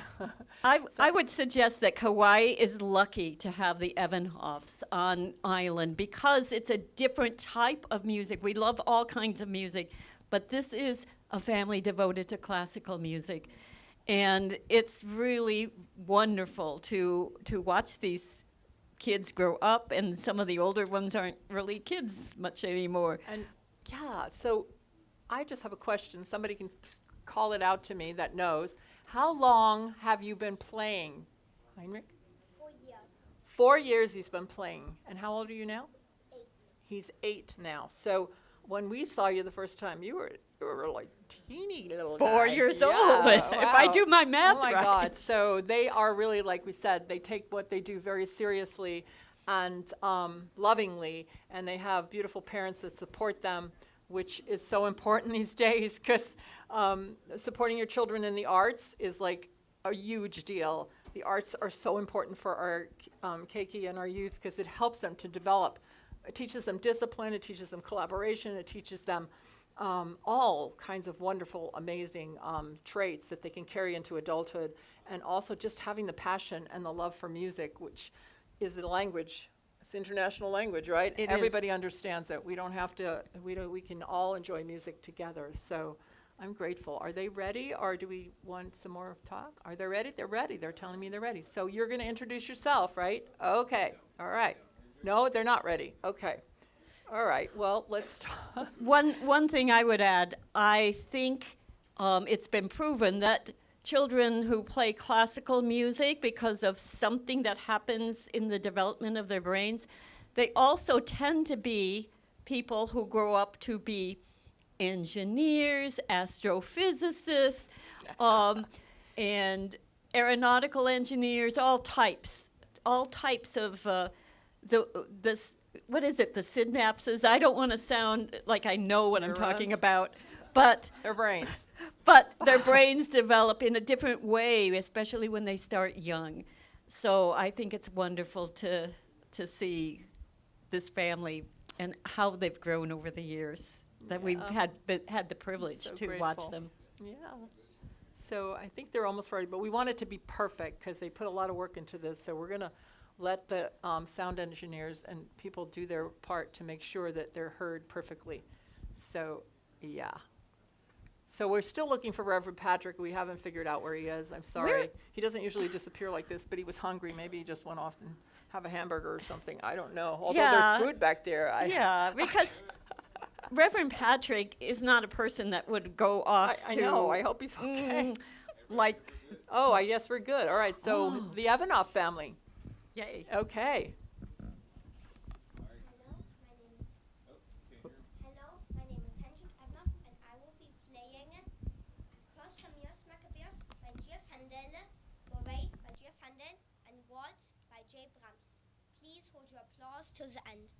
I would suggest that Kauai is lucky to have the Evanhoffs on island because it's a different type of music. We love all kinds of music, but this is a family devoted to classical music. And it's really wonderful to watch these kids grow up, and some of the older ones aren't really kids much anymore. And yeah, so I just have a question. Somebody can call it out to me that knows. How long have you been playing, Heinrich? 4 years. 4 years he's been playing. And how old are you now? 8. He's 8 now. So when we saw you the first time, you were like teeny little 4 guy. years Yeah, old, if I wow. do my math Oh my right. God. So they are really, like we said, they take what they do very seriously and lovingly, and they have beautiful parents that support them, which is so important these days because supporting your children in the arts is like a huge deal. The arts are so important for our keiki and our youth because it helps them to develop. It teaches them discipline, it teaches them collaboration, it teaches them all kinds of wonderful, amazing traits that they can carry into adulthood, and also just having the passion and the love for music, which is the language. It's international language, right? It Everybody is. understands it. We don't have to. We can all enjoy music together. So I'm grateful. Are they ready, or do we want some more talk? Are they ready? They're ready. They're telling me they're ready. So you're going to introduce yourself, right? Okay. All right. No, they're not ready. Okay. All right. Well, let's talk. One thing I would add, I think it's been proven that children who play classical music, because of something that happens in the development of their brains, they also tend to be people who grow up to be engineers, astrophysicists, and aeronautical engineers, all types of what is it, the synapses? I don't want to sound like I know what I'm talking about, but their brains. But their brains develop in a different way, especially when they start young. So I think it's wonderful to see this family and how they've grown over the years. That we've had the privilege So to grateful. watch them. Yeah. So I think they're almost ready, but we want it to be perfect because they put a lot of work into this. So we're let the sound engineers and people do their part to make sure that they're heard perfectly. So, yeah. So we're still looking for Reverend Patrick. We haven't figured out where he is. I'm sorry. He doesn't usually disappear like this, but he was hungry. Maybe he just went off and have a hamburger or something. I don't know. Although there's food back there. Yeah, because Reverend Patrick is not a person that would go off I to... know. I hope he's okay. Like... Oh, I guess we're good. All right. So the Evanoff family. Yay. Okay. Hello, my name is Hendrik Evanoff, and I will be playing Across from Your Smackabeers by Jeff Handel, Borei by Jeff Handel, and Waltz by Jay Brahms. Please hold your applause till the end.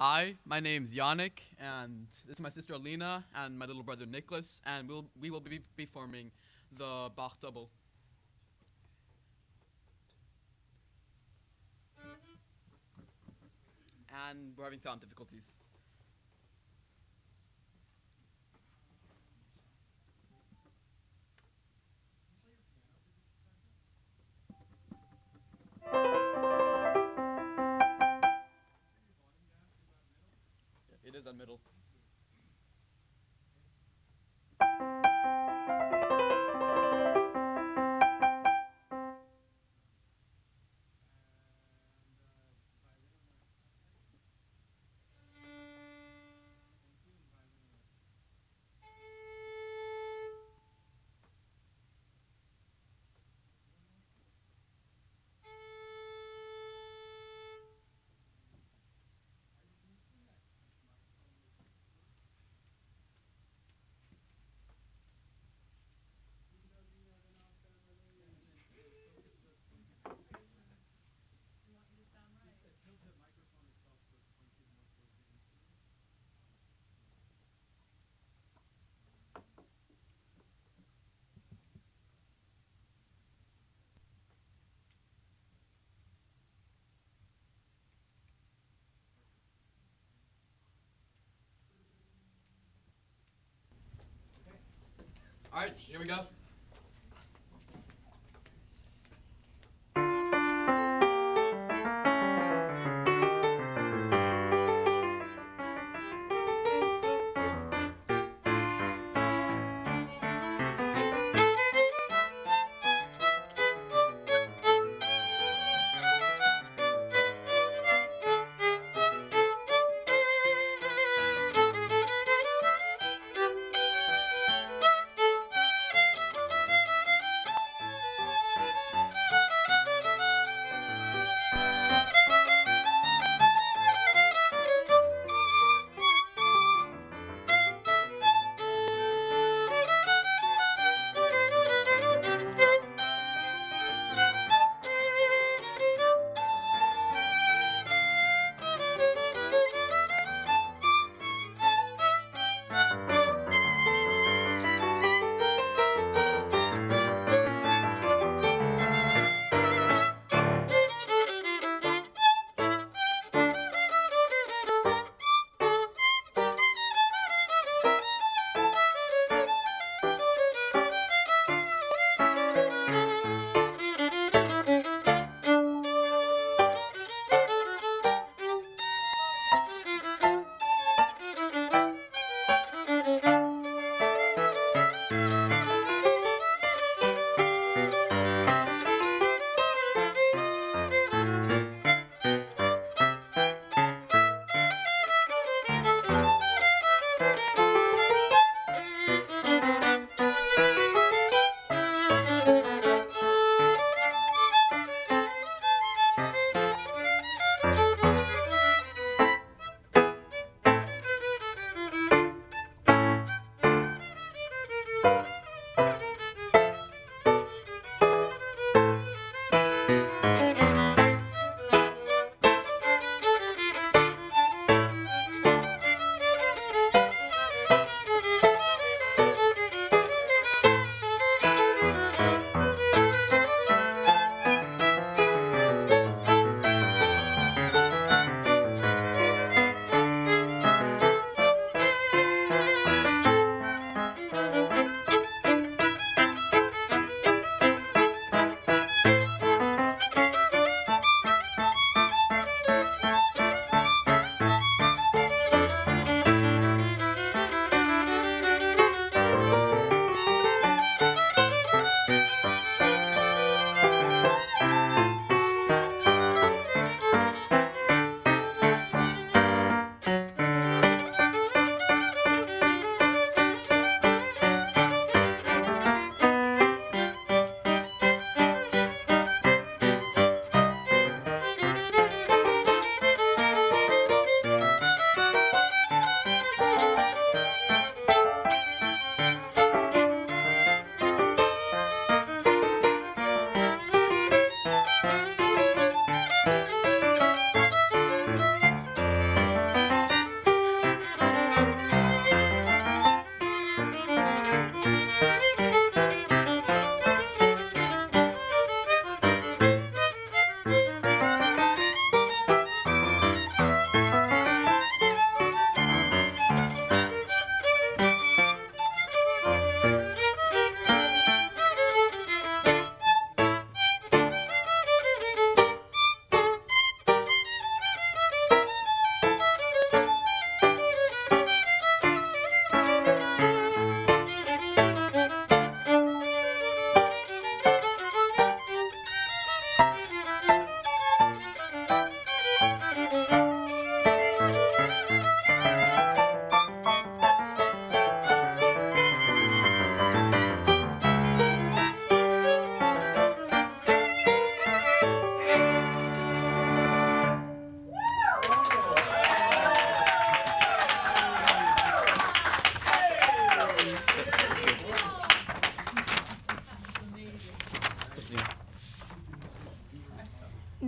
Hi, my name's Yannick, and this is my sister Alina and my little brother Nicholas, and we will be performing the Bach double. And we're having sound difficulties. It is on middle. All right, here we go.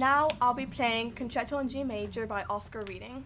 Now I'll be playing Concerto in G Major by Oscar Reading.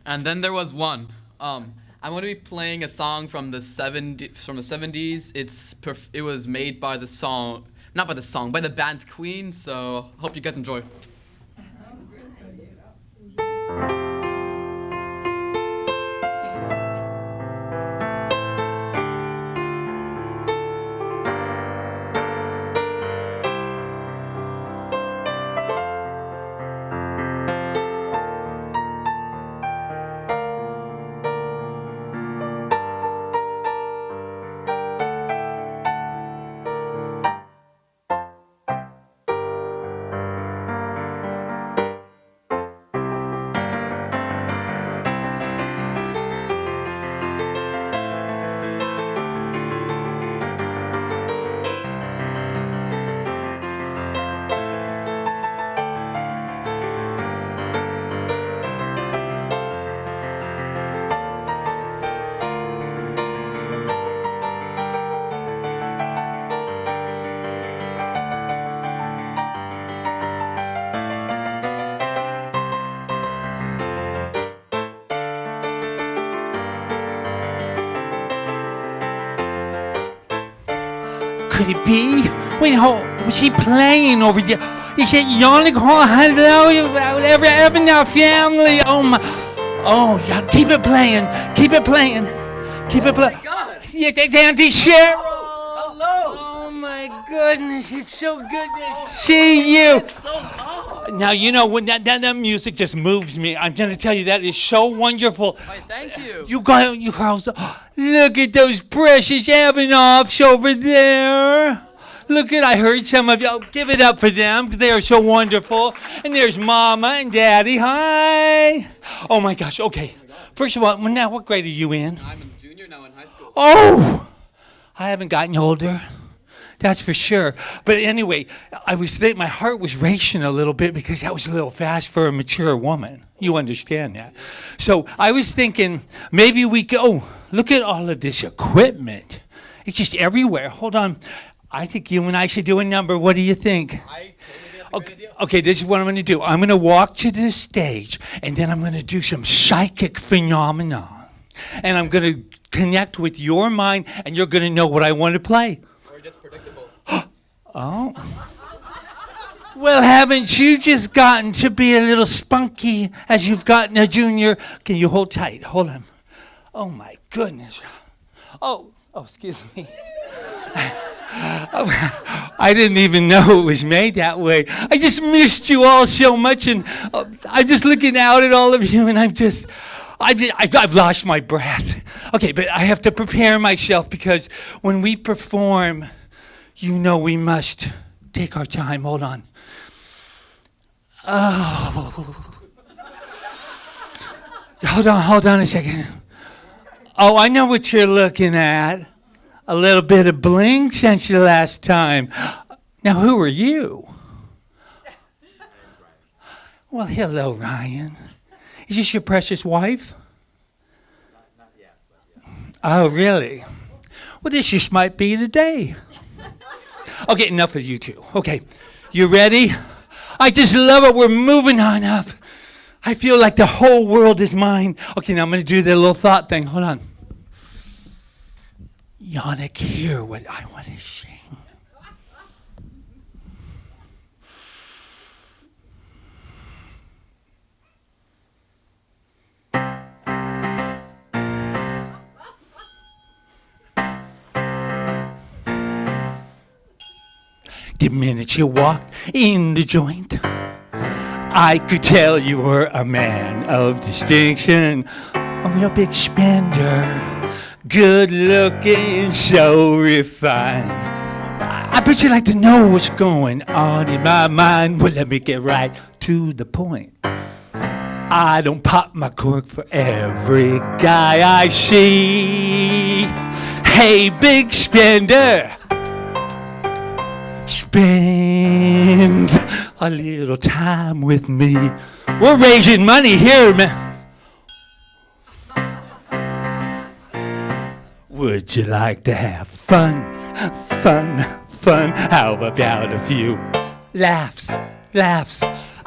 And then there was one. I'm going to be playing a song from the 70s. It was made by by the band Queen. So hope you guys enjoy. Could it be? Wait, was she playing over there? Is it Yannick? Hello, every now family. Oh my! Oh yeah, keep it playing. Keep it playing. Keep it playing. Oh my God! Yes, it's Auntie Cheryl. Hello. Oh my goodness, it's so good to see you. Now you know when that music just moves me. I'm gonna tell you that is so wonderful. Why, thank you. You girls, look at those precious Avanoffs over there. Look I heard some of you. Oh, give it up for them. They are so wonderful. And there's Mama and Daddy. Hi. Oh my gosh. Okay. First of all, now what grade are you in? I'm a junior now in high school. Oh, I haven't gotten older. That's for sure. But anyway, I was thinking, my heart was racing a little bit because that was a little fast for a mature woman. You understand that. So I was thinking maybe we go, look at all of this equipment. It's just everywhere. Hold on. I think you and I should do a number. What do you think? Okay, this is what I'm going to do. I'm going to walk to the stage, and then I'm going to do some psychic phenomenon. And I'm going to connect with your mind, and you're going to know what I want to play. Or just predictable. Oh. Well, haven't you just gotten to be a little spunky as you've gotten a junior? Can you hold tight? Hold on. Oh, my goodness. Oh, excuse me. I didn't even know it was made that way. I just missed you all so much, and I'm just looking out at all of you, and I've lost my breath. Okay, but I have to prepare myself because when we perform, you know we must take our time. Hold on. Oh. Hold on a second. Oh, I know what you're looking at. A little bit of bling since the last time. Now, who are you? Well, hello, Ryan. Is this your precious wife? Not yet. Oh, really? Well, this just might be the day. Okay, enough of you two. Okay, you ready? I just love it. We're moving on up. I feel like the whole world is mine. Okay, now I'm going to do the little thought thing. Hold on. Yannick, hear what I want to sing. The minute you walked in the joint, I could tell you were a man of distinction, a real big spender. Good looking, so refined. I bet you'd like to know what's going on in my mind. Well, let me get right to the point. I don't pop my cork for every guy I see. Hey, big spender, spend a little time with me. We're raising money here, man. Would you like to have fun? How about a few laughs?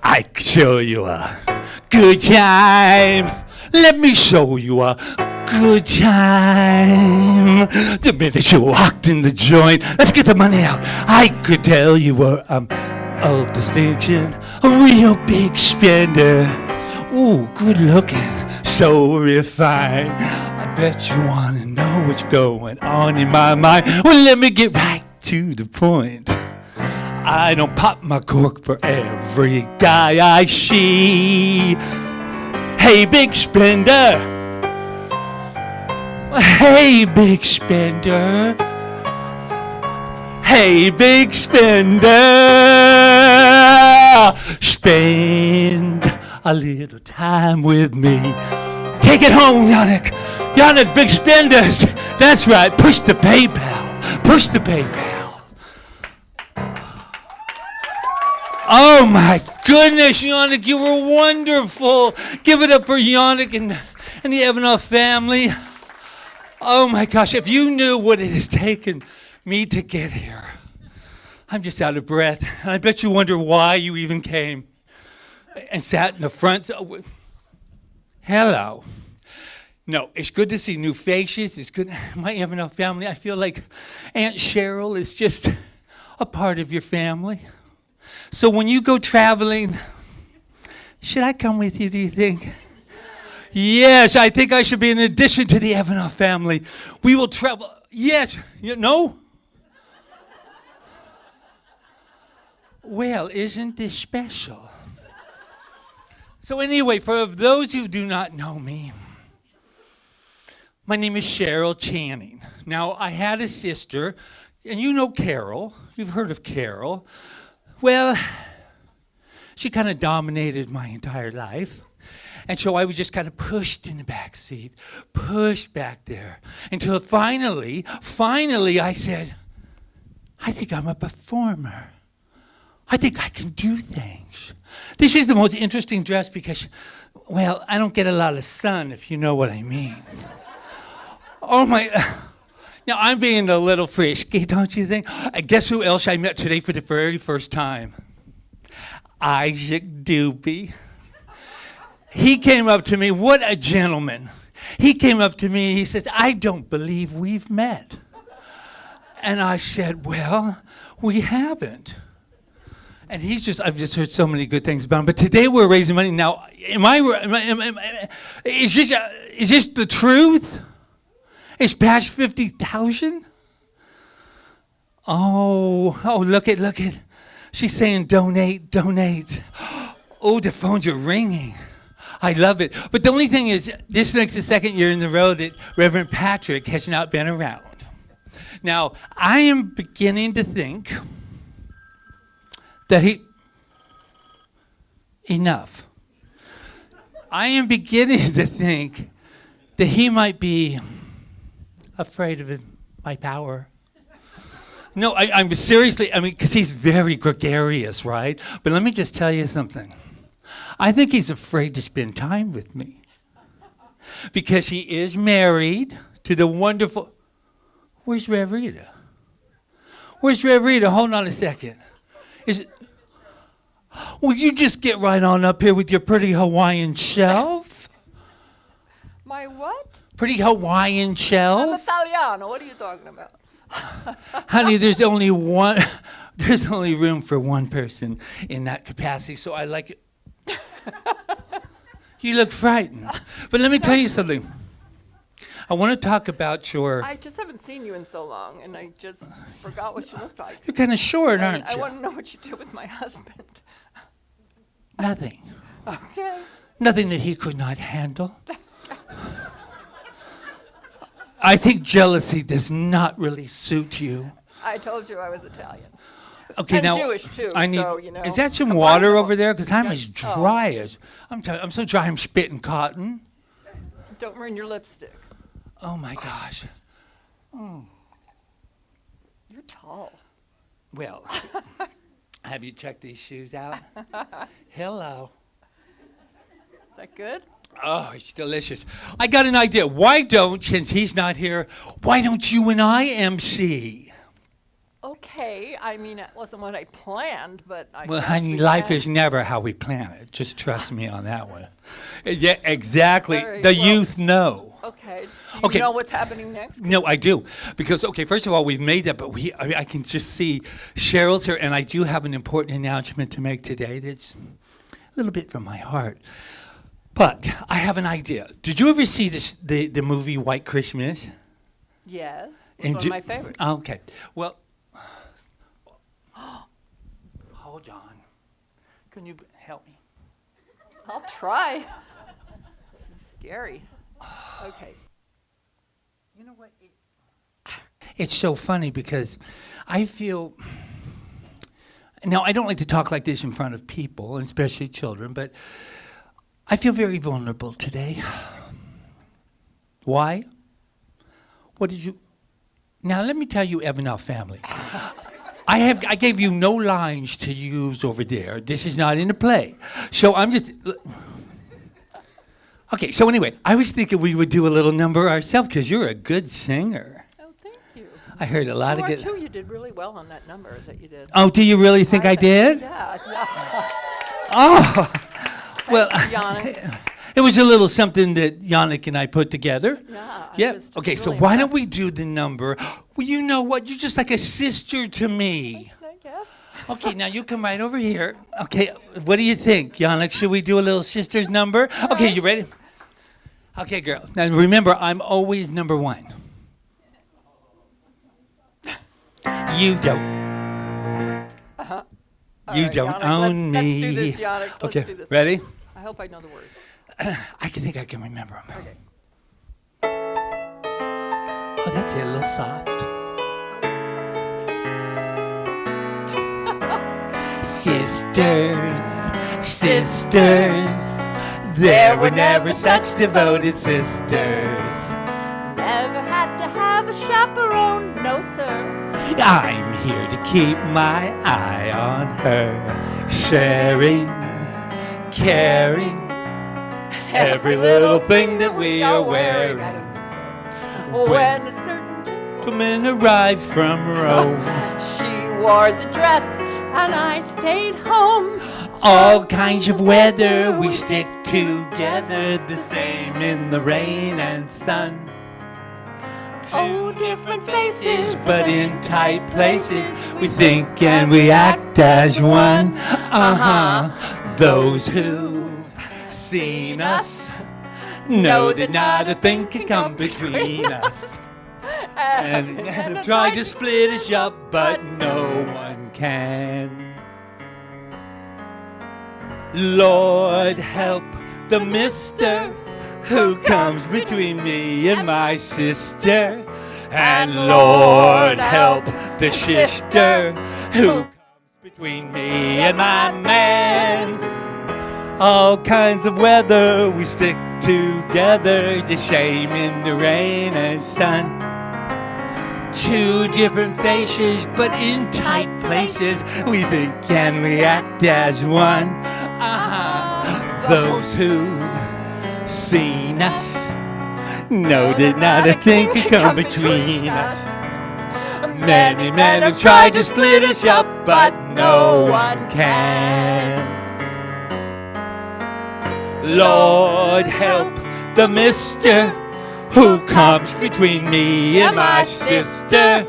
I could show you a good time. Let me show you a good time. The minute you walked in the joint, let's get the money out. I could tell you were of distinction, a real big spender. Ooh, good looking, so refined. I bet you want to know what's going on in my mind. Well, let me get right to the point. I don't pop my cork for every guy I see. Hey, big spender. Hey, big spender. Hey, big spender. Spend a little time with me. Take it home, Yannick. Yannick, big spenders. That's right. Push the PayPal. Push the PayPal. Oh my goodness, Yannick, you were wonderful. Give it up for Yannick and the Evanoff family. Oh my gosh, if you knew what it has taken me to get here. I'm just out of breath. And I bet you wonder why you even came and sat in the front. Hello. No, it's good to see new faces. It's good. My Evanoff family, I feel like Aunt Cheryl is just a part of your family. So when you go traveling, should I come with you, do you think? Yes, I think I should be an addition to the Evanoff family. We will travel. Yes. No? Well, isn't this special? So anyway, for those who do not know me, my name is Cheryl Channing. Now, I had a sister, and you know Carol. You've heard of Carol. Well, she kind of dominated my entire life. And so I was just kind of pushed in the back seat, pushed back there, until finally I said, I think I'm a performer. I think I can do things. This is the most interesting dress because, well, I don't get a lot of sun, if you know what I mean. Oh my, now I'm being a little frisky, don't you think? Guess who else I met today for the very first time? Isaac Doobie. He came up to me, what a gentleman. He came up to me, he says, I don't believe we've met. And I said, well, we haven't. And I've just heard so many good things about him. But today we're raising money. Now, is this the truth? It's past 50,000? Oh, look it. She's saying donate. Oh, the phones are ringing. I love it. But the only thing is, this makes the second year in a row that Reverend Patrick has not been around. Now, I am beginning to think that enough. I am beginning to think that he might be afraid of my power. No, I'm seriously, because he's very gregarious, right? But let me just tell you something. I think he's afraid to spend time with me. Because he is married to the wonderful... Where's Rev Rita? Where's Rev Rita? Hold on a second. Will you just get right on up here with your pretty Hawaiian shelf? My what? Pretty Hawaiian I'm shelf? Italiano. What are you talking about? Honey, there's only room for one person in that capacity, so I like it. You look frightened. But let me tell you something. I want to talk about your... I just haven't seen you in so long, and I just forgot what you looked like. You're kind of short, aren't I you? want to know what you did with my husband. Nothing. Okay. Nothing that he could not handle. I think jealousy does not really suit you. I told you I was Italian. Okay, and now Jewish too. I need. So, you know, is that some combine water them all. over there? Because I'm Yeah. as dry as I'm so dry. I'm spitting cotton. Don't ruin your lipstick. Oh my gosh. You're tall. Well, have you checked these shoes out? Hello. Is that good? Oh, it's delicious. I got an idea. Why don't, since he's not here, why don't you and I MC? Okay, I mean, it wasn't what I planned, but I Well, guess honey, we life can. is never how we plan it. Just trust me on that one. Yeah, exactly. All right, The well, youth know. Okay. Do you Okay. know what's happening next? No, I do. Because, okay, first of all, we've made that, but I can just see Cheryl's here, and I do have an important announcement to make today that's a little bit from my heart. But I have an idea. Did you ever see the movie White Christmas? Yes. It's And one do- of my favorites. Okay. Well, hold on. Can you help me? I'll try. This is scary. Okay. You know what? It's so funny because I feel. Now, I don't like to talk like this in front of people, and especially children, but I feel very vulnerable today. Why? What did you. Now, let me tell you, Evanel family. I gave you no lines to use over there. This is not in the play. So I'm just. Okay, so anyway, I was thinking we would do a little number ourselves because you're a good singer. Oh, thank you. I heard a lot you of are good. too. You did really well on that number that you did. Oh, do you really think I did? Yeah. Yeah. Oh, well, Thank you, Yannick. it was a little something that Yannick and I put together. Yeah. Yeah. was just Okay, so really why don't impressed. we do the number? Well, you know what? You're just like a sister to me. I guess. Okay, now you come right over here. Okay, what do you think, Yannick? Should we do a little sister's number? Okay, you ready? Okay, girl. Now remember, I'm always number one. You don't. Uh-huh. You right, don't Yannick, own let's me. do this, Yannick. Let's Okay, do this. ready? I hope I know the words. I think I can remember them. Okay. Oh, that's it, a little soft. Sisters, sisters, there were never such devoted sisters. Never had to have a chaperone, no sir. I'm here to keep my eye on her, sharing, caring, every little thing that we are wearing. When a certain Gentleman arrived from Rome, she wore the dress and I stayed home. all kinds of weather, we stick together, the same in the rain and sun. Oh, different faces, But in tight places, we think and we act as one. Those who've seen us know that not a thing can come between us. And have tried to split us up, but no one can. Lord, help the mister who comes between me and my sister. And Lord, help the sister who comes between me and my man. All kinds of weather, we stick together, the same in the rain and sun. Two different faces, but in tight places, we think and we act as one. Those who've seen us know that not a thing can come between us. Many men have tried to split us up, but no one can. Lord, help the mister who comes between me and my sister.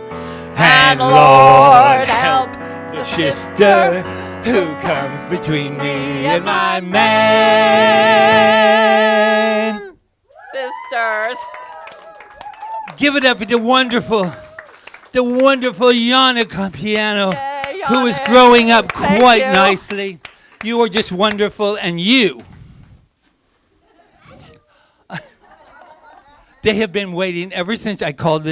And Lord, help the sister who comes between me and my man. Sisters. Give it up for the wonderful Yannick on piano, Yay, who is Yannick. growing up Thank quite you. nicely. You are just wonderful, and you. They have been waiting ever since I called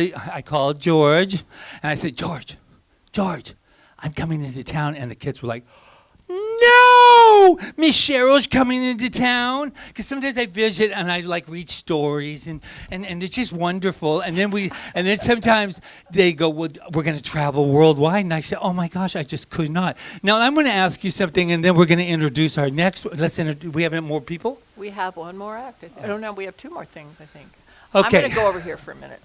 George, and I said, George, I'm coming into town, and the kids were like, no, Miss Cheryl's coming into town. Because sometimes I visit and I like read stories and it's just wonderful. And then sometimes they go, well, we're going to travel worldwide. And I said, oh my gosh, I just could not. Now I'm going to ask you something, and then we're going to introduce our next. We have more people. We have one more act. I don't know. We have two more things, I think. Okay. I'm going to go over here for a minute.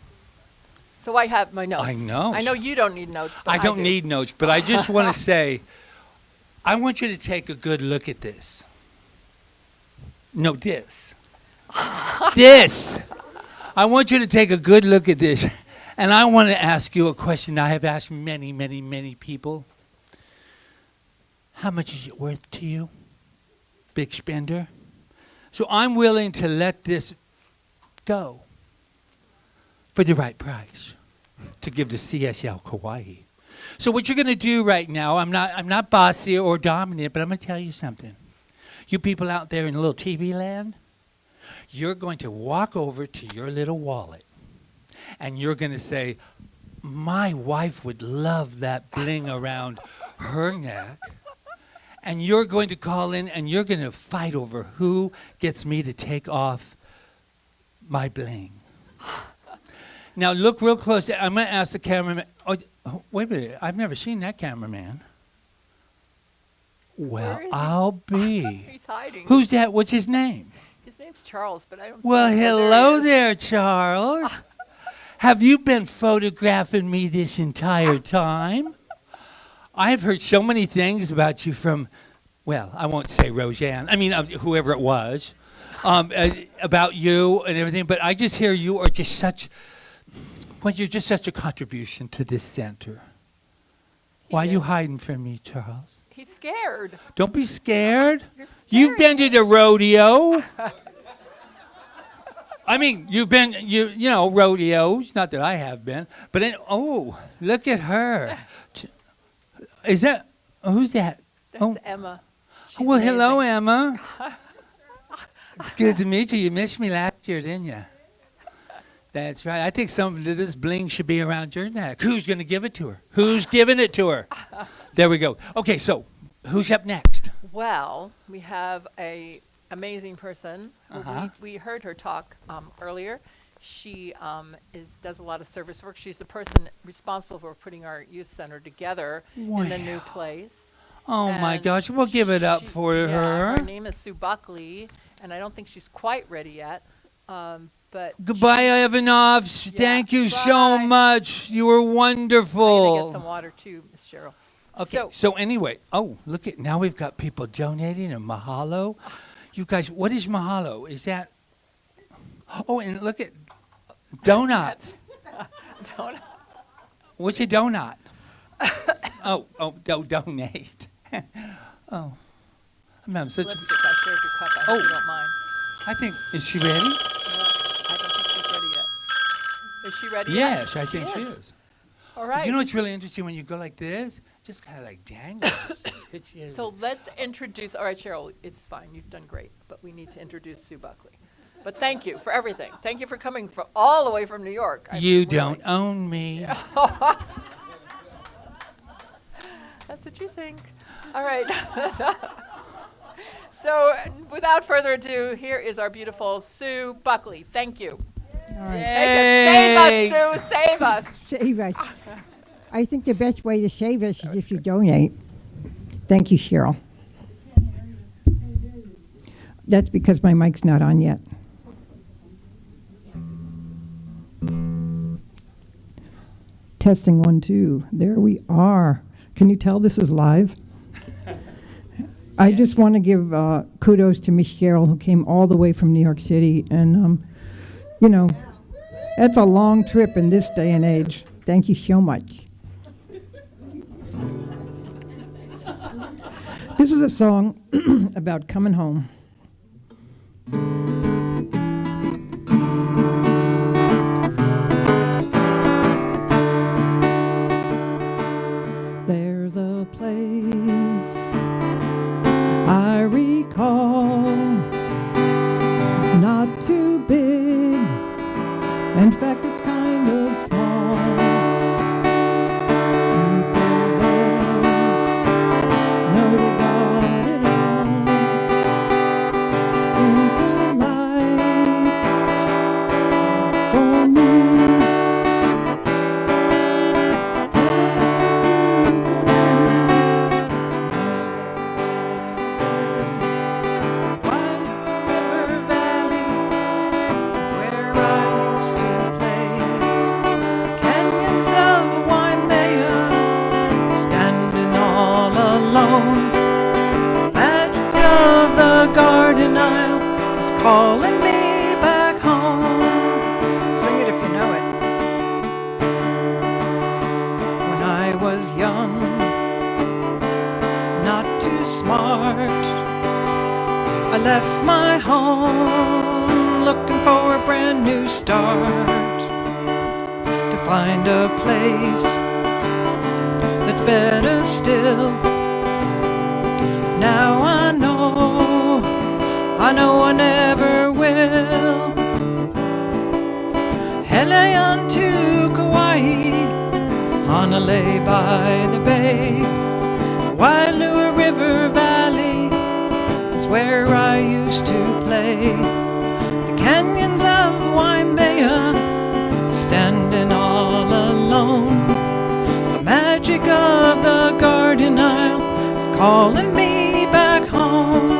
So I have my notes. I know. I know you don't need notes. But I don't do. need notes, but I just want to say, I want you to take a good look at this. No, this. This. I want you to take a good look at this. And I want to ask you a question I have asked many, many, many people. How much is it worth to you? Big spender. So I'm willing to let this go for the right price to give to CSL Kaua'i. So what you're going to do right now, I'm not bossy or dominant, but I'm going to tell you something. You people out there in little TV land, you're going to walk over to your little wallet and you're going to say, my wife would love that bling around her neck. And you're going to call in and you're going to fight over who gets me to take off my bling. Now look real close. I'm going to ask the cameraman. Oh, wait a minute. I've never seen that cameraman. Well, I'll be. He's hiding. Who's that? What's his name? His name's Charles, but I don't. Well, see him. hello there, Charles. Have you been photographing me this entire time? I've heard so many things about you from, well, I won't say Roseanne. I mean, whoever it was, about you and everything. But I just hear you are just such. Well, you're just such a contribution to this center. Why are you hiding from me, Charles? He's scared. Don't be scared. You've been to the rodeo. I mean, you've been, you know, rodeos. Not that I have been. But, oh, look at her. Is that, who's that? That's Emma. She's Well, hello, amazing. Emma. It's good to meet you. You missed me last year, didn't you? That's right. I think some of this bling should be around your neck. Who's going to give it to her? Who's giving it to her? There we go. Okay, so who's up next? Well, we have a amazing person. Who we heard her talk earlier. She does a lot of service work. She's the person responsible for putting our youth center together in the new place. Oh, my And gosh. We'll give it up for yeah, her. Her name is Sue Buckley, and I don't think she's quite ready yet. But Goodbye, Ivanovs. Thank you so much. You were wonderful. I'm gonna get some water too, Miss Cheryl. Okay, so anyway, look at, now we've got people donating a mahalo. You guys, what is mahalo? Is that, and look at donut. Donut. What's a donut? Donate. I'm having such Let's get that serve your cup. I hope you don't mind. I think, is she ready? I don't think she's ready yet. Is she ready yet? Yes, I think she is. All right. You know what's really interesting when you go like this? Just kind of like dangles. So let's introduce, all right, Cheryl, it's fine. You've done great. But we need to introduce Sue Buckley. But thank you for everything. Thank you for coming all the way from New York. You don't own me. That's what you think. All right. So without further ado, here is our beautiful Sue Buckley. Thank you. All right. Save us, Sue. Save us. Save us. I think the best way to save us is if you donate. Thank you, Cheryl. That's because my mic's not on yet. Testing 1, 2. There we are. Can you tell this is live? I just want to give kudos to Miss Cheryl, who came all the way from New York City. And, you know, that's a long trip in this day and age. Thank you so much. This is a song about coming home. There's a place I recall, not too big. In fact, it's kind of small. People there know they got it all. Simple life for me. calling me back home. Sing it if you know it. When I was young, not too smart, I left my home looking for a brand new start, to find a place that's better still. Now I know I never will. Hele on to Kaua'i, on a lay by the bay. Wailua River Valley is where I used to play. The canyons of Waimea, standing all alone. The magic of the Garden Isle is calling me back home.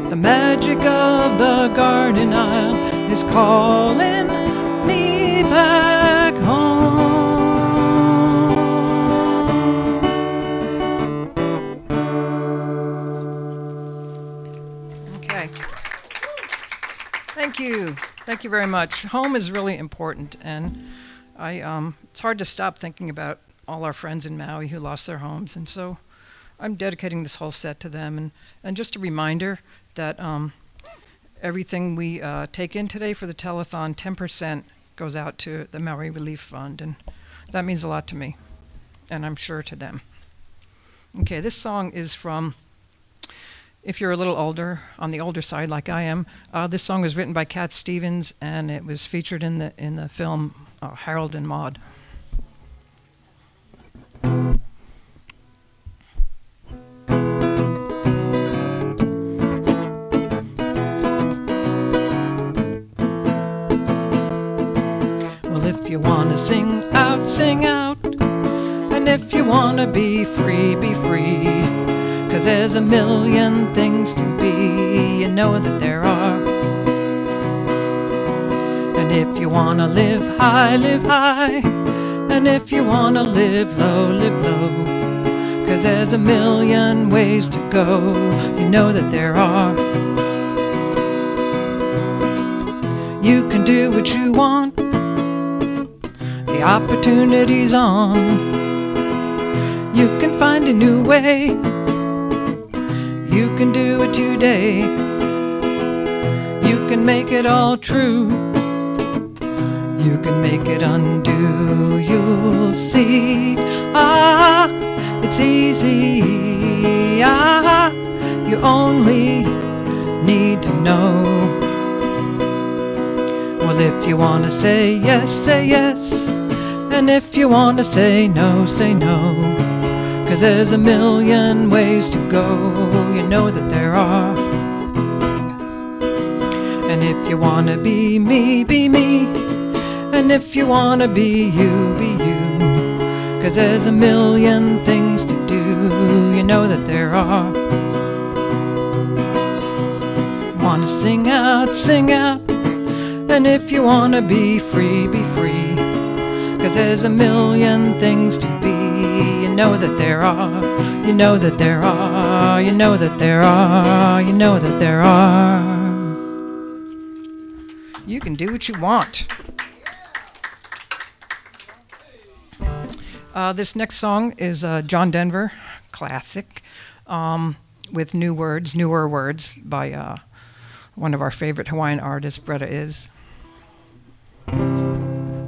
The magic of the Garden Isle is calling me back home. Okay. Thank you. Thank you very much. Home is really important, and it's hard to stop thinking about all our friends in Maui who lost their homes, and so I'm dedicating this whole set to them. And just a reminder that everything we take in today for the telethon, 10% goes out to the Maui Relief Fund, and that means a lot to me, and I'm sure to them. Okay, this song is from, if you're a little older, on the older side like I am, this song was written by Cat Stevens, and it was featured in the film Harold and Maude. Well, if you wanna sing out, sing out. And if you wanna be free, be free. 'Cause there's a million things to be, you know that there are. And if you wanna live high, live high. And if you wanna live low, live low. 'Cause there's a million ways to go, you know that there are. You can do what you want, the opportunity's on. You can find a new way, you can do it today. You can make it all true, you can make it undo. You'll see, it's easy, you only need to know. Well, if you wanna say yes, say yes. And if you wanna say no, say no. 'Cause there's a million ways to go, you know that there are. And if you wanna be me, be me. And if you wanna be you, be you. 'Cause there's a million things to do, you know that there are. Wanna sing out, sing out. And if you wanna be free, be free. 'Cause there's a million things to be, you know that there are. You know that there are, you know that there are, you know that there are. You can do what you want. This next song is John Denver, classic, with newer words by one of our favorite Hawaiian artists, Rita is.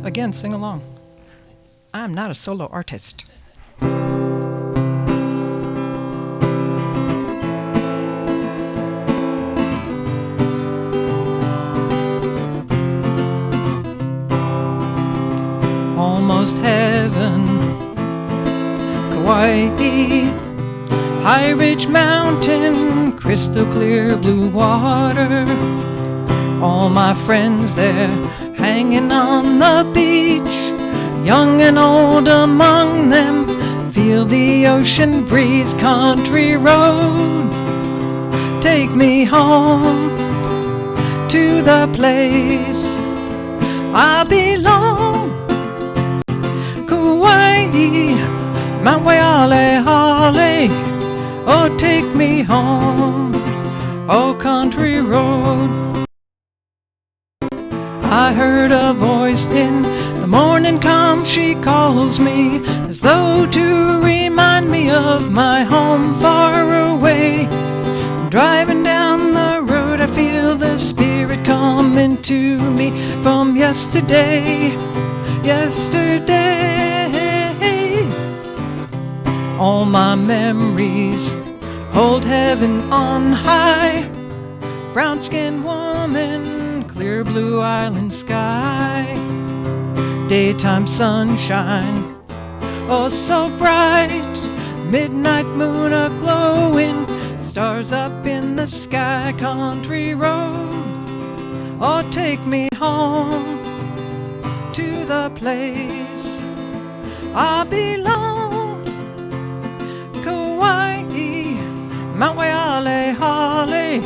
Again, sing along. I'm not a solo artist. Almost heaven, Kaua'i, high ridge mountain, crystal clear blue water. All my friends there hanging on the beach, young and old among them, feel the ocean breeze. Country road, take me home to the place I belong. Kaua'i, Mount Waiale, Hale, oh take me home oh country road. I heard a voice in the morning come, she calls me as though to remind me of my home far away. Driving down the road I feel the Spirit coming to me from yesterday, yesterday. All my memories hold heaven on high. Brown-skinned woman, clear blue island sky. Daytime sunshine, oh so bright. Midnight moon a-glowing, stars up in the sky. Country road, oh take me home to the place I belong. Kaua'i, Mount Waiale, Holly,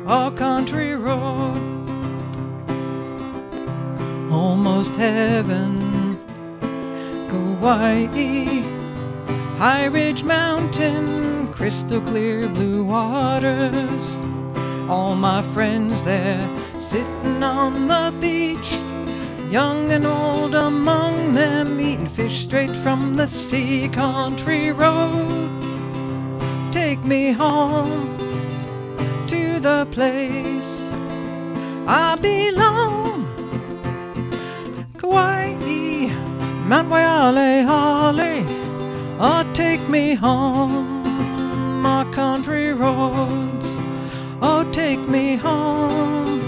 oh country road, almost heaven. Kaua'i, High Ridge Mountain, crystal clear blue waters. All my friends there sitting on the beach, young and old among them, eating fish straight from the sea. Country road, take me home to the place I belong. Kaua'i, Mount Waiale, Holly, oh take me home. My country roads, oh take me home.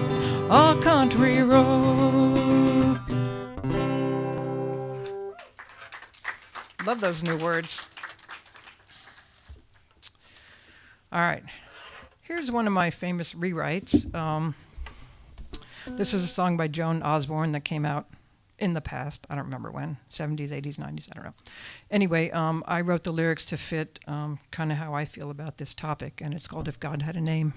Oh country road. Love those new words. All right, here's one of my famous rewrites. This is a song by Joan Osborne that came out in the past. I don't remember when, 70s, 80s, 90s, I don't know. Anyway, I wrote the lyrics to fit kind of how I feel about this topic, and it's called If God Had a Name.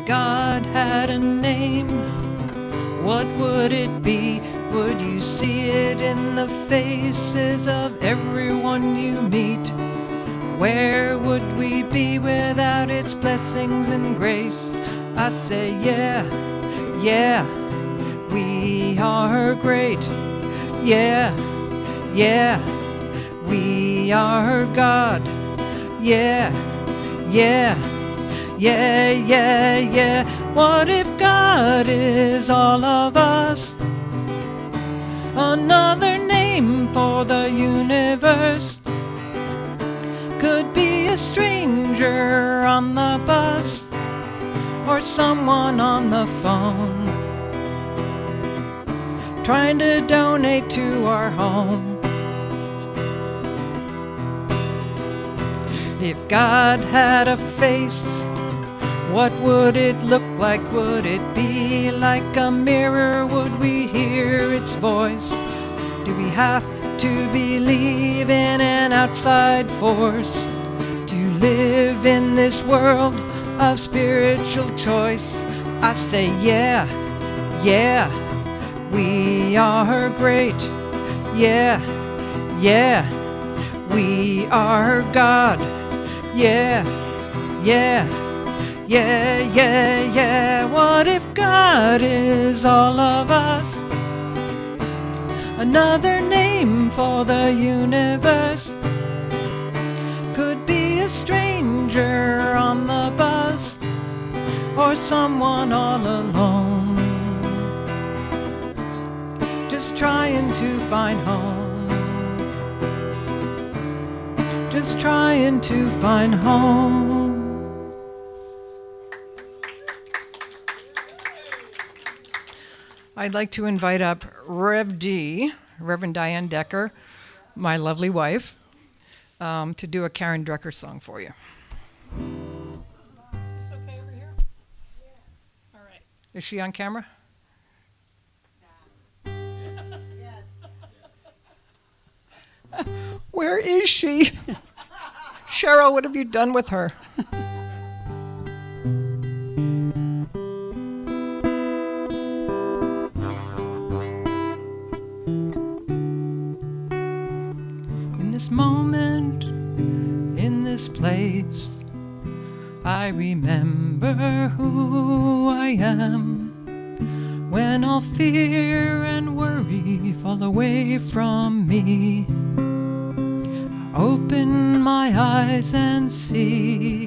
God had a name, what would it be? Would you see it in the faces of everyone you meet? Where would we be without its blessings and grace? I say yeah, yeah, we are great. Yeah, yeah, we are God. Yeah, yeah, yeah, yeah, yeah. What if God is all of us? Another name for the universe. Could be a stranger on the bus or someone on the phone trying to donate to our home. If God had a face, what would it look like? Would it be like a mirror? Would we hear its voice? Do we have to believe in an outside force to live in this world of spiritual choice? I say yeah, yeah, we are great. Yeah, yeah, we are God. Yeah, yeah, yeah, yeah, yeah. What if God is all of us? Another name for the universe. Could be a stranger on the bus or someone all alone, just trying to find home. Just trying to find home. I'd like to invite up Rev D, Reverend Diane Decker, my lovely wife, to do a Karen Drucker song for you. Is this okay over here? Yes. All right. Is she on camera? Where is she? Cheryl, what have you done with her? I remember who I am when all fear and worry fall away from me. Open my eyes and see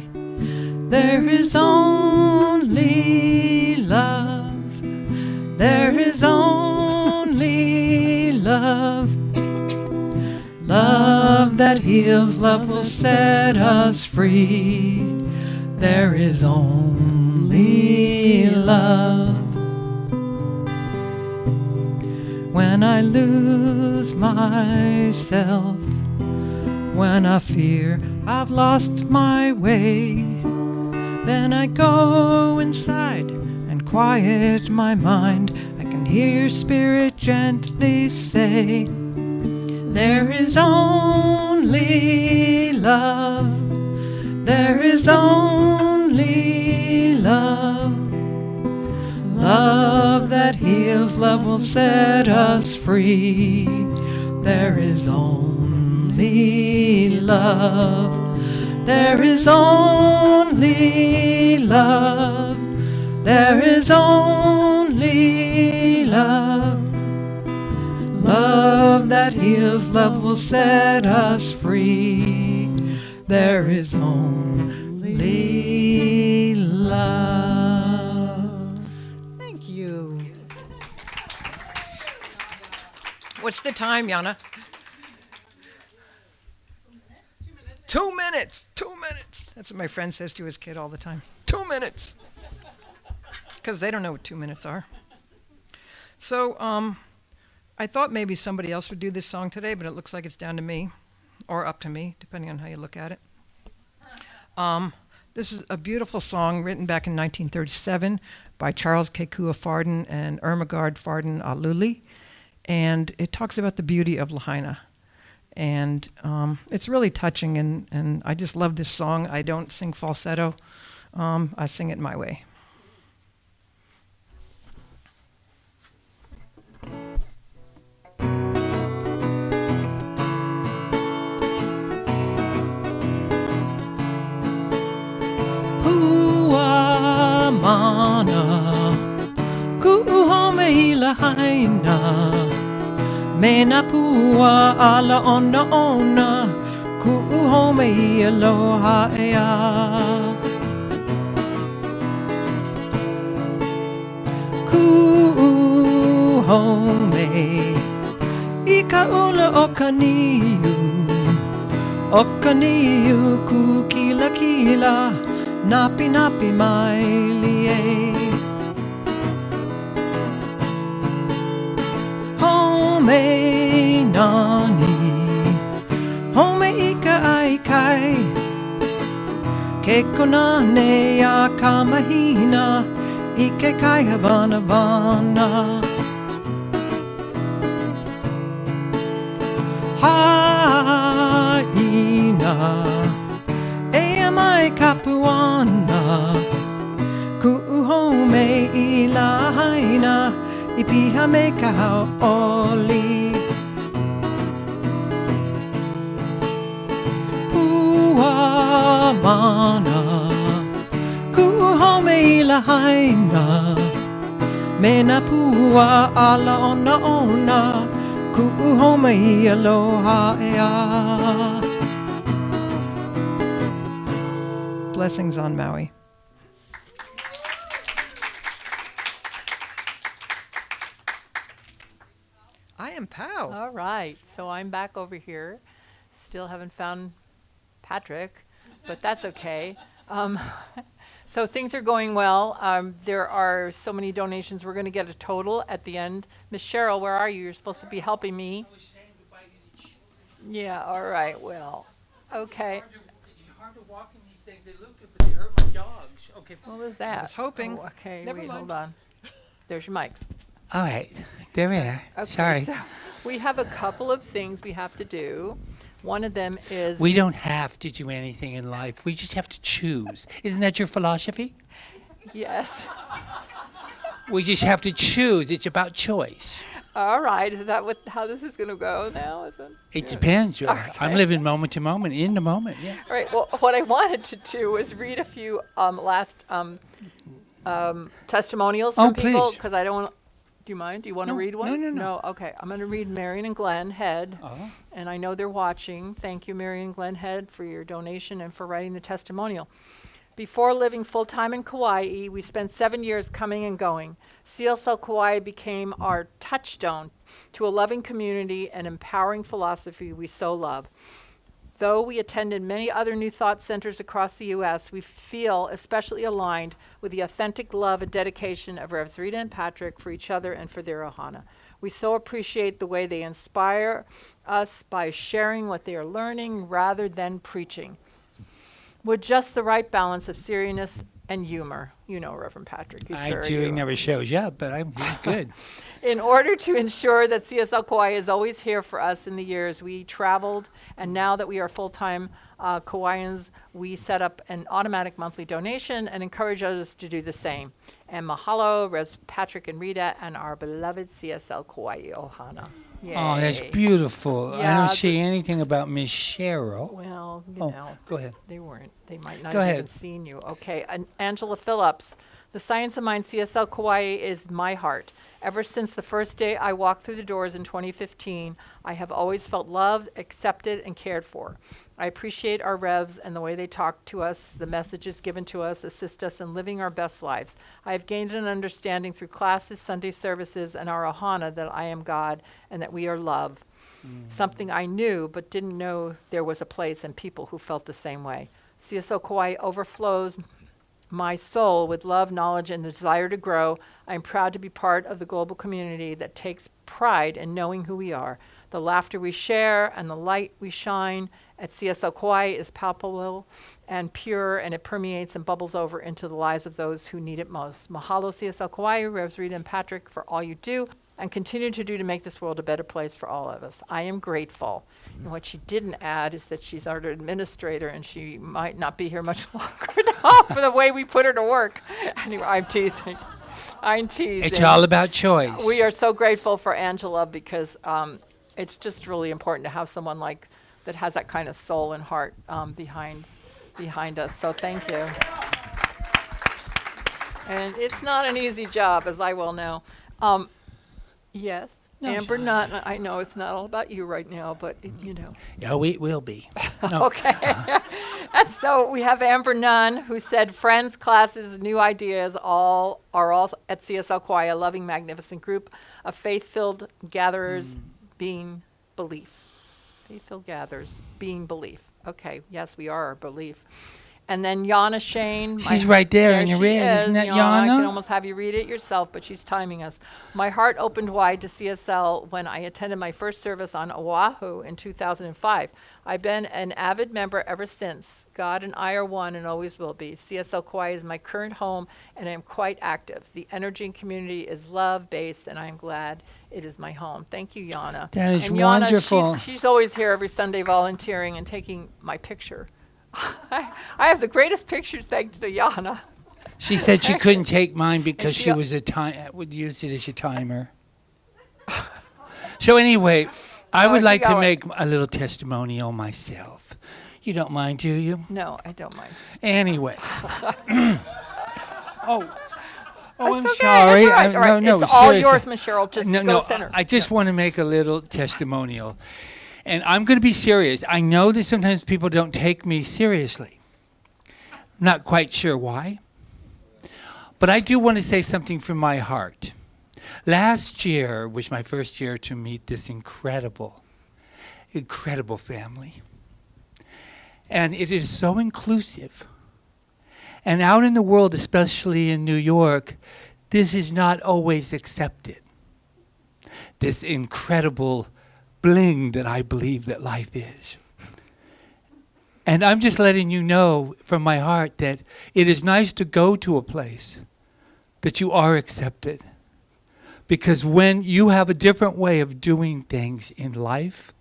there is only love. There is only love. Love that heals, love will set us free. There is only love. When I lose myself, when I fear I've lost my way, then I go inside and quiet my mind. I can hear your spirit gently say, there is only love. There is only love. Love that heals, love will set us free. There is only love. There is only love. There is only love. Love that heals, love will set us free. There is only love. Thank you. What's the time, Yana? 2 minutes. 2 minutes. That's what my friend says to his kid all the time. 2 minutes. Because they don't know what 2 minutes are. So, I thought maybe somebody else would do this song today, but it looks like it's down to me, or up to me, depending on how you look at it. This is a beautiful song written back in 1937 by Charles Kekua Farden and Ermengarde Farden Aluli, and it talks about the beauty of Lahaina. And it's really touching, and I just love this song. I don't sing falsetto. I sing it my way. Mana kuhome Lahaina mena pua ala ona ona kuhome aloha ea kuhome ika ula okaniu kukila kila napi napi mai lie home nani home ika ai kai ke konane a kamahina ike kai havana vana haina mai kapuana ku'uhome I Lahaina I piha me ka haoli Pua mana ku'uhome I Lahaina mena pua ala ona ona ku'uhome I aloha ea. Blessings on Maui. I am Pow. All right, so I'm back over here. Still haven't found Patrick, but that's okay. So things are going well. There are so many donations. We're going to get a total at the end. Miss Cheryl, where are you? You're supposed to be helping me. Yeah, all right, well, okay. It's hard to walk in these things. They look good, but they hurt my dogs. Okay. What was that? I was hoping. Oh, okay, Never wait, mind. hold on. There's your mic. All right. There we are. Okay, Sorry. so we have a couple of things we have to do. One of them is... We don't have to do anything in life. We just have to choose. Isn't that your philosophy? Yes. We just have to choose. It's about choice. All right. Is that how this is going to go now? Is it? It depends. Okay. I'm living moment to moment, in the moment. Yeah. All right. Well, what I wanted to do was read a few last testimonials from people, please. because I don't want. Do you mind? Do you want to No, read one? no. No. Okay. I'm going to read Marion and Glenn Head, Oh. and I know they're watching. Thank you, Marion and Glenn Head, for your donation and for writing the testimonial. Before living full-time in Kauai, we spent 7 years coming and going. CSL Kaua'i became our touchstone to a loving community and empowering philosophy we so love. Though we attended many other New Thought centers across the U.S., we feel especially aligned with the authentic love and dedication of Revs Rita and Patrick for each other and for their ohana. We so appreciate the way they inspire us by sharing what they are learning rather than preaching, with just the right balance of seriousness and humor. You know Reverend Patrick. He's I very do. He humorous. never shows up, but he's good. In order to ensure that CSL Kaua'i is always here for us in the years we traveled, and now that we are full-time Kauaians, we set up an automatic monthly donation and encourage others to do the same. And mahalo, Res Patrick and Rita, and our beloved CSL Kaua'i Ohana. Yay. Oh, that's beautiful. I Yeah, don't see anything about Miss Cheryl. Well, you Oh, know. go ahead. They weren't. They might not Go have ahead. even seen you. Okay. Angela Phillips. The Science of Mind CSL Kaua'i is my heart. Ever since the first day I walked through the doors in 2015, I have always felt loved, accepted, and cared for. I appreciate our Revs and the way they talk to us, the messages given to us, assist us in living our best lives. I have gained an understanding through classes, Sunday services, and our ohana that I am God and that we are love. Something I knew but didn't know there was a place and people who felt the same way. CSL Kaua'i overflows my soul with love, knowledge, and the desire to grow. I am proud to be part of the global community that takes pride in knowing who we are. The laughter we share and the light we shine at CSL Kaua'i is palpable and pure, and it permeates and bubbles over into the lives of those who need it most. Mahalo CSL Kaua'i, Revs Rita and Patrick, for all you do and continue to do to make this world a better place for all of us. I am grateful. And what she didn't add is that she's our administrator and she might not be here much longer now for the way we put her to work. Anyway, I'm teasing. I'm teasing. It's all about choice. We are so grateful for Angela because it's just really important to have someone like that has that kind of soul and heart behind us. So thank you. And it's not an easy job, as I well know. Yes, No, Amber Nunn. I know it's not all about you right now, but you know. Yeah, we will be. No. Okay. And so we have Amber Nunn, who said, friends, classes, new ideas, all at CSL Kaua'i, a loving, magnificent group of faith-filled gatherers being belief. Faith-filled gatherers being belief. Okay, yes, we are our belief. And then Yana Shane. She's right there in your she red. Isn't that I can Yana? almost have you read it yourself, but she's timing us. My heart opened wide to CSL when I attended my first service on Oahu in 2005. I've been an avid member ever since. God and I are one and always will be. CSL Kaua'i is my current home, and I am quite active. The energy and community is love-based, and I am glad it is my home. Thank you, Yana. That is and Yana, wonderful. She's always here every Sunday volunteering and taking my picture. I have the greatest pictures thanks to Yana. She said she couldn't take mine because she she was would use it as a timer. So anyway, I would like to make a little testimonial myself. You don't mind, do you? No, I don't mind. Anyway. I'm okay, sorry. that's all right, all right. No, it's all seriously. yours, Miss Cheryl. Just go center. I just want to make a little testimonial. And I'm going to be serious. I know that sometimes people don't take me seriously. I'm not quite sure why. But I do want to say something from my heart. Last year was my first year to meet this incredible family. And it is so inclusive. And out in the world, especially in New York, this is not always accepted. This incredible bling that I believe that life is. And I'm just letting you know from my heart that it is nice to go to a place that you are accepted. Because when you have a different way of doing things in life,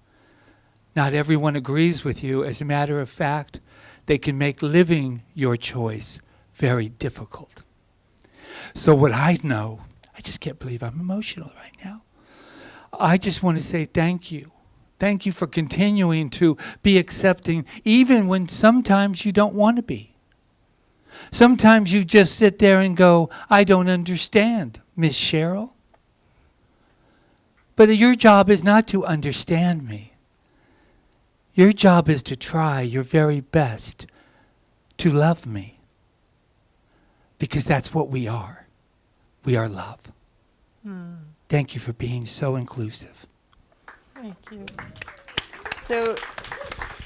not everyone agrees with you. As a matter of fact, they can make living your choice very difficult. So what I know, I just can't believe I'm emotional right now. I just want to say thank you. Thank you for continuing to be accepting, even when sometimes you don't want to be. Sometimes you just sit there and go, I don't understand, Miss Cheryl. But your job is not to understand me. Your job is to try your very best to love me. Because that's what we are. We are love. Thank you for being so inclusive. Thank you. So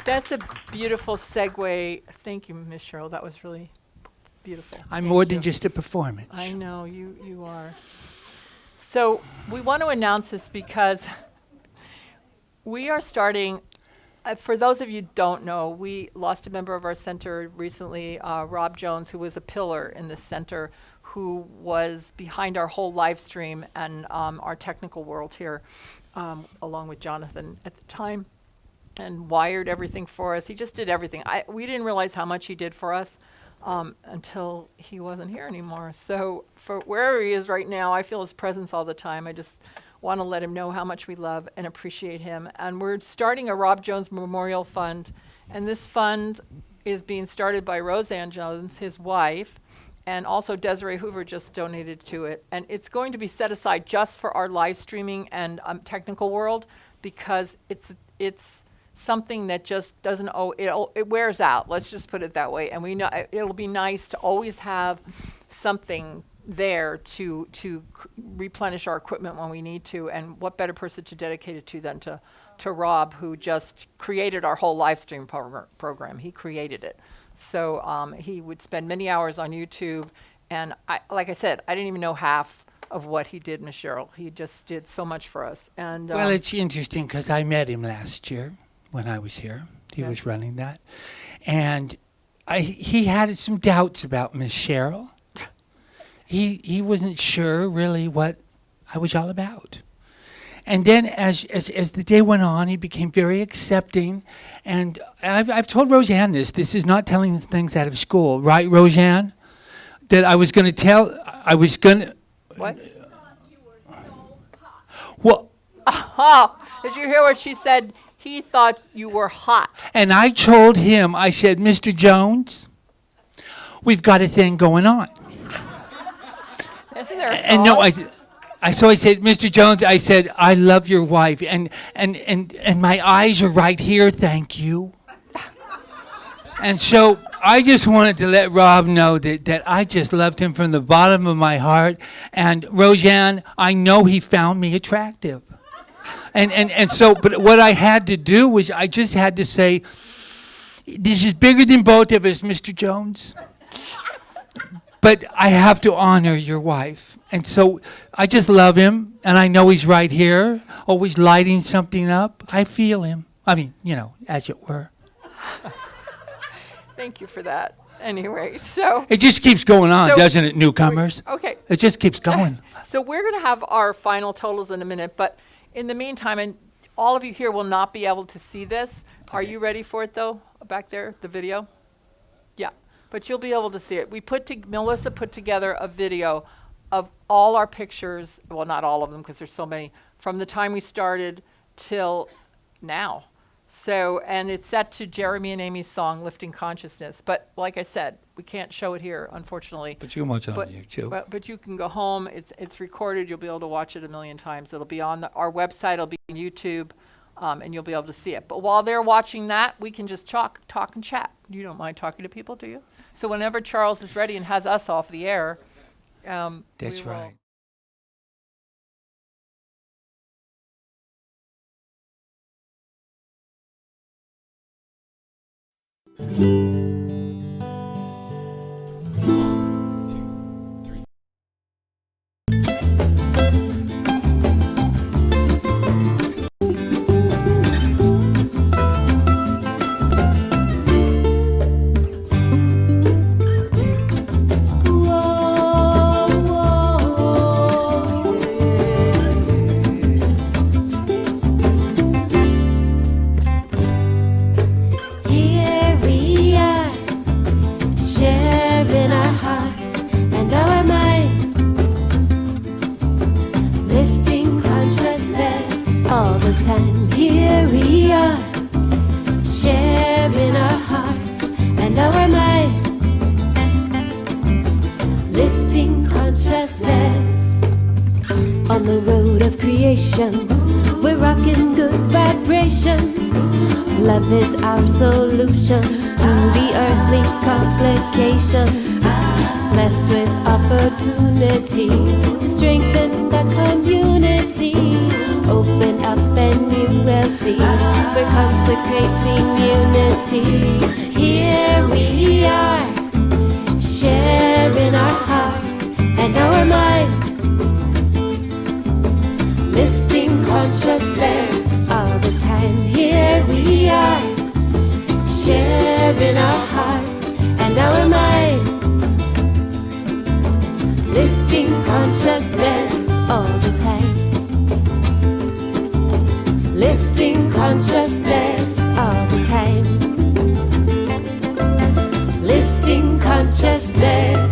that's a beautiful segue. Thank you, Miss Cheryl. That was really beautiful. I'm Thank more you. than just a performance. I know, you are. So we want to announce this because we are starting, for those of you who don't know, we lost a member of our center recently, Rob Jones, who was a pillar in the center, who was behind our whole live stream and our technical world here, along with Jonathan at the time, and wired everything for us. He just did everything. We didn't realize how much he did for us until he wasn't here anymore. So for wherever he is right now, I feel his presence all the time. I just want to let him know how much we love and appreciate him. And we're starting a Rob Jones Memorial Fund, and this fund is being started by Roseanne Jones, his wife, and also Desiree Hoover just donated to it. And it's going to be set aside just for our live streaming and technical world, because it's something that just doesn't, it wears out. Let's just put it that way. And we know it'll be nice to always have something there to replenish our equipment when we need to. And what better person to dedicate it to than to Rob, who just created our whole live stream program. He created it. So he would spend many hours on YouTube. And like I said, I didn't even know half of what he did, Miss Cheryl. He just did so much for us. And well, it's interesting because I met him last year when I was here. He was Yes. running that. And he had some doubts about Miss Cheryl. He wasn't sure really what I was all about. And then as the day went on, he became very accepting. And I've told Roseanne this. This is not telling things out of school. Right, Roseanne? That I was going to tell, I was going to... What? Well... Did you hear what she said? He thought you were hot. And I told him, I said, Mr. Jones, we've got a thing going on. Isn't there a And no, song? so I said, Mr. Jones, I said, I love your wife, and my eyes are right here, thank you. And so I just wanted to let Rob know that I just loved him from the bottom of my heart. And Roseanne, I know he found me attractive. And so, but what I had to do was I just had to say, this is bigger than both of us, Mr. Jones. But I have to honor your wife. And so I just love him, and I know he's right here, always lighting something up. I feel him. I mean, as it were. Thank you for that. Anyway, so... It just keeps going on, So- doesn't it, newcomers? Okay. It just keeps going. So we're going to have our final totals in a minute, but in the meantime, and all of you here will not be able to see this. Are you ready for it, though, back there, the video? Yeah, but you'll be able to see it. Melissa put together a video of all our pictures, well, not all of them because there's so many, from the time we started till now. So, and it's set to Jeremy and Amy's song, Lifting Consciousness. But like I said, we can't show it here, unfortunately. But you can watch it on YouTube. But you can go home. It's recorded. You'll be able to watch it a million times. It'll be on our website. It'll be on YouTube, and you'll be able to see it. But while they're watching that, we can just talk and chat. You don't mind talking to people, do you? So whenever Charles is ready and has us off the air, That's we will- right. Here we are. complications. We're rocking good vibrations. Love is our solution to the earthly complications. Blessed with opportunity to strengthen the community. Open up and you will see we're consecrating unity. Here we are, sharing our hearts and our minds, lifting consciousness all the time. Here we are, sharing our hearts and our minds, lifting consciousness all the time. Lifting consciousness all the time. Lifting consciousness.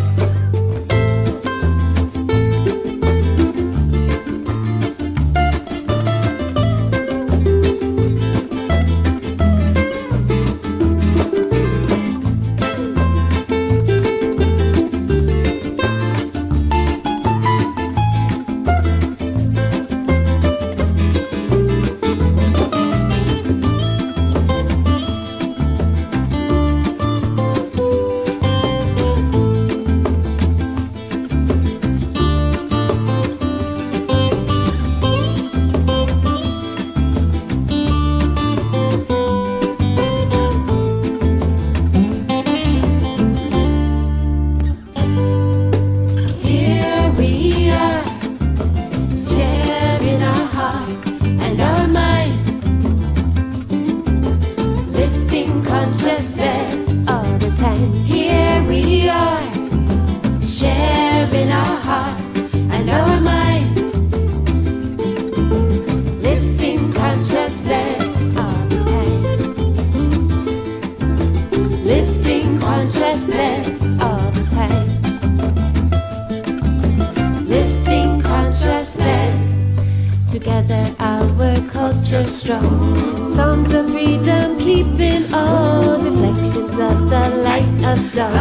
Together our culture strong. Songs of freedom keeping on. Reflections of the light of dawn.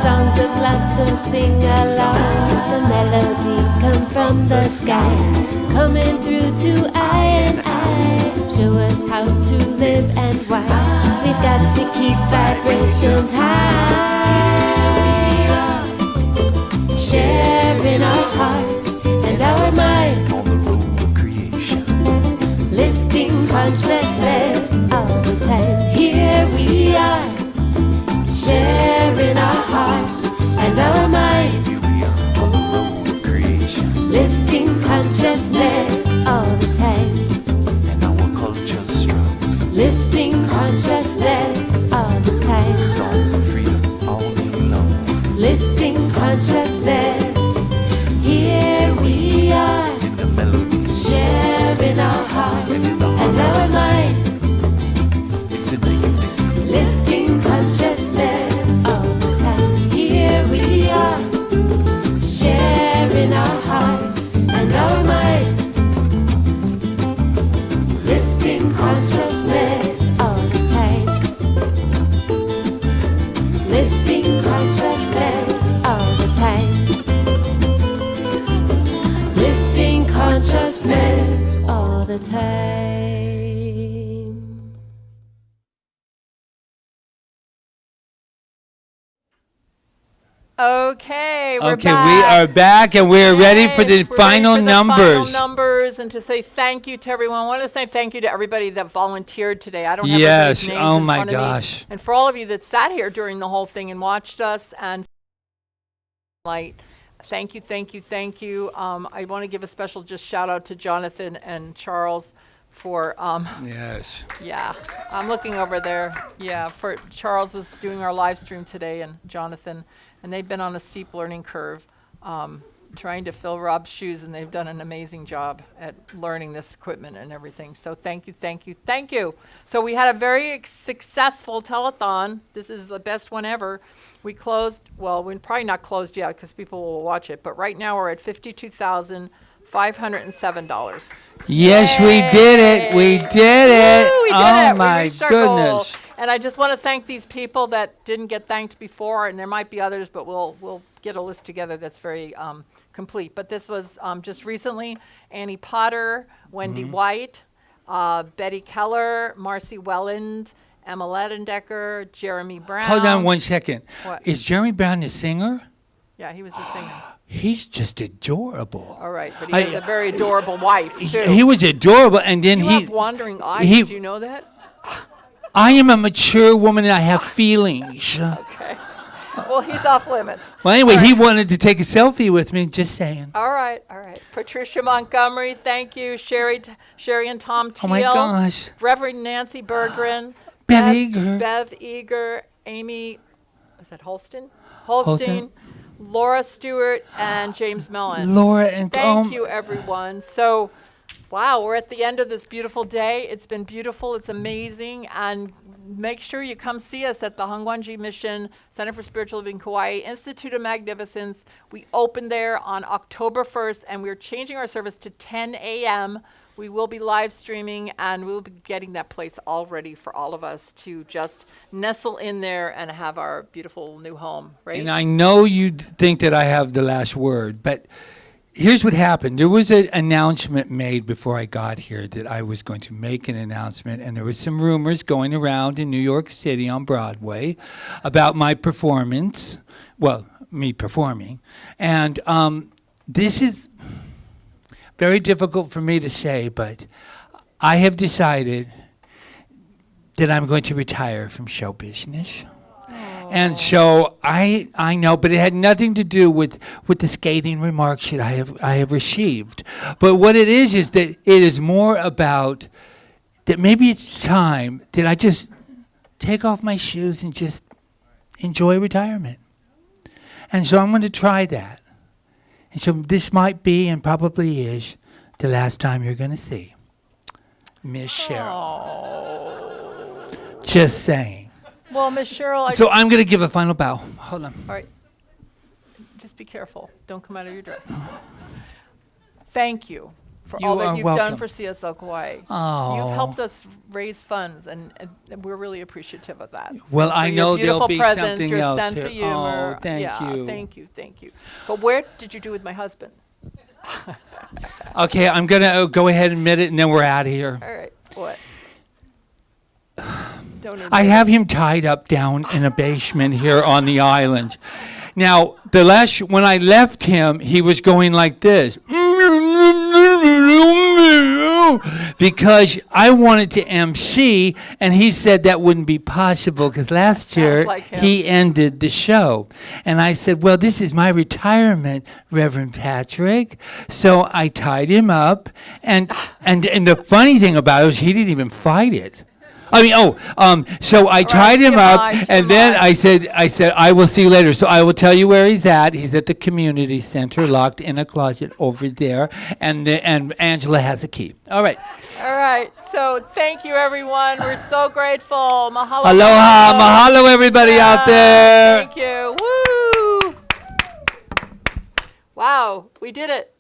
Songs of love, so sing along. The melodies come from the sky, coming through to I and I. Show us how to live and why. We've got to keep vibrations high. Sharing our hearts and our minds, lifting consciousness all the time. Here we are, sharing our hearts and our minds, on the road of creation. Lifting consciousness all the time. And our culture's strong. Lifting consciousness all the time. Songs of freedom all day long. Lifting consciousness. Here we are, in the melody, sharing our hearts and our mind. It's in the unity. Lifting consciousness all the time. Here we are, sharing our hearts and our mind. Lifting consciousness all the time. Lifting consciousness all the time. Lifting consciousness all the time. Okay, we're Okay, back. we are back and we're ready for the Yes, we're final ready for numbers. The final numbers, and to say thank you to everyone. I want to say thank you to everybody that volunteered today. I don't have Yes, everybody's names oh in my front of me. gosh. And for all of you that sat here during the whole thing and watched us and light, thank you, thank you, thank you. I want to give a special just shout out to Jonathan and Charles for Yes. yeah, I'm looking over there. Yeah, for Charles was doing our live stream today, and Jonathan, and they've been on a steep learning curve, trying to fill Rob's shoes, and they've done an amazing job at learning this equipment and everything. So thank you, thank you, thank you. So we had a very successful telethon. This is the best one ever. We closed, well, we're probably not closed yet because people will watch it, but right now we're at $507. Yes, we did it. We did it. Woo, we did Oh it. We my reached our goal. goodness. And I just want to thank these people that didn't get thanked before, and there might be others, but we'll get a list together that's very complete. But this was just recently: Annie Potter, Wendy White, Betty Keller, Marcy Welland, Emma Ledendecker, Jeremy Brown. Hold on 1 second. What? Is Jeremy Brown the singer? Yeah, he was the singer. He's just adorable. All right, but he has a very adorable wife too. He was adorable, and then You he. have wandering eyes. he- Do you know that? I am a mature woman, and I have feelings. Okay. Well, he's off limits. Well, anyway, he wanted to take a selfie with me. Just saying. All right, all right. Patricia Montgomery, thank you. Sherry and Tom Teal. Oh my gosh. Reverend Nancy Berggren. Bev Eager. Bev Eager. Amy, is that Holstein? Holstein. Laura Stewart and James Mellon. Laura and thank you, everyone. So, wow, we're at the end of this beautiful day. It's been beautiful. It's amazing. And make sure you come see us at the Hongwanji Mission Center for Spiritual Living Kauai Institute of Magnificence. We opened there on October 1st, and we're changing our service to 10 a.m. We will be live streaming, and we'll be getting that place all ready for all of us to just nestle in there and have our beautiful new home, right? And I know you think that I have the last word, but here's what happened. There was an announcement made before I got here that I was going to make an announcement, and there was some rumors going around in New York City on Broadway about my performance, well, me performing. And this is very difficult for me to say, but I have decided that I'm going to retire from show business. And so I know, but it had nothing to do with the scathing remarks that I have received. But what it is that it is more about that maybe it's time that I just take off my shoes and just enjoy retirement. And so I'm going to try that. And so this might be and probably is the last time you're going to see Miss Cheryl. Just saying. Well, Miss Cheryl, So I'm going to give a final bow. Hold on. all right. Just be careful. Don't come out of your dress. Thank you for all You that are you've done welcome. for CSL Kaua'i. Oh. You've helped us raise funds, and we're really appreciative of that. Well, And for I your know there'll beautiful be presence, something your else sense here. of humor. Oh, thank you. Thank you, thank you. But where did you do with my husband? Okay, I'm going to go ahead and admit it, and then we're out of here. All right, what? Don't I admit have him tied up down in a basement here on the island. Now, when I left him, he was going like this. Because I wanted to MC, and he said that wouldn't be possible because last year like him. he ended the show. And I said, well, this is my retirement, Reverend Patrick. So I tied him up, and the funny thing about it was he didn't even fight it. So I tied him up, and then I said, I will see you later. So I will tell you where he's at. He's at the community center, locked in a closet over there, and Angela has a key. All right. All right. So thank you, everyone. We're so grateful. Mahalo. Aloha, mahalo, everybody out there. Thank you. Woo! Wow, we did it.